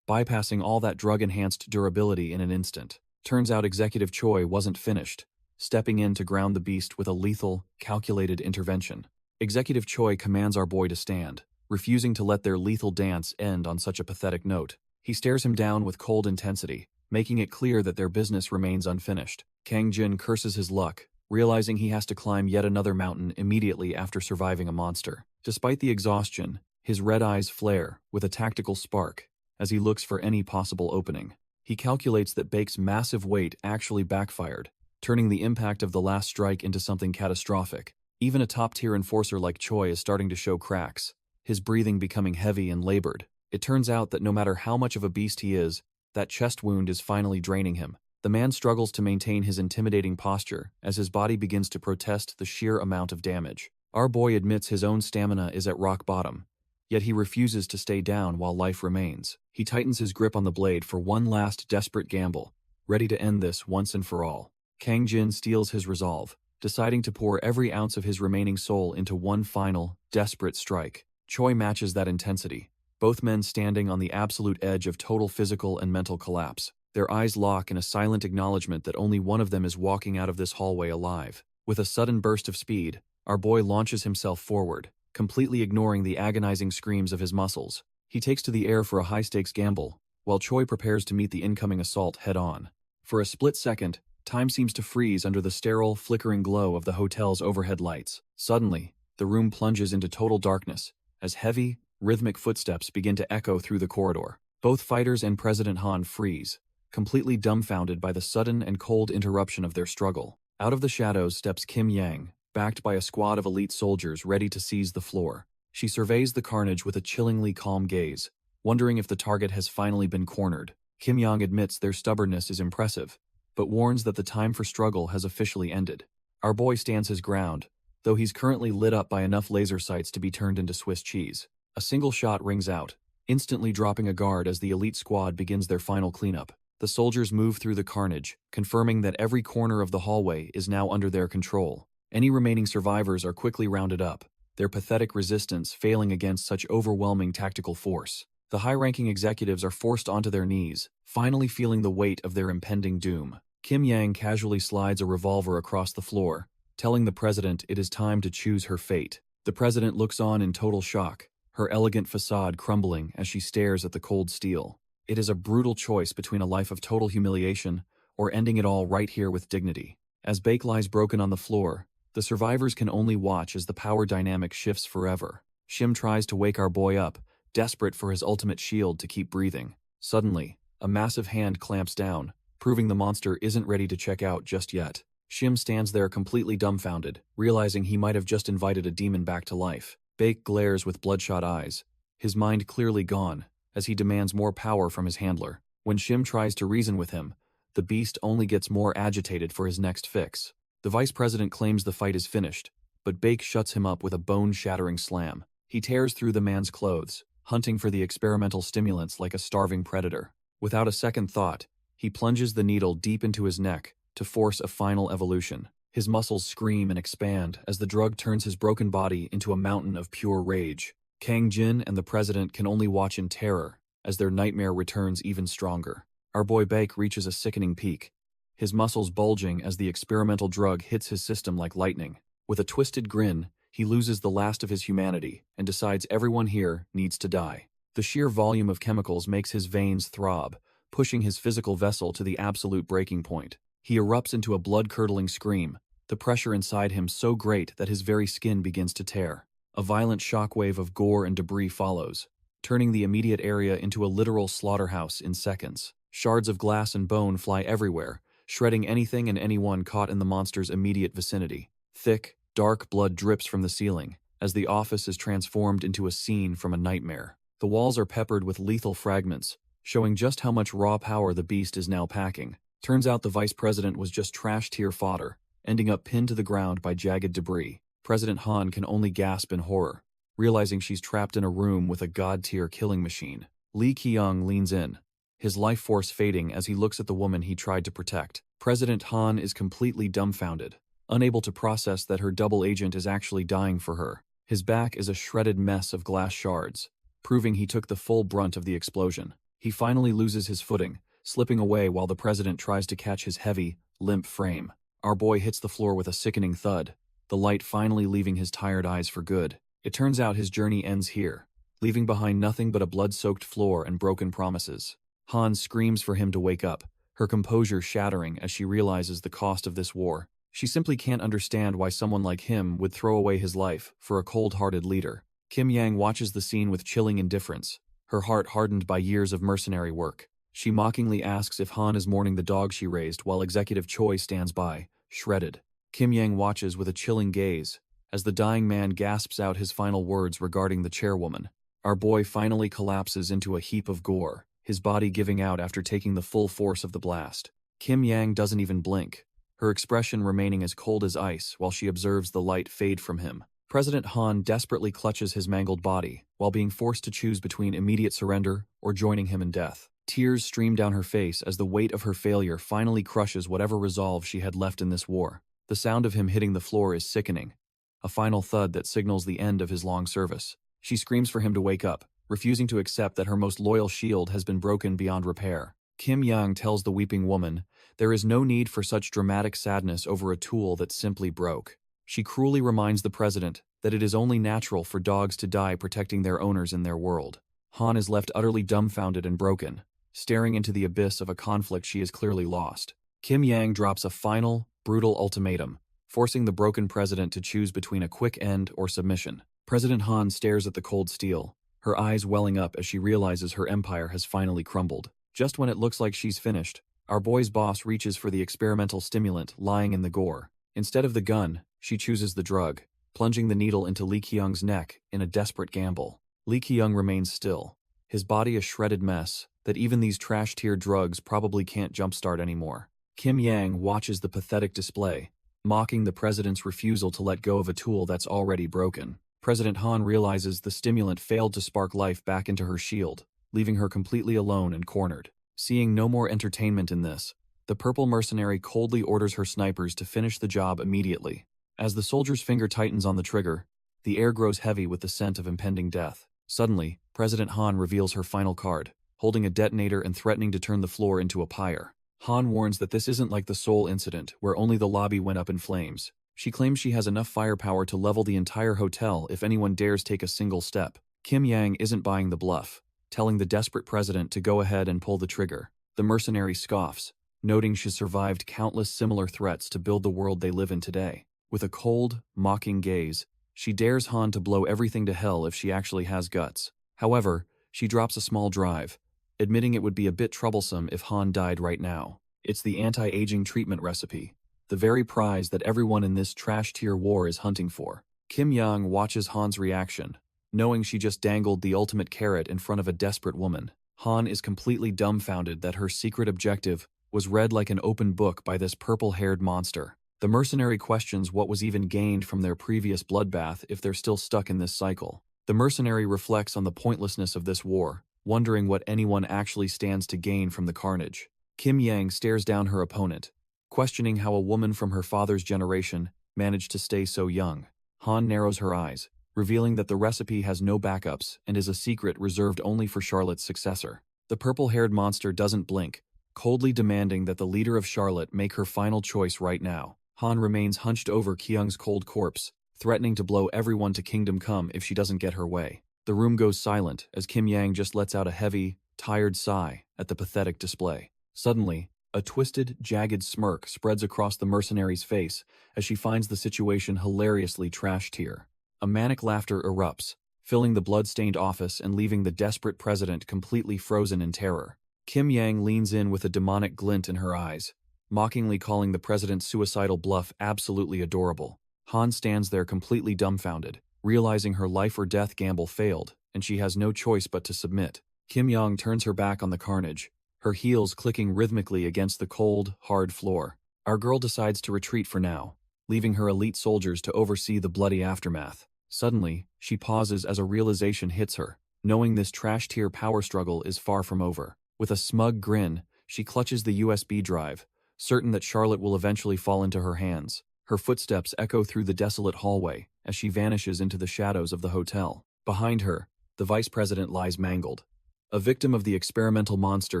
bypassing all that drug-enhanced durability in an instant. Turns out Executive Choi wasn't finished, stepping in to ground the beast with a lethal, calculated intervention. Executive Choi commands our boy to stand, refusing to let their lethal dance end on such a pathetic note. He stares him down with cold intensity, making it clear that their business remains unfinished. Kang Jin curses his luck, realizing he has to climb yet another mountain immediately after surviving a monster. Despite the exhaustion, his red eyes flare with a tactical spark as he looks for any possible opening. He calculates that Baek's massive weight actually backfired, turning the impact of the last strike into something catastrophic. Even a top-tier enforcer like Choi is starting to show cracks, his breathing becoming heavy and labored. It turns out that no matter how much of a beast he is, that chest wound is finally draining him. The man struggles to maintain his intimidating posture as his body begins to protest the sheer amount of damage. Our boy admits his own stamina is at rock bottom, yet he refuses to stay down while life remains. He tightens his grip on the blade for one last desperate gamble, ready to end this once and for all. Kang Jin steals his resolve, deciding to pour every ounce of his remaining soul into one final, desperate strike. Choi matches that intensity, both men standing on the absolute edge of total physical and mental collapse. Their eyes lock in a silent acknowledgement that only one of them is walking out of this hallway alive. With a sudden burst of speed, our boy launches himself forward, completely ignoring the agonizing screams of his muscles. He takes to the air for a high-stakes gamble, while Choi prepares to meet the incoming assault head-on. For a split second, time seems to freeze under the sterile, flickering glow of the hotel's overhead lights. Suddenly, the room plunges into total darkness, as heavy, rhythmic footsteps begin to echo through the corridor. Both fighters and President Han freeze, completely dumbfounded by the sudden and cold interruption of their struggle. Out of the shadows steps Kim Yang, backed by a squad of elite soldiers ready to seize the floor. She surveys the carnage with a chillingly calm gaze, wondering if the target has finally been cornered. Kim Yang admits their stubbornness is impressive, but warns that the time for struggle has officially ended. Our boy stands his ground, though he's currently lit up by enough laser sights to be turned into Swiss cheese. A single shot rings out, instantly dropping a guard as the elite squad begins their final cleanup. The soldiers move through the carnage, confirming that every corner of the hallway is now under their control. Any remaining survivors are quickly rounded up, their pathetic resistance failing against such overwhelming tactical force. The high-ranking executives are forced onto their knees, finally feeling the weight of their impending doom. Kim Yang casually slides a revolver across the floor, telling the president it is time to choose her fate. The president looks on in total shock, her elegant facade crumbling as she stares at the cold steel. It is a brutal choice between a life of total humiliation or ending it all right here with dignity. As Baek lies broken on the floor, the survivors can only watch as the power dynamic shifts forever. Shim tries to wake our boy up, desperate for his ultimate shield to keep breathing. Suddenly, a massive hand clamps down, proving the monster isn't ready to check out just yet. Shim stands there completely dumbfounded, realizing he might have just invited a demon back to life. Baek glares with bloodshot eyes, his mind clearly gone, as he demands more power from his handler. When Shim tries to reason with him, the beast only gets more agitated for his next fix. The vice president claims the fight is finished, but Baek shuts him up with a bone-shattering slam. He tears through the man's clothes, hunting for the experimental stimulants like a starving predator. Without a second thought, he plunges the needle deep into his neck to force a final evolution. His muscles scream and expand as the drug turns his broken body into a mountain of pure rage. Kang Jin and the president can only watch in terror as their nightmare returns even stronger. Our boy Baek reaches a sickening peak, his muscles bulging as the experimental drug hits his system like lightning. With a twisted grin, he loses the last of his humanity and decides everyone here needs to die. The sheer volume of chemicals makes his veins throb, pushing his physical vessel to the absolute breaking point. He erupts into a blood-curdling scream, the pressure inside him so great that his very skin begins to tear. A violent shockwave of gore and debris follows, turning the immediate area into a literal slaughterhouse in seconds. Shards of glass and bone fly everywhere, shredding anything and anyone caught in the monster's immediate vicinity. Thick, dark blood drips from the ceiling, as the office is transformed into a scene from a nightmare. The walls are peppered with lethal fragments, showing just how much raw power the beast is now packing. Turns out the vice president was just trash-tier fodder, ending up pinned to the ground by jagged debris. President Han can only gasp in horror, realizing she's trapped in a room with a god-tier killing machine. Lee Kyung leans in, his life force fading as he looks at the woman he tried to protect. President Han is completely dumbfounded, unable to process that her double agent is actually dying for her. His back is a shredded mess of glass shards, proving he took the full brunt of the explosion. He finally loses his footing, slipping away while the president tries to catch his heavy, limp frame. Our boy hits the floor with a sickening thud, the light finally leaving his tired eyes for good. It turns out his journey ends here, leaving behind nothing but a blood-soaked floor and broken promises. Han screams for him to wake up, her composure shattering as she realizes the cost of this war. She simply can't understand why someone like him would throw away his life for a cold-hearted leader. Kim Yang watches the scene with chilling indifference, her heart hardened by years of mercenary work. She mockingly asks if Han is mourning the dog she raised while Executive Choi stands by, shredded. Kim Yang watches with a chilling gaze as the dying man gasps out his final words regarding the chairwoman. Our boy finally collapses into a heap of gore, his body giving out after taking the full force of the blast. Kim Yang doesn't even blink, her expression remaining as cold as ice while she observes the light fade from him. President Han desperately clutches his mangled body while being forced to choose between immediate surrender or joining him in death. Tears stream down her face as the weight of her failure finally crushes whatever resolve she had left in this war. The sound of him hitting the floor is sickening, a final thud that signals the end of his long service. She screams for him to wake up, refusing to accept that her most loyal shield has been broken beyond repair. Kim Yang tells the weeping woman, there is no need for such dramatic sadness over a tool that simply broke. She cruelly reminds the president that it is only natural for dogs to die protecting their owners in their world. Han is left utterly dumbfounded and broken, staring into the abyss of a conflict she has clearly lost. Kim Yang drops a final, brutal ultimatum, forcing the broken president to choose between a quick end or submission. President Han stares at the cold steel, her eyes welling up as she realizes her empire has finally crumbled. Just when it looks like she's finished, our boy's boss reaches for the experimental stimulant lying in the gore. Instead of the gun, she chooses the drug, plunging the needle into Lee Kyung's neck in a desperate gamble. Lee Kyung remains still, his body a shredded mess that even these trash-tier drugs probably can't jumpstart anymore. Kim Yang watches the pathetic display, mocking the president's refusal to let go of a tool that's already broken. President Han realizes the stimulant failed to spark life back into her shield, leaving her completely alone and cornered. Seeing no more entertainment in this, the purple mercenary coldly orders her snipers to finish the job immediately. As the soldier's finger tightens on the trigger, the air grows heavy with the scent of impending death. Suddenly, President Han reveals her final card, holding a detonator and threatening to turn the floor into a pyre. Han warns that this isn't like the Seoul incident, where only the lobby went up in flames. She claims she has enough firepower to level the entire hotel if anyone dares take a single step. Kim Yang isn't buying the bluff, telling the desperate president to go ahead and pull the trigger. The mercenary scoffs, noting she survived countless similar threats to build the world they live in today. With a cold, mocking gaze, she dares Han to blow everything to hell if she actually has guts. However, she drops a small drive, admitting it would be a bit troublesome if Han died right now. It's the anti-aging treatment recipe, the very prize that everyone in this trash-tier war is hunting for. Kim Yang watches Han's reaction, knowing she just dangled the ultimate carrot in front of a desperate woman. Han is completely dumbfounded that her secret objective was read like an open book by this purple-haired monster. The mercenary questions what was even gained from their previous bloodbath if they're still stuck in this cycle. The mercenary reflects on the pointlessness of this war, wondering what anyone actually stands to gain from the carnage. Kim Yang stares down her opponent, questioning how a woman from her father's generation managed to stay so young. Han narrows her eyes, revealing that the recipe has no backups and is a secret reserved only for Charlotte's successor. The purple-haired monster doesn't blink, coldly demanding that the leader of Charlotte make her final choice right now. Han remains hunched over Kyung's cold corpse, threatening to blow everyone to Kingdom Come if she doesn't get her way. The room goes silent as Kim Yang just lets out a heavy, tired sigh at the pathetic display. Suddenly, A twisted, jagged smirk spreads across the mercenary's face as she finds the situation hilariously trash tier. A manic laughter erupts, filling the blood-stained office and leaving the desperate president completely frozen in terror. Kim Yang leans in with a demonic glint in her eyes, mockingly calling the president's suicidal bluff absolutely adorable. Han stands there completely dumbfounded, realizing her life-or-death gamble failed, and she has no choice but to submit. Kim Yang turns her back on the carnage, her heels clicking rhythmically against the cold, hard floor. Our girl decides to retreat for now, leaving her elite soldiers to oversee the bloody aftermath. Suddenly, she pauses as a realization hits her, knowing this trash-tier power struggle is far from over. With a smug grin, she clutches the USB drive, certain that Charlotte will eventually fall into her hands. Her footsteps echo through the desolate hallway as she vanishes into the shadows of the hotel. Behind her, the vice president lies mangled, a victim of the experimental monster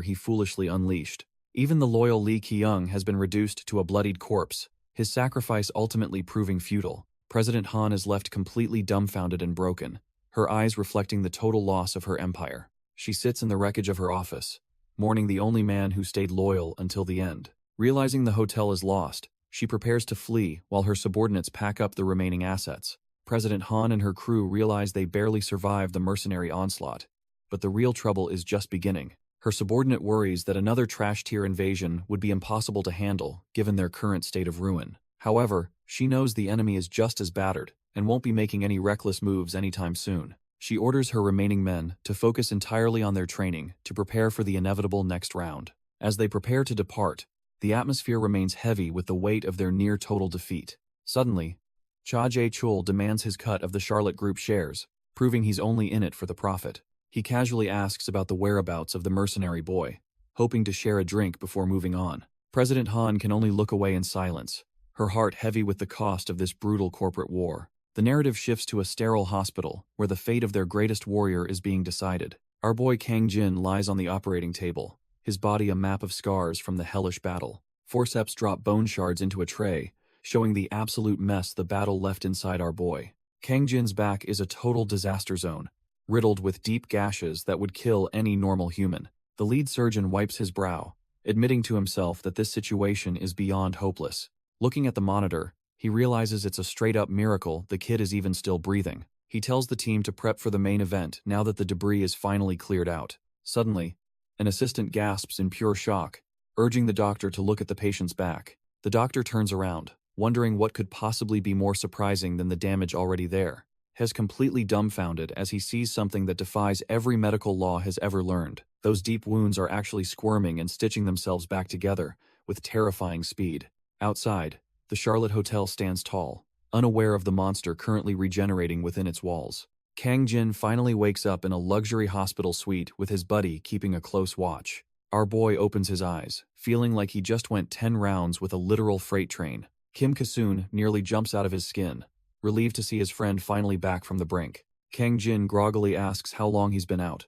he foolishly unleashed. Even the loyal Lee Kyung has been reduced to a bloodied corpse, his sacrifice ultimately proving futile. President Han is left completely dumbfounded and broken, her eyes reflecting the total loss of her empire. She sits in the wreckage of her office, mourning the only man who stayed loyal until the end. Realizing the hotel is lost, she prepares to flee while her subordinates pack up the remaining assets. President Han and her crew realize they barely survived the mercenary onslaught. But the real trouble is just beginning. Her subordinate worries that another trash-tier invasion would be impossible to handle given their current state of ruin. However, she knows the enemy is just as battered and won't be making any reckless moves anytime soon. She orders her remaining men to focus entirely on their training to prepare for the inevitable next round. As they prepare to depart, the atmosphere remains heavy with the weight of their near-total defeat. Suddenly, Cha Jae-chul demands his cut of the Charlotte Group shares, proving he's only in it for the profit. He casually asks about the whereabouts of the mercenary boy, hoping to share a drink before moving on. President Han can only look away in silence, her heart heavy with the cost of this brutal corporate war. The narrative shifts to a sterile hospital, where the fate of their greatest warrior is being decided. Our boy Kang Jin lies on the operating table, his body a map of scars from the hellish battle. Forceps drop bone shards into a tray, showing the absolute mess the battle left inside our boy. Kang Jin's back is a total disaster zone, riddled with deep gashes that would kill any normal human. The lead surgeon wipes his brow, admitting to himself that this situation is beyond hopeless. Looking at the monitor, he realizes it's a straight-up miracle the kid is even still breathing. He tells the team to prep for the main event now that the debris is finally cleared out. Suddenly, an assistant gasps in pure shock, urging the doctor to look at the patient's back. The doctor turns around, wondering what could possibly be more surprising than the damage already there. Has completely dumbfounded as he sees something that defies every medical law has ever learned. Those deep wounds are actually squirming and stitching themselves back together with terrifying speed. Outside, the Charlotte Hotel stands tall, unaware of the monster currently regenerating within its walls. Kang Jin finally wakes up in a luxury hospital suite with his buddy keeping a close watch. Our boy opens his eyes, feeling like he just went 10 rounds with a literal freight train. Kim Kasoon nearly jumps out of his skin, relieved to see his friend finally back from the brink. Kang Jin groggily asks how long he's been out,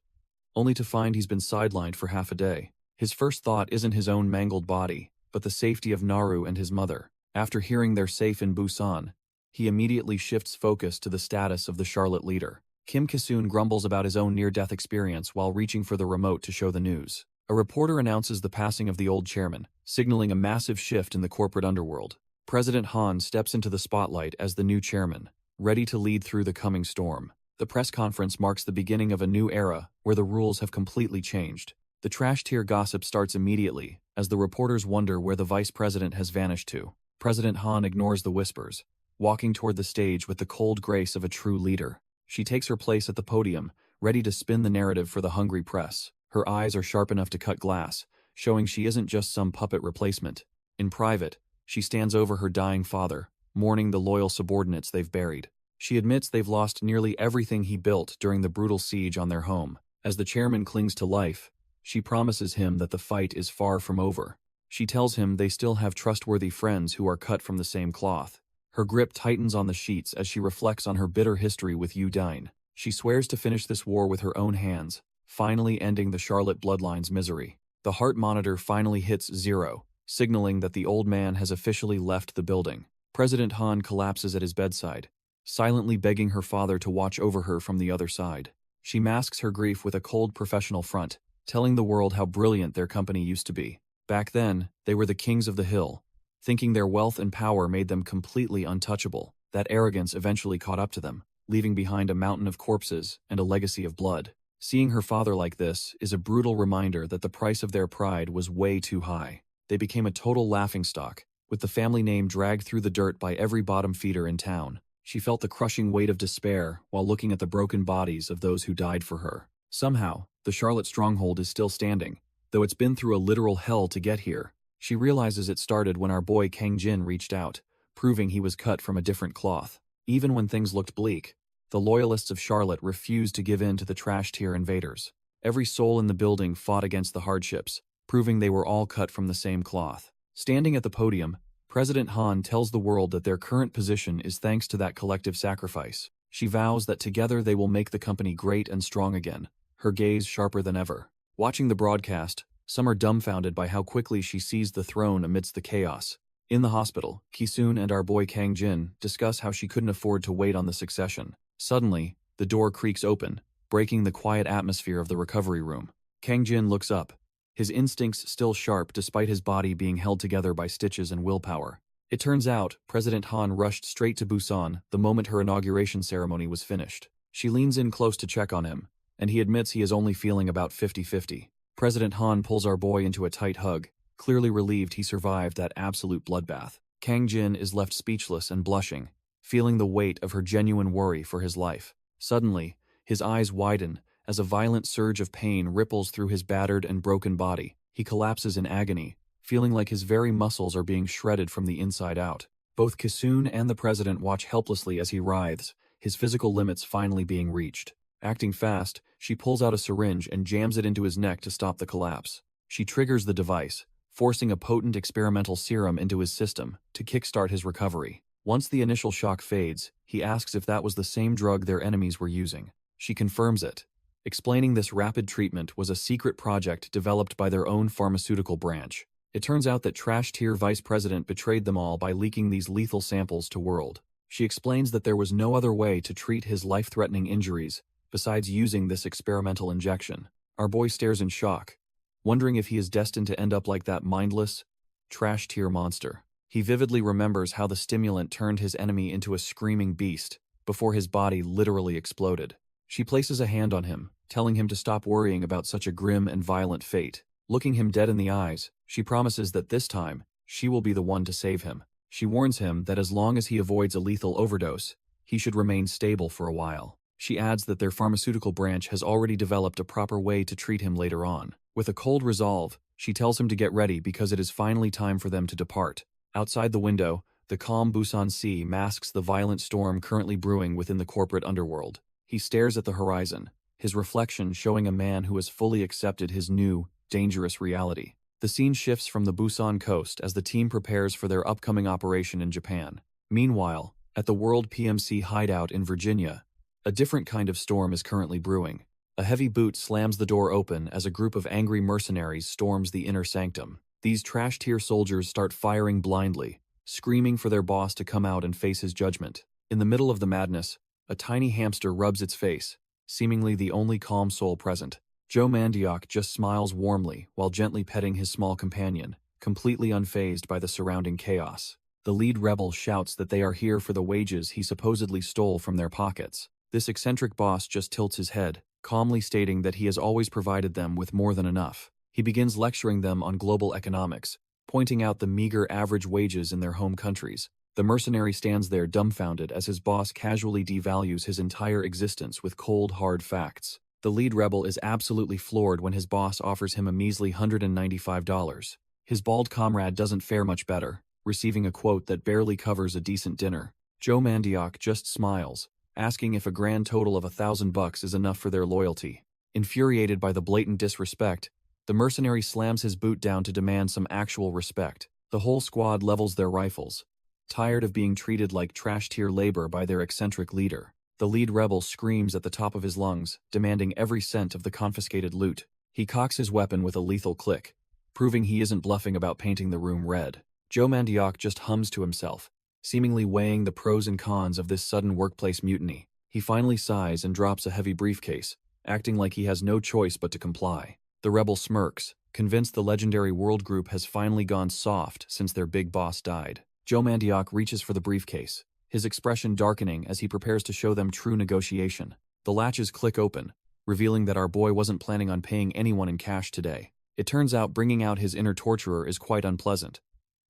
only to find he's been sidelined for half a day. His first thought isn't his own mangled body, but the safety of Naru and his mother. After hearing they're safe in Busan, he immediately shifts focus to the status of the Charlotte leader. Kim Kasoon grumbles about his own near-death experience while reaching for the remote to show the news. A reporter announces the passing of the old chairman, signaling a massive shift in the corporate underworld. President Han steps into the spotlight as the new chairman, ready to lead through the coming storm. The press conference marks the beginning of a new era where the rules have completely changed. The trash-tier gossip starts immediately as the reporters wonder where the vice president has vanished to. President Han ignores the whispers, walking toward the stage with the cold grace of a true leader. She takes her place at the podium, ready to spin the narrative for the hungry press. Her eyes are sharp enough to cut glass, showing she isn't just some puppet replacement. In private, she stands over her dying father, mourning the loyal subordinates they've buried. She admits they've lost nearly everything he built during the brutal siege on their home. As the chairman clings to life, she promises him that the fight is far from over. She tells him they still have trustworthy friends who are cut from the same cloth. Her grip tightens on the sheets as she reflects on her bitter history with Yu Dine. She swears to finish this war with her own hands, finally ending the Charlotte bloodline's misery. The heart monitor finally hits 0, signaling that the old man has officially left the building. President Han collapses at his bedside, silently begging her father to watch over her from the other side. She masks her grief with a cold professional front, telling the world how brilliant their company used to be. Back then, they were the kings of the hill, thinking their wealth and power made them completely untouchable. That arrogance eventually caught up to them, leaving behind a mountain of corpses and a legacy of blood. Seeing her father like this is a brutal reminder that the price of their pride was way too high. They became a total laughingstock, with the family name dragged through the dirt by every bottom feeder in town. She felt the crushing weight of despair while looking at the broken bodies of those who died for her. Somehow, the Charlotte stronghold is still standing, though it's been through a literal hell to get here. She realizes it started when our boy Kang Jin reached out, proving he was cut from a different cloth. Even when things looked bleak, the loyalists of Charlotte refused to give in to the trash-tier invaders. Every soul in the building fought against the hardships, proving they were all cut from the same cloth. Standing at the podium, President Han tells the world that their current position is thanks to that collective sacrifice. She vows that together they will make the company great and strong again, her gaze sharper than ever. Watching the broadcast, some are dumbfounded by how quickly she seized the throne amidst the chaos. In the hospital, Ki-soon and our boy Kang Jin discuss how she couldn't afford to wait on the succession. Suddenly, the door creaks open, breaking the quiet atmosphere of the recovery room. Kang Jin looks up, his instincts still sharp despite his body being held together by stitches and willpower. It turns out, President Han rushed straight to Busan the moment her inauguration ceremony was finished. She leans in close to check on him, and he admits he is only feeling about 50-50. President Han pulls our boy into a tight hug, clearly relieved he survived that absolute bloodbath. Kang Jin is left speechless and blushing, feeling the weight of her genuine worry for his life. Suddenly, his eyes widen as a violent surge of pain ripples through his battered and broken body. He collapses in agony, feeling like his very muscles are being shredded from the inside out. Both Ki-soon and the president watch helplessly as he writhes, his physical limits finally being reached. Acting fast, she pulls out a syringe and jams it into his neck to stop the collapse. She triggers the device, forcing a potent experimental serum into his system to kickstart his recovery. Once the initial shock fades, he asks if that was the same drug their enemies were using. She confirms it, explaining this rapid treatment was a secret project developed by their own pharmaceutical branch. It turns out that trash-tier vice president betrayed them all by leaking these lethal samples to world. She explains that there was no other way to treat his life-threatening injuries besides using this experimental injection. Our boy stares in shock, wondering if he is destined to end up like that mindless, trash-tier monster. He vividly remembers how the stimulant turned his enemy into a screaming beast before his body literally exploded. She places a hand on him, telling him to stop worrying about such a grim and violent fate. Looking him dead in the eyes, she promises that this time, she will be the one to save him. She warns him that as long as he avoids a lethal overdose, he should remain stable for a while. She adds that their pharmaceutical branch has already developed a proper way to treat him later on. With a cold resolve, she tells him to get ready because it is finally time for them to depart. Outside the window, the calm Busan Sea masks the violent storm currently brewing within the corporate underworld. He stares at the horizon, his reflection showing a man who has fully accepted his new, dangerous reality. The scene shifts from the Busan coast as the team prepares for their upcoming operation in Japan. Meanwhile, at the World PMC hideout in Virginia, a different kind of storm is currently brewing. A heavy boot slams the door open as a group of angry mercenaries storms the inner sanctum. These trash-tier soldiers start firing blindly, screaming for their boss to come out and face his judgment. In the middle of the madness, a tiny hamster rubs its face, seemingly the only calm soul present. Joe Mandiok just smiles warmly while gently petting his small companion, completely unfazed by the surrounding chaos. The lead rebel shouts that they are here for the wages he supposedly stole from their pockets. This eccentric boss just tilts his head, calmly stating that he has always provided them with more than enough. He begins lecturing them on global economics, pointing out the meager average wages in their home countries. The mercenary stands there dumbfounded as his boss casually devalues his entire existence with cold, hard facts. The lead rebel is absolutely floored when his boss offers him a measly $195. His bald comrade doesn't fare much better, receiving a quote that barely covers a decent dinner. Joe Mandiok just smiles, asking if a grand total of $1,000 is enough for their loyalty. Infuriated by the blatant disrespect, the mercenary slams his boot down to demand some actual respect. The whole squad levels their rifles, tired of being treated like trash-tier labor by their eccentric leader. The lead rebel screams at the top of his lungs, demanding every cent of the confiscated loot. He cocks his weapon with a lethal click, proving he isn't bluffing about painting the room red. Joe Mandiok just hums to himself, seemingly weighing the pros and cons of this sudden workplace mutiny. He finally sighs and drops a heavy briefcase, acting like he has no choice but to comply. The rebel smirks, convinced the legendary world group has finally gone soft since their big boss died. Joe Mandioc reaches for the briefcase, his expression darkening as he prepares to show them true negotiation. The latches click open, revealing that our boy wasn't planning on paying anyone in cash today. It turns out bringing out his inner torturer is quite unpleasant.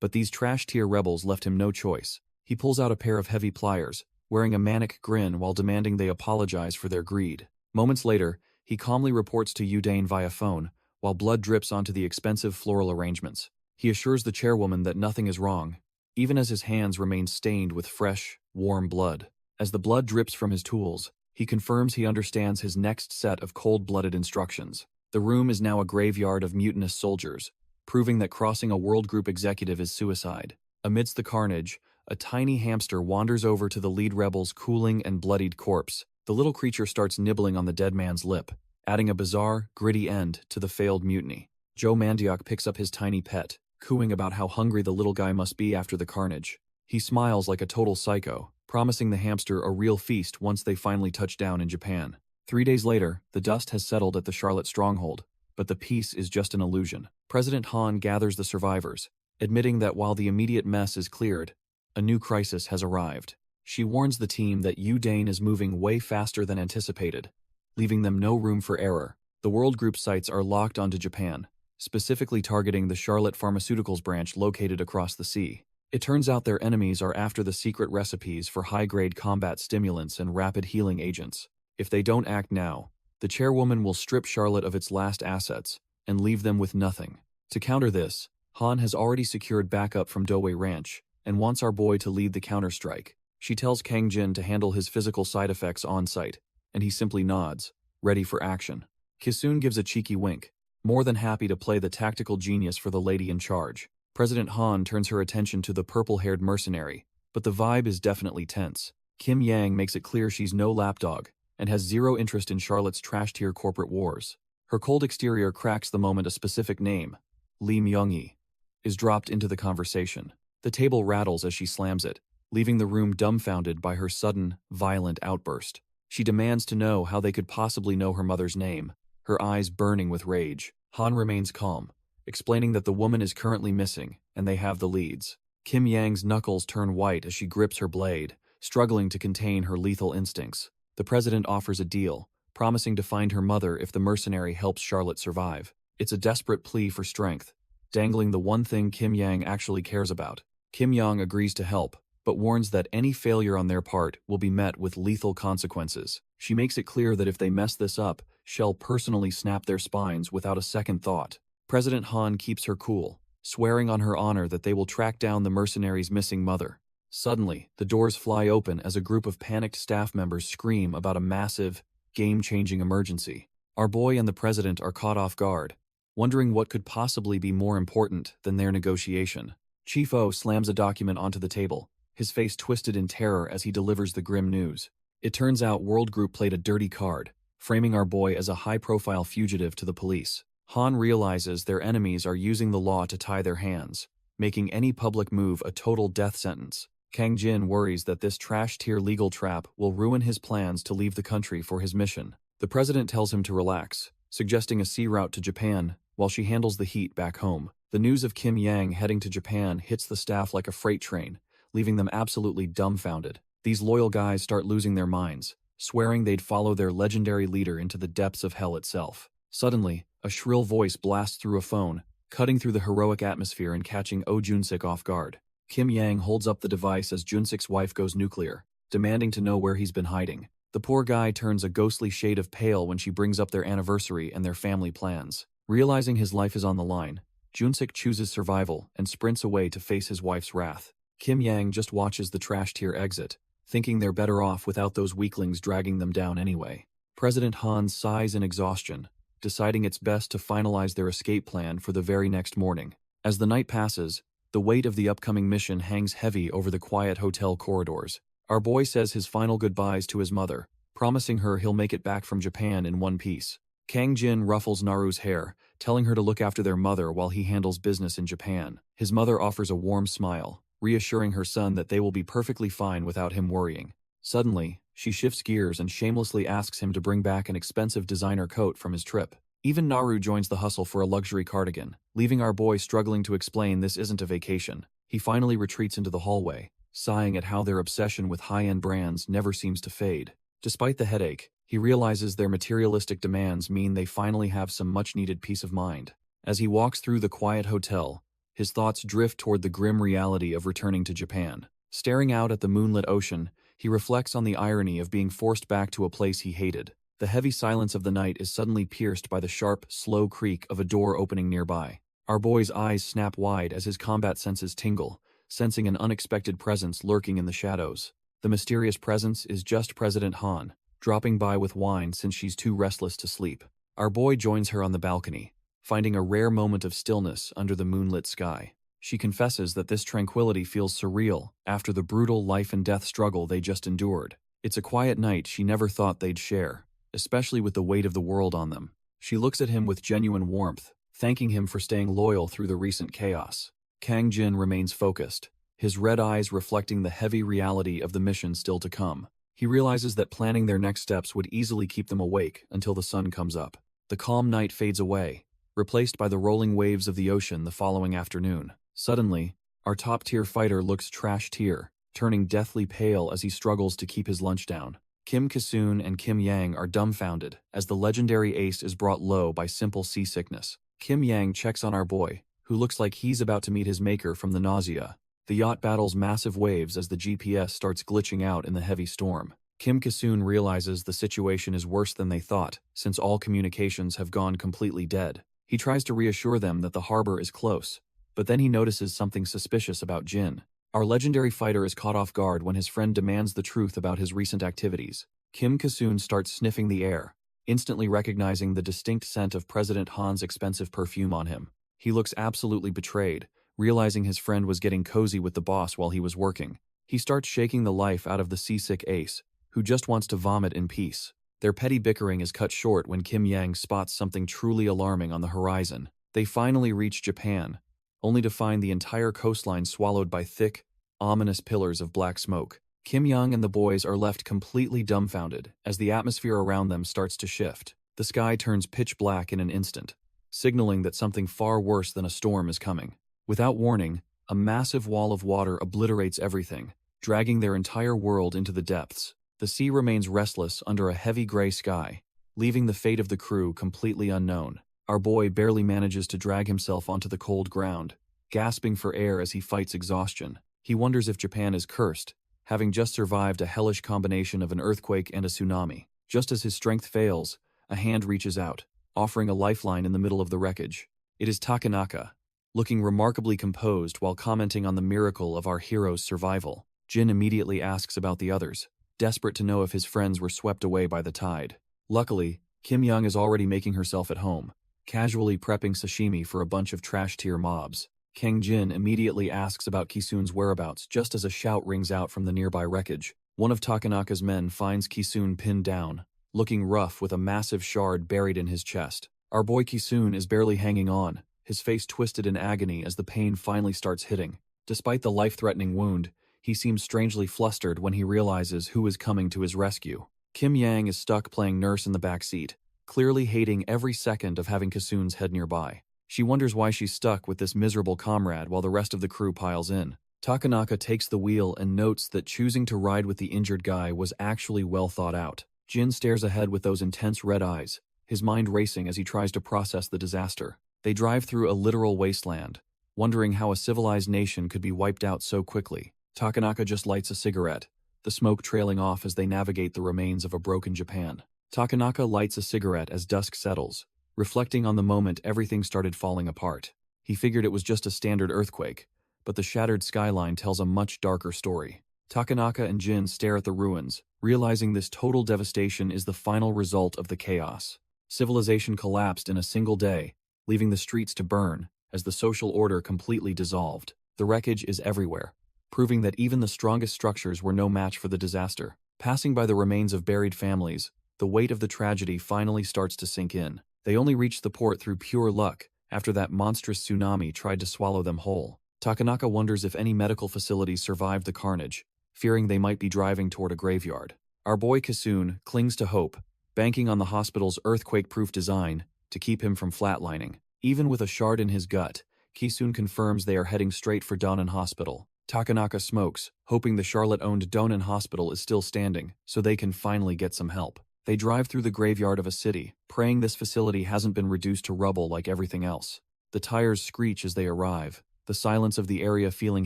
But these trash-tier rebels left him no choice. He pulls out a pair of heavy pliers, wearing a manic grin while demanding they apologize for their greed. Moments later, he calmly reports to Udane via phone, while blood drips onto the expensive floral arrangements. He assures the chairwoman that nothing is wrong, even as his hands remain stained with fresh, warm blood. As the blood drips from his tools, he confirms he understands his next set of cold-blooded instructions. The room is now a graveyard of mutinous soldiers, proving that crossing a world group executive is suicide. Amidst the carnage, a tiny hamster wanders over to the lead rebel's cooling and bloodied corpse. The little creature starts nibbling on the dead man's lip, adding a bizarre, gritty end to the failed mutiny. Joe Mandioc picks up his tiny pet, cooing about how hungry the little guy must be after the carnage. He smiles like a total psycho, promising the hamster a real feast once they finally touch down in Japan. 3 days later, the dust has settled at the Charlotte stronghold, but the peace is just an illusion. President Han gathers the survivors, admitting that while the immediate mess is cleared, a new crisis has arrived. She warns the team that Udane is moving way faster than anticipated, leaving them no room for error. The World Group sites are locked onto Japan, specifically targeting the Charlotte Pharmaceuticals branch located across the sea. It turns out their enemies are after the secret recipes for high-grade combat stimulants and rapid healing agents. If they don't act now, the chairwoman will strip Charlotte of its last assets and leave them with nothing. To counter this, Han has already secured backup from Dowei Ranch and wants our boy to lead the counterstrike. She tells Kang Jin to handle his physical side effects on-site, and he simply nods, ready for action. Kisun gives a cheeky wink, more than happy to play the tactical genius for the lady in charge. President Han turns her attention to the purple-haired mercenary, but the vibe is definitely tense. Kim Yang makes it clear she's no lapdog and has zero interest in Charlotte's trash-tier corporate wars. Her cold exterior cracks the moment a specific name, Lee Myung-hee, is dropped into the conversation. The table rattles as she slams it, leaving the room dumbfounded by her sudden, violent outburst. She demands to know how they could possibly know her mother's name, her eyes burning with rage. Han remains calm, explaining that the woman is currently missing and they have the leads. Kim Yang's knuckles turn white as she grips her blade, struggling to contain her lethal instincts. The president offers a deal, promising to find her mother if the mercenary helps Charlotte survive. It's a desperate plea for strength, dangling the one thing Kim Yang actually cares about. Kim Yang agrees to help, but warns that any failure on their part will be met with lethal consequences. She makes it clear that if they mess this up, she'll personally snap their spines without a second thought. President Han keeps her cool, swearing on her honor that they will track down the mercenary's missing mother. Suddenly, the doors fly open as a group of panicked staff members scream about a massive, game-changing emergency. Our boy and the president are caught off guard, wondering what could possibly be more important than their negotiation. Chief O slams a document onto the table, his face twisted in terror as he delivers the grim news. It turns out World Group played a dirty card, framing our boy as a high-profile fugitive to the police. Han realizes their enemies are using the law to tie their hands, making any public move a total death sentence. Kang Jin worries that this trash-tier legal trap will ruin his plans to leave the country for his mission. The president tells him to relax, suggesting a sea route to Japan while she handles the heat back home. The news of Kim Yang heading to Japan hits the staff like a freight train, leaving them absolutely dumbfounded. These loyal guys start losing their minds, swearing they'd follow their legendary leader into the depths of hell itself. Suddenly, a shrill voice blasts through a phone, cutting through the heroic atmosphere and catching Oh Junsik off guard. Kim Yang holds up the device as Junsik's wife goes nuclear, demanding to know where he's been hiding. The poor guy turns a ghostly shade of pale when she brings up their anniversary and their family plans. Realizing his life is on the line, Junsik chooses survival and sprints away to face his wife's wrath. Kim Yang just watches the trash tier exit, thinking they're better off without those weaklings dragging them down anyway. President Han sighs in exhaustion, deciding it's best to finalize their escape plan for the very next morning. As the night passes, the weight of the upcoming mission hangs heavy over the quiet hotel corridors. Our boy says his final goodbyes to his mother, promising her he'll make it back from Japan in one piece. Kang Jin ruffles Naru's hair, telling her to look after their mother while he handles business in Japan. His mother offers a warm smile, reassuring her son that they will be perfectly fine without him worrying. Suddenly, she shifts gears and shamelessly asks him to bring back an expensive designer coat from his trip. Even Naru joins the hustle for a luxury cardigan, leaving our boy struggling to explain this isn't a vacation. He finally retreats into the hallway, sighing at how their obsession with high-end brands never seems to fade. Despite the headache, he realizes their materialistic demands mean they finally have some much-needed peace of mind. As he walks through the quiet hotel, his thoughts drift toward the grim reality of returning to Japan. Staring out at the moonlit ocean, he reflects on the irony of being forced back to a place he hated. The heavy silence of the night is suddenly pierced by the sharp, slow creak of a door opening nearby. Our boy's eyes snap wide as his combat senses tingle, sensing an unexpected presence lurking in the shadows. The mysterious presence is just President Han, dropping by with wine since she's too restless to sleep. Our boy joins her on the balcony, finding a rare moment of stillness under the moonlit sky. She confesses that this tranquility feels surreal after the brutal life-and-death struggle they just endured. It's a quiet night she never thought they'd share, especially with the weight of the world on them. She looks at him with genuine warmth, thanking him for staying loyal through the recent chaos. Kang Jin remains focused, his red eyes reflecting the heavy reality of the mission still to come. He realizes that planning their next steps would easily keep them awake until the sun comes up. The calm night fades away, replaced by the rolling waves of the ocean the following afternoon. Suddenly, our top-tier fighter looks trash-tier, turning deathly pale as he struggles to keep his lunch down. Kim Ki-soon and Kim Yang are dumbfounded as the legendary ace is brought low by simple seasickness. Kim Yang checks on our boy, who looks like he's about to meet his maker from the nausea. The yacht battles massive waves as the GPS starts glitching out in the heavy storm. Kim Ki-soon realizes the situation is worse than they thought, since all communications have gone completely dead. He tries to reassure them that the harbor is close, but then he notices something suspicious about Jin. Our legendary fighter is caught off guard when his friend demands the truth about his recent activities. Kim Ki-soon starts sniffing the air, instantly recognizing the distinct scent of President Han's expensive perfume on him. He looks absolutely betrayed, realizing his friend was getting cozy with the boss while he was working. He starts shaking the life out of the seasick ace, who just wants to vomit in peace. Their petty bickering is cut short when Kim Yang spots something truly alarming on the horizon. They finally reach Japan, only to find the entire coastline swallowed by thick, ominous pillars of black smoke. Kim Yang and the boys are left completely dumbfounded as the atmosphere around them starts to shift. The sky turns pitch black in an instant, signaling that something far worse than a storm is coming. Without warning, a massive wall of water obliterates everything, dragging their entire world into the depths. The sea remains restless under a heavy gray sky, leaving the fate of the crew completely unknown. Our boy barely manages to drag himself onto the cold ground, gasping for air as he fights exhaustion. He wonders if Japan is cursed, having just survived a hellish combination of an earthquake and a tsunami. Just as his strength fails, a hand reaches out, offering a lifeline in the middle of the wreckage. It is Takanaka, looking remarkably composed while commenting on the miracle of our hero's survival. Jin immediately asks about the others, desperate to know if his friends were swept away by the tide. Luckily, Kim Young is already making herself at home, casually prepping sashimi for a bunch of trash-tier mobs. Kang Jin immediately asks about Ki-soon's whereabouts just as a shout rings out from the nearby wreckage. One of Takanaka's men finds Ki-soon pinned down, looking rough with a massive shard buried in his chest. Our boy Ki-soon is barely hanging on, his face twisted in agony as the pain finally starts hitting. Despite the life-threatening wound, he seems strangely flustered when he realizes who is coming to his rescue. Kim Yang is stuck playing nurse in the back seat, clearly hating every second of having Ki-soon's head nearby. She wonders why she's stuck with this miserable comrade while the rest of the crew piles in. Takanaka takes the wheel and notes that choosing to ride with the injured guy was actually well thought out. Jin stares ahead with those intense red eyes, his mind racing as he tries to process the disaster. They drive through a literal wasteland, wondering how a civilized nation could be wiped out so quickly. Takanaka just lights a cigarette, the smoke trailing off as they navigate the remains of a broken Japan. Takanaka lights a cigarette as dusk settles, reflecting on the moment everything started falling apart. He figured it was just a standard earthquake, but the shattered skyline tells a much darker story. Takanaka and Jin stare at the ruins, realizing this total devastation is the final result of the chaos. Civilization collapsed in a single day, leaving the streets to burn as the social order completely dissolved. The wreckage is everywhere, proving that even the strongest structures were no match for the disaster. Passing by the remains of buried families, the weight of the tragedy finally starts to sink in. They only reached the port through pure luck after that monstrous tsunami tried to swallow them whole. Takanaka wonders if any medical facilities survived the carnage, fearing they might be driving toward a graveyard. Our boy Ki-soon clings to hope, banking on the hospital's earthquake-proof design to keep him from flatlining. Even with a shard in his gut, Kisun confirms they are heading straight for Donan Hospital. Takanaka smokes, hoping the Charlotte-owned Donan Hospital is still standing, so they can finally get some help. They drive through the graveyard of a city, praying this facility hasn't been reduced to rubble like everything else. The tires screech as they arrive, the silence of the area feeling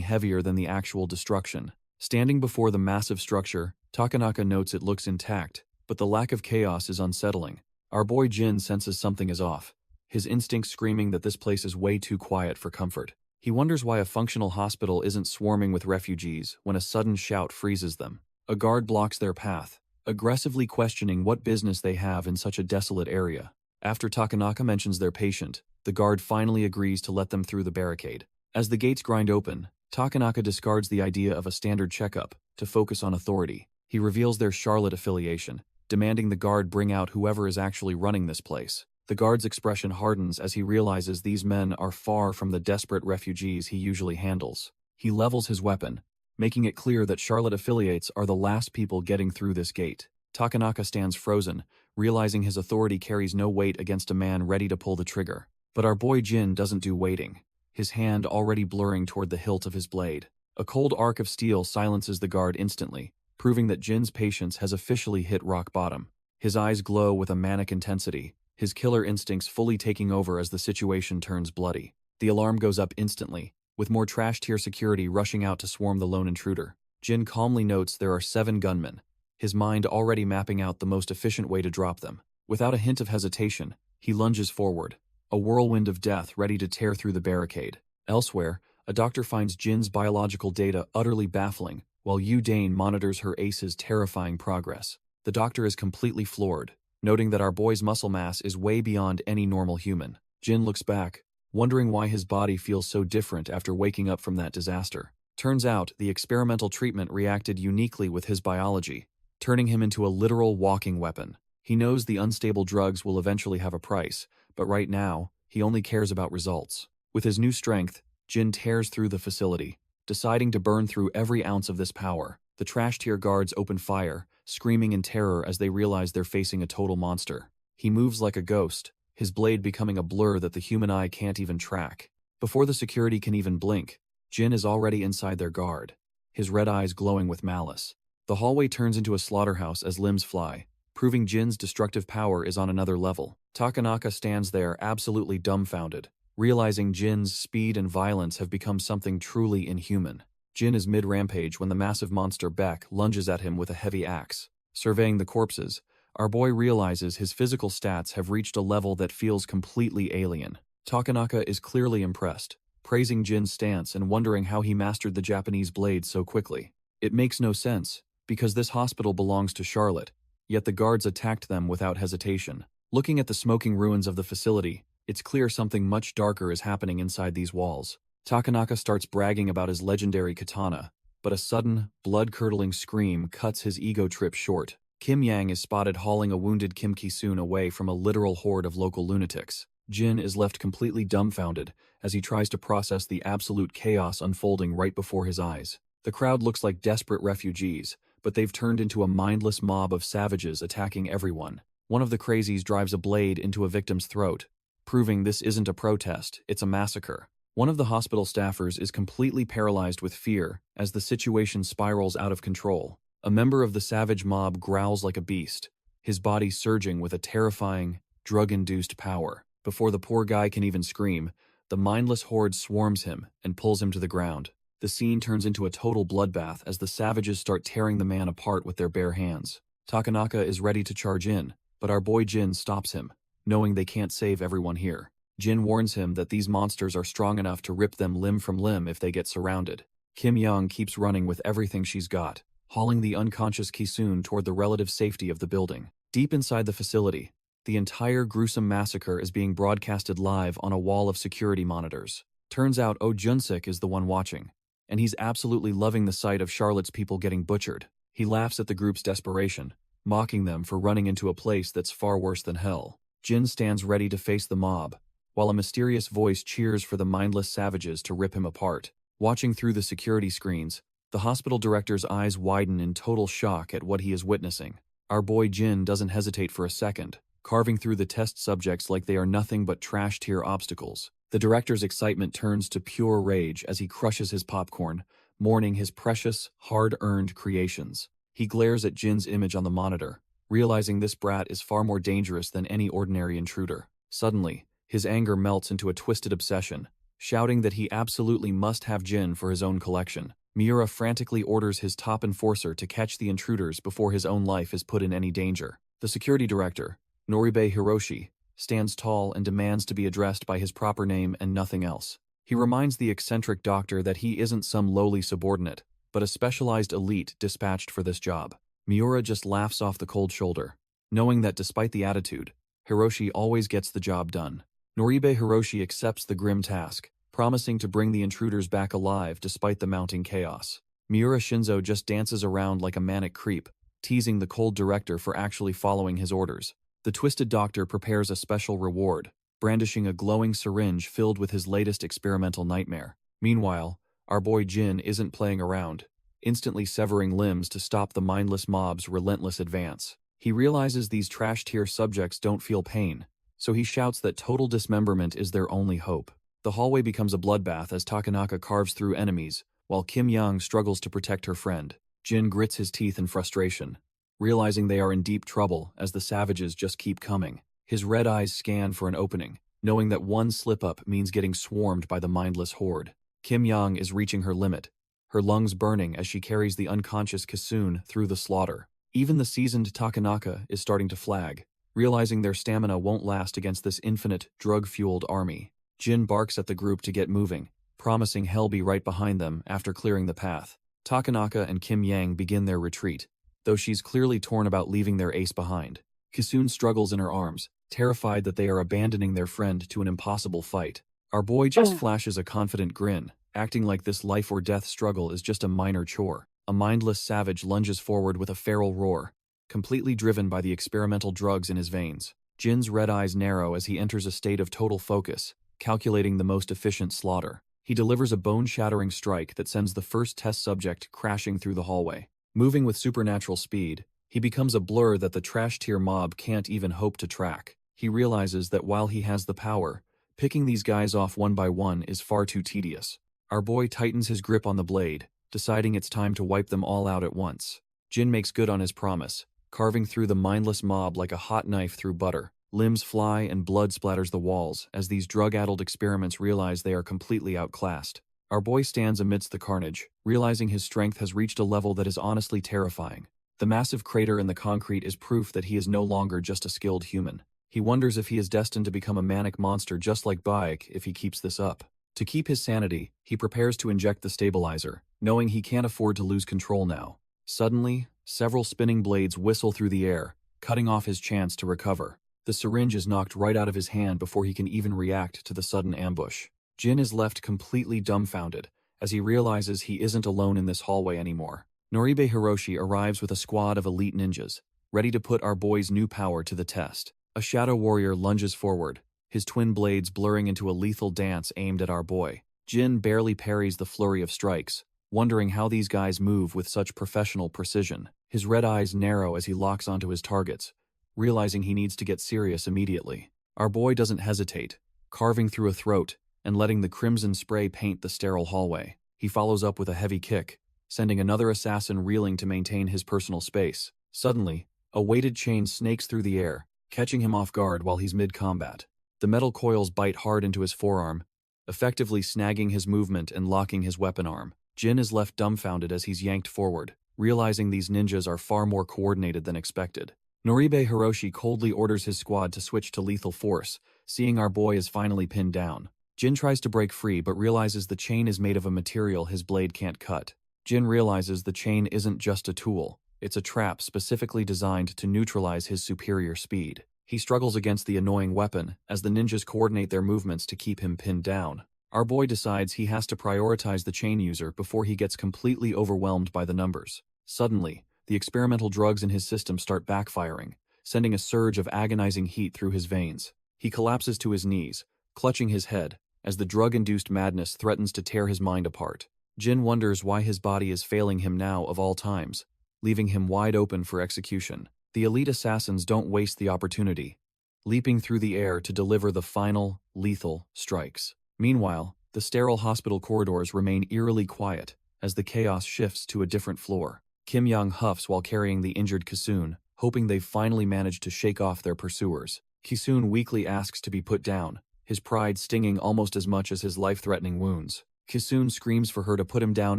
heavier than the actual destruction. Standing before the massive structure, Takanaka notes it looks intact, but the lack of chaos is unsettling. Our boy Jin senses something is off, his instincts screaming that this place is way too quiet for comfort. He wonders why a functional hospital isn't swarming with refugees when a sudden shout freezes them. A guard blocks their path, aggressively questioning what business they have in such a desolate area. After Takanaka mentions their patient, the guard finally agrees to let them through the barricade. As the gates grind open, Takanaka discards the idea of a standard checkup to focus on authority. He reveals their Charlotte affiliation, demanding the guard bring out whoever is actually running this place. The guard's expression hardens as he realizes these men are far from the desperate refugees he usually handles. He levels his weapon, making it clear that Charlotte affiliates are the last people getting through this gate. Takanaka stands frozen, realizing his authority carries no weight against a man ready to pull the trigger. But our boy Jin doesn't do waiting, his hand already blurring toward the hilt of his blade. A cold arc of steel silences the guard instantly, proving that Jin's patience has officially hit rock bottom. His eyes glow with a manic intensity, his killer instincts fully taking over as the situation turns bloody. The alarm goes up instantly, with more trash-tier security rushing out to swarm the lone intruder. Jin calmly notes there are 7 gunmen, his mind already mapping out the most efficient way to drop them. Without a hint of hesitation, he lunges forward, a whirlwind of death ready to tear through the barricade. Elsewhere, a doctor finds Jin's biological data utterly baffling, while Yu Dane monitors her ace's terrifying progress. The doctor is completely floored, noting that our boy's muscle mass is way beyond any normal human. Jin looks back, wondering why his body feels so different after waking up from that disaster. Turns out, the experimental treatment reacted uniquely with his biology, turning him into a literal walking weapon. He knows the unstable drugs will eventually have a price, but right now, he only cares about results. With his new strength, Jin tears through the facility, deciding to burn through every ounce of this power. The trash-tier guards open fire, screaming in terror as they realize they're facing a total monster. He moves like a ghost, his blade becoming a blur that the human eye can't even track. Before the security can even blink, Jin is already inside their guard, his red eyes glowing with malice. The hallway turns into a slaughterhouse as limbs fly, proving Jin's destructive power is on another level. Takanaka stands there absolutely dumbfounded, realizing Jin's speed and violence have become something truly inhuman. Jin is mid-rampage when the massive monster Beck lunges at him with a heavy axe. Surveying the corpses, our boy realizes his physical stats have reached a level that feels completely alien. Takanaka is clearly impressed, praising Jin's stance and wondering how he mastered the Japanese blade so quickly. It makes no sense, because this hospital belongs to Charlotte, yet the guards attacked them without hesitation. Looking at the smoking ruins of the facility, it's clear something much darker is happening inside these walls. Takanaka starts bragging about his legendary katana, but a sudden, blood-curdling scream cuts his ego trip short. Kim Yang is spotted hauling a wounded Kim Ki-soon away from a literal horde of local lunatics. Jin is left completely dumbfounded as he tries to process the absolute chaos unfolding right before his eyes. The crowd looks like desperate refugees, but they've turned into a mindless mob of savages attacking everyone. One of the crazies drives a blade into a victim's throat, proving this isn't a protest, it's a massacre. One of the hospital staffers is completely paralyzed with fear as the situation spirals out of control. A member of the savage mob growls like a beast, his body surging with a terrifying, drug-induced power. Before the poor guy can even scream, the mindless horde swarms him and pulls him to the ground. The scene turns into a total bloodbath as the savages start tearing the man apart with their bare hands. Takanaka is ready to charge in, but our boy Jin stops him, knowing they can't save everyone here. Jin warns him that these monsters are strong enough to rip them limb from limb if they get surrounded. Kim Young keeps running with everything she's got, hauling the unconscious Ki-soon toward the relative safety of the building. Deep inside the facility, the entire gruesome massacre is being broadcasted live on a wall of security monitors. Turns out Oh Junsik is the one watching, and he's absolutely loving the sight of Charlotte's people getting butchered. He laughs at the group's desperation, mocking them for running into a place that's far worse than hell. Jin stands ready to face the mob, while a mysterious voice cheers for the mindless savages to rip him apart. Watching through the security screens, the hospital director's eyes widen in total shock at what he is witnessing. Our boy Jin doesn't hesitate for a second, carving through the test subjects like they are nothing but trash-tier obstacles. The director's excitement turns to pure rage as he crushes his popcorn, mourning his precious, hard-earned creations. He glares at Jin's image on the monitor, realizing this brat is far more dangerous than any ordinary intruder. Suddenly, his anger melts into a twisted obsession, shouting that he absolutely must have Jin for his own collection. Miura frantically orders his top enforcer to catch the intruders before his own life is put in any danger. The security director, Noribe Hiroshi, stands tall and demands to be addressed by his proper name and nothing else. He reminds the eccentric doctor that he isn't some lowly subordinate, but a specialized elite dispatched for this job. Miura just laughs off the cold shoulder, knowing that despite the attitude, Hiroshi always gets the job done. Noribe Hiroshi accepts the grim task, promising to bring the intruders back alive despite the mounting chaos. Miura Shinzo just dances around like a manic creep, teasing the cold director for actually following his orders. The twisted doctor prepares a special reward, brandishing a glowing syringe filled with his latest experimental nightmare. Meanwhile, our boy Jin isn't playing around, instantly severing limbs to stop the mindless mob's relentless advance. He realizes these trash-tier subjects don't feel pain, so he shouts that total dismemberment is their only hope. The hallway becomes a bloodbath as Takanaka carves through enemies, while Kim Yang struggles to protect her friend. Jin grits his teeth in frustration, realizing they are in deep trouble as the savages just keep coming. His red eyes scan for an opening, knowing that one slip-up means getting swarmed by the mindless horde. Kim Yang is reaching her limit, her lungs burning as she carries the unconscious Kisune through the slaughter. Even the seasoned Takanaka is starting to flag, realizing their stamina won't last against this infinite, drug-fueled army. Jin barks at the group to get moving, promising hell be right behind them after clearing the path. Takanaka and Kim Yang begin their retreat, though she's clearly torn about leaving their ace behind. Kisune struggles in her arms, terrified that they are abandoning their friend to an impossible fight. Our boy just flashes a confident grin, acting like this life-or-death struggle is just a minor chore. A mindless savage lunges forward with a feral roar, completely driven by the experimental drugs in his veins. Jin's red eyes narrow as he enters a state of total focus, calculating the most efficient slaughter. He delivers a bone-shattering strike that sends the first test subject crashing through the hallway. Moving with supernatural speed, he becomes a blur that the trash-tier mob can't even hope to track. He realizes that while he has the power, picking these guys off one by one is far too tedious. Our boy tightens his grip on the blade, deciding it's time to wipe them all out at once. Jin makes good on his promise, carving through the mindless mob like a hot knife through butter. Limbs fly and blood splatters the walls as these drug-addled experiments realize they are completely outclassed. Our boy stands amidst the carnage, realizing his strength has reached a level that is honestly terrifying. The massive crater in the concrete is proof that he is no longer just a skilled human. He wonders if he is destined to become a manic monster just like Baek if he keeps this up. To keep his sanity, he prepares to inject the stabilizer, knowing he can't afford to lose control now. Suddenly, several spinning blades whistle through the air, cutting off his chance to recover. The syringe is knocked right out of his hand before he can even react to the sudden ambush. Jin is left completely dumbfounded as he realizes he isn't alone in this hallway anymore. Noribe Hiroshi arrives with a squad of elite ninjas, ready to put our boy's new power to the test. A shadow warrior lunges forward, his twin blades blurring into a lethal dance aimed at our boy. Jin barely parries the flurry of strikes, wondering how these guys move with such professional precision. His red eyes narrow as he locks onto his targets, realizing he needs to get serious immediately. Our boy doesn't hesitate, carving through a throat and letting the crimson spray paint the sterile hallway. He follows up with a heavy kick, sending another assassin reeling to maintain his personal space. Suddenly, a weighted chain snakes through the air, catching him off guard while he's mid-combat. The metal coils bite hard into his forearm, effectively snagging his movement and locking his weapon arm. Jin is left dumbfounded as he's yanked forward, realizing these ninjas are far more coordinated than expected. Noribe Hiroshi coldly orders his squad to switch to lethal force, seeing our boy is finally pinned down. Jin tries to break free but realizes the chain is made of a material his blade can't cut. Jin realizes the chain isn't just a tool, it's a trap specifically designed to neutralize his superior speed. He struggles against the annoying weapon as the ninjas coordinate their movements to keep him pinned down. Our boy decides he has to prioritize the chain user before he gets completely overwhelmed by the numbers. Suddenly, the experimental drugs in his system start backfiring, sending a surge of agonizing heat through his veins. He collapses to his knees, clutching his head, as the drug-induced madness threatens to tear his mind apart. Jin wonders why his body is failing him now of all times, leaving him wide open for execution. The elite assassins don't waste the opportunity, leaping through the air to deliver the final, lethal strikes. Meanwhile, the sterile hospital corridors remain eerily quiet as the chaos shifts to a different floor. Kim Young huffs while carrying the injured Kisun, hoping they've finally managed to shake off their pursuers. Kisun weakly asks to be put down, his pride stinging almost as much as his life-threatening wounds. Kisun screams for her to put him down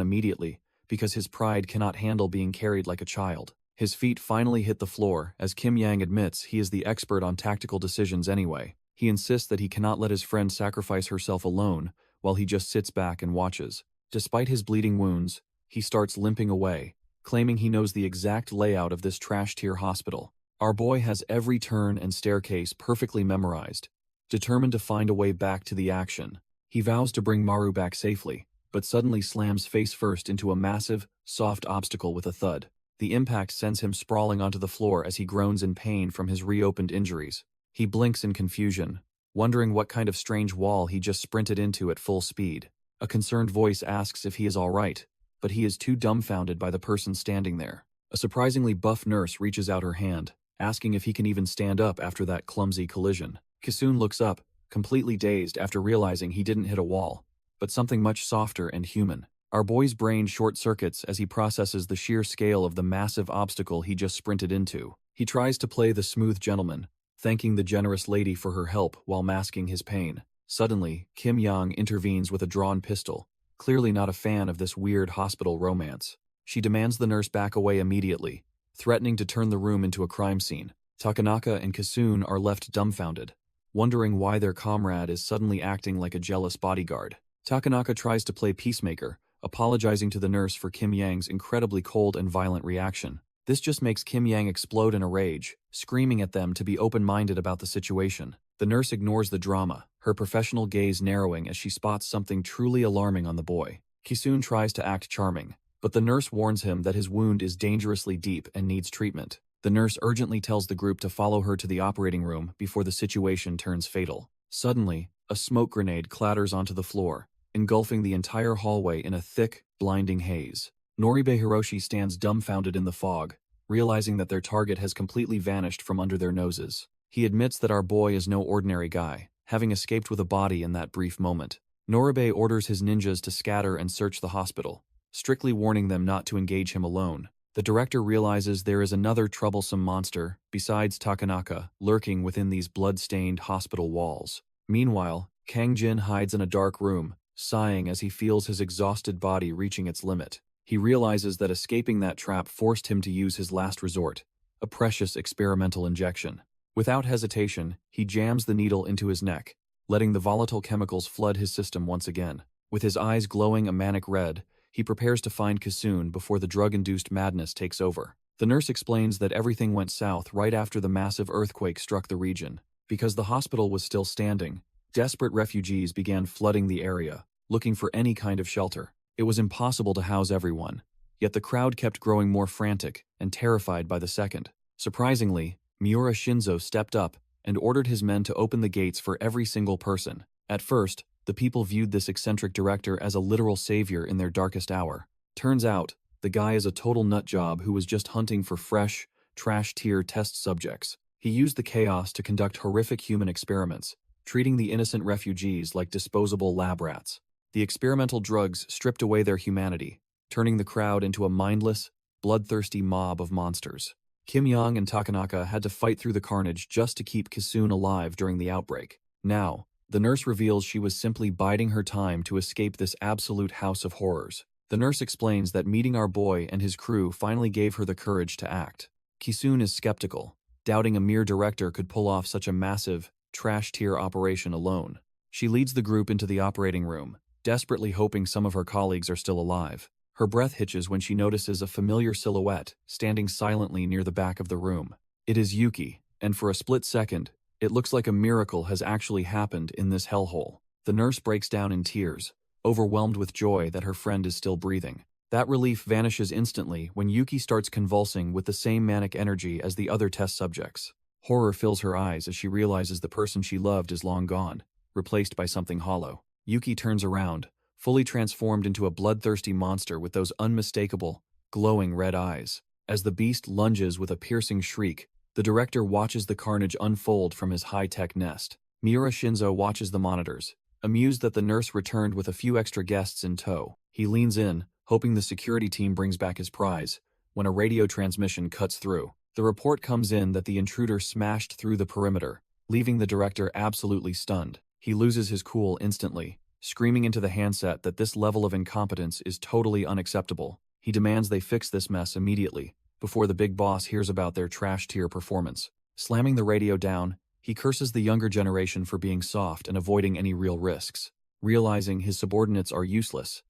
immediately, because his pride cannot handle being carried like a child. His feet finally hit the floor as Kim Yang admits he is the expert on tactical decisions anyway. He insists that he cannot let his friend sacrifice herself alone while he just sits back and watches. Despite his bleeding wounds, he starts limping away, claiming he knows the exact layout of this trash-tier hospital. Our boy has every turn and staircase perfectly memorized, determined to find a way back to the action. He vows to bring Maru back safely, but suddenly slams face first into a massive, soft obstacle with a thud. The impact sends him sprawling onto the floor as he groans in pain from his reopened injuries. He blinks in confusion, wondering what kind of strange wall he just sprinted into at full speed. A concerned voice asks if he is all right, but he is too dumbfounded by the person standing there. A surprisingly buff nurse reaches out her hand, asking if he can even stand up after that clumsy collision. Kisun looks up, completely dazed after realizing he didn't hit a wall, but something much softer and human. Our boy's brain short-circuits as he processes the sheer scale of the massive obstacle he just sprinted into. He tries to play the smooth gentleman, thanking the generous lady for her help while masking his pain. Suddenly, Kim Yang intervenes with a drawn pistol, clearly not a fan of this weird hospital romance. She demands the nurse back away immediately, threatening to turn the room into a crime scene. Takanaka and Kisun are left dumbfounded, wondering why their comrade is suddenly acting like a jealous bodyguard. Takanaka tries to play peacemaker, apologizing to the nurse for Kim Yang's incredibly cold and violent reaction. This just makes Kim Yang explode in a rage, screaming at them to be open-minded about the situation. The nurse ignores the drama, her professional gaze narrowing as she spots something truly alarming on the boy. Kisun tries to act charming, but the nurse warns him that his wound is dangerously deep and needs treatment. The nurse urgently tells the group to follow her to the operating room before the situation turns fatal. Suddenly, a smoke grenade clatters onto the floor, engulfing the entire hallway in a thick, blinding haze. Noribe Hiroshi stands dumbfounded in the fog, realizing that their target has completely vanished from under their noses. He admits that our boy is no ordinary guy, having escaped with a body in that brief moment. Noribe orders his ninjas to scatter and search the hospital, strictly warning them not to engage him alone. The director realizes there is another troublesome monster, besides Takanaka, lurking within these blood-stained hospital walls. Meanwhile, Kang Jin hides in a dark room, sighing as he feels his exhausted body reaching its limit. He realizes that escaping that trap forced him to use his last resort, a precious experimental injection. Without hesitation, he jams the needle into his neck, letting the volatile chemicals flood his system once again. With his eyes glowing a manic red, he prepares to find Kisun before the drug-induced madness takes over. The nurse explains that everything went south right after the massive earthquake struck the region. Because the hospital was still standing, desperate refugees began flooding the area, looking for any kind of shelter. It was impossible to house everyone, yet the crowd kept growing more frantic and terrified by the second. Surprisingly, Miura Shinzo stepped up and ordered his men to open the gates for every single person. At first, the people viewed this eccentric director as a literal savior in their darkest hour. Turns out, the guy is a total nutjob who was just hunting for fresh, trash-tier test subjects. He used the chaos to conduct horrific human experiments, treating the innocent refugees like disposable lab rats. The experimental drugs stripped away their humanity, turning the crowd into a mindless, bloodthirsty mob of monsters. Kim Yang and Takanaka had to fight through the carnage just to keep Kisun alive during the outbreak. Now, the nurse reveals she was simply biding her time to escape this absolute house of horrors. The nurse explains that meeting our boy and his crew finally gave her the courage to act. Kisun is skeptical, doubting a mere director could pull off such a massive, trash-tier operation alone. She leads the group into the operating room, desperately hoping some of her colleagues are still alive. Her breath hitches when she notices a familiar silhouette standing silently near the back of the room. It is Yuki, and for a split second, it looks like a miracle has actually happened in this hellhole. The nurse breaks down in tears, overwhelmed with joy that her friend is still breathing. That relief vanishes instantly when Yuki starts convulsing with the same manic energy as the other test subjects. Horror fills her eyes as she realizes the person she loved is long gone, replaced by something hollow. Yuki turns around, fully transformed into a bloodthirsty monster with those unmistakable, glowing red eyes. As the beast lunges with a piercing shriek, The director watches the carnage unfold from his high-tech nest. Miura Shinzo watches the monitors, amused that the nurse returned with a few extra guests in tow. He leans in, hoping the security team brings back his prize, when a radio transmission cuts through. The report comes in that the intruder smashed through the perimeter, leaving the director absolutely stunned. He loses his cool instantly, screaming into the handset that this level of incompetence is totally unacceptable. He demands they fix this mess immediately, before the big boss hears about their trash-tier performance. Slamming the radio down, he curses the younger generation for being soft and avoiding any real risks. Realizing his subordinates are useless,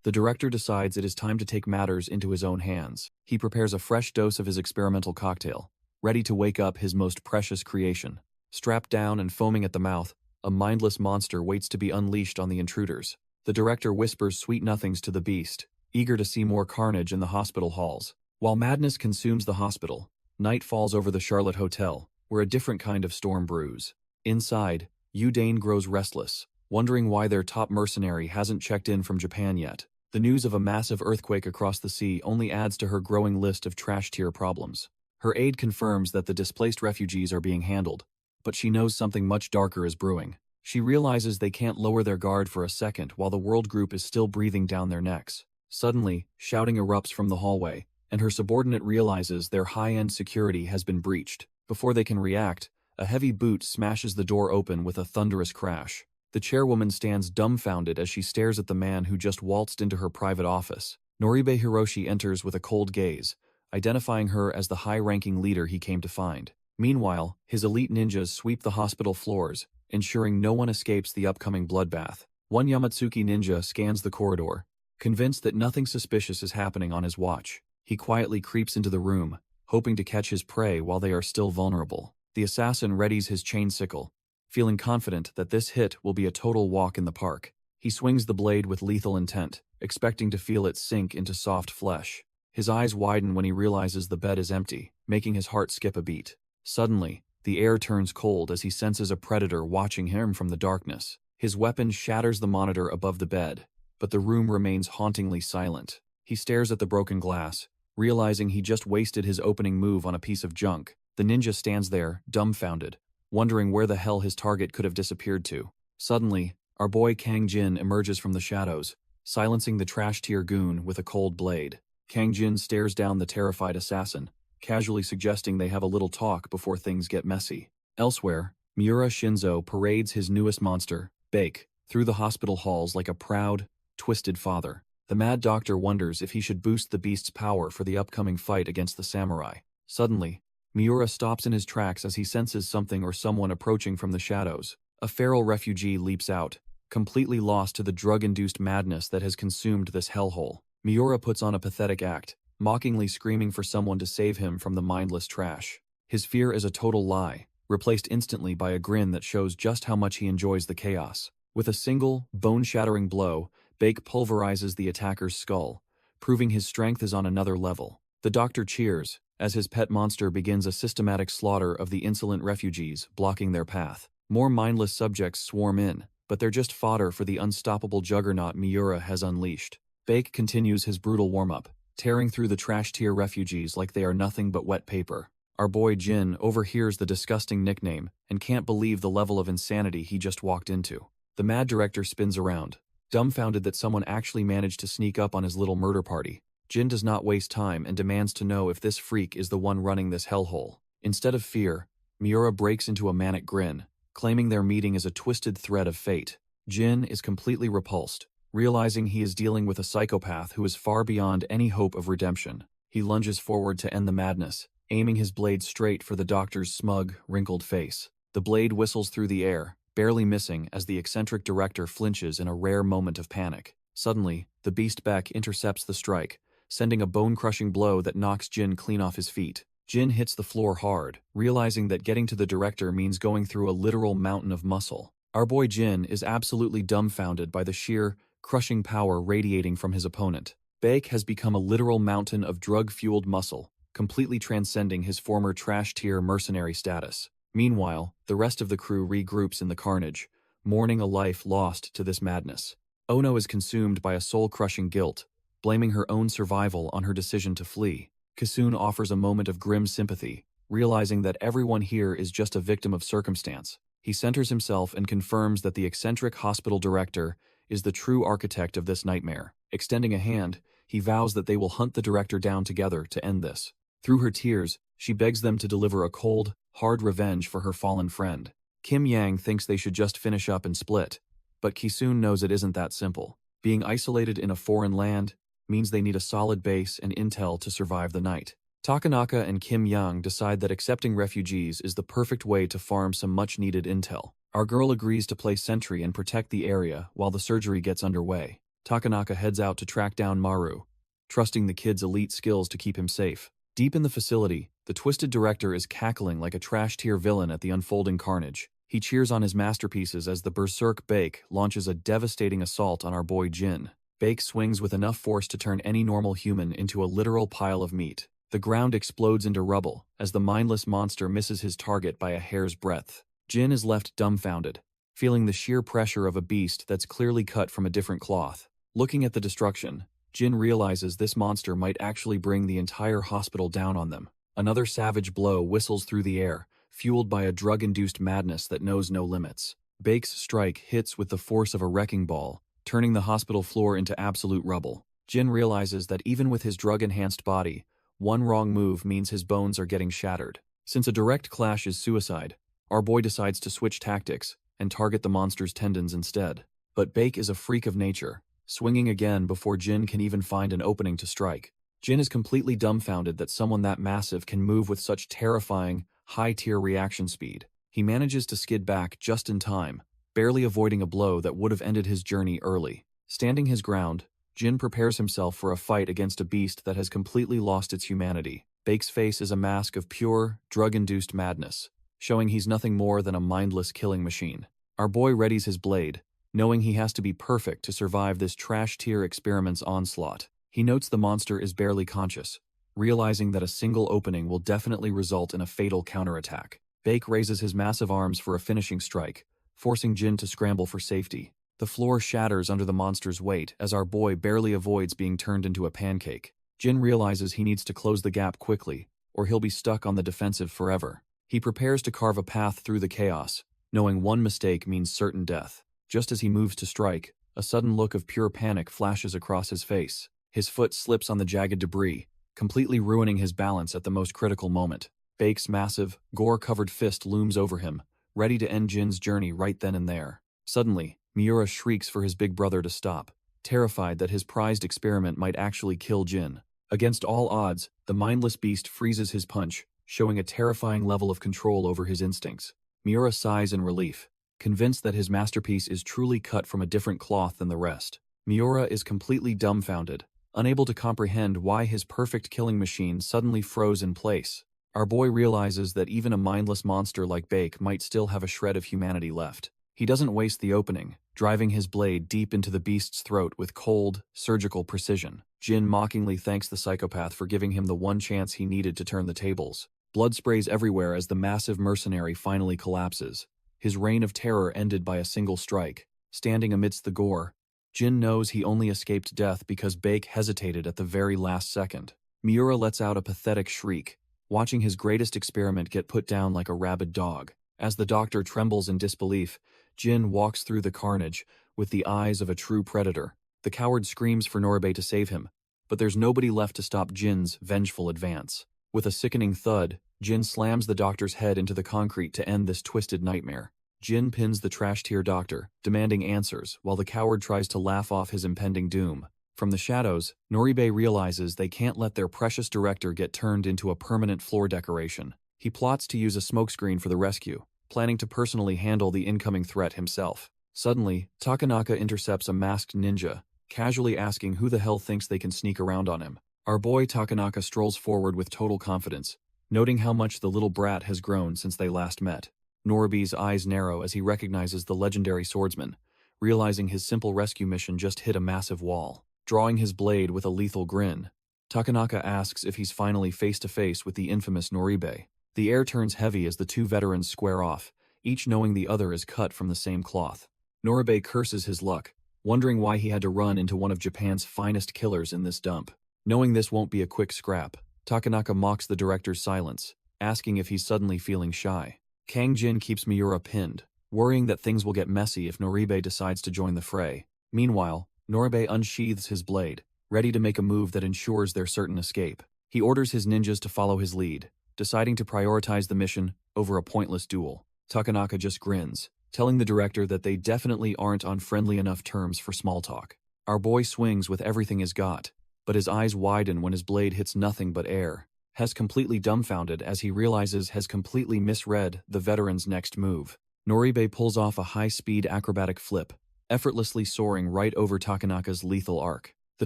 the director decides it is time to take matters into his own hands. He prepares a fresh dose of his experimental cocktail, ready to wake up his most precious creation. Strapped down and foaming at the mouth, a mindless monster waits to be unleashed on the intruders. The director whispers sweet nothings to the beast, eager to see more carnage in the hospital halls. While madness consumes the hospital, night falls over the Charlotte Hotel, where a different kind of storm brews. Inside, Udane grows restless, wondering why their top mercenary hasn't checked in from Japan yet. The news of a massive earthquake across the sea only adds to her growing list of trash-tier problems. Her aide confirms that the displaced refugees are being handled, but she knows something much darker is brewing. She realizes they can't lower their guard for a second while the world group is still breathing down their necks. Suddenly, shouting erupts from the hallway, and her subordinate realizes their high-end security has been breached. Before they can react, a heavy boot smashes the door open with a thunderous crash. The chairwoman stands dumbfounded as she stares at the man who just waltzed into her private office. Noribe Hiroshi enters with a cold gaze, identifying her as the high-ranking leader he came to find. Meanwhile, his elite ninjas sweep the hospital floors, ensuring no one escapes the upcoming bloodbath. One Yamatsuki ninja scans the corridor, convinced that nothing suspicious is happening on his watch. He quietly creeps into the room, hoping to catch his prey while they are still vulnerable. The assassin readies his chain sickle, feeling confident that this hit will be a total walk in the park. He swings the blade with lethal intent, expecting to feel it sink into soft flesh. His eyes widen when he realizes the bed is empty, making his heart skip a beat. Suddenly, the air turns cold as he senses a predator watching him from the darkness. His weapon shatters the monitor above the bed, but the room remains hauntingly silent. He stares at the broken glass, realizing he just wasted his opening move on a piece of junk. The ninja stands there, dumbfounded, wondering where the hell his target could have disappeared to. Suddenly, our boy Kang Jin emerges from the shadows, silencing the trash-tier goon with a cold blade. Kang Jin stares down the terrified assassin, casually suggesting they have a little talk before things get messy. Elsewhere, Miura Shinzo parades his newest monster, Bake, through the hospital halls like a proud, twisted father. The mad doctor wonders if he should boost the beast's power for the upcoming fight against the samurai. Suddenly, Miura stops in his tracks as he senses something or someone approaching from the shadows. A feral refugee leaps out, completely lost to the drug-induced madness that has consumed this hellhole. Miura puts on a pathetic act, mockingly screaming for someone to save him from the mindless trash. His fear is a total lie, replaced instantly by a grin that shows just how much he enjoys the chaos. With a single, bone-shattering blow, Bake pulverizes the attacker's skull, proving his strength is on another level. The doctor cheers, as his pet monster begins a systematic slaughter of the insolent refugees, blocking their path. More mindless subjects swarm in, but they're just fodder for the unstoppable juggernaut Miura has unleashed. Bake continues his brutal warm-up, tearing through the trash-tier refugees like they are nothing but wet paper. Our boy Jin overhears the disgusting nickname and can't believe the level of insanity he just walked into. The mad director spins around, dumbfounded that someone actually managed to sneak up on his little murder party. Jin does not waste time and demands to know if this freak is the one running this hellhole. Instead of fear, Miura breaks into a manic grin, claiming their meeting is a twisted thread of fate. Jin is completely repulsed, realizing he is dealing with a psychopath who is far beyond any hope of redemption. He lunges forward to end the madness, aiming his blade straight for the doctor's smug, wrinkled face. The blade whistles through the air, barely missing as the eccentric director flinches in a rare moment of panic. Suddenly, the beast Beck intercepts the strike, sending a bone-crushing blow that knocks Jin clean off his feet. Jin hits the floor hard, realizing that getting to the director means going through a literal mountain of muscle. Our boy Jin is absolutely dumbfounded by the sheer, crushing power radiating from his opponent. Bake has become a literal mountain of drug-fueled muscle, completely transcending his former trash-tier mercenary status. Meanwhile, the rest of the crew regroups in the carnage, mourning a life lost to this madness. Ono is consumed by a soul-crushing guilt, blaming her own survival on her decision to flee. Kisune offers a moment of grim sympathy, realizing that everyone here is just a victim of circumstance. He centers himself and confirms that the eccentric hospital director is the true architect of this nightmare. Extending a hand, he vows that they will hunt the director down together to end this. Through her tears, she begs them to deliver a cold, hard revenge for her fallen friend. Kim Yang thinks they should just finish up and split, but Ki-soon knows it isn't that simple. Being isolated in a foreign land means they need a solid base and intel to survive the night. Takanaka and Kim Yang decide that accepting refugees is the perfect way to farm some much-needed intel. Our girl agrees to play sentry and protect the area while the surgery gets underway. Takanaka heads out to track down Maru, trusting the kid's elite skills to keep him safe. Deep in the facility, the twisted director is cackling like a trash-tier villain at the unfolding carnage. He cheers on his masterpieces as the berserk Bake launches a devastating assault on our boy Jin. Bake swings with enough force to turn any normal human into a literal pile of meat. The ground explodes into rubble as the mindless monster misses his target by a hair's breadth. Jin is left dumbfounded, feeling the sheer pressure of a beast that's clearly cut from a different cloth. Looking at the destruction, Jin realizes this monster might actually bring the entire hospital down on them. Another savage blow whistles through the air, fueled by a drug-induced madness that knows no limits. Bake's strike hits with the force of a wrecking ball, turning the hospital floor into absolute rubble. Jin realizes that even with his drug-enhanced body, one wrong move means his bones are getting shattered. Since a direct clash is suicide, our boy decides to switch tactics and target the monster's tendons instead. But Bake is a freak of nature, swinging again before Jin can even find an opening to strike. Jin is completely dumbfounded that someone that massive can move with such terrifying, high-tier reaction speed. He manages to skid back just in time, barely avoiding a blow that would have ended his journey early. Standing his ground, Jin prepares himself for a fight against a beast that has completely lost its humanity. Bake's face is a mask of pure, drug-induced madness, showing he's nothing more than a mindless killing machine. Our boy readies his blade, knowing he has to be perfect to survive this trash-tier experiment's onslaught. He notes the monster is barely conscious, realizing that a single opening will definitely result in a fatal counterattack. Bake raises his massive arms for a finishing strike, forcing Jin to scramble for safety. The floor shatters under the monster's weight as our boy barely avoids being turned into a pancake. Jin realizes he needs to close the gap quickly, or he'll be stuck on the defensive forever. He prepares to carve a path through the chaos, knowing one mistake means certain death. Just as he moves to strike, a sudden look of pure panic flashes across his face. His foot slips on the jagged debris, completely ruining his balance at the most critical moment. Bake's massive, gore-covered fist looms over him, ready to end Jin's journey right then and there. Suddenly, Miura shrieks for his big brother to stop, terrified that his prized experiment might actually kill Jin. Against all odds, the mindless beast freezes his punch, showing a terrifying level of control over his instincts. Miura sighs in relief, convinced that his masterpiece is truly cut from a different cloth than the rest. Miura is completely dumbfounded, unable to comprehend why his perfect killing machine suddenly froze in place. Our boy realizes that even a mindless monster like Bake might still have a shred of humanity left. He doesn't waste the opening, driving his blade deep into the beast's throat with cold, surgical precision. Jin mockingly thanks the psychopath for giving him the one chance he needed to turn the tables. Blood sprays everywhere as the massive mercenary finally collapses, his reign of terror ended by a single strike. Standing amidst the gore, Jin knows he only escaped death because Bake hesitated at the very last second. Miura lets out a pathetic shriek, watching his greatest experiment get put down like a rabid dog. As the doctor trembles in disbelief, Jin walks through the carnage with the eyes of a true predator. The coward screams for Noribe to save him, but there's nobody left to stop Jin's vengeful advance. With a sickening thud, Jin slams the doctor's head into the concrete to end this twisted nightmare. Jin pins the trash-tier doctor, demanding answers, while the coward tries to laugh off his impending doom. From the shadows, Noribe realizes they can't let their precious director get turned into a permanent floor decoration. He plots to use a smokescreen for the rescue, planning to personally handle the incoming threat himself. Suddenly, Takanaka intercepts a masked ninja, casually asking who the hell thinks they can sneak around on him. Our boy Takanaka strolls forward with total confidence, noting how much the little brat has grown since they last met. Noribe's eyes narrow as he recognizes the legendary swordsman, realizing his simple rescue mission just hit a massive wall. Drawing his blade with a lethal grin, Takanaka asks if he's finally face-to-face with the infamous Noribe. The air turns heavy as the two veterans square off, each knowing the other is cut from the same cloth. Noribe curses his luck, wondering why he had to run into one of Japan's finest killers in this dump. Knowing this won't be a quick scrap, Takanaka mocks the director's silence, asking if he's suddenly feeling shy. Kang Jin keeps Miura pinned, worrying that things will get messy if Noribe decides to join the fray. Meanwhile, Noribe unsheathes his blade, ready to make a move that ensures their certain escape. He orders his ninjas to follow his lead, deciding to prioritize the mission over a pointless duel. Takanaka just grins, telling the director that they definitely aren't on friendly enough terms for small talk. Our boy swings with everything he's got, but his eyes widen when his blade hits nothing but air. Hes completely dumbfounded as he realizes Hes completely misread the veteran's next move. Noribe pulls off a high-speed acrobatic flip, effortlessly soaring right over Takanaka's lethal arc. The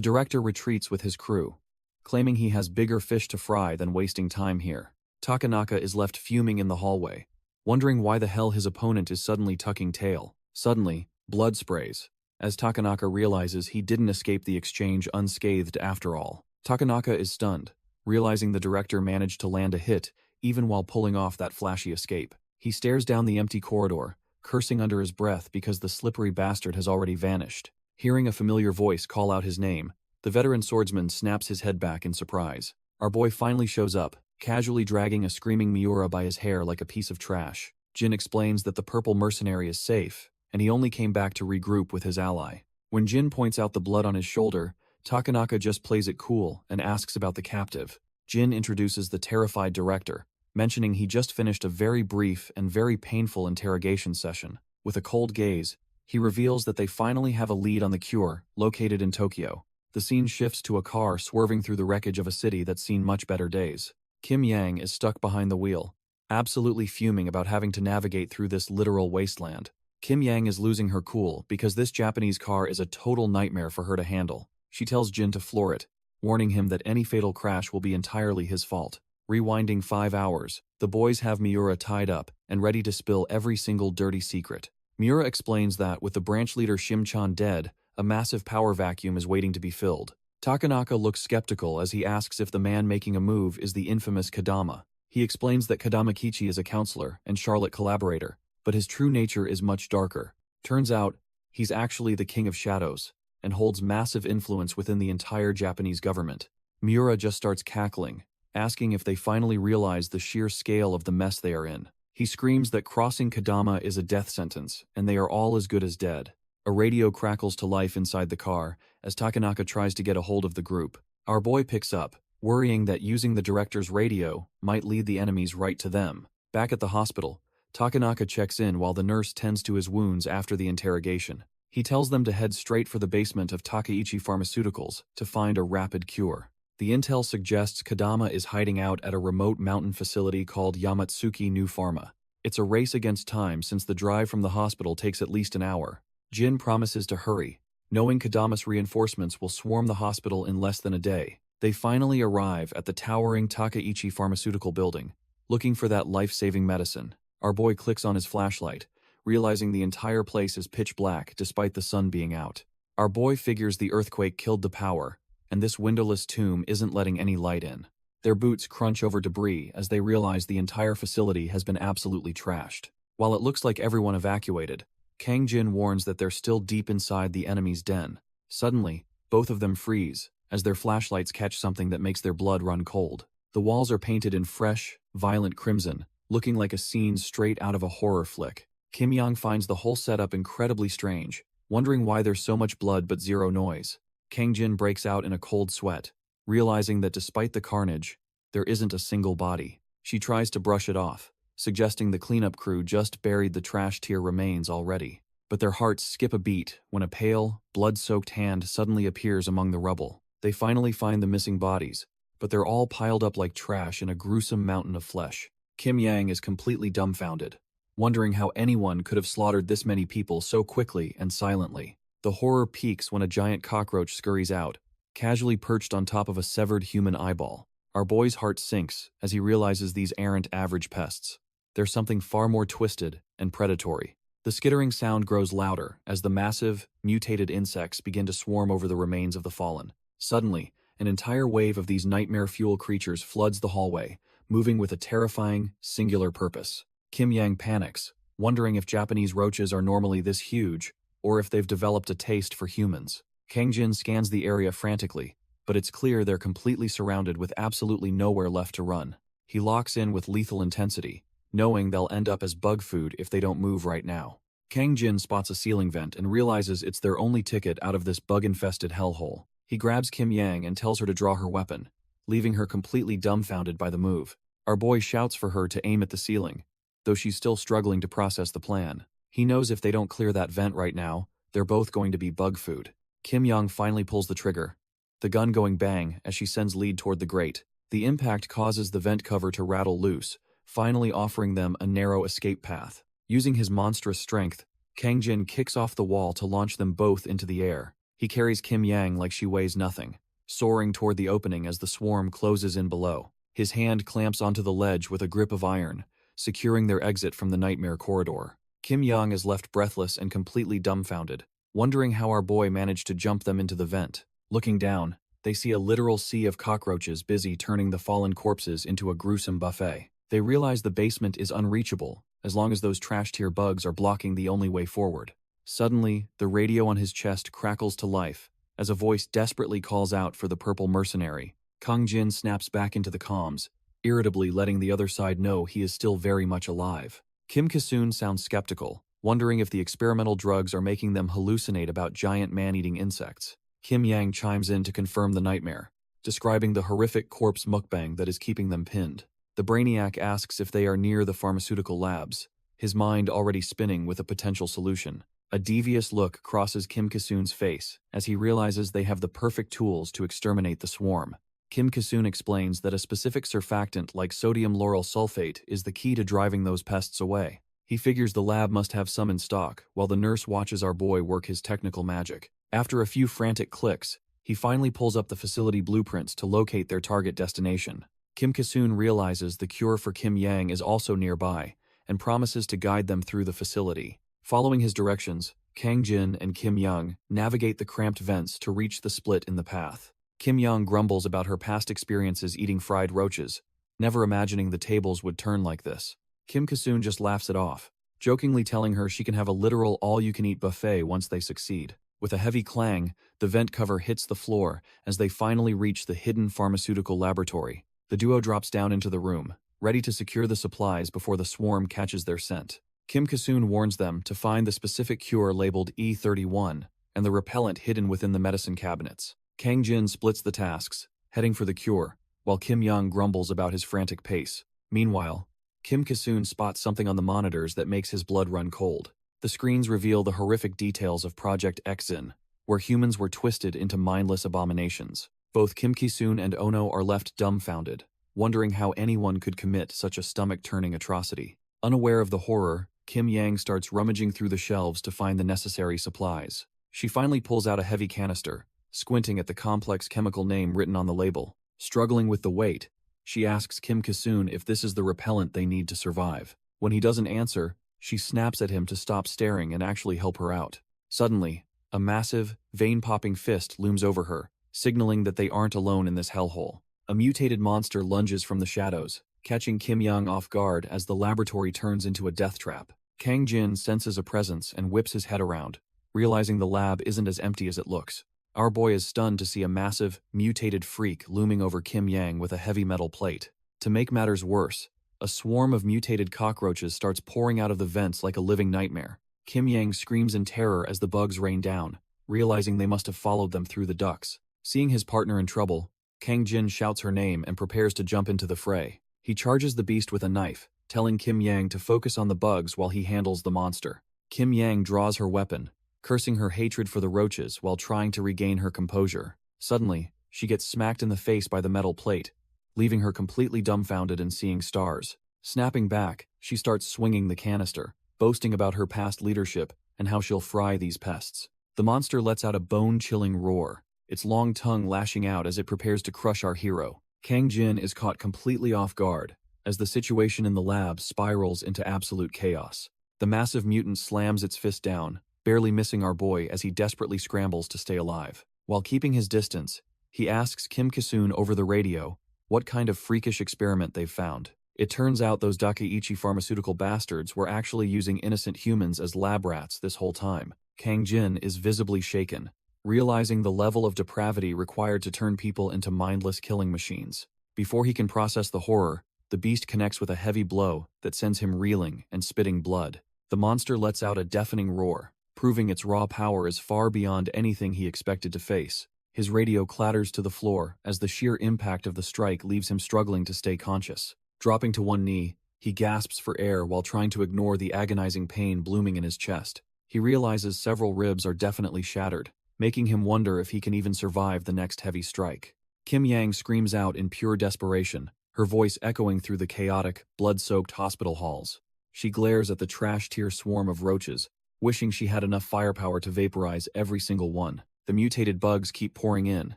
director retreats with his crew, claiming he has bigger fish to fry than wasting time here. Takanaka is left fuming in the hallway, wondering why the hell his opponent is suddenly tucking tail. Suddenly, blood sprays, as Takanaka realizes he didn't escape the exchange unscathed after all. Takanaka is stunned, realizing the director managed to land a hit even while pulling off that flashy escape. He stares down the empty corridor, cursing under his breath because the slippery bastard has already vanished. Hearing a familiar voice call out his name, the veteran swordsman snaps his head back in surprise. Our boy finally shows up, casually dragging a screaming Miura by his hair like a piece of trash. Jin explains that the purple mercenary is safe, and he only came back to regroup with his ally. When Jin points out the blood on his shoulder, Takanaka just plays it cool and asks about the captive. Jin introduces the terrified director, mentioning he just finished a very brief and very painful interrogation session. With a cold gaze, he reveals that they finally have a lead on the cure, located in Tokyo. The scene shifts to a car swerving through the wreckage of a city that's seen much better days. Kim Yang is stuck behind the wheel, absolutely fuming about having to navigate through this literal wasteland. Kim Yang is losing her cool because this Japanese car is a total nightmare for her to handle. She tells Jin to floor it, warning him that any fatal crash will be entirely his fault. Rewinding 5 hours, the boys have Miura tied up and ready to spill every single dirty secret. Miura explains that with the branch leader Shimchan dead, a massive power vacuum is waiting to be filled. Takanaka looks skeptical as he asks if the man making a move is the infamous Kadama. He explains that Kadama Kichi is a counselor and Charlotte collaborator, but his true nature is much darker. Turns out, he's actually the King of Shadows, and holds massive influence within the entire Japanese government. Miura just starts cackling, asking if they finally realize the sheer scale of the mess they are in. He screams that crossing Kadama is a death sentence, and they are all as good as dead. A radio crackles to life inside the car as Takanaka tries to get a hold of the group. Our boy picks up, worrying that using the director's radio might lead the enemies right to them. Back at the hospital, Takanaka checks in while the nurse tends to his wounds after the interrogation. He tells them to head straight for the basement of Takaichi Pharmaceuticals to find a rapid cure. The intel suggests Kadama is hiding out at a remote mountain facility called Yamatsuki New Pharma. It's a race against time since the drive from the hospital takes at least an hour. Jin promises to hurry, knowing Kadama's reinforcements will swarm the hospital in less than a day. They finally arrive at the towering Takaichi Pharmaceutical building, looking for that life-saving medicine. Our boy clicks on his flashlight, realizing the entire place is pitch black despite the sun being out. Our boy figures the earthquake killed the power, and this windowless tomb isn't letting any light in. Their boots crunch over debris as they realize the entire facility has been absolutely trashed. While it looks like everyone evacuated, Kang Jin warns that they're still deep inside the enemy's den. Suddenly, both of them freeze, as their flashlights catch something that makes their blood run cold. The walls are painted in fresh, violent crimson, looking like a scene straight out of a horror flick. Kim Yang finds the whole setup incredibly strange, wondering why there's so much blood but zero noise. Kang Jin breaks out in a cold sweat, realizing that despite the carnage, there isn't a single body. She tries to brush it off, suggesting the cleanup crew just buried the trash tier remains already. But their hearts skip a beat when a pale, blood-soaked hand suddenly appears among the rubble. They finally find the missing bodies, but they're all piled up like trash in a gruesome mountain of flesh. Kim Yang is completely dumbfounded, wondering how anyone could have slaughtered this many people so quickly and silently. The horror peaks when a giant cockroach scurries out, casually perched on top of a severed human eyeball. Our boy's heart sinks as he realizes these aren't average pests. They're something far more twisted and predatory. The skittering sound grows louder as the massive, mutated insects begin to swarm over the remains of the fallen. Suddenly, an entire wave of these nightmare-fuel creatures floods the hallway, moving with a terrifying, singular purpose. Kim Yang panics, wondering if Japanese roaches are normally this huge, or if they've developed a taste for humans. Kang Jin scans the area frantically, but it's clear they're completely surrounded with absolutely nowhere left to run. He locks in with lethal intensity, knowing they'll end up as bug food if they don't move right now. Kang Jin spots a ceiling vent and realizes it's their only ticket out of this bug-infested hellhole. He grabs Kim Yang and tells her to draw her weapon, leaving her completely dumbfounded by the move. Our boy shouts for her to aim at the ceiling, though she's still struggling to process the plan. He knows if they don't clear that vent right now, they're both going to be bug food. Kim Yang finally pulls the trigger, the gun going bang as she sends lead toward the grate. The impact causes the vent cover to rattle loose, finally offering them a narrow escape path. Using his monstrous strength, Kang Jin kicks off the wall to launch them both into the air. He carries Kim Yang like she weighs nothing, soaring toward the opening as the swarm closes in below. His hand clamps onto the ledge with a grip of iron, securing their exit from the nightmare corridor. Kim Yang is left breathless and completely dumbfounded, wondering how our boy managed to jump them into the vent. Looking down, they see a literal sea of cockroaches busy turning the fallen corpses into a gruesome buffet. They realize the basement is unreachable, as long as those trash-tier bugs are blocking the only way forward. Suddenly, the radio on his chest crackles to life, as a voice desperately calls out for the purple mercenary. Kang Jin snaps back into the comms, irritably letting the other side know he is still very much alive. Kim Ki-soon sounds skeptical, wondering if the experimental drugs are making them hallucinate about giant man-eating insects. Kim Yang chimes in to confirm the nightmare, describing the horrific corpse mukbang that is keeping them pinned. The brainiac asks if they are near the pharmaceutical labs, his mind already spinning with a potential solution. A devious look crosses Kim Ki-soon's face as he realizes they have the perfect tools to exterminate the swarm. Kim Ki-soon explains that a specific surfactant like sodium lauryl sulfate is the key to driving those pests away. He figures the lab must have some in stock, while the nurse watches our boy work his technical magic. After a few frantic clicks, he finally pulls up the facility blueprints to locate their target destination. Kim Ki-soon realizes the cure for Kim Yang is also nearby, and promises to guide them through the facility. Following his directions, Kang Jin and Kim Yang navigate the cramped vents to reach the split in the path. Kim Yang grumbles about her past experiences eating fried roaches, never imagining the tables would turn like this. Kim Ki-soon just laughs it off, jokingly telling her she can have a literal all-you-can-eat buffet once they succeed. With a heavy clang, the vent cover hits the floor as they finally reach the hidden pharmaceutical laboratory. The duo drops down into the room, ready to secure the supplies before the swarm catches their scent. Kim Ki-soon warns them to find the specific cure labeled E31 and the repellent hidden within the medicine cabinets. Kang Jin splits the tasks, heading for the cure, while Kim Yang grumbles about his frantic pace. Meanwhile, Kim Ki-soon spots something on the monitors that makes his blood run cold. The screens reveal the horrific details of Project Exin, where humans were twisted into mindless abominations. Both Kim Ki-soon and Ono are left dumbfounded, wondering how anyone could commit such a stomach-turning atrocity. Unaware of the horror, Kim Yang starts rummaging through the shelves to find the necessary supplies. She finally pulls out a heavy canister, squinting at the complex chemical name written on the label. Struggling with the weight, she asks Kim Ki-soon if this is the repellent they need to survive. When he doesn't answer, she snaps at him to stop staring and actually help her out. Suddenly, a massive, vein-popping fist looms over her, signaling that they aren't alone in this hellhole. A mutated monster lunges from the shadows, catching Kim Yang off guard as the laboratory turns into a death trap. Kang Jin senses a presence and whips his head around, realizing the lab isn't as empty as it looks. Our boy is stunned to see a massive, mutated freak looming over Kim Yang with a heavy metal plate. To make matters worse, a swarm of mutated cockroaches starts pouring out of the vents like a living nightmare. Kim Yang screams in terror as the bugs rain down, realizing they must have followed them through the ducts. Seeing his partner in trouble, Kang Jin shouts her name and prepares to jump into the fray. He charges the beast with a knife, telling Kim Yang to focus on the bugs while he handles the monster. Kim Yang draws her weapon, cursing her hatred for the roaches while trying to regain her composure. Suddenly, she gets smacked in the face by the metal plate, leaving her completely dumbfounded and seeing stars. Snapping back, she starts swinging the canister, boasting about her past leadership and how she'll fry these pests. The monster lets out a bone-chilling roar, its long tongue lashing out as it prepares to crush our hero. Kang Jin is caught completely off guard, as the situation in the lab spirals into absolute chaos. The massive mutant slams its fist down, barely missing our boy as he desperately scrambles to stay alive. While keeping his distance, he asks Kim Ki-soon over the radio what kind of freakish experiment they've found. It turns out those Dakeiichi pharmaceutical bastards were actually using innocent humans as lab rats this whole time. Kang Jin is visibly shaken, realizing the level of depravity required to turn people into mindless killing machines. Before he can process the horror, the beast connects with a heavy blow that sends him reeling and spitting blood. The monster lets out a deafening roar, proving its raw power is far beyond anything he expected to face. His radio clatters to the floor as the sheer impact of the strike leaves him struggling to stay conscious. Dropping to one knee, he gasps for air while trying to ignore the agonizing pain blooming in his chest. He realizes several ribs are definitely shattered, making him wonder if he can even survive the next heavy strike. Kim Yang screams out in pure desperation, her voice echoing through the chaotic, blood-soaked hospital halls. She glares at the trash-tier swarm of roaches, wishing she had enough firepower to vaporize every single one. The mutated bugs keep pouring in,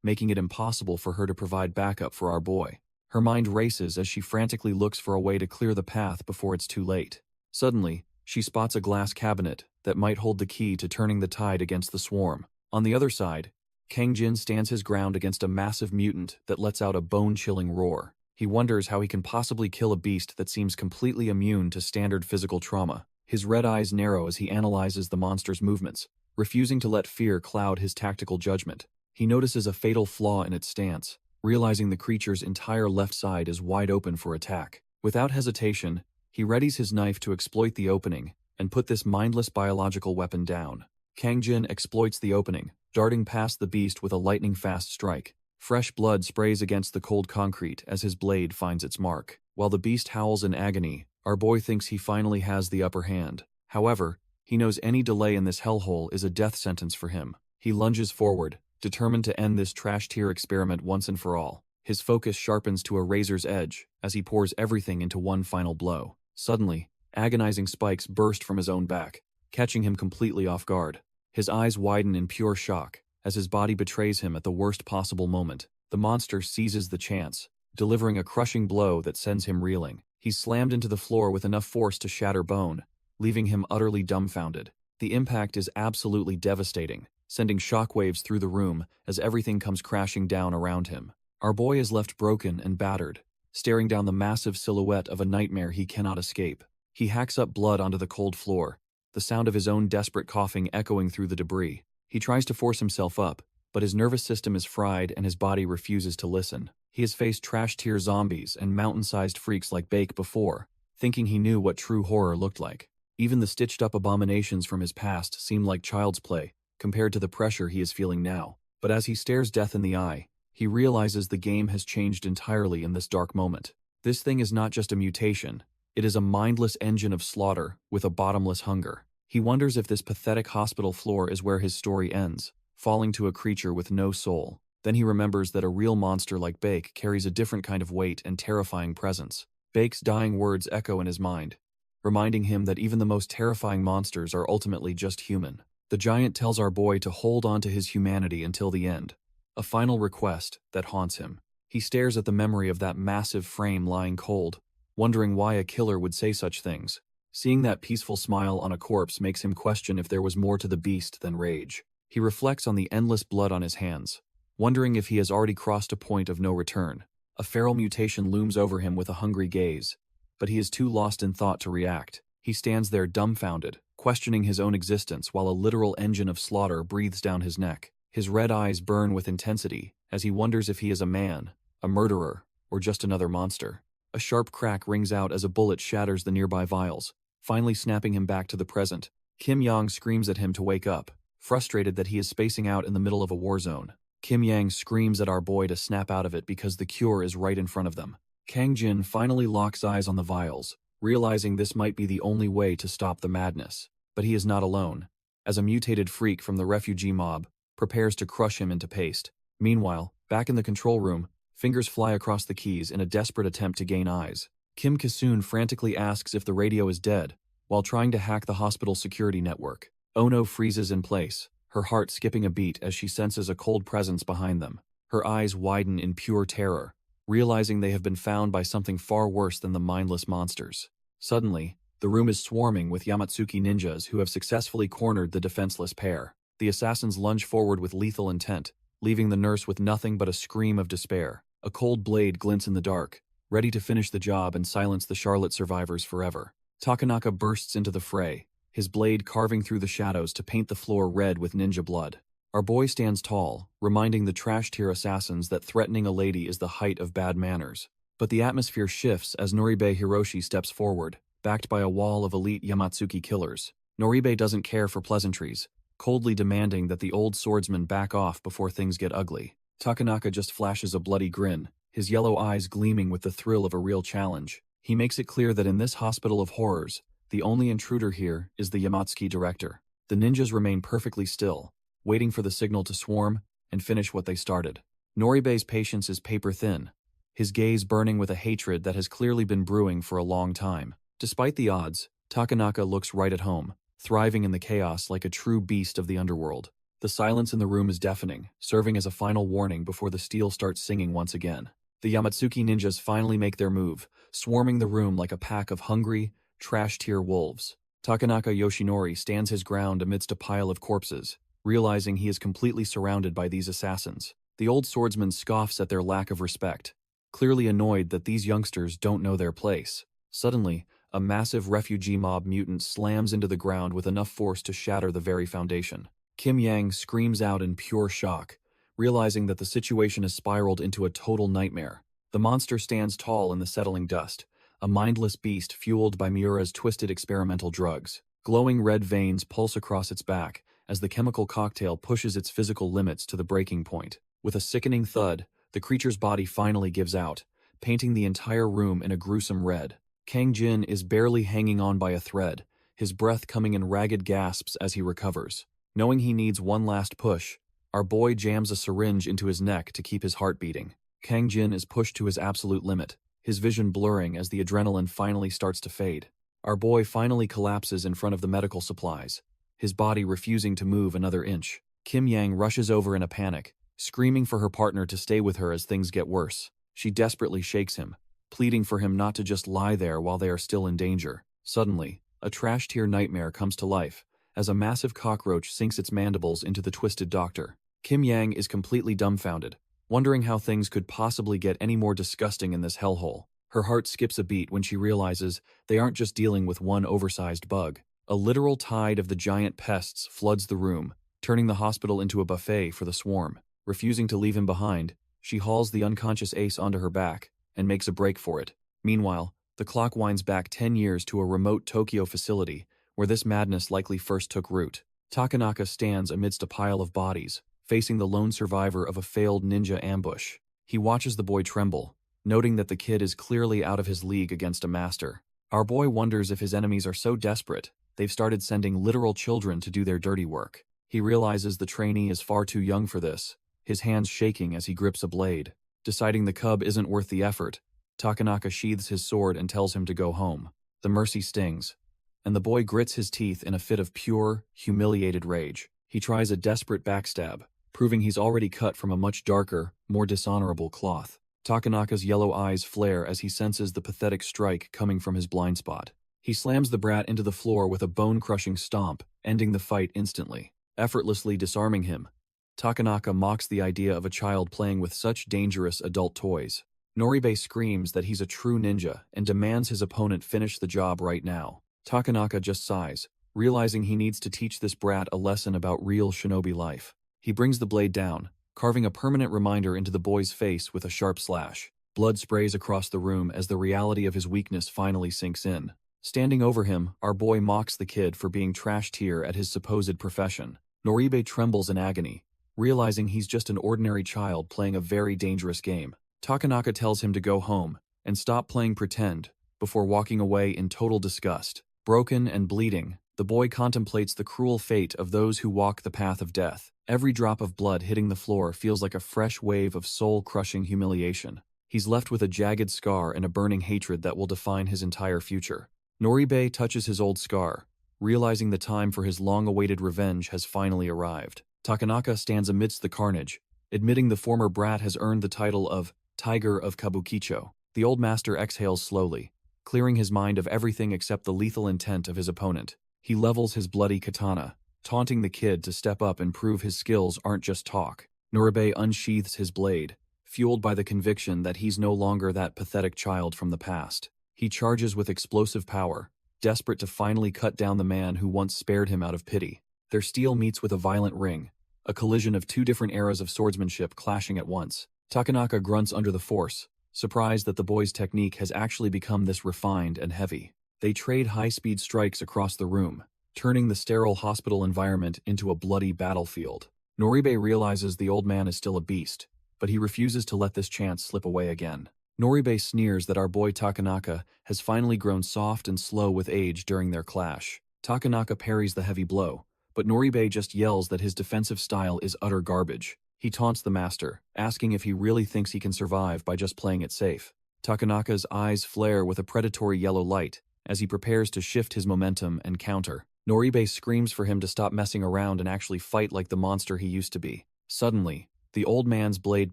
making it impossible for her to provide backup for our boy. Her mind races as she frantically looks for a way to clear the path before it's too late. Suddenly, she spots a glass cabinet that might hold the key to turning the tide against the swarm. On the other side, Kang Jin stands his ground against a massive mutant that lets out a bone-chilling roar. He wonders how he can possibly kill a beast that seems completely immune to standard physical trauma. His red eyes narrow as he analyzes the monster's movements, refusing to let fear cloud his tactical judgment. He notices a fatal flaw in its stance, realizing the creature's entire left side is wide open for attack. Without hesitation, he readies his knife to exploit the opening and put this mindless biological weapon down. Kang Jin exploits the opening, darting past the beast with a lightning-fast strike. Fresh blood sprays against the cold concrete as his blade finds its mark. While the beast howls in agony, our boy thinks he finally has the upper hand. However, he knows any delay in this hellhole is a death sentence for him. He lunges forward, determined to end this trash-tier experiment once and for all. His focus sharpens to a razor's edge as he pours everything into one final blow. Suddenly, agonizing spikes burst from his own back, catching him completely off guard. His eyes widen in pure shock as his body betrays him at the worst possible moment. The monster seizes the chance, delivering a crushing blow that sends him reeling. He's slammed into the floor with enough force to shatter bone, leaving him utterly dumbfounded. The impact is absolutely devastating, sending shockwaves through the room as everything comes crashing down around him. Our boy is left broken and battered, staring down the massive silhouette of a nightmare he cannot escape. He hacks up blood onto the cold floor, the sound of his own desperate coughing echoing through the debris. He tries to force himself up, but his nervous system is fried and his body refuses to listen. He has faced trash-tier zombies and mountain-sized freaks like Bake before, thinking he knew what true horror looked like. Even the stitched-up abominations from his past seem like child's play compared to the pressure he is feeling now. But as he stares death in the eye, he realizes the game has changed entirely in this dark moment. This thing is not just a mutation, it is a mindless engine of slaughter with a bottomless hunger. He wonders if this pathetic hospital floor is where his story ends, falling to a creature with no soul. Then he remembers that a real monster like Bake carries a different kind of weight and terrifying presence. Bake's dying words echo in his mind, reminding him that even the most terrifying monsters are ultimately just human. The giant tells our boy to hold on to his humanity until the end, a final request that haunts him. He stares at the memory of that massive frame lying cold, wondering why a killer would say such things. Seeing that peaceful smile on a corpse makes him question if there was more to the beast than rage. He reflects on the endless blood on his hands, wondering if he has already crossed a point of no return. A feral mutation looms over him with a hungry gaze, but he is too lost in thought to react. He stands there dumbfounded, questioning his own existence while a literal engine of slaughter breathes down his neck. His red eyes burn with intensity as he wonders if he is a man, a murderer, or just another monster. A sharp crack rings out as a bullet shatters the nearby vials, finally snapping him back to the present. Kim Yang screams at him to wake up, frustrated that he is spacing out in the middle of a war zone. Kim Yang screams at our boy to snap out of it because the cure is right in front of them. Kang Jin finally locks eyes on the vials, realizing this might be the only way to stop the madness. But he is not alone, as a mutated freak from the refugee mob prepares to crush him into paste. Meanwhile, back in the control room, fingers fly across the keys in a desperate attempt to gain eyes. Kim Kisoon frantically asks if the radio is dead, while trying to hack the hospital security network. Ono freezes in place, her heart skipping a beat as she senses a cold presence behind them. Her eyes widen in pure terror, realizing they have been found by something far worse than the mindless monsters. Suddenly, the room is swarming with Yamatsuki ninjas who have successfully cornered the defenseless pair. The assassins lunge forward with lethal intent, leaving the nurse with nothing but a scream of despair. A cold blade glints in the dark, ready to finish the job and silence the Charlotte survivors forever. Takanaka bursts into the fray, his blade carving through the shadows to paint the floor red with ninja blood. Our boy stands tall, reminding the trash-tier assassins that threatening a lady is the height of bad manners. But the atmosphere shifts as Noribe Hiroshi steps forward, backed by a wall of elite Yamatsuki killers. Noribe doesn't care for pleasantries, coldly demanding that the old swordsman back off before things get ugly. Takanaka just flashes a bloody grin, his yellow eyes gleaming with the thrill of a real challenge. He makes it clear that in this hospital of horrors, the only intruder here is the Yamatsuki director. The ninjas remain perfectly still, waiting for the signal to swarm and finish what they started. Noribe's patience is paper-thin, his gaze burning with a hatred that has clearly been brewing for a long time. Despite the odds, Takanaka looks right at home, thriving in the chaos like a true beast of the underworld. The silence in the room is deafening, serving as a final warning before the steel starts singing once again. The Yamatsuki ninjas finally make their move, swarming the room like a pack of hungry, trash-tier wolves. Takanaka Yoshinori stands his ground amidst a pile of corpses, realizing he is completely surrounded by these assassins. The old swordsman scoffs at their lack of respect, clearly annoyed that these youngsters don't know their place. Suddenly, a massive refugee mob mutant slams into the ground with enough force to shatter the very foundation. Kim Yang screams out in pure shock, realizing that the situation has spiraled into a total nightmare. The monster stands tall in the settling dust, a mindless beast fueled by Miura's twisted experimental drugs. Glowing red veins pulse across its back as the chemical cocktail pushes its physical limits to the breaking point. With a sickening thud, the creature's body finally gives out, painting the entire room in a gruesome red. Kang Jin is barely hanging on by a thread, his breath coming in ragged gasps as he recovers. Knowing he needs one last push, our boy jams a syringe into his neck to keep his heart beating. Kang Jin is pushed to his absolute limit, his vision blurring as the adrenaline finally starts to fade. Our boy finally collapses in front of the medical supplies, his body refusing to move another inch. Kim Yang rushes over in a panic, screaming for her partner to stay with her as things get worse. She desperately shakes him, pleading for him not to just lie there while they are still in danger. Suddenly, a trash-tier nightmare comes to life, as a massive cockroach sinks its mandibles into the twisted doctor. Kim Yang is completely dumbfounded, wondering how things could possibly get any more disgusting in this hellhole. Her heart skips a beat when she realizes they aren't just dealing with one oversized bug. A literal tide of the giant pests floods the room, turning the hospital into a buffet for the swarm. Refusing to leave him behind, she hauls the unconscious ace onto her back and makes a break for it. Meanwhile, the clock winds back 10 years to a remote Tokyo facility where this madness likely first took root. Takanaka stands amidst a pile of bodies, facing the lone survivor of a failed ninja ambush. He watches the boy tremble, noting that the kid is clearly out of his league against a master. Our boy wonders if his enemies are so desperate, they've started sending literal children to do their dirty work. He realizes the trainee is far too young for this, his hands shaking as he grips a blade. Deciding the cub isn't worth the effort, Takanaka sheathes his sword and tells him to go home. The mercy stings, and the boy grits his teeth in a fit of pure, humiliated rage. He tries a desperate backstab, proving he's already cut from a much darker, more dishonorable cloth. Takanaka's yellow eyes flare as he senses the pathetic strike coming from his blind spot. He slams the brat into the floor with a bone-crushing stomp, ending the fight instantly. Effortlessly disarming him, Takanaka mocks the idea of a child playing with such dangerous adult toys. Noribe screams that he's a true ninja and demands his opponent finish the job right now. Takanaka just sighs, realizing he needs to teach this brat a lesson about real shinobi life. He brings the blade down, carving a permanent reminder into the boy's face with a sharp slash. Blood sprays across the room as the reality of his weakness finally sinks in. Standing over him, our boy mocks the kid for being trash-tier at his supposed profession. Noribe trembles in agony, realizing he's just an ordinary child playing a very dangerous game. Takanaka tells him to go home and stop playing pretend before walking away in total disgust. Broken and bleeding, the boy contemplates the cruel fate of those who walk the path of death. Every drop of blood hitting the floor feels like a fresh wave of soul-crushing humiliation. He's left with a jagged scar and a burning hatred that will define his entire future. Noribe touches his old scar, realizing the time for his long-awaited revenge has finally arrived. Takanaka stands amidst the carnage, admitting the former brat has earned the title of Tiger of Kabukicho. The old master exhales slowly, clearing his mind of everything except the lethal intent of his opponent. He levels his bloody katana, taunting the kid to step up and prove his skills aren't just talk. Noribe unsheathes his blade, fueled by the conviction that he's no longer that pathetic child from the past. He charges with explosive power, desperate to finally cut down the man who once spared him out of pity. Their steel meets with a violent ring, a collision of two different eras of swordsmanship clashing at once. Takanaka grunts under the force, surprised that the boy's technique has actually become this refined and heavy. They trade high-speed strikes across the room, turning the sterile hospital environment into a bloody battlefield. Noribe realizes the old man is still a beast, but he refuses to let this chance slip away again. Noribe sneers that our boy Takanaka has finally grown soft and slow with age during their clash. Takanaka parries the heavy blow, but Noribe just yells that his defensive style is utter garbage. He taunts the master, asking if he really thinks he can survive by just playing it safe. Takanaka's eyes flare with a predatory yellow light as he prepares to shift his momentum and counter. Noribe screams for him to stop messing around and actually fight like the monster he used to be. Suddenly, the old man's blade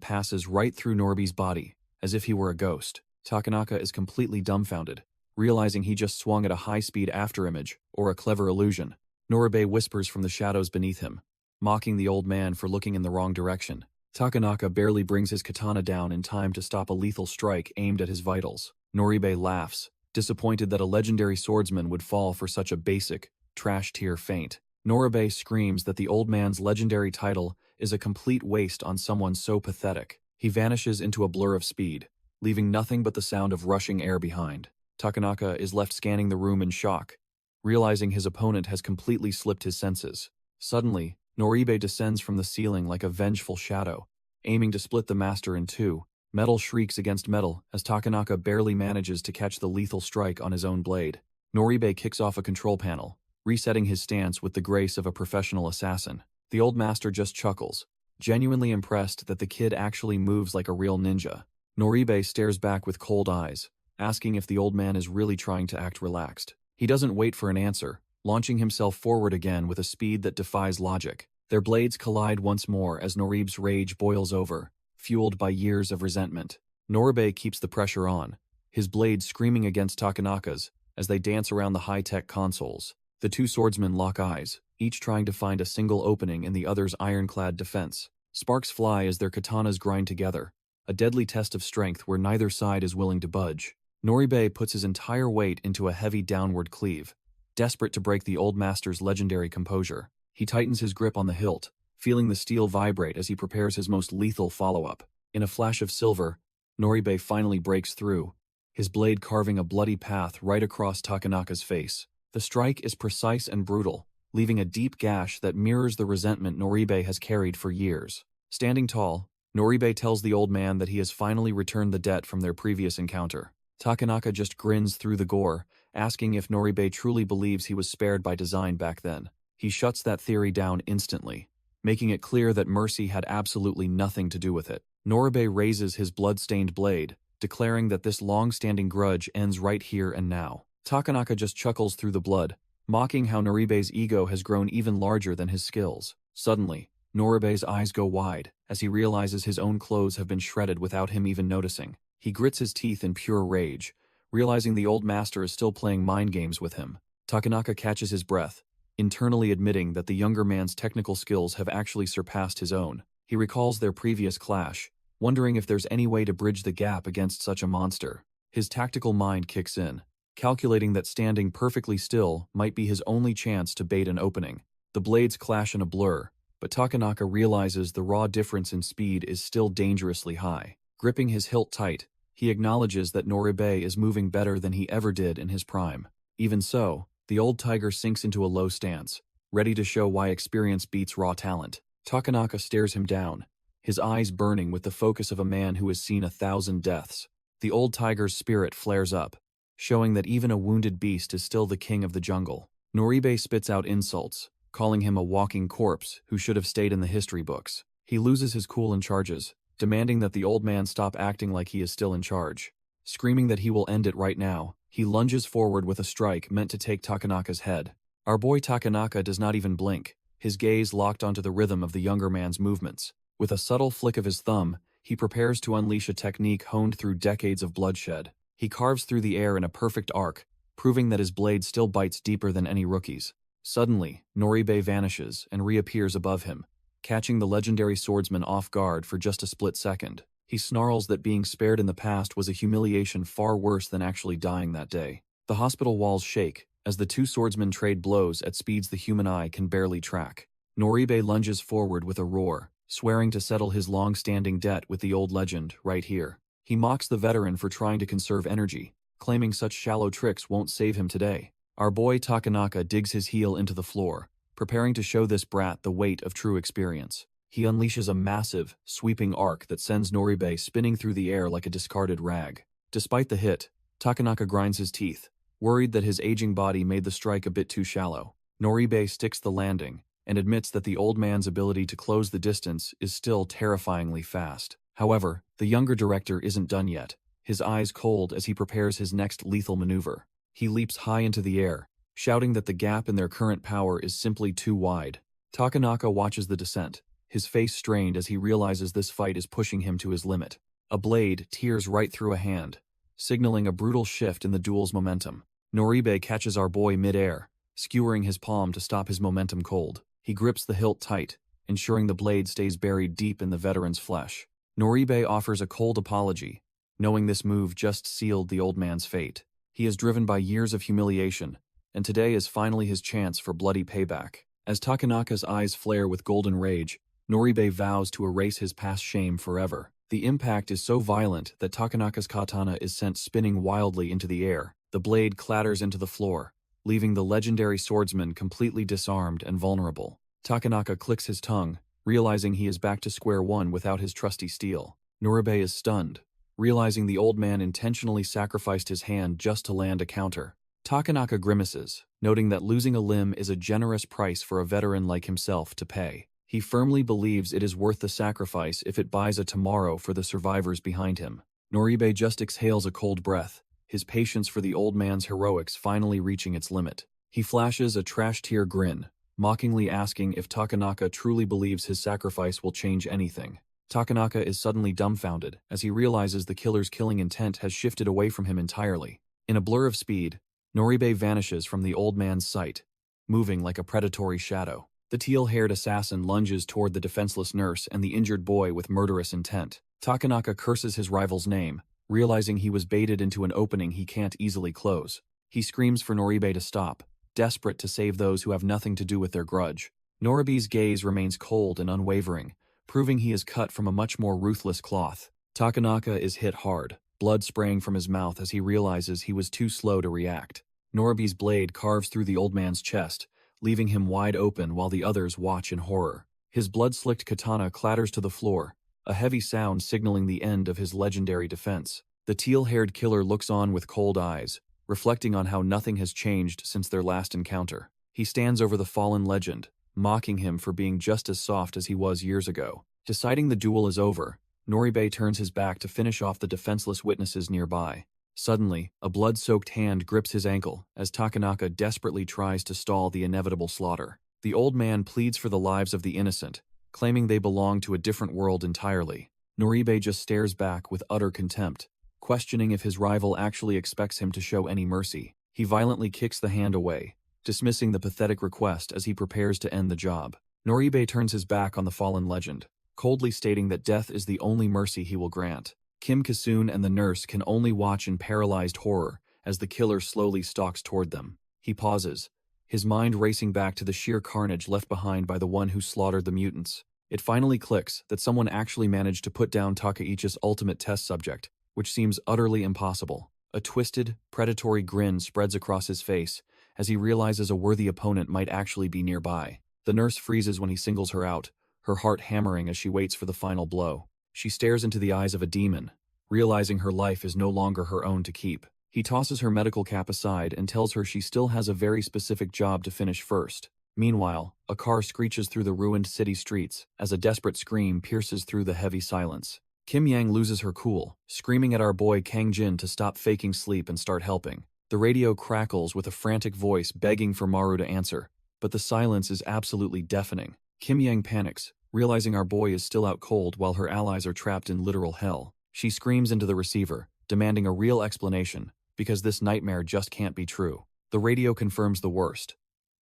passes right through Noribe's body, as if he were a ghost. Takanaka is completely dumbfounded, realizing he just swung at a high-speed afterimage, or a clever illusion. Noribe whispers from the shadows beneath him, mocking the old man for looking in the wrong direction. Takanaka barely brings his katana down in time to stop a lethal strike aimed at his vitals. Noribe laughs, disappointed that a legendary swordsman would fall for such a basic, trash-tier feint. Noribe screams that the old man's legendary title is a complete waste on someone so pathetic. He vanishes into a blur of speed, leaving nothing but the sound of rushing air behind. Takanaka is left scanning the room in shock, realizing his opponent has completely slipped his senses. Suddenly, Noribe descends from the ceiling like a vengeful shadow, aiming to split the master in two. Metal shrieks against metal as Takanaka barely manages to catch the lethal strike on his own blade. Noribe kicks off a control panel, resetting his stance with the grace of a professional assassin. The old master just chuckles, genuinely impressed that the kid actually moves like a real ninja. Noribe stares back with cold eyes, asking if the old man is really trying to act relaxed. He doesn't wait for an answer, launching himself forward again with a speed that defies logic. Their blades collide once more as Noribe's rage boils over, fueled by years of resentment. Noribe keeps the pressure on, his blade screaming against Takanaka's as they dance around the high-tech consoles. The two swordsmen lock eyes, each trying to find a single opening in the other's ironclad defense. Sparks fly as their katanas grind together, a deadly test of strength where neither side is willing to budge. Noribe puts his entire weight into a heavy downward cleave, desperate to break the old master's legendary composure. He tightens his grip on the hilt, feeling the steel vibrate as he prepares his most lethal follow-up. In a flash of silver, Noribe finally breaks through, his blade carving a bloody path right across Takanaka's face. The strike is precise and brutal, leaving a deep gash that mirrors the resentment Noribe has carried for years. Standing tall, Noribe tells the old man that he has finally returned the debt from their previous encounter. Takanaka just grins through the gore, asking if Noribe truly believes he was spared by design back then. He shuts that theory down instantly, making it clear that mercy had absolutely nothing to do with it. Noribe raises his blood-stained blade, declaring that this long-standing grudge ends right here and now. Takanaka just chuckles through the blood, mocking how Noribe's ego has grown even larger than his skills. Suddenly, Noribe's eyes go wide as he realizes his own clothes have been shredded without him even noticing. He grits his teeth in pure rage, realizing the old master is still playing mind games with him. Takanaka catches his breath, internally admitting that the younger man's technical skills have actually surpassed his own. He recalls their previous clash, wondering if there's any way to bridge the gap against such a monster. His tactical mind kicks in, calculating that standing perfectly still might be his only chance to bait an opening. The blades clash in a blur, but Takanaka realizes the raw difference in speed is still dangerously high. Gripping his hilt tight, he acknowledges that Noribe is moving better than he ever did in his prime. Even so, the old tiger sinks into a low stance, ready to show why experience beats raw talent. Takanaka stares him down, his eyes burning with the focus of a man who has seen 1,000 deaths. The old tiger's spirit flares up, showing that even a wounded beast is still the king of the jungle. Noribe spits out insults, calling him a walking corpse who should have stayed in the history books. He loses his cool and charges, demanding that the old man stop acting like he is still in charge. Screaming that he will end it right now, he lunges forward with a strike meant to take Takanaka's head. Our boy Takanaka does not even blink, his gaze locked onto the rhythm of the younger man's movements. With a subtle flick of his thumb, he prepares to unleash a technique honed through decades of bloodshed. He carves through the air in a perfect arc, proving that his blade still bites deeper than any rookie's. Suddenly, Noribe vanishes and reappears above him, catching the legendary swordsman off guard for just a split second. He snarls that being spared in the past was a humiliation far worse than actually dying that day. The hospital walls shake as the two swordsmen trade blows at speeds the human eye can barely track. Noribe lunges forward with a roar, swearing to settle his long-standing debt with the old legend right here. He mocks the veteran for trying to conserve energy, claiming such shallow tricks won't save him today. Our boy Takanaka digs his heel into the floor, preparing to show this brat the weight of true experience. He unleashes a massive, sweeping arc that sends Noribe spinning through the air like a discarded rag. Despite the hit, Takanaka grinds his teeth, worried that his aging body made the strike a bit too shallow. Noribe sticks the landing and admits that the old man's ability to close the distance is still terrifyingly fast. However, the younger director isn't done yet, his eyes cold as he prepares his next lethal maneuver. He leaps high into the air, shouting that the gap in their current power is simply too wide. Takanaka watches the descent, his face strained as he realizes this fight is pushing him to his limit. A blade tears right through a hand, signaling a brutal shift in the duel's momentum. Noribe catches our boy mid-air, skewering his palm to stop his momentum cold. He grips the hilt tight, ensuring the blade stays buried deep in the veteran's flesh. Noribe offers a cold apology, knowing this move just sealed the old man's fate. He is driven by years of humiliation, and today is finally his chance for bloody payback. As Takanaka's eyes flare with golden rage, Noribe vows to erase his past shame forever. The impact is so violent that Takanaka's katana is sent spinning wildly into the air. The blade clatters into the floor, leaving the legendary swordsman completely disarmed and vulnerable. Takanaka clicks his tongue, realizing he is back to square one without his trusty steel. Noribe is stunned, realizing the old man intentionally sacrificed his hand just to land a counter. Takanaka grimaces, noting that losing a limb is a generous price for a veteran like himself to pay. He firmly believes it is worth the sacrifice if it buys a tomorrow for the survivors behind him. Noribe just exhales a cold breath, his patience for the old man's heroics finally reaching its limit. He flashes a trash-tier grin, mockingly asking if Takanaka truly believes his sacrifice will change anything. Takanaka is suddenly dumbfounded as he realizes the killer's killing intent has shifted away from him entirely. In a blur of speed, Noribe vanishes from the old man's sight, moving like a predatory shadow. The teal-haired assassin lunges toward the defenseless nurse and the injured boy with murderous intent. Takanaka curses his rival's name, realizing he was baited into an opening he can't easily close. He screams for Noribe to stop, desperate to save those who have nothing to do with their grudge. Noribe's gaze remains cold and unwavering, proving he is cut from a much more ruthless cloth. Takanaka is hit hard, blood spraying from his mouth as he realizes he was too slow to react. Noribe's blade carves through the old man's chest, leaving him wide open while the others watch in horror. His blood-slicked katana clatters to the floor, a heavy sound signaling the end of his legendary defense. The teal-haired killer looks on with cold eyes, reflecting on how nothing has changed since their last encounter. He stands over the fallen legend, mocking him for being just as soft as he was years ago. Deciding the duel is over, Noribe turns his back to finish off the defenseless witnesses nearby. Suddenly, a blood-soaked hand grips his ankle as Takanaka desperately tries to stall the inevitable slaughter. The old man pleads for the lives of the innocent, claiming they belong to a different world entirely. Noribe just stares back with utter contempt, questioning if his rival actually expects him to show any mercy. He violently kicks the hand away, dismissing the pathetic request as he prepares to end the job. Noribe turns his back on the fallen legend, coldly stating that death is the only mercy he will grant. Kim Kisun and the nurse can only watch in paralyzed horror as the killer slowly stalks toward them. He pauses, his mind racing back to the sheer carnage left behind by the one who slaughtered the mutants. It finally clicks that someone actually managed to put down Takaichi's ultimate test subject, which seems utterly impossible. A twisted, predatory grin spreads across his face as he realizes a worthy opponent might actually be nearby. The nurse freezes when he singles her out, her heart hammering as she waits for the final blow. She stares into the eyes of a demon, realizing her life is no longer her own to keep. He tosses her medical cap aside and tells her she still has a very specific job to finish first. Meanwhile, a car screeches through the ruined city streets as a desperate scream pierces through the heavy silence. Kim Yang loses her cool, screaming at our boy Kang Jin to stop faking sleep and start helping. The radio crackles with a frantic voice begging for Maru to answer, but the silence is absolutely deafening. Kim Yang panics, realizing our boy is still out cold while her allies are trapped in literal hell. She screams into the receiver, demanding a real explanation, because this nightmare just can't be true. The radio confirms the worst.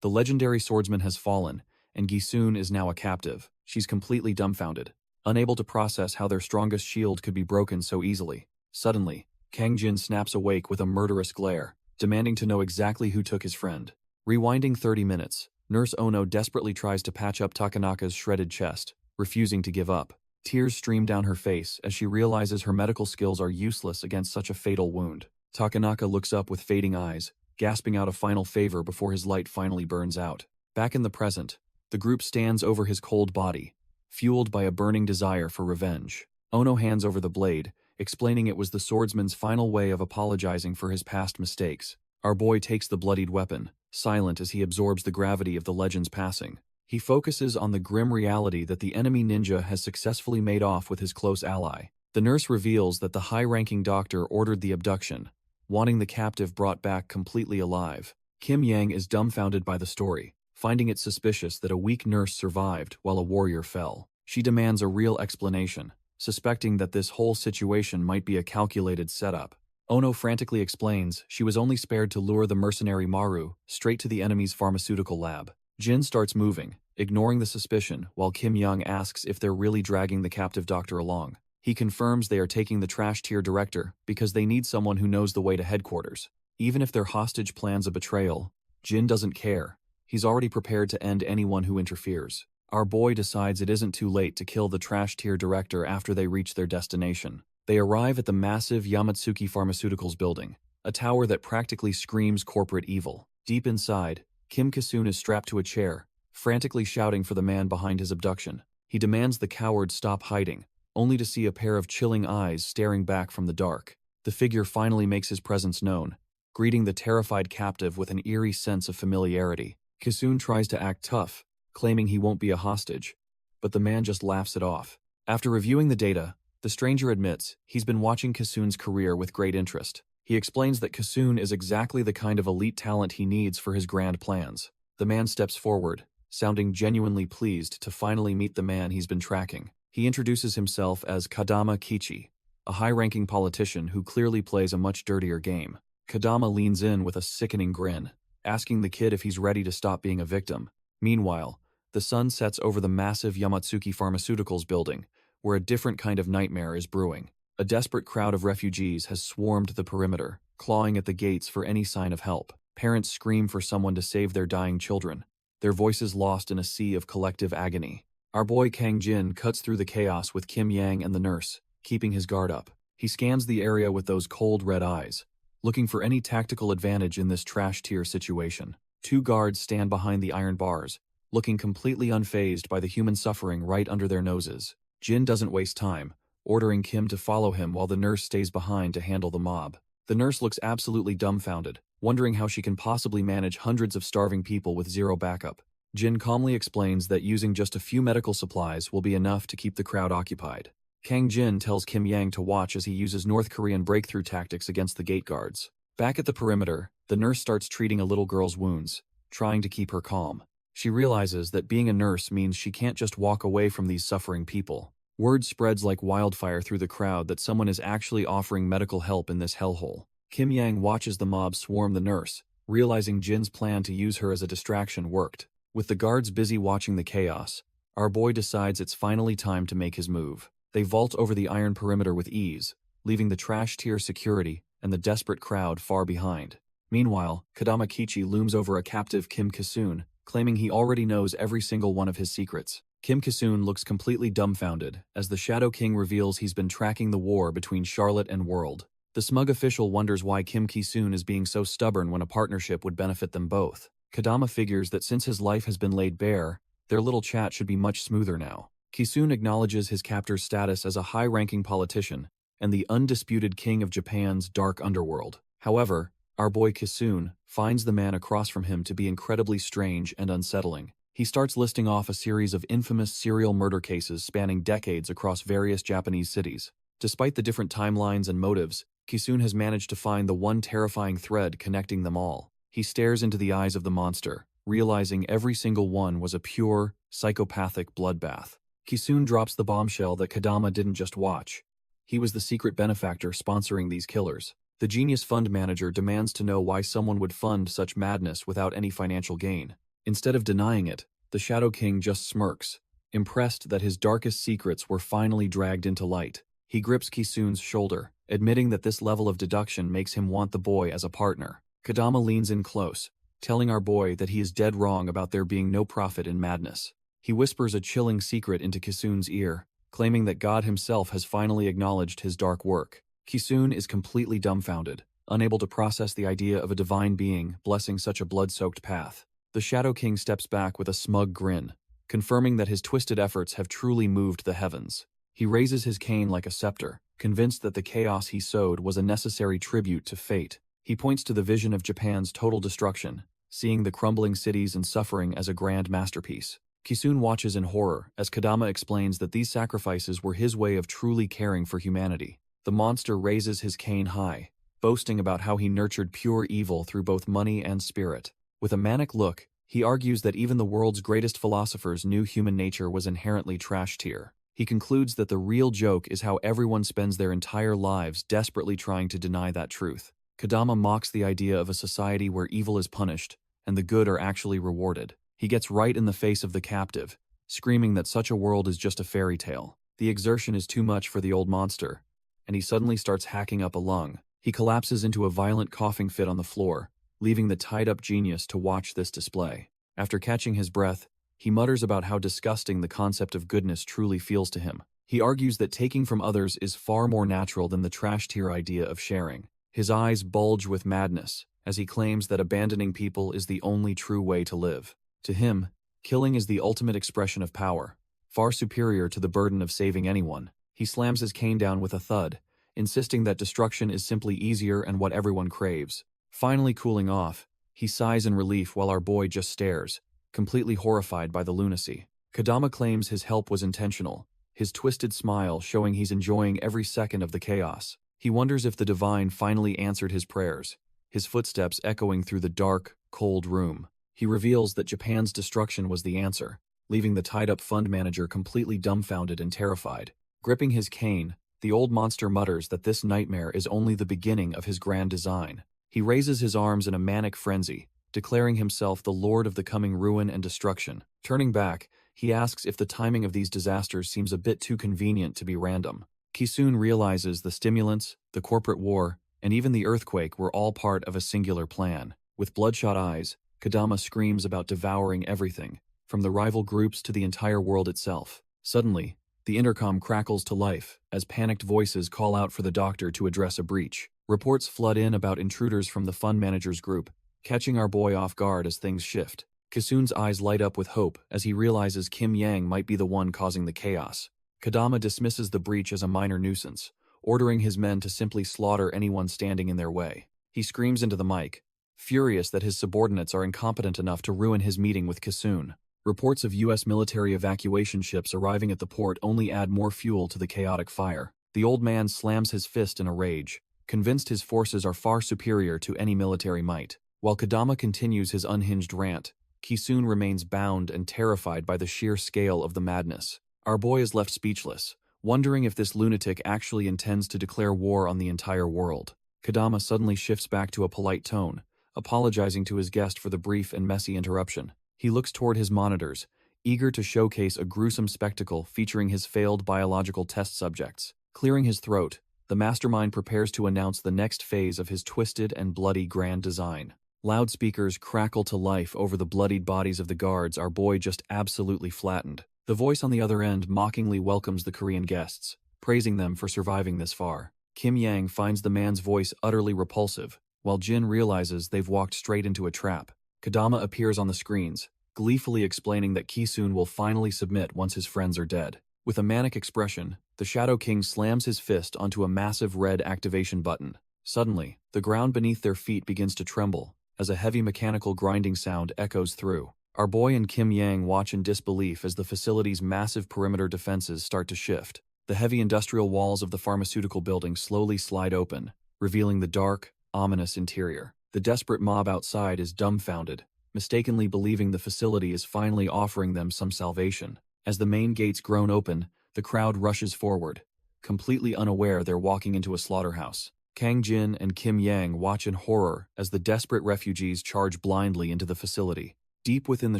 The legendary swordsman has fallen, and Gisun is now a captive. She's completely dumbfounded, unable to process how their strongest shield could be broken so easily. Suddenly, Kang Jin snaps awake with a murderous glare, demanding to know exactly who took his friend. Rewinding 30 minutes, Nurse Ono desperately tries to patch up Takanaka's shredded chest, refusing to give up. Tears stream down her face as she realizes her medical skills are useless against such a fatal wound. Takanaka looks up with fading eyes, gasping out a final favor before his light finally burns out. Back in the present, the group stands over his cold body, fueled by a burning desire for revenge. Ono hands over the blade, explaining it was the swordsman's final way of apologizing for his past mistakes. Our boy takes the bloodied weapon, silent as he absorbs the gravity of the legend's passing. He focuses on the grim reality that the enemy ninja has successfully made off with his close ally. The nurse reveals that the high-ranking doctor ordered the abduction, wanting the captive brought back completely alive. Kim Yang is dumbfounded by the story, finding it suspicious that a weak nurse survived while a warrior fell. She demands a real explanation, suspecting that this whole situation might be a calculated setup. Ono frantically explains she was only spared to lure the mercenary Maru straight to the enemy's pharmaceutical lab. Jin starts moving, ignoring the suspicion, while Kim Young asks if they're really dragging the captive doctor along. He confirms they are taking the trash-tier director because they need someone who knows the way to headquarters. Even if their hostage plans a betrayal, Jin doesn't care. He's already prepared to end anyone who interferes. Our boy decides it isn't too late to kill the trash-tier director after they reach their destination. They arrive at the massive Yamatsuki Pharmaceuticals building, a tower that practically screams corporate evil. Deep inside, Kim Kisun is strapped to a chair, frantically shouting for the man behind his abduction. He demands the coward stop hiding, only to see a pair of chilling eyes staring back from the dark. The figure finally makes his presence known, greeting the terrified captive with an eerie sense of familiarity. Kisun tries to act tough, claiming he won't be a hostage, but the man just laughs it off. After reviewing the data, the stranger admits he's been watching Kisun's career with great interest. He explains that Kisun is exactly the kind of elite talent he needs for his grand plans. The man steps forward, sounding genuinely pleased to finally meet the man he's been tracking. He introduces himself as Kadama Kichi, a high-ranking politician who clearly plays a much dirtier game. Kadama leans in with a sickening grin, asking the kid if he's ready to stop being a victim. Meanwhile, the sun sets over the massive Yamatsuki Pharmaceuticals building, where a different kind of nightmare is brewing. A desperate crowd of refugees has swarmed the perimeter, clawing at the gates for any sign of help. Parents scream for someone to save their dying children, their voices lost in a sea of collective agony. Our boy Kang Jin cuts through the chaos with Kim Yang and the nurse, keeping his guard up. He scans the area with those cold red eyes, looking for any tactical advantage in this trash-tier situation. Two guards stand behind the iron bars, looking completely unfazed by the human suffering right under their noses. Jin doesn't waste time, ordering Kim to follow him while the nurse stays behind to handle the mob. The nurse looks absolutely dumbfounded, wondering how she can possibly manage hundreds of starving people with zero backup. Jin calmly explains that using just a few medical supplies will be enough to keep the crowd occupied. Kang Jin tells Kim Yang to watch as he uses North Korean breakthrough tactics against the gate guards. Back at the perimeter, the nurse starts treating a little girl's wounds, trying to keep her calm. She realizes that being a nurse means she can't just walk away from these suffering people. Word spreads like wildfire through the crowd that someone is actually offering medical help in this hellhole. Kim Yang watches the mob swarm the nurse, realizing Jin's plan to use her as a distraction worked. With the guards busy watching the chaos, our boy decides it's finally time to make his move. They vault over the iron perimeter with ease, leaving the trash-tier security and the desperate crowd far behind. Meanwhile, Kadama Kichi looms over a captive Kim Kisun, claiming he already knows every single one of his secrets. Kim Kisun looks completely dumbfounded as the Shadow King reveals he's been tracking the war between Charlotte and World. The smug official wonders why Kim Kisun is being so stubborn when a partnership would benefit them both. Kadama figures that since his life has been laid bare, their little chat should be much smoother now. Kisun acknowledges his captor's status as a high-ranking politician and the undisputed king of Japan's dark underworld. However, our boy Kisun finds the man across from him to be incredibly strange and unsettling. He starts listing off a series of infamous serial murder cases spanning decades across various Japanese cities. Despite the different timelines and motives, Kisun has managed to find the one terrifying thread connecting them all. He stares into the eyes of the monster, realizing every single one was a pure, psychopathic bloodbath. Kisun drops the bombshell that Kadama didn't just watch. He was the secret benefactor sponsoring these killers. The genius fund manager demands to know why someone would fund such madness without any financial gain. Instead of denying it, the Shadow King just smirks, impressed that his darkest secrets were finally dragged into light. He grips Kisun's shoulder, admitting that this level of deduction makes him want the boy as a partner. Kadama leans in close, telling our boy that he is dead wrong about there being no profit in madness. He whispers a chilling secret into Kisun's ear, claiming that God himself has finally acknowledged his dark work. Kisun is completely dumbfounded, unable to process the idea of a divine being blessing such a blood-soaked path. The Shadow King steps back with a smug grin, confirming that his twisted efforts have truly moved the heavens. He raises his cane like a scepter, convinced that the chaos he sowed was a necessary tribute to fate. He points to the vision of Japan's total destruction, seeing the crumbling cities and suffering as a grand masterpiece. Kisun watches in horror as Kodama explains that these sacrifices were his way of truly caring for humanity. The monster raises his cane high, boasting about how he nurtured pure evil through both money and spirit. With a manic look, he argues that even the world's greatest philosophers knew human nature was inherently trash tier. He concludes that the real joke is how everyone spends their entire lives desperately trying to deny that truth. Kodama mocks the idea of a society where evil is punished and the good are actually rewarded. He gets right in the face of the captive, screaming that such a world is just a fairy tale. The exertion is too much for the old monster, and he suddenly starts hacking up a lung. He collapses into a violent coughing fit on the floor, leaving the tied-up genius to watch this display. After catching his breath, he mutters about how disgusting the concept of goodness truly feels to him. He argues that taking from others is far more natural than the trash tier idea of sharing. His eyes bulge with madness as he claims that abandoning people is the only true way to live. To him, killing is the ultimate expression of power, far superior to the burden of saving anyone. He slams his cane down with a thud, insisting that destruction is simply easier and what everyone craves. Finally cooling off, he sighs in relief while our boy just stares, completely horrified by the lunacy. Kodama claims his help was intentional, his twisted smile showing he's enjoying every second of the chaos. He wonders if the divine finally answered his prayers, his footsteps echoing through the dark, cold room. He reveals that Japan's destruction was the answer, leaving the tied-up fund manager completely dumbfounded and terrified. Gripping his cane, the old monster mutters that this nightmare is only the beginning of his grand design. He raises his arms in a manic frenzy, declaring himself the lord of the coming ruin and destruction. Turning back, he asks if the timing of these disasters seems a bit too convenient to be random. Kisun realizes the stimulants, the corporate war, and even the earthquake were all part of a singular plan. With bloodshot eyes, Kodama screams about devouring everything, from the rival groups to the entire world itself. Suddenly, the intercom crackles to life as panicked voices call out for the doctor to address a breach. Reports flood in about intruders from the fund manager's group, catching our boy off guard as things shift. Kisun's eyes light up with hope as he realizes Kim Yang might be the one causing the chaos. Kodama dismisses the breach as a minor nuisance, ordering his men to simply slaughter anyone standing in their way. He screams into the mic, furious that his subordinates are incompetent enough to ruin his meeting with Kisun. Reports of U.S. military evacuation ships arriving at the port only add more fuel to the chaotic fire. The old man slams his fist in a rage, convinced his forces are far superior to any military might. While Kodama continues his unhinged rant, Kisun remains bound and terrified by the sheer scale of the madness. Our boy is left speechless, wondering if this lunatic actually intends to declare war on the entire world. Kodama suddenly shifts back to a polite tone, apologizing to his guest for the brief and messy interruption. He looks toward his monitors, eager to showcase a gruesome spectacle featuring his failed biological test subjects. Clearing his throat, the mastermind prepares to announce the next phase of his twisted and bloody grand design. Loudspeakers crackle to life over the bloodied bodies of the guards our boy just absolutely flattened. The voice on the other end mockingly welcomes the Korean guests, praising them for surviving this far. Kim Yang finds the man's voice utterly repulsive, while Jin realizes they've walked straight into a trap. Kodama appears on the screens, gleefully explaining that Kisun will finally submit once his friends are dead. With a manic expression, the Shadow King slams his fist onto a massive red activation button. Suddenly, the ground beneath their feet begins to tremble, as a heavy mechanical grinding sound echoes through. Our boy and Kim Yang watch in disbelief as the facility's massive perimeter defenses start to shift. The heavy industrial walls of the pharmaceutical building slowly slide open, revealing the dark, ominous interior. The desperate mob outside is dumbfounded, mistakenly believing the facility is finally offering them some salvation. As the main gates groan open, the crowd rushes forward, completely unaware they're walking into a slaughterhouse. Kang Jin and Kim Yang watch in horror as the desperate refugees charge blindly into the facility. Deep within the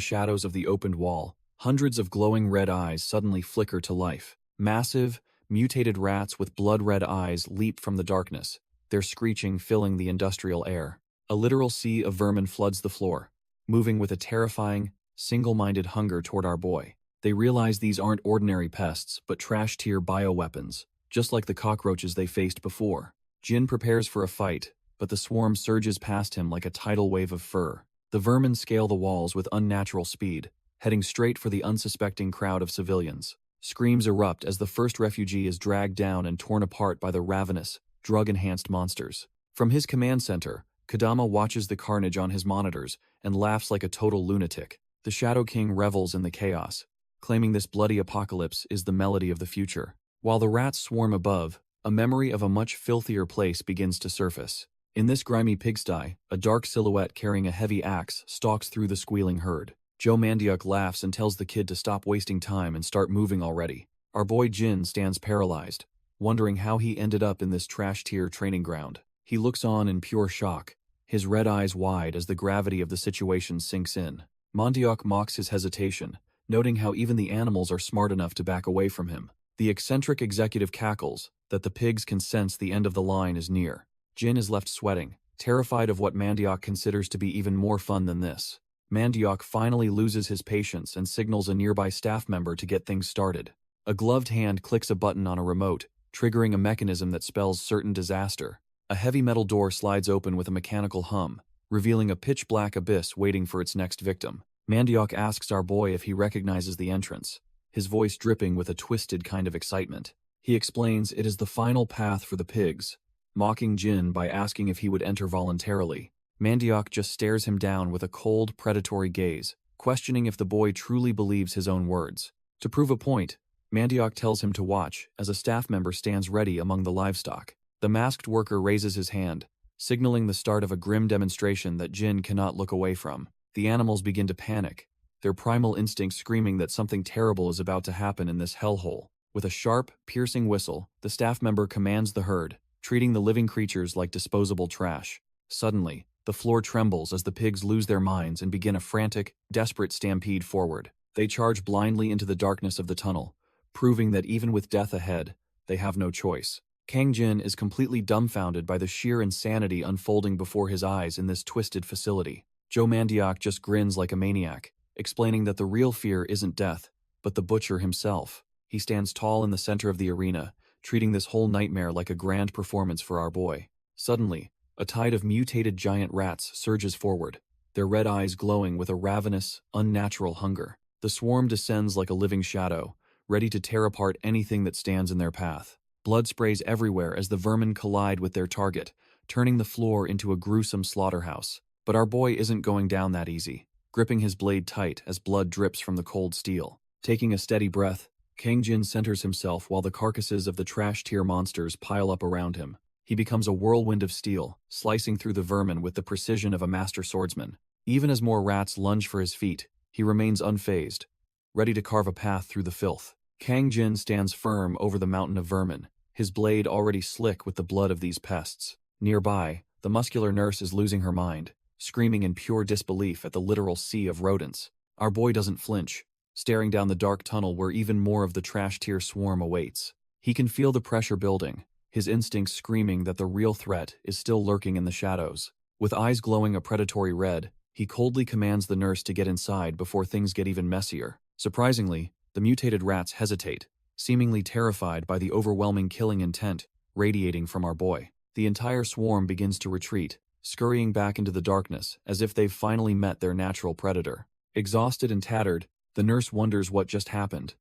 shadows of the opened wall, hundreds of glowing red eyes suddenly flicker to life. Massive, mutated rats with blood-red eyes leap from the darkness, their screeching filling the industrial air. A literal sea of vermin floods the floor, moving with a terrifying, single-minded hunger toward our boy. They realize these aren't ordinary pests, but trash-tier bioweapons, just like the cockroaches they faced before. Jin prepares for a fight, but the swarm surges past him like a tidal wave of fur. The vermin scale the walls with unnatural speed, heading straight for the unsuspecting crowd of civilians. Screams erupt as the first refugee is dragged down and torn apart by the ravenous, drug-enhanced monsters. From his command center, Kadama watches the carnage on his monitors and laughs like a total lunatic. The Shadow King revels in the chaos, claiming this bloody apocalypse is the melody of the future. While the rats swarm above, a memory of a much filthier place begins to surface. In this grimy pigsty, a dark silhouette carrying a heavy axe stalks through the squealing herd. Joe Mandiuk laughs and tells the kid to stop wasting time and start moving already. Our boy Jin stands paralyzed, wondering how he ended up in this trash-tier training ground. He looks on in pure shock, his red eyes wide as the gravity of the situation sinks in. Mandiuk mocks his hesitation, noting how even the animals are smart enough to back away from him. The eccentric executive cackles that the pigs can sense the end of the line is near. Jin is left sweating, terrified of what Mandiuk considers to be even more fun than this. Mandiuk finally loses his patience and signals a nearby staff member to get things started. A gloved hand clicks a button on a remote, triggering a mechanism that spells certain disaster. A heavy metal door slides open with a mechanical hum, revealing a pitch-black abyss waiting for its next victim. Mandiuk asks our boy if he recognizes the entrance, his voice dripping with a twisted kind of excitement. He explains it is the final path for the pigs, mocking Jin by asking if he would enter voluntarily. Mandiuk just stares him down with a cold, predatory gaze, questioning if the boy truly believes his own words. To prove a point, Mandiuk tells him to watch as a staff member stands ready among the livestock. The masked worker raises his hand, signaling the start of a grim demonstration that Jin cannot look away from. The animals begin to panic, their primal instincts screaming that something terrible is about to happen in this hellhole. With a sharp, piercing whistle, the staff member commands the herd, treating the living creatures like disposable trash. Suddenly, the floor trembles as the pigs lose their minds and begin a frantic, desperate stampede forward. They charge blindly into the darkness of the tunnel, proving that even with death ahead, they have no choice. Kang Jin is completely dumbfounded by the sheer insanity unfolding before his eyes in this twisted facility. Joe Mandiuk just grins like a maniac, explaining that the real fear isn't death, but the butcher himself. He stands tall in the center of the arena, treating this whole nightmare like a grand performance for our boy. Suddenly, a tide of mutated giant rats surges forward, their red eyes glowing with a ravenous, unnatural hunger. The swarm descends like a living shadow, ready to tear apart anything that stands in their path. Blood sprays everywhere as the vermin collide with their target, turning the floor into a gruesome slaughterhouse. But our boy isn't going down that easy, gripping his blade tight as blood drips from the cold steel. Taking a steady breath, Kang Jin centers himself while the carcasses of the trash-tier monsters pile up around him. He becomes a whirlwind of steel, slicing through the vermin with the precision of a master swordsman. Even as more rats lunge for his feet, he remains unfazed, ready to carve a path through the filth. Kang Jin stands firm over the mountain of vermin, his blade already slick with the blood of these pests. Nearby, the muscular nurse is losing her mind, screaming in pure disbelief at the literal sea of rodents. Our boy doesn't flinch, staring down the dark tunnel where even more of the trash-tier swarm awaits. He can feel the pressure building, his instincts screaming that the real threat is still lurking in the shadows. With eyes glowing a predatory red, he coldly commands the nurse to get inside before things get even messier. Surprisingly, the mutated rats hesitate, seemingly terrified by the overwhelming killing intent radiating from our boy. The entire swarm begins to retreat, scurrying back into the darkness as if they've finally met their natural predator. Exhausted and tattered, the nurse wonders what just happened,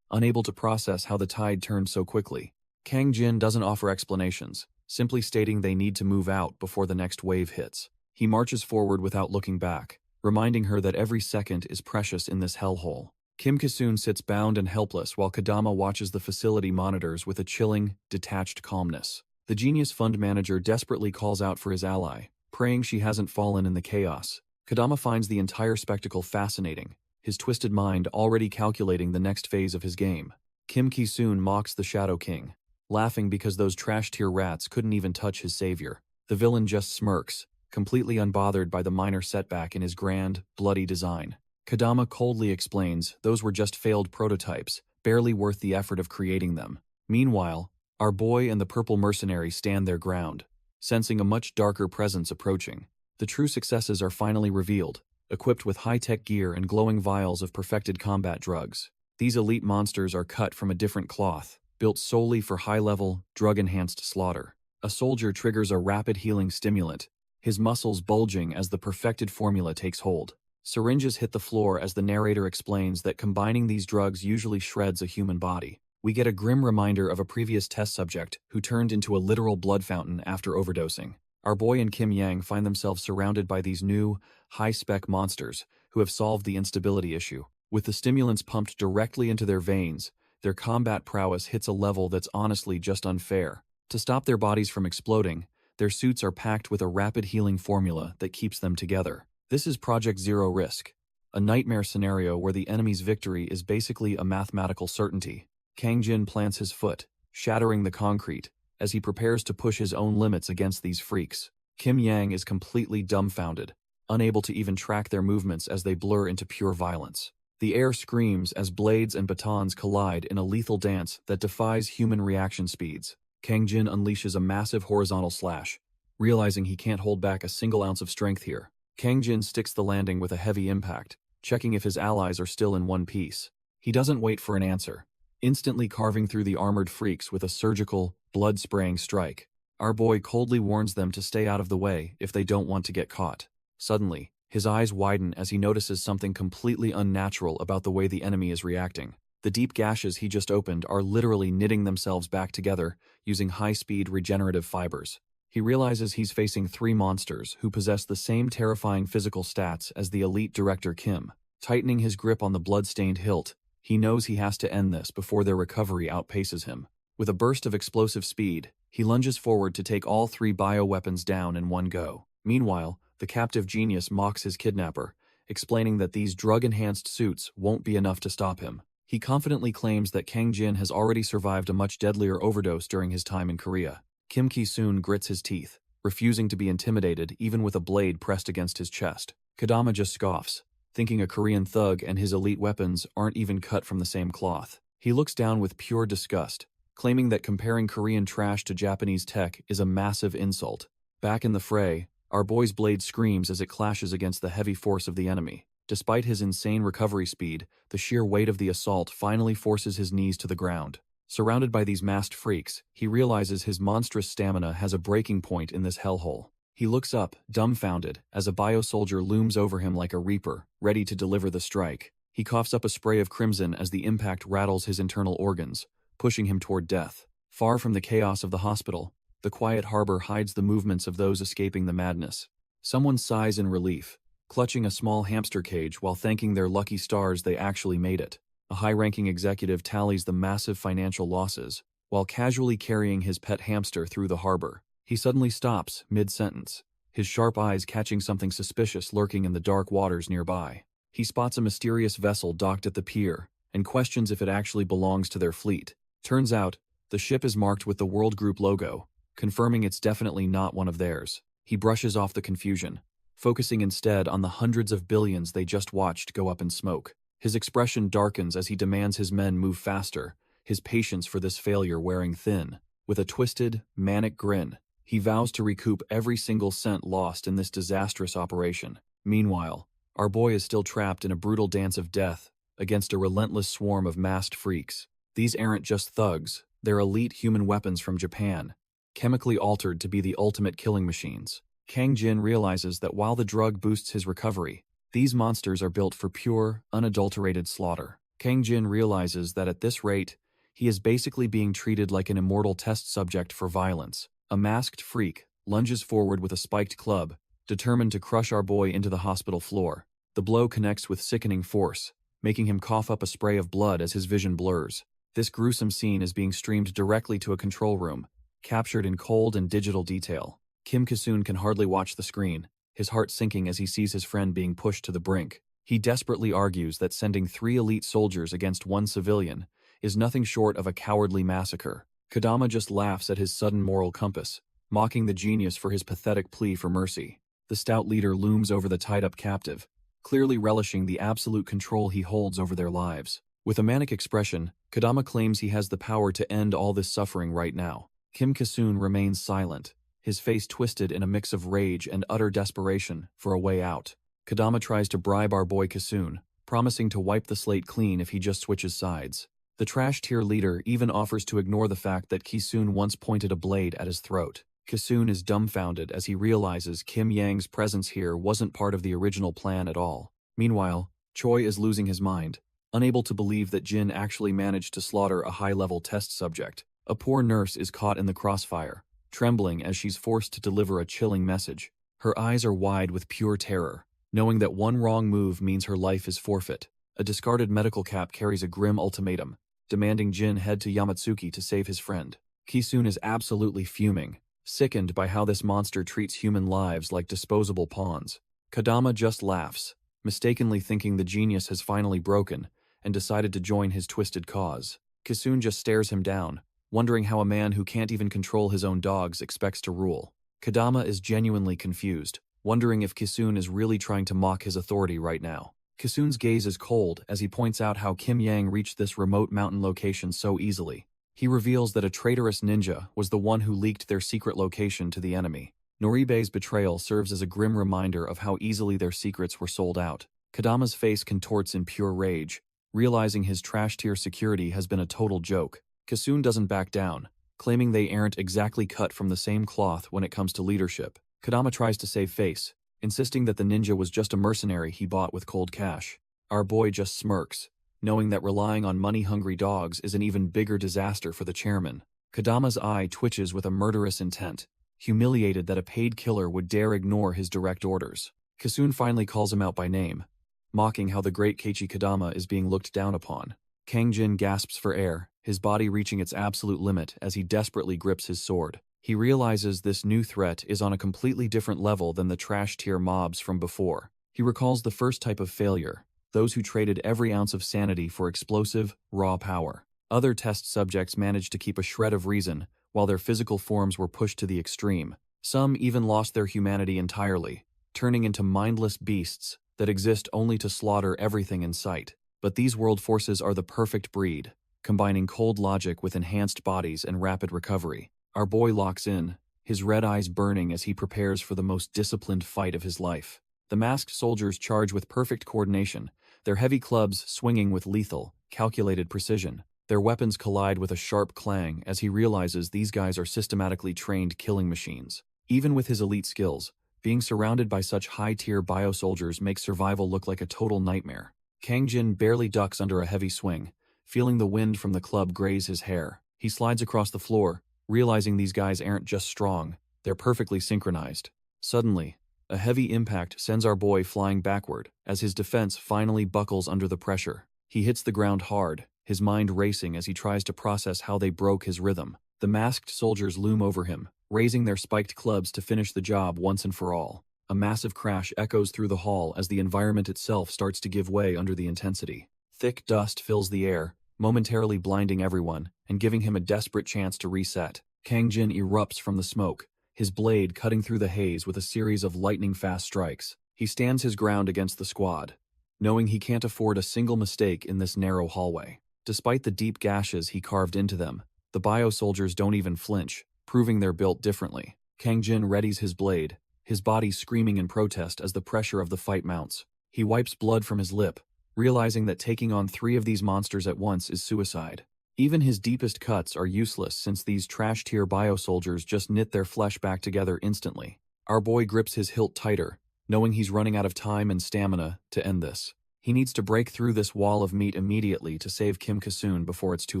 unable to process how the tide turned so quickly. Kang Jin doesn't offer explanations, simply stating they need to move out before the next wave hits. He marches forward without looking back, reminding her that every second is precious in this hellhole. Kim Kisoon sits bound and helpless while Kadama watches the facility monitors with a chilling, detached calmness. The Genius Fund manager desperately calls out for his ally, praying she hasn't fallen in the chaos. Kadama finds the entire spectacle fascinating, his twisted mind already calculating the next phase of his game. Kim Ki-soon mocks the Shadow King, laughing because those trash-tier rats couldn't even touch his savior. The villain just smirks, completely unbothered by the minor setback in his grand, bloody design. Kadama coldly explains those were just failed prototypes, barely worth the effort of creating them. Meanwhile, our boy and the purple mercenary stand their ground, sensing a much darker presence approaching. The true successes are finally revealed, equipped with high-tech gear and glowing vials of perfected combat drugs. These elite monsters are cut from a different cloth, built solely for high-level, drug-enhanced slaughter. A soldier triggers a rapid healing stimulant, his muscles bulging as the perfected formula takes hold. Syringes hit the floor as the narrator explains that combining these drugs usually shreds a human body. We get a grim reminder of a previous test subject who turned into a literal blood fountain after overdosing. Our boy and Kim Yang find themselves surrounded by these new, high-spec monsters who have solved the instability issue. With the stimulants pumped directly into their veins, their combat prowess hits a level that's honestly just unfair. To stop their bodies from exploding, their suits are packed with a rapid healing formula that keeps them together. This is Project Zero Risk, a nightmare scenario where the enemy's victory is basically a mathematical certainty. Kang Jin plants his foot, shattering the concrete, as he prepares to push his own limits against these freaks. Kim Yang is completely dumbfounded, unable to even track their movements as they blur into pure violence. The air screams as blades and batons collide in a lethal dance that defies human reaction speeds. Kang Jin unleashes a massive horizontal slash, realizing he can't hold back a single ounce of strength here. Kang Jin sticks the landing with a heavy impact, checking if his allies are still in one piece. He doesn't wait for an answer, instantly carving through the armored freaks with a surgical, blood-spraying strike. Our boy coldly warns them to stay out of the way if they don't want to get caught. Suddenly, his eyes widen as he notices something completely unnatural about the way the enemy is reacting. The deep gashes he just opened are literally knitting themselves back together using high-speed regenerative fibers. He realizes he's facing three monsters who possess the same terrifying physical stats as the elite director Kim. Tightening his grip on the blood-stained hilt, he knows he has to end this before their recovery outpaces him. With a burst of explosive speed, he lunges forward to take all three bioweapons down in one go. Meanwhile, the captive genius mocks his kidnapper, explaining that these drug-enhanced suits won't be enough to stop him. He confidently claims that Kang Jin has already survived a much deadlier overdose during his time in Korea. Kim Ki-soon grits his teeth, refusing to be intimidated even with a blade pressed against his chest. Kadama just scoffs, thinking a Korean thug and his elite weapons aren't even cut from the same cloth. He looks down with pure disgust, claiming that comparing Korean trash to Japanese tech is a massive insult. Back in the fray, our boy's blade screams as it clashes against the heavy force of the enemy. Despite his insane recovery speed, the sheer weight of the assault finally forces his knees to the ground. Surrounded by these masked freaks, he realizes his monstrous stamina has a breaking point in this hellhole. He looks up, dumbfounded, as a bio-soldier looms over him like a reaper, ready to deliver the strike. He coughs up a spray of crimson as the impact rattles his internal organs, pushing him toward death. Far from the chaos of the hospital, the quiet harbor hides the movements of those escaping the madness. Someone sighs in relief, clutching a small hamster cage while thanking their lucky stars they actually made it. A high-ranking executive tallies the massive financial losses, while casually carrying his pet hamster through the harbor. He suddenly stops, mid-sentence, his sharp eyes catching something suspicious lurking in the dark waters nearby. He spots a mysterious vessel docked at the pier, and questions if it actually belongs to their fleet. Turns out, the ship is marked with the World Group logo, confirming it's definitely not one of theirs. He brushes off the confusion, focusing instead on the hundreds of billions they just watched go up in smoke. His expression darkens as he demands his men move faster, his patience for this failure wearing thin. With a twisted, manic grin, he vows to recoup every single cent lost in this disastrous operation. Meanwhile, our boy is still trapped in a brutal dance of death against a relentless swarm of masked freaks. These aren't just thugs, they're elite human weapons from Japan, chemically altered to be the ultimate killing machines. Kang Jin realizes that while the drug boosts his recovery, these monsters are built for pure, unadulterated slaughter. Kang Jin realizes that at this rate, he is basically being treated like an immortal test subject for violence. A masked freak lunges forward with a spiked club, determined to crush our boy into the hospital floor. The blow connects with sickening force, making him cough up a spray of blood as his vision blurs. This gruesome scene is being streamed directly to a control room, captured in cold and digital detail. Kim Ki-soon can hardly watch the screen, his heart sinking as he sees his friend being pushed to the brink. He desperately argues that sending 3 elite soldiers against 1 civilian is nothing short of a cowardly massacre. Kadama just laughs at his sudden moral compass, mocking the genius for his pathetic plea for mercy. The stout leader looms over the tied-up captive, clearly relishing the absolute control he holds over their lives. With a manic expression, Kadama claims he has the power to end all this suffering right now. Kim Ki-soon remains silent, his face twisted in a mix of rage and utter desperation for a way out. Kadama tries to bribe our boy Ki-soon, promising to wipe the slate clean if he just switches sides. The trash tier leader even offers to ignore the fact that Ki-soon once pointed a blade at his throat. Ki-soon is dumbfounded as he realizes Kim Yang's presence here wasn't part of the original plan at all. Meanwhile, Choi is losing his mind, unable to believe that Jin actually managed to slaughter a high-level test subject. A poor nurse is caught in the crossfire, trembling as she's forced to deliver a chilling message. Her eyes are wide with pure terror, knowing that one wrong move means her life is forfeit. A discarded medical cap carries a grim ultimatum, demanding Jin head to Yamatsuki to save his friend. Ki-soon is absolutely fuming, sickened by how this monster treats human lives like disposable pawns. Kadama just laughs, mistakenly thinking the genius has finally broken, and decided to join his twisted cause. Ki-soon just stares him down, wondering how a man who can't even control his own dogs expects to rule. Kadama is genuinely confused, wondering if Ki-soon is really trying to mock his authority right now. Ki-soon's gaze is cold as he points out how Kim Yang reached this remote mountain location so easily. He reveals that a traitorous ninja was the one who leaked their secret location to the enemy. Noribe's betrayal serves as a grim reminder of how easily their secrets were sold out. Kadama's face contorts in pure rage, realizing his trash-tier security has been a total joke. Ki-soon doesn't back down, claiming they aren't exactly cut from the same cloth when it comes to leadership. Kadama tries to save face, insisting that the ninja was just a mercenary he bought with cold cash. Our boy just smirks, knowing that relying on money-hungry dogs is an even bigger disaster for the chairman. Kadama's eye twitches with a murderous intent, humiliated that a paid killer would dare ignore his direct orders. Ki-soon finally calls him out by name, mocking how the great Keiichi Kadama is being looked down upon. Kang Jin gasps for air, his body reaching its absolute limit as he desperately grips his sword. He realizes this new threat is on a completely different level than the trash-tier mobs from before. He recalls the first type of failure, those who traded every ounce of sanity for explosive, raw power. Other test subjects managed to keep a shred of reason, while their physical forms were pushed to the extreme. Some even lost their humanity entirely, turning into mindless beasts that exist only to slaughter everything in sight. But these world forces are the perfect breed, combining cold logic with enhanced bodies and rapid recovery. Our boy locks in, his red eyes burning as he prepares for the most disciplined fight of his life. The masked soldiers charge with perfect coordination, their heavy clubs swinging with lethal, calculated precision. Their weapons collide with a sharp clang as he realizes these guys are systematically trained killing machines. Even with his elite skills, being surrounded by such high-tier bio-soldiers makes survival look like a total nightmare. Kang Jin barely ducks under a heavy swing, feeling the wind from the club graze his hair. He slides across the floor, realizing these guys aren't just strong, they're perfectly synchronized. Suddenly, a heavy impact sends our boy flying backward as his defense finally buckles under the pressure. He hits the ground hard, his mind racing as he tries to process how they broke his rhythm. The masked soldiers loom over him, raising their spiked clubs to finish the job once and for all. A massive crash echoes through the hall as the environment itself starts to give way under the intensity. Thick dust fills the air, momentarily blinding everyone and giving him a desperate chance to reset. Kang Jin erupts from the smoke, his blade cutting through the haze with a series of lightning-fast strikes. He stands his ground against the squad, knowing he can't afford a single mistake in this narrow hallway. Despite the deep gashes he carved into them, the bio-soldiers don't even flinch, proving they're built differently. Kang Jin readies his blade, his body screaming in protest as the pressure of the fight mounts. He wipes blood from his lip, realizing that taking on 3 of these monsters at once is suicide. Even his deepest cuts are useless since these trash-tier bio-soldiers just knit their flesh back together instantly. Our boy grips his hilt tighter, knowing he's running out of time and stamina to end this. He needs to break through this wall of meat immediately to save Kim Ki-soon before it's too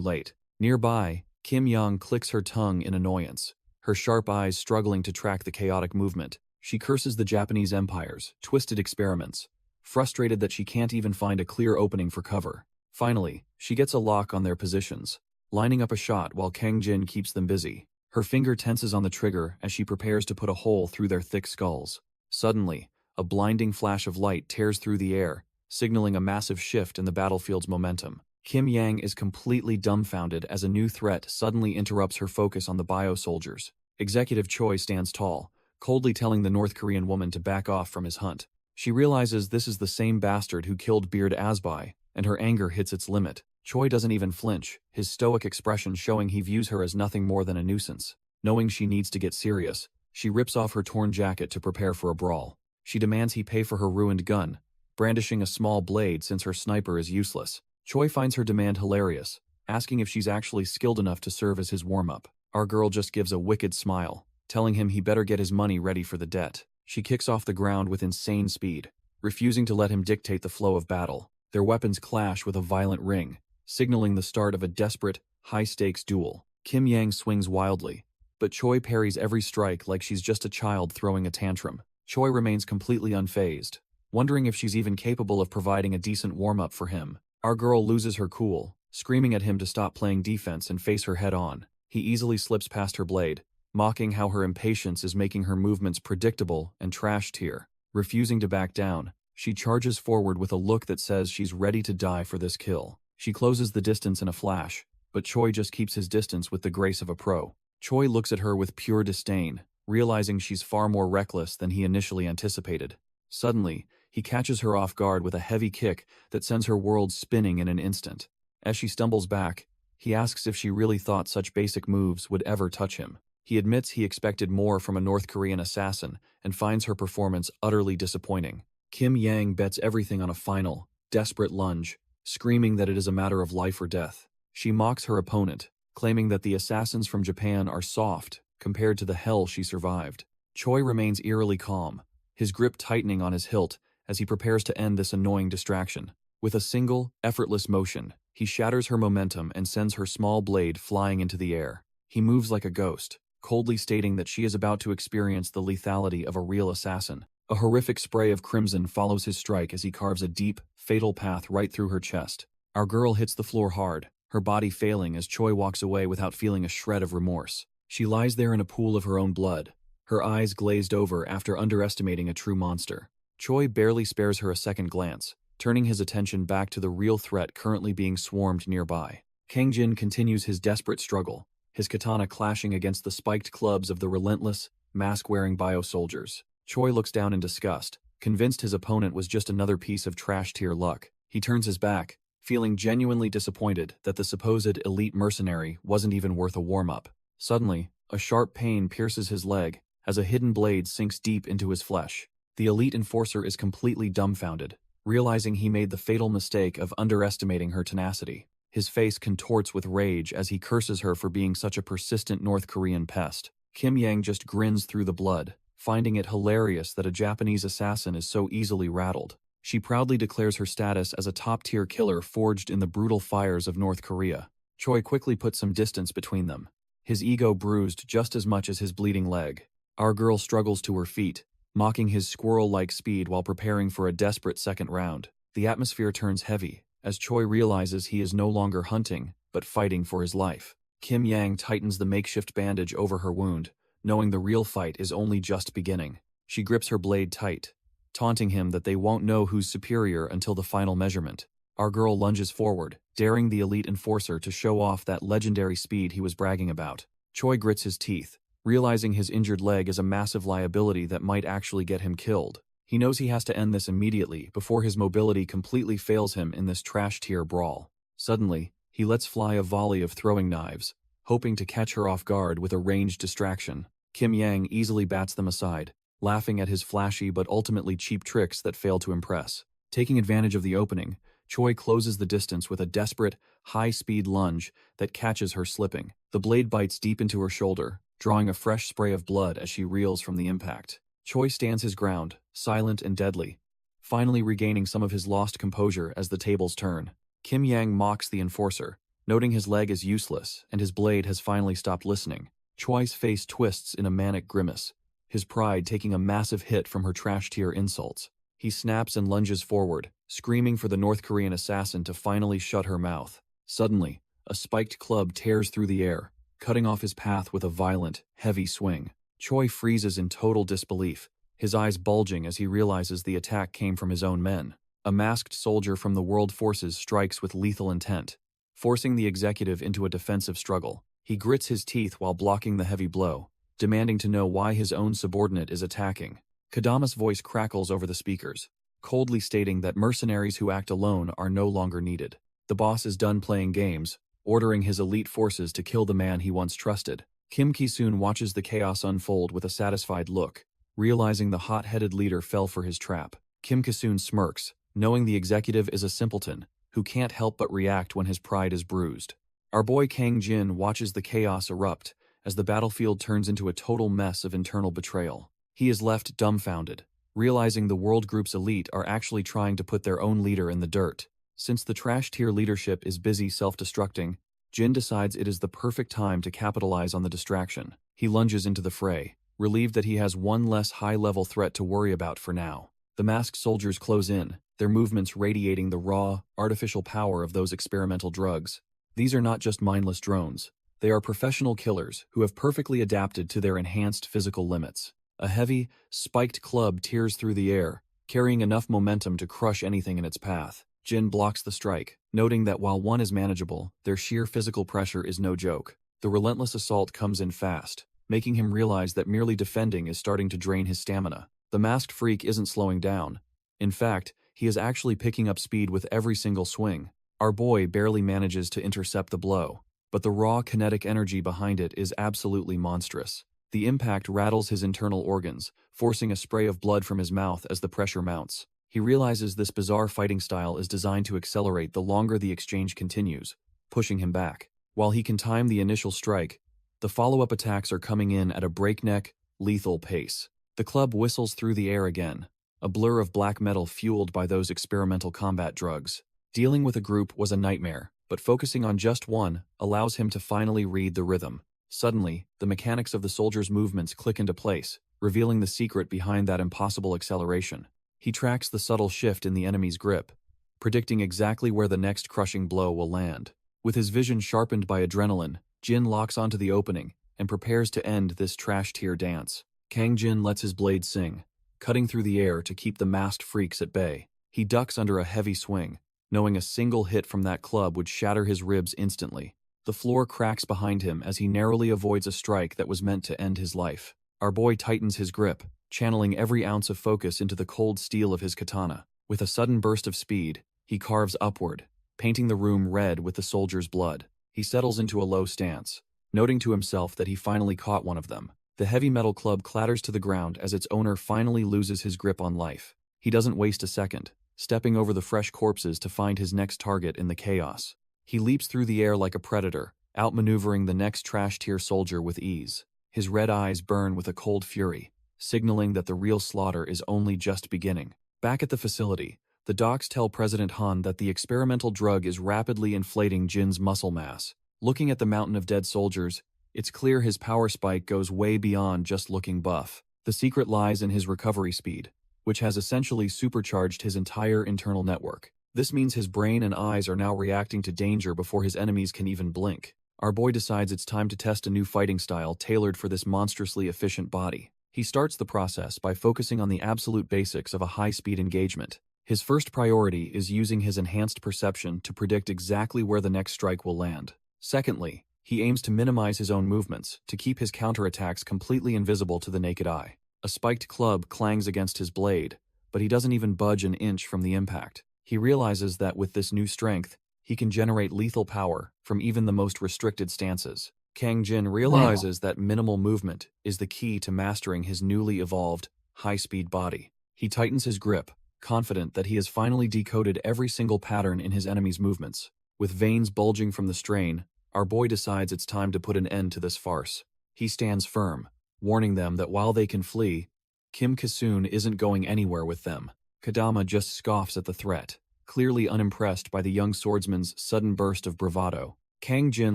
late. Nearby, Kim Young clicks her tongue in annoyance, her sharp eyes struggling to track the chaotic movement. She curses the Japanese Empire's twisted experiments, frustrated that she can't even find a clear opening for cover. Finally, she gets a lock on their positions, lining up a shot while Kang Jin keeps them busy. Her finger tenses on the trigger as she prepares to put a hole through their thick skulls. Suddenly, a blinding flash of light tears through the air, signaling a massive shift in the battlefield's momentum. Kim Yang is completely dumbfounded as a new threat suddenly interrupts her focus on the bio-soldiers. Executive Choi stands tall, coldly telling the North Korean woman to back off from his hunt. She realizes this is the same bastard who killed Beard Asbai, and her anger hits its limit. Choi doesn't even flinch, his stoic expression showing he views her as nothing more than a nuisance. Knowing she needs to get serious, she rips off her torn jacket to prepare for a brawl. She demands he pay for her ruined gun, brandishing a small blade since her sniper is useless. Choi finds her demand hilarious, asking if she's actually skilled enough to serve as his warm-up. Our girl just gives a wicked smile, telling him he better get his money ready for the debt. She kicks off the ground with insane speed, refusing to let him dictate the flow of battle. Their weapons clash with a violent ring, signaling the start of a desperate, high-stakes duel. Kim Yang swings wildly, but Choi parries every strike like she's just a child throwing a tantrum. Choi remains completely unfazed, wondering if she's even capable of providing a decent warm-up for him. Our girl loses her cool, screaming at him to stop playing defense and face her head-on. He easily slips past her blade, mocking how her impatience is making her movements predictable and trash tier. Refusing to back down, she charges forward with a look that says she's ready to die for this kill. She closes the distance in a flash, but Choi just keeps his distance with the grace of a pro. Choi looks at her with pure disdain, realizing she's far more reckless than he initially anticipated. Suddenly, he catches her off guard with a heavy kick that sends her world spinning in an instant. As she stumbles back, he asks if she really thought such basic moves would ever touch him. He admits he expected more from a North Korean assassin and finds her performance utterly disappointing. Kim Yang bets everything on a final, desperate lunge, screaming that it is a matter of life or death. She mocks her opponent, claiming that the assassins from Japan are soft compared to the hell she survived. Choi remains eerily calm, his grip tightening on his hilt as he prepares to end this annoying distraction. With a single, effortless motion, he shatters her momentum and sends her small blade flying into the air. He moves like a ghost, coldly stating that she is about to experience the lethality of a real assassin. A horrific spray of crimson follows his strike as he carves a deep, fatal path right through her chest. Our girl hits the floor hard, her body failing as Choi walks away without feeling a shred of remorse. She lies there in a pool of her own blood, her eyes glazed over after underestimating a true monster. Choi barely spares her a second glance, turning his attention back to the real threat currently being swarmed nearby. Kang Jin continues his desperate struggle, his katana clashing against the spiked clubs of the relentless, mask-wearing bio-soldiers. Choi looks down in disgust, convinced his opponent was just another piece of trash-tier luck. He turns his back, feeling genuinely disappointed that the supposed elite mercenary wasn't even worth a warm-up. Suddenly, a sharp pain pierces his leg as a hidden blade sinks deep into his flesh. The elite enforcer is completely dumbfounded, realizing he made the fatal mistake of underestimating her tenacity. His face contorts with rage as he curses her for being such a persistent North Korean pest. Kim Yang just grins through the blood, finding it hilarious that a Japanese assassin is so easily rattled. She proudly declares her status as a top-tier killer forged in the brutal fires of North Korea. Choi quickly puts some distance between them, his ego bruised just as much as his bleeding leg. Our girl struggles to her feet, mocking his squirrel-like speed while preparing for a desperate second round. The atmosphere turns heavy, as Choi realizes he is no longer hunting, but fighting for his life. Kim Yang tightens the makeshift bandage over her wound, knowing the real fight is only just beginning. She grips her blade tight, taunting him that they won't know who's superior until the final measurement. Our girl lunges forward, daring the elite enforcer to show off that legendary speed he was bragging about. Choi grits his teeth, realizing his injured leg is a massive liability that might actually get him killed. He knows he has to end this immediately before his mobility completely fails him in this trash-tier brawl. Suddenly, he lets fly a volley of throwing knives, hoping to catch her off guard with a ranged distraction. Kim Yang easily bats them aside, laughing at his flashy but ultimately cheap tricks that fail to impress. Taking advantage of the opening, Choi closes the distance with a desperate, high-speed lunge that catches her slipping. The blade bites deep into her shoulder, drawing a fresh spray of blood as she reels from the impact. Choi stands his ground, silent and deadly, finally regaining some of his lost composure as the tables turn. Kim Yang mocks the enforcer, noting his leg is useless and his blade has finally stopped listening. Choi's face twists in a manic grimace, his pride taking a massive hit from her trash-tier insults. He snaps and lunges forward, screaming for the North Korean assassin to finally shut her mouth. Suddenly, a spiked club tears through the air, cutting off his path with a violent, heavy swing. Choi freezes in total disbelief, his eyes bulging as he realizes the attack came from his own men. A masked soldier from the World Forces strikes with lethal intent, forcing the executive into a defensive struggle. He grits his teeth while blocking the heavy blow, demanding to know why his own subordinate is attacking. Kadama's voice crackles over the speakers, coldly stating that mercenaries who act alone are no longer needed. The boss is done playing games, ordering his elite forces to kill the man he once trusted. Kim Ki-soon watches the chaos unfold with a satisfied look, realizing the hot-headed leader fell for his trap. Kim Ki-soon smirks, knowing the executive is a simpleton who can't help but react when his pride is bruised. Our boy Kang Jin watches the chaos erupt as the battlefield turns into a total mess of internal betrayal. He is left dumbfounded, realizing the world group's elite are actually trying to put their own leader in the dirt. Since the trash tier leadership is busy self-destructing, Jin decides it is the perfect time to capitalize on the distraction. He lunges into the fray, relieved that he has one less high-level threat to worry about for now. The masked soldiers close in, their movements radiating the raw, artificial power of those experimental drugs. These are not just mindless drones. They are professional killers who have perfectly adapted to their enhanced physical limits. A heavy, spiked club tears through the air, carrying enough momentum to crush anything in its path. Jin blocks the strike, noting that while one is manageable, their sheer physical pressure is no joke. The relentless assault comes in fast, making him realize that merely defending is starting to drain his stamina. The masked freak isn't slowing down. In fact, he is actually picking up speed with every single swing. Our boy barely manages to intercept the blow, but the raw kinetic energy behind it is absolutely monstrous. The impact rattles his internal organs, forcing a spray of blood from his mouth as the pressure mounts. He realizes this bizarre fighting style is designed to accelerate the longer the exchange continues, pushing him back. While he can time the initial strike, the follow-up attacks are coming in at a breakneck, lethal pace. The club whistles through the air again, a blur of black metal fueled by those experimental combat drugs. Dealing with a group was a nightmare, but focusing on just one allows him to finally read the rhythm. Suddenly, the mechanics of the soldiers' movements click into place, revealing the secret behind that impossible acceleration. He tracks the subtle shift in the enemy's grip, predicting exactly where the next crushing blow will land. With his vision sharpened by adrenaline, Jin locks onto the opening and prepares to end this trash tier dance. Kang Jin lets his blade sing, cutting through the air to keep the masked freaks at bay. He ducks under a heavy swing, knowing a single hit from that club would shatter his ribs instantly. The floor cracks behind him as he narrowly avoids a strike that was meant to end his life. Our boy tightens his grip, channeling every ounce of focus into the cold steel of his katana. With a sudden burst of speed, he carves upward, painting the room red with the soldier's blood. He settles into a low stance, noting to himself that he finally caught one of them. The heavy metal club clatters to the ground as its owner finally loses his grip on life. He doesn't waste a second, stepping over the fresh corpses to find his next target in the chaos. He leaps through the air like a predator, outmaneuvering the next trash-tier soldier with ease. His red eyes burn with a cold fury, signaling that the real slaughter is only just beginning. Back at the facility, the docs tell President Han that the experimental drug is rapidly inflating Jin's muscle mass. Looking at the mountain of dead soldiers, it's clear his power spike goes way beyond just looking buff. The secret lies in his recovery speed, which has essentially supercharged his entire internal network. This means his brain and eyes are now reacting to danger before his enemies can even blink. Our boy decides it's time to test a new fighting style tailored for this monstrously efficient body. He starts the process by focusing on the absolute basics of a high-speed engagement. His first priority is using his enhanced perception to predict exactly where the next strike will land. Secondly, he aims to minimize his own movements to keep his counterattacks completely invisible to the naked eye. A spiked club clangs against his blade, but he doesn't even budge an inch from the impact. He realizes that with this new strength, he can generate lethal power from even the most restricted stances. Kang Jin realizes that minimal movement is the key to mastering his newly evolved, high-speed body. He tightens his grip, confident that he has finally decoded every single pattern in his enemy's movements. With veins bulging from the strain, our boy decides it's time to put an end to this farce. He stands firm, warning them that while they can flee, Kim Kisoon isn't going anywhere with them. Kadama just scoffs at the threat, clearly unimpressed by the young swordsman's sudden burst of bravado. Kang Jin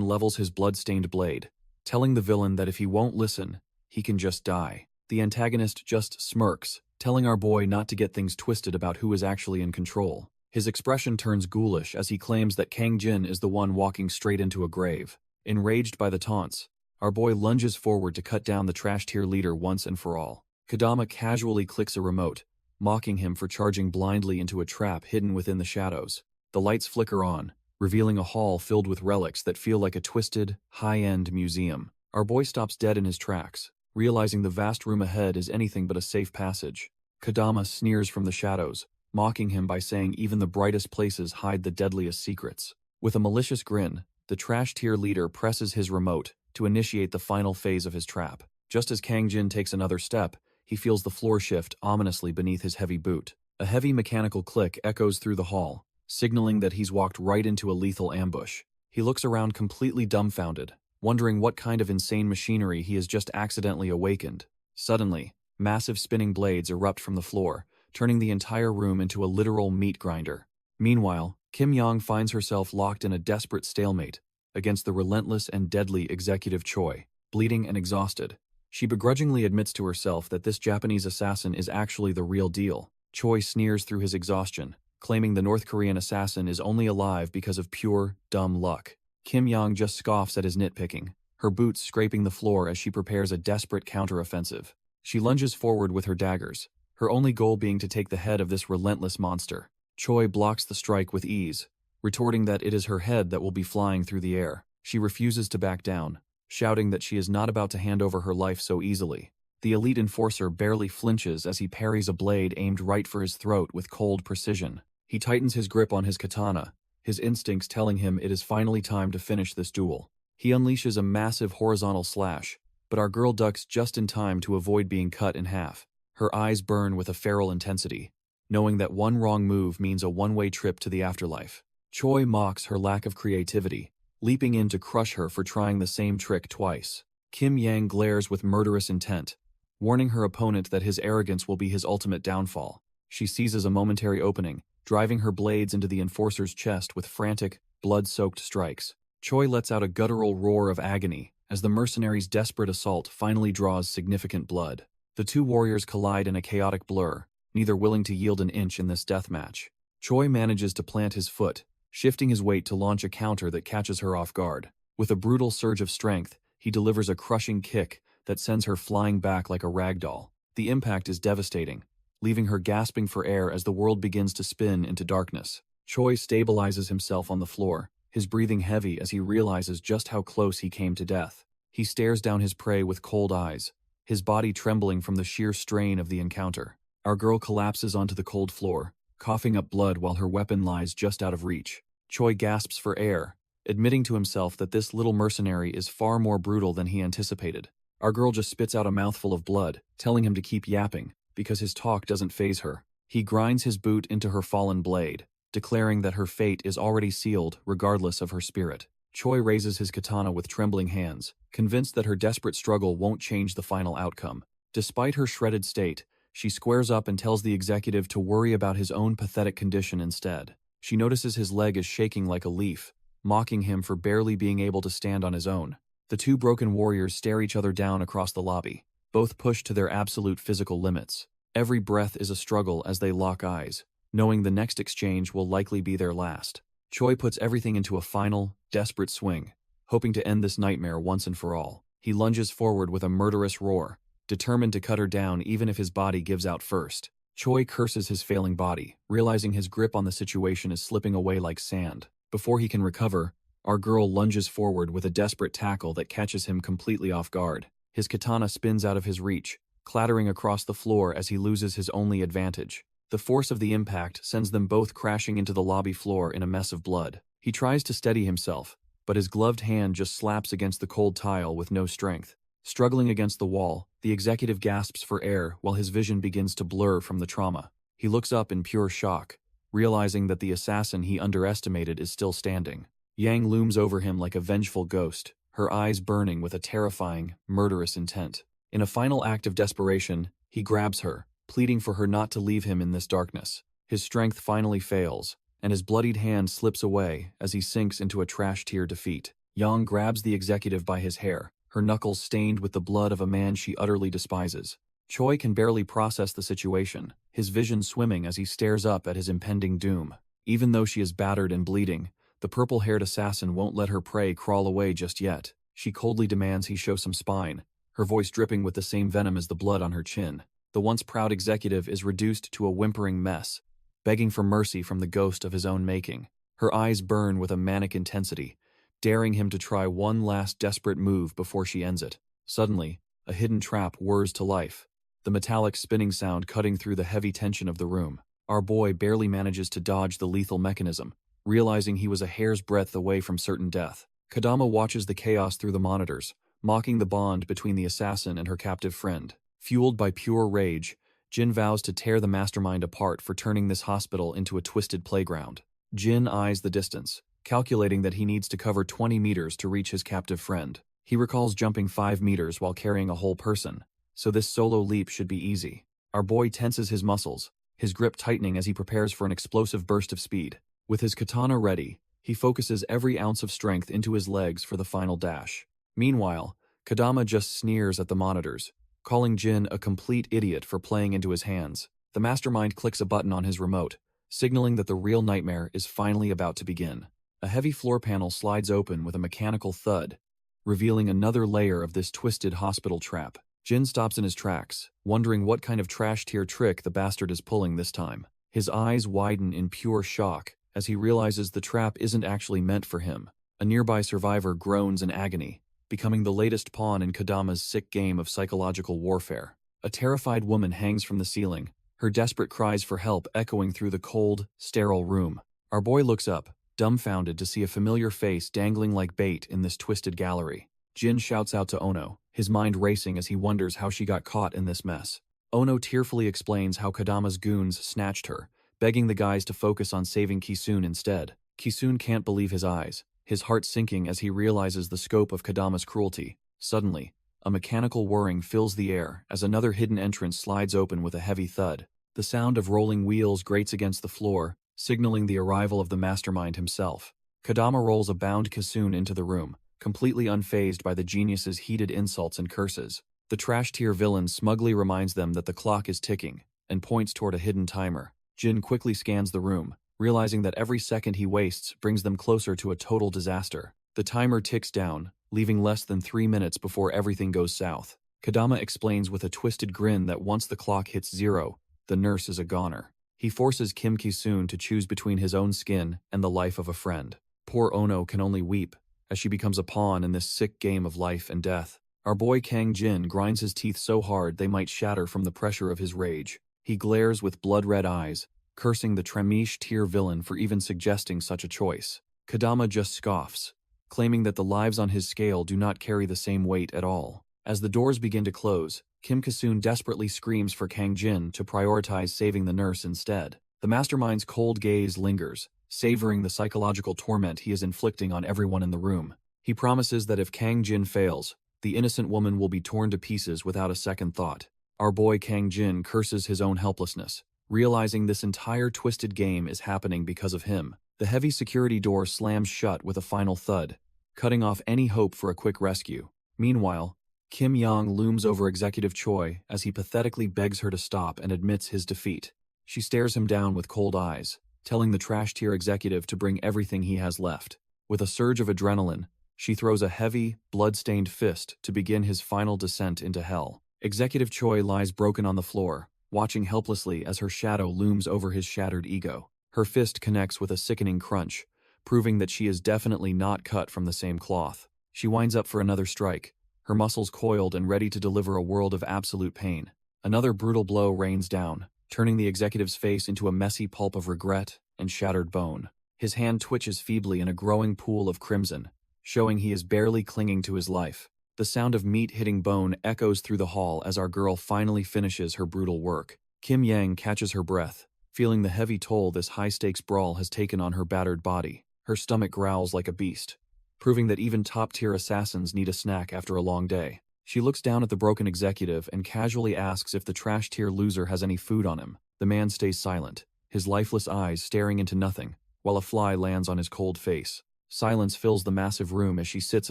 levels his blood-stained blade, telling the villain that if he won't listen, he can just die. The antagonist just smirks, telling our boy not to get things twisted about who is actually in control. His expression turns ghoulish as he claims that Kang Jin is the one walking straight into a grave. Enraged by the taunts, our boy lunges forward to cut down the trash-tier leader once and for all. Kadama casually clicks a remote, mocking him for charging blindly into a trap hidden within the shadows. The lights flicker on, revealing a hall filled with relics that feel like a twisted, high-end museum. Our boy stops dead in his tracks, realizing the vast room ahead is anything but a safe passage. Kadama sneers from the shadows, mocking him by saying even the brightest places hide the deadliest secrets. With a malicious grin, the trash-tier leader presses his remote to initiate the final phase of his trap. Just as Kang Jin takes another step, he feels the floor shift ominously beneath his heavy boot. A heavy mechanical click echoes through the hall, signaling that he's walked right into a lethal ambush. He looks around completely dumbfounded, wondering what kind of insane machinery he has just accidentally awakened. Suddenly, massive spinning blades erupt from the floor, turning the entire room into a literal meat grinder. Meanwhile, Kim Young finds herself locked in a desperate stalemate against the relentless and deadly Executive Choi. Bleeding and exhausted, she begrudgingly admits to herself that this Japanese assassin is actually the real deal. Choi sneers through his exhaustion, claiming the North Korean assassin is only alive because of pure, dumb luck. Kim Young just scoffs at his nitpicking, her boots scraping the floor as she prepares a desperate counteroffensive. She lunges forward with her daggers, her only goal being to take the head of this relentless monster. Choi blocks the strike with ease, retorting that it is her head that will be flying through the air. She refuses to back down, shouting that she is not about to hand over her life so easily. The elite enforcer barely flinches as he parries a blade aimed right for his throat with cold precision. He tightens his grip on his katana, his instincts telling him it is finally time to finish this duel. He unleashes a massive horizontal slash, but our girl ducks just in time to avoid being cut in half. Her eyes burn with a feral intensity, knowing that one wrong move means a one-way trip to the afterlife. Choi mocks her lack of creativity, leaping in to crush her for trying the same trick twice. Kim Yang glares with murderous intent, warning her opponent that his arrogance will be his ultimate downfall. She seizes a momentary opening, driving her blades into the enforcer's chest with frantic, blood-soaked strikes. Choi lets out a guttural roar of agony as the mercenary's desperate assault finally draws significant blood. The two warriors collide in a chaotic blur, neither willing to yield an inch in this deathmatch. Choi manages to plant his foot, shifting his weight to launch a counter that catches her off guard. With a brutal surge of strength, he delivers a crushing kick that sends her flying back like a rag doll. The impact is devastating, leaving her gasping for air as the world begins to spin into darkness. Choi stabilizes himself on the floor, his breathing heavy as he realizes just how close he came to death. He stares down his prey with cold eyes, his body trembling from the sheer strain of the encounter. Our girl collapses onto the cold floor, coughing up blood while her weapon lies just out of reach. Choi gasps for air, admitting to himself that this little mercenary is far more brutal than he anticipated. Our girl just spits out a mouthful of blood, telling him to keep yapping, because his talk doesn't faze her. He grinds his boot into her fallen blade, declaring that her fate is already sealed regardless of her spirit. Choi raises his katana with trembling hands, convinced that her desperate struggle won't change the final outcome. Despite her shredded state, she squares up and tells the executive to worry about his own pathetic condition instead. She notices his leg is shaking like a leaf, mocking him for barely being able to stand on his own. The two broken warriors stare each other down across the lobby, both pushed to their absolute physical limits. Every breath is a struggle as they lock eyes, knowing the next exchange will likely be their last. Choi puts everything into a final, desperate swing, hoping to end this nightmare once and for all. He lunges forward with a murderous roar, determined to cut her down even if his body gives out first. Choi curses his failing body, realizing his grip on the situation is slipping away like sand. Before he can recover, our girl lunges forward with a desperate tackle that catches him completely off guard. His katana spins out of his reach, clattering across the floor as he loses his only advantage. The force of the impact sends them both crashing into the lobby floor in a mess of blood. He tries to steady himself, but his gloved hand just slaps against the cold tile with no strength. Struggling against the wall, the executive gasps for air while his vision begins to blur from the trauma. He looks up in pure shock, realizing that the assassin he underestimated is still standing. Yang looms over him like a vengeful ghost, her eyes burning with a terrifying, murderous intent. In a final act of desperation, he grabs her, pleading for her not to leave him in this darkness. His strength finally fails, and his bloodied hand slips away as he sinks into a trash-tier defeat. Yang grabs the executive by his hair, her knuckles stained with the blood of a man she utterly despises. Choi can barely process the situation, his vision swimming as he stares up at his impending doom. Even though she is battered and bleeding, the purple-haired assassin won't let her prey crawl away just yet. She coldly demands he show some spine, her voice dripping with the same venom as the blood on her chin. The once proud executive is reduced to a whimpering mess, begging for mercy from the ghost of his own making. Her eyes burn with a manic intensity, daring him to try one last desperate move before she ends it. Suddenly, a hidden trap whirs to life, the metallic spinning sound cutting through the heavy tension of the room. Our boy barely manages to dodge the lethal mechanism, realizing he was a hair's breadth away from certain death. Kadama watches the chaos through the monitors, mocking the bond between the assassin and her captive friend. Fueled by pure rage, Jin vows to tear the mastermind apart for turning this hospital into a twisted playground. Jin eyes the distance, calculating that he needs to cover 20 meters to reach his captive friend. He recalls jumping 5 meters while carrying a whole person, so this solo leap should be easy. Our boy tenses his muscles, his grip tightening as he prepares for an explosive burst of speed. With his katana ready, he focuses every ounce of strength into his legs for the final dash. Meanwhile, Kadama just sneers at the monitors, calling Jin a complete idiot for playing into his hands. The mastermind clicks a button on his remote, signaling that the real nightmare is finally about to begin. A heavy floor panel slides open with a mechanical thud, revealing another layer of this twisted hospital trap. Jin stops in his tracks, wondering what kind of trash-tier trick the bastard is pulling this time. His eyes widen in pure shock as he realizes the trap isn't actually meant for him. A nearby survivor groans in agony, becoming the latest pawn in Kadama's sick game of psychological warfare. A terrified woman hangs from the ceiling, her desperate cries for help echoing through the cold, sterile room. Our boy looks up, dumbfounded to see a familiar face dangling like bait in this twisted gallery. Jin shouts out to Ono, his mind racing as he wonders how she got caught in this mess. Ono tearfully explains how Kadama's goons snatched her, begging the guys to focus on saving Kisun instead. Kisun can't believe his eyes, his heart sinking as he realizes the scope of Kadama's cruelty. Suddenly, a mechanical whirring fills the air as another hidden entrance slides open with a heavy thud. The sound of rolling wheels grates against the floor, signaling the arrival of the mastermind himself. Kadama rolls a bound Kisun into the room, completely unfazed by the genius's heated insults and curses. The trash-tier villain smugly reminds them that the clock is ticking, and points toward a hidden timer. Jin quickly scans the room, realizing that every second he wastes brings them closer to a total disaster. The timer ticks down, leaving less than 3 minutes before everything goes south. Kadama explains with a twisted grin that once the clock hits 0, the nurse is a goner. He forces Kim Ki-soon to choose between his own skin and the life of a friend. Poor Ono can only weep, as she becomes a pawn in this sick game of life and death. Our boy Kang Jin grinds his teeth so hard they might shatter from the pressure of his rage. He glares with blood-red eyes, cursing the Tremish-tier villain for even suggesting such a choice. Kadama just scoffs, claiming that the lives on his scale do not carry the same weight at all. As the doors begin to close, Kim Ki-soon desperately screams for Kang Jin to prioritize saving the nurse instead. The mastermind's cold gaze lingers, savoring the psychological torment he is inflicting on everyone in the room. He promises that if Kang Jin fails, the innocent woman will be torn to pieces without a second thought. Our boy Kang Jin curses his own helplessness, realizing this entire twisted game is happening because of him. The heavy security door slams shut with a final thud, cutting off any hope for a quick rescue. Meanwhile, Kim Yang looms over Executive Choi as he pathetically begs her to stop and admits his defeat. She stares him down with cold eyes, telling the trash-tier executive to bring everything he has left. With a surge of adrenaline, she throws a heavy, blood-stained fist to begin his final descent into hell. Executive Choi lies broken on the floor, watching helplessly as her shadow looms over his shattered ego. Her fist connects with a sickening crunch, proving that she is definitely not cut from the same cloth. She winds up for another strike, her muscles coiled and ready to deliver a world of absolute pain. Another brutal blow rains down, turning the executive's face into a messy pulp of regret and shattered bone. His hand twitches feebly in a growing pool of crimson, showing he is barely clinging to his life. The sound of meat hitting bone echoes through the hall as our girl finally finishes her brutal work. Kim Yang catches her breath, feeling the heavy toll this high-stakes brawl has taken on her battered body. Her stomach growls like a beast, proving that even top-tier assassins need a snack after a long day. She looks down at the broken executive and casually asks if the trash-tier loser has any food on him. The man stays silent, his lifeless eyes staring into nothing, while a fly lands on his cold face. Silence fills the massive room as she sits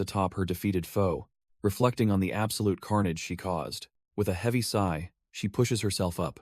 atop her defeated foe, reflecting on the absolute carnage she caused. With a heavy sigh, she pushes herself up.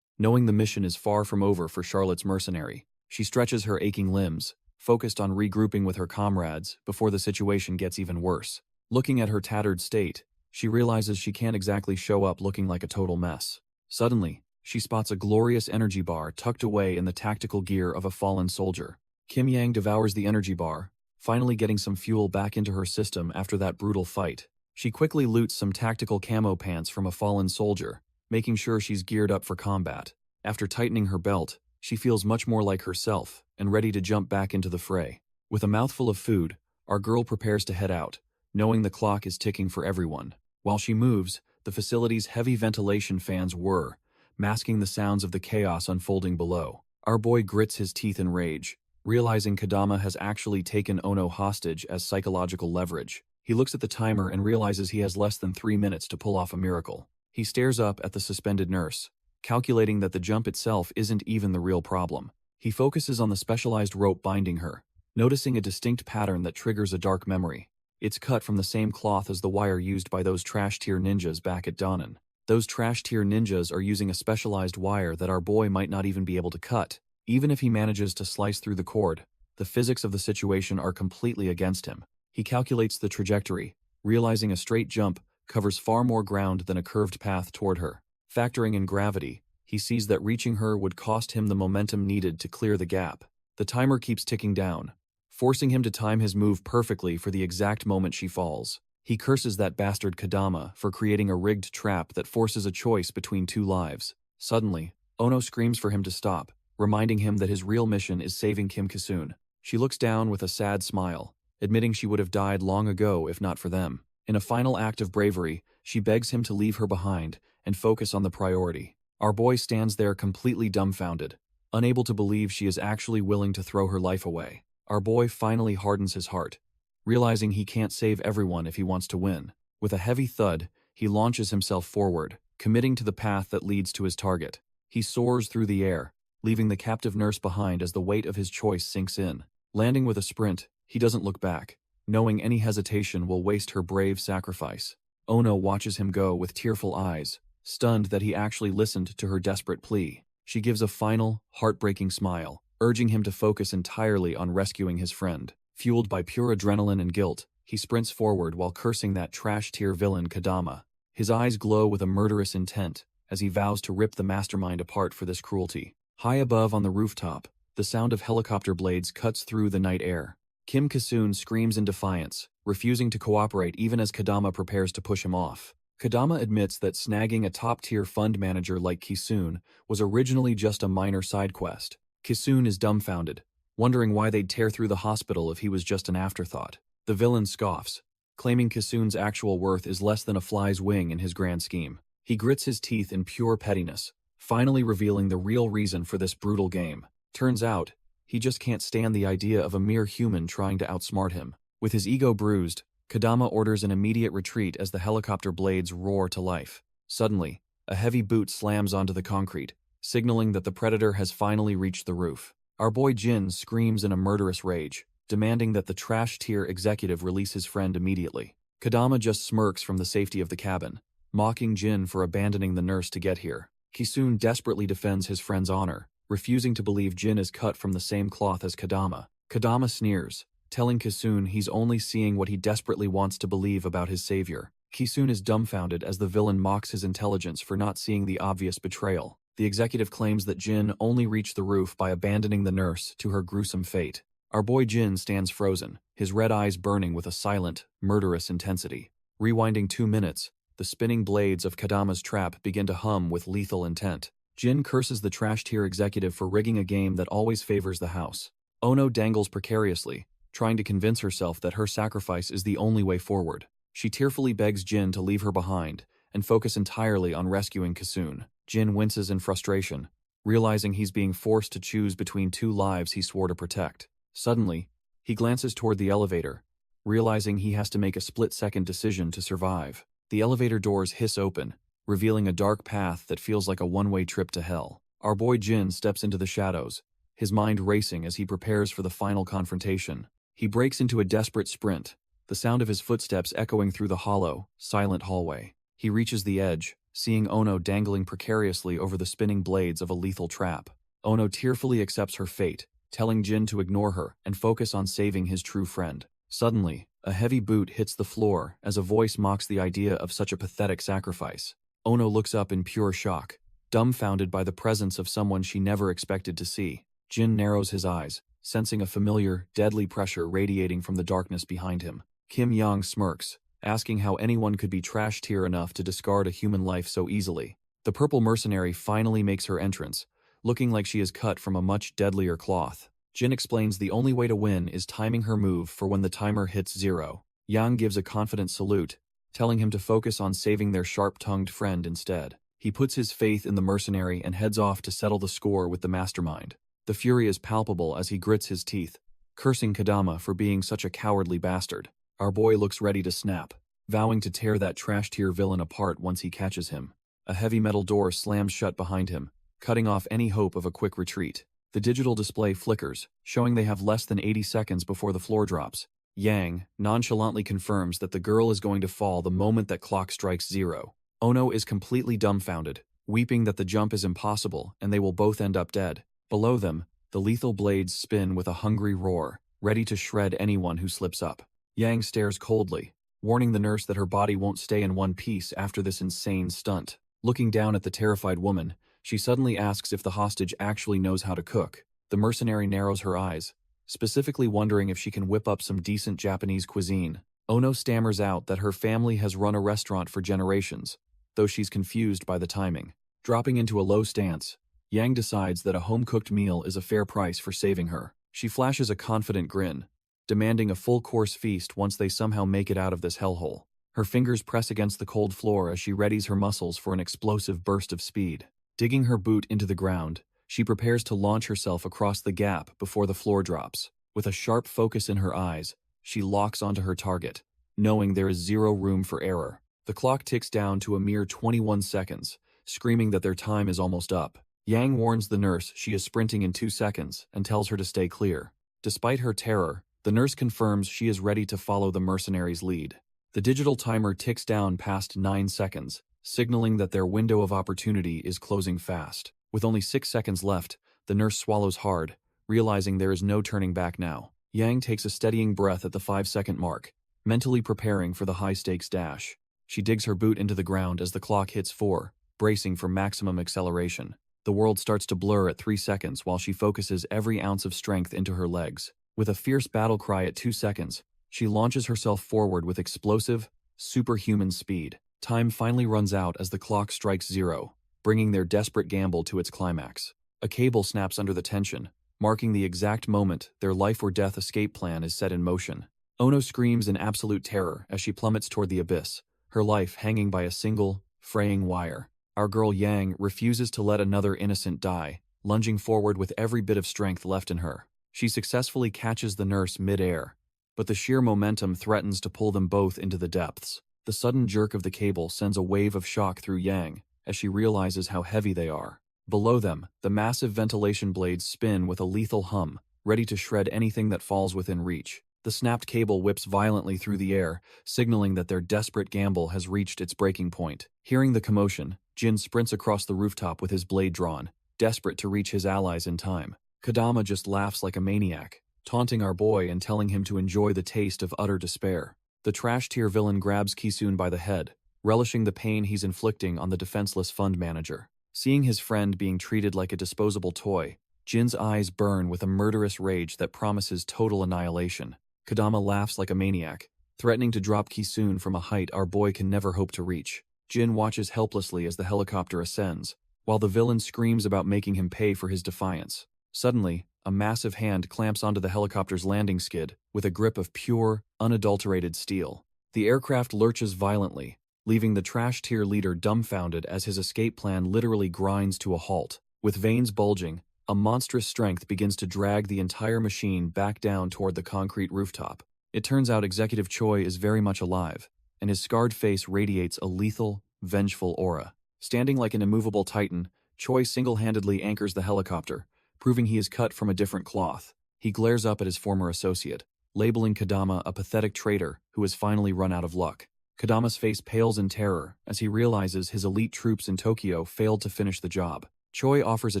Knowing the mission is far from over for Charlotte's mercenary, she stretches her aching limbs, focused on regrouping with her comrades before the situation gets even worse. Looking at her tattered state, she realizes she can't exactly show up looking like a total mess. Suddenly, she spots a glorious energy bar tucked away in the tactical gear of a fallen soldier. Kim Yang devours the energy bar, finally getting some fuel back into her system after that brutal fight. She quickly loots some tactical camo pants from a fallen soldier, making sure she's geared up for combat. After tightening her belt, she feels much more like herself and ready to jump back into the fray. With a mouthful of food, our girl prepares to head out, knowing the clock is ticking for everyone. While she moves, the facility's heavy ventilation fans whir, masking the sounds of the chaos unfolding below. Our boy grits his teeth in rage, realizing Kadama has actually taken Ono hostage as psychological leverage. He looks at the timer and realizes he has less than 3 minutes to pull off a miracle. He stares up at the suspended nurse, calculating that the jump itself isn't even the real problem. He focuses on the specialized rope binding her, noticing a distinct pattern that triggers a dark memory. It's cut from the same cloth as the wire used by those trash-tier ninjas back at Danan. Those trash-tier ninjas are using a specialized wire that our boy might not even be able to cut. Even if he manages to slice through the cord, the physics of the situation are completely against him. He calculates the trajectory, realizing a straight jump covers far more ground than a curved path toward her. Factoring in gravity, he sees that reaching her would cost him the momentum needed to clear the gap. The timer keeps ticking down, forcing him to time his move perfectly for the exact moment she falls. He curses that bastard Kadama for creating a rigged trap that forces a choice between two lives. Suddenly, Ono screams for him to stop, reminding him that his real mission is saving Kim Kisun. She looks down with a sad smile, admitting she would have died long ago if not for them. In a final act of bravery, she begs him to leave her behind and focus on the priority. Our boy stands there completely dumbfounded, unable to believe she is actually willing to throw her life away. Our boy finally hardens his heart, realizing he can't save everyone if he wants to win. With a heavy thud, he launches himself forward, committing to the path that leads to his target. He soars through the air, leaving the captive nurse behind as the weight of his choice sinks in. Landing with a sprint, he doesn't look back, knowing any hesitation will waste her brave sacrifice. Ono watches him go with tearful eyes, stunned that he actually listened to her desperate plea. She gives a final, heartbreaking smile, urging him to focus entirely on rescuing his friend. Fueled by pure adrenaline and guilt, he sprints forward while cursing that trash-tier villain Kadama. His eyes glow with a murderous intent as he vows to rip the mastermind apart for this cruelty. High above on the rooftop, the sound of helicopter blades cuts through the night air. Kim Kisun screams in defiance, refusing to cooperate even as Kadama prepares to push him off. Kadama admits that snagging a top-tier fund manager like Kisun was originally just a minor side quest. Kisun is dumbfounded, wondering why they'd tear through the hospital if he was just an afterthought. The villain scoffs, claiming Kisun's actual worth is less than a fly's wing in his grand scheme. He grits his teeth in pure pettiness, finally revealing the real reason for this brutal game. Turns out, he just can't stand the idea of a mere human trying to outsmart him. With his ego bruised, Kadama orders an immediate retreat as the helicopter blades roar to life. Suddenly, a heavy boot slams onto the concrete, signaling that the predator has finally reached the roof. Our boy Jin screams in a murderous rage, demanding that the trash-tier executive release his friend immediately. Kadama just smirks from the safety of the cabin, mocking Jin for abandoning the nurse to get here. Kisun desperately defends his friend's honor, refusing to believe Jin is cut from the same cloth as Kadama. Kadama sneers, telling Kisun he's only seeing what he desperately wants to believe about his savior. Kisun is dumbfounded as the villain mocks his intelligence for not seeing the obvious betrayal. The executive claims that Jin only reached the roof by abandoning the nurse to her gruesome fate. Our boy Jin stands frozen, his red eyes burning with a silent, murderous intensity. Rewinding 2 minutes, the spinning blades of Kadama's trap begin to hum with lethal intent. Jin curses the trash-tier executive for rigging a game that always favors the house. Ono dangles precariously, trying to convince herself that her sacrifice is the only way forward. She tearfully begs Jin to leave her behind and focus entirely on rescuing Kisun. Jin winces in frustration, realizing he's being forced to choose between two lives he swore to protect. Suddenly, he glances toward the elevator, realizing he has to make a split-second decision to survive. The elevator doors hiss open, revealing a dark path that feels like a one-way trip to hell. Our boy Jin steps into the shadows, his mind racing as he prepares for the final confrontation. He breaks into a desperate sprint, the sound of his footsteps echoing through the hollow, silent hallway. He reaches the edge, seeing Ono dangling precariously over the spinning blades of a lethal trap. Ono tearfully accepts her fate, telling Jin to ignore her and focus on saving his true friend. Suddenly, a heavy boot hits the floor as a voice mocks the idea of such a pathetic sacrifice. Ono looks up in pure shock, dumbfounded by the presence of someone she never expected to see. Jin narrows his eyes, sensing a familiar, deadly pressure radiating from the darkness behind him. Kim Yang smirks, asking how anyone could be trash-tier enough to discard a human life so easily. The purple mercenary finally makes her entrance, looking like she is cut from a much deadlier cloth. Jin explains the only way to win is timing her move for when the timer hits 0. Yang gives a confident salute, telling him to focus on saving their sharp-tongued friend instead. He puts his faith in the mercenary and heads off to settle the score with the mastermind. The fury is palpable as he grits his teeth, cursing Kadama for being such a cowardly bastard. Our boy looks ready to snap, vowing to tear that trash-tier villain apart once he catches him. A heavy metal door slams shut behind him, cutting off any hope of a quick retreat. The digital display flickers, showing they have less than 80 seconds before the floor drops. Yang nonchalantly confirms that the girl is going to fall the moment that clock strikes 0. Ono is completely dumbfounded, weeping that the jump is impossible and they will both end up dead. Below them, the lethal blades spin with a hungry roar, ready to shred anyone who slips up. Yang stares coldly, warning the nurse that her body won't stay in one piece after this insane stunt. Looking down at the terrified woman, she suddenly asks if the hostage actually knows how to cook. The mercenary narrows her eyes, specifically wondering if she can whip up some decent Japanese cuisine. Ono stammers out that her family has run a restaurant for generations, though she's confused by the timing. Dropping into a low stance, Yang decides that a home-cooked meal is a fair price for saving her. She flashes a confident grin, demanding a full-course feast once they somehow make it out of this hellhole. Her fingers press against the cold floor as she readies her muscles for an explosive burst of speed. Digging her boot into the ground, she prepares to launch herself across the gap before the floor drops. With a sharp focus in her eyes, she locks onto her target, knowing there is zero room for error. The clock ticks down to a mere 21 seconds, screaming that their time is almost up. Yang warns the nurse she is sprinting in 2 seconds and tells her to stay clear. Despite her terror, the nurse confirms she is ready to follow the mercenary's lead. The digital timer ticks down past 9 seconds, signaling that their window of opportunity is closing fast. With only 6 seconds left, the nurse swallows hard, realizing there is no turning back now. Yang takes a steadying breath at the 5-second mark, mentally preparing for the high-stakes dash. She digs her boot into the ground as the clock hits 4, bracing for maximum acceleration. The world starts to blur at 3 seconds while she focuses every ounce of strength into her legs. With a fierce battle cry at 2 seconds, she launches herself forward with explosive, superhuman speed. Time finally runs out as the clock strikes 0, bringing their desperate gamble to its climax. A cable snaps under the tension, marking the exact moment their life-or-death escape plan is set in motion. Ono screams in absolute terror as she plummets toward the abyss, her life hanging by a single, fraying wire. Our girl Yang refuses to let another innocent die, lunging forward with every bit of strength left in her. She successfully catches the nurse mid-air, but the sheer momentum threatens to pull them both into the depths. The sudden jerk of the cable sends a wave of shock through Yang as she realizes how heavy they are. Below them, the massive ventilation blades spin with a lethal hum, ready to shred anything that falls within reach. The snapped cable whips violently through the air, signaling that their desperate gamble has reached its breaking point. Hearing the commotion, Jin sprints across the rooftop with his blade drawn, desperate to reach his allies in time. Kadama just laughs like a maniac, taunting our boy and telling him to enjoy the taste of utter despair. The trash-tier villain grabs Kisun by the head, relishing the pain he's inflicting on the defenseless fund manager. Seeing his friend being treated like a disposable toy, Jin's eyes burn with a murderous rage that promises total annihilation. Kadama laughs like a maniac, threatening to drop Kisun from a height our boy can never hope to reach. Jin watches helplessly as the helicopter ascends, while the villain screams about making him pay for his defiance. Suddenly, a massive hand clamps onto the helicopter's landing skid with a grip of pure, unadulterated steel. The aircraft lurches violently, leaving the trash-tier leader dumbfounded as his escape plan literally grinds to a halt. With veins bulging, a monstrous strength begins to drag the entire machine back down toward the concrete rooftop. It turns out Executive Choi is very much alive, and his scarred face radiates a lethal, vengeful aura. Standing like an immovable titan, Choi single-handedly anchors the helicopter, proving he is cut from a different cloth. He glares up at his former associate, labeling Kadama a pathetic traitor who has finally run out of luck. Kadama's face pales in terror as he realizes his elite troops in Tokyo failed to finish the job. Choi offers a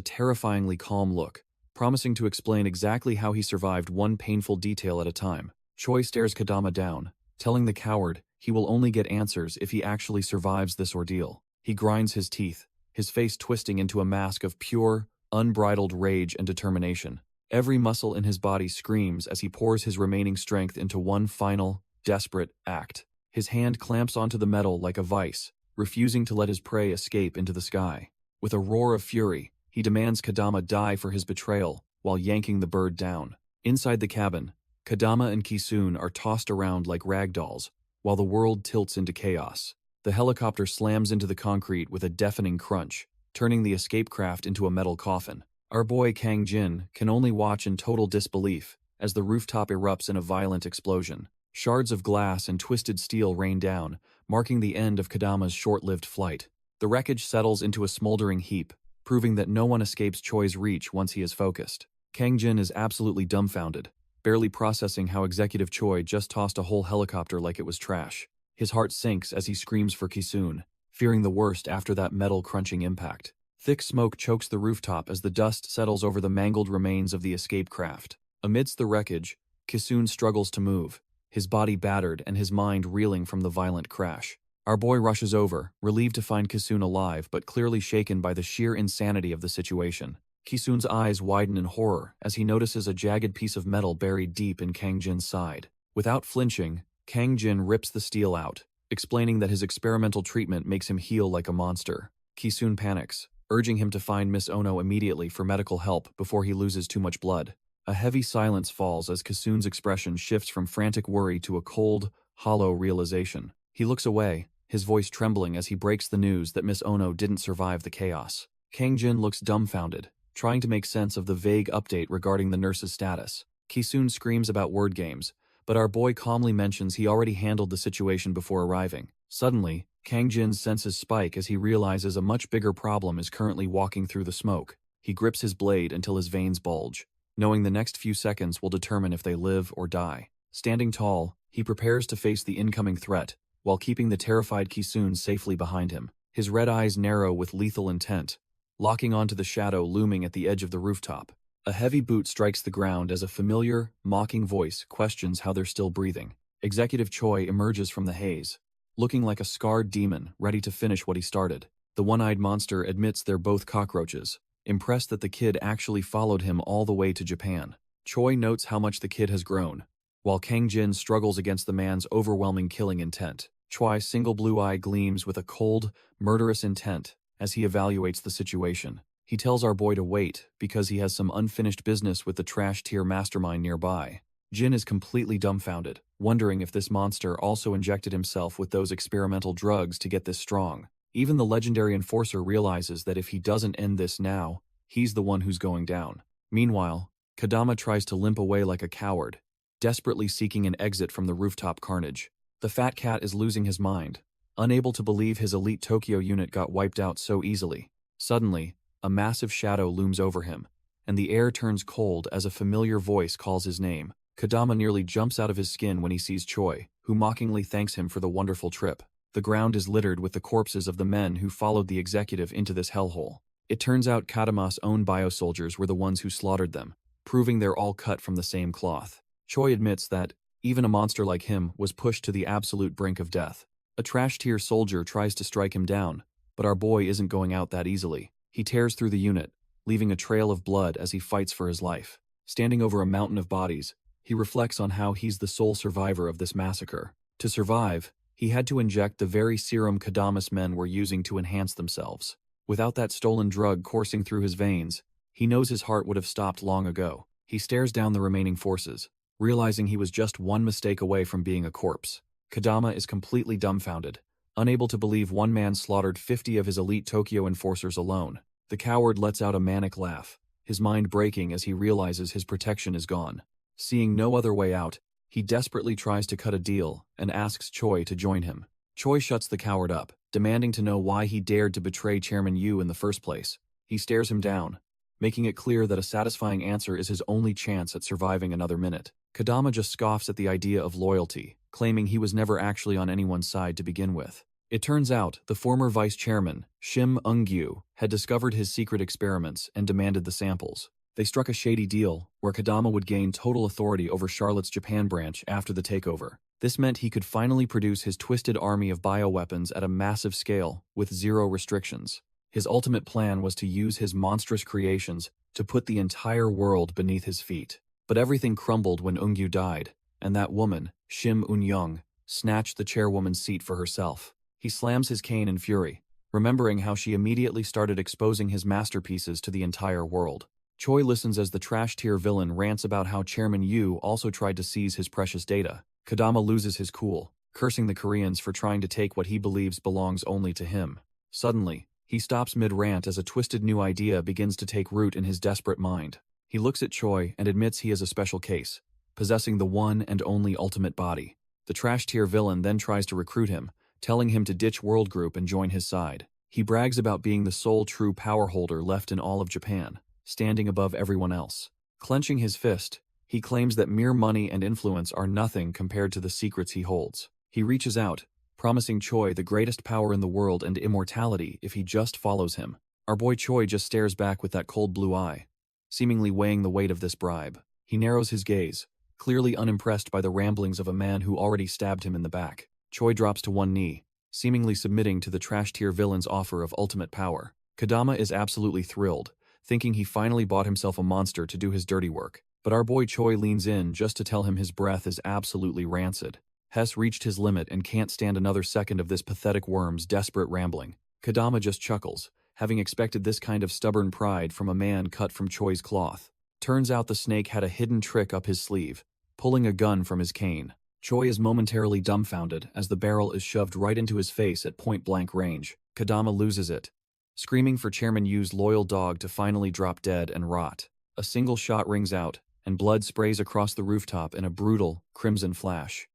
terrifyingly calm look, promising to explain exactly how he survived one painful detail at a time. Choi stares Kadama down, telling the coward he will only get answers if he actually survives this ordeal. He grinds his teeth, his face twisting into a mask of pure, unbridled rage and determination. Every muscle in his body screams as he pours his remaining strength into one final, desperate act. His hand clamps onto the metal like a vice, refusing to let his prey escape into the sky. With a roar of fury, he demands Kadama die for his betrayal while yanking the bird down. Inside the cabin, Kadama and Kisun are tossed around like rag dolls, while the world tilts into chaos. The helicopter slams into the concrete with a deafening crunch, turning the escape craft into a metal coffin. Our boy Kang Jin can only watch in total disbelief as the rooftop erupts in a violent explosion. Shards of glass and twisted steel rain down, marking the end of Kadama's short-lived flight. The wreckage settles into a smoldering heap, proving that no one escapes Choi's reach once he is focused. Kang Jin is absolutely dumbfounded, barely processing how Executive Choi just tossed a whole helicopter like it was trash. His heart sinks as he screams for Kisun, fearing the worst after that metal-crunching impact. Thick smoke chokes the rooftop as the dust settles over the mangled remains of the escape craft. Amidst the wreckage, Kisun struggles to move, his body battered and his mind reeling from the violent crash. Our boy rushes over, relieved to find Kisun alive but clearly shaken by the sheer insanity of the situation. Kisun's eyes widen in horror as he notices a jagged piece of metal buried deep in Kang Jin's side. Without flinching, Kang Jin rips the steel out, explaining that his experimental treatment makes him heal like a monster. Kisun panics, urging him to find Miss Ono immediately for medical help before he loses too much blood. A heavy silence falls as Kisun's expression shifts from frantic worry to a cold, hollow realization. He looks away, his voice trembling as he breaks the news that Miss Ono didn't survive the chaos. Kang Jin looks dumbfounded, trying to make sense of the vague update regarding the nurse's status. Kisun screams about word games, but our boy calmly mentions he already handled the situation before arriving. Suddenly, Kang Jin's senses spike as he realizes a much bigger problem is currently walking through the smoke. He grips his blade until his veins bulge, knowing the next few seconds will determine if they live or die. Standing tall, he prepares to face the incoming threat, while keeping the terrified Kisun safely behind him. His red eyes narrow with lethal intent, locking onto the shadow looming at the edge of the rooftop. A heavy boot strikes the ground as a familiar, mocking voice questions how they're still breathing. Executive Choi emerges from the haze, looking like a scarred demon ready to finish what he started. The one-eyed monster admits they're both cockroaches, impressed that the kid actually followed him all the way to Japan. Choi notes how much the kid has grown, while Kang Jin struggles against the man's overwhelming killing intent. Choi's single blue eye gleams with a cold, murderous intent as he evaluates the situation. He tells our boy to wait because he has some unfinished business with the trash-tier mastermind nearby. Jin is completely dumbfounded, wondering if this monster also injected himself with those experimental drugs to get this strong. Even the legendary enforcer realizes that if he doesn't end this now, he's the one who's going down. Meanwhile, Kadama tries to limp away like a coward, desperately seeking an exit from the rooftop carnage. The fat cat is losing his mind, unable to believe his elite Tokyo unit got wiped out so easily. Suddenly, a massive shadow looms over him, and the air turns cold as a familiar voice calls his name. Kadama nearly jumps out of his skin when he sees Choi, who mockingly thanks him for the wonderful trip. The ground is littered with the corpses of the men who followed the executive into this hellhole. It turns out Kadama's own biosoldiers were the ones who slaughtered them, proving they're all cut from the same cloth. Choi admits that, even a monster like him was pushed to the absolute brink of death. A trash-tier soldier tries to strike him down, but our boy isn't going out that easily. He tears through the unit, leaving a trail of blood as he fights for his life. Standing over a mountain of bodies, he reflects on how he's the sole survivor of this massacre. To survive, he had to inject the very serum Kadama's men were using to enhance themselves. Without that stolen drug coursing through his veins, he knows his heart would have stopped long ago. He stares down the remaining forces, realizing he was just one mistake away from being a corpse. Kadama is completely dumbfounded, unable to believe one man slaughtered 50 of his elite Tokyo enforcers alone. The coward lets out a manic laugh, his mind breaking as he realizes his protection is gone. Seeing no other way out, he desperately tries to cut a deal and asks Choi to join him. Choi shuts the coward up, demanding to know why he dared to betray Chairman Yu in the first place. He stares him down, making it clear that a satisfying answer is his only chance at surviving another minute. Kadama just scoffs at the idea of loyalty, claiming he was never actually on anyone's side to begin with. It turns out the former vice chairman, Shim Eung-gyu, had discovered his secret experiments and demanded the samples. They struck a shady deal where Kadama would gain total authority over Charlotte's Japan branch after the takeover. This meant he could finally produce his twisted army of bioweapons at a massive scale with zero restrictions. His ultimate plan was to use his monstrous creations to put the entire world beneath his feet. But everything crumbled when Eung-gyu died, and that woman, Shim Eun-young, snatched the chairwoman's seat for herself. He slams his cane in fury, remembering how she immediately started exposing his masterpieces to the entire world. Choi listens as the trash-tier villain rants about how Chairman Yu also tried to seize his precious data. Kadama loses his cool, cursing the Koreans for trying to take what he believes belongs only to him. Suddenly, he stops mid-rant as a twisted new idea begins to take root in his desperate mind. He looks at Choi and admits he is a special case, possessing the one and only ultimate body. The trash-tier villain then tries to recruit him, telling him to ditch World Group and join his side. He brags about being the sole true power holder left in all of Japan, standing above everyone else. Clenching his fist, he claims that mere money and influence are nothing compared to the secrets he holds. He reaches out, promising Choi the greatest power in the world and immortality if he just follows him. Our boy Choi just stares back with that cold blue eye, seemingly weighing the weight of this bribe. He narrows his gaze, clearly unimpressed by the ramblings of a man who already stabbed him in the back. Choi drops to one knee, seemingly submitting to the trash-tier villain's offer of ultimate power. Kodama is absolutely thrilled, thinking he finally bought himself a monster to do his dirty work. But our boy Choi leans in just to tell him his breath is absolutely rancid. Hess reached his limit and can't stand another second of this pathetic worm's desperate rambling. Kodama just chuckles, having expected this kind of stubborn pride from a man cut from Choi's cloth. Turns out the snake had a hidden trick up his sleeve, pulling a gun from his cane. Choi is momentarily dumbfounded as the barrel is shoved right into his face at point-blank range. Kodama loses it, screaming for Chairman Yu's loyal dog to finally drop dead and rot. A single shot rings out, and blood sprays across the rooftop in a brutal, crimson flash.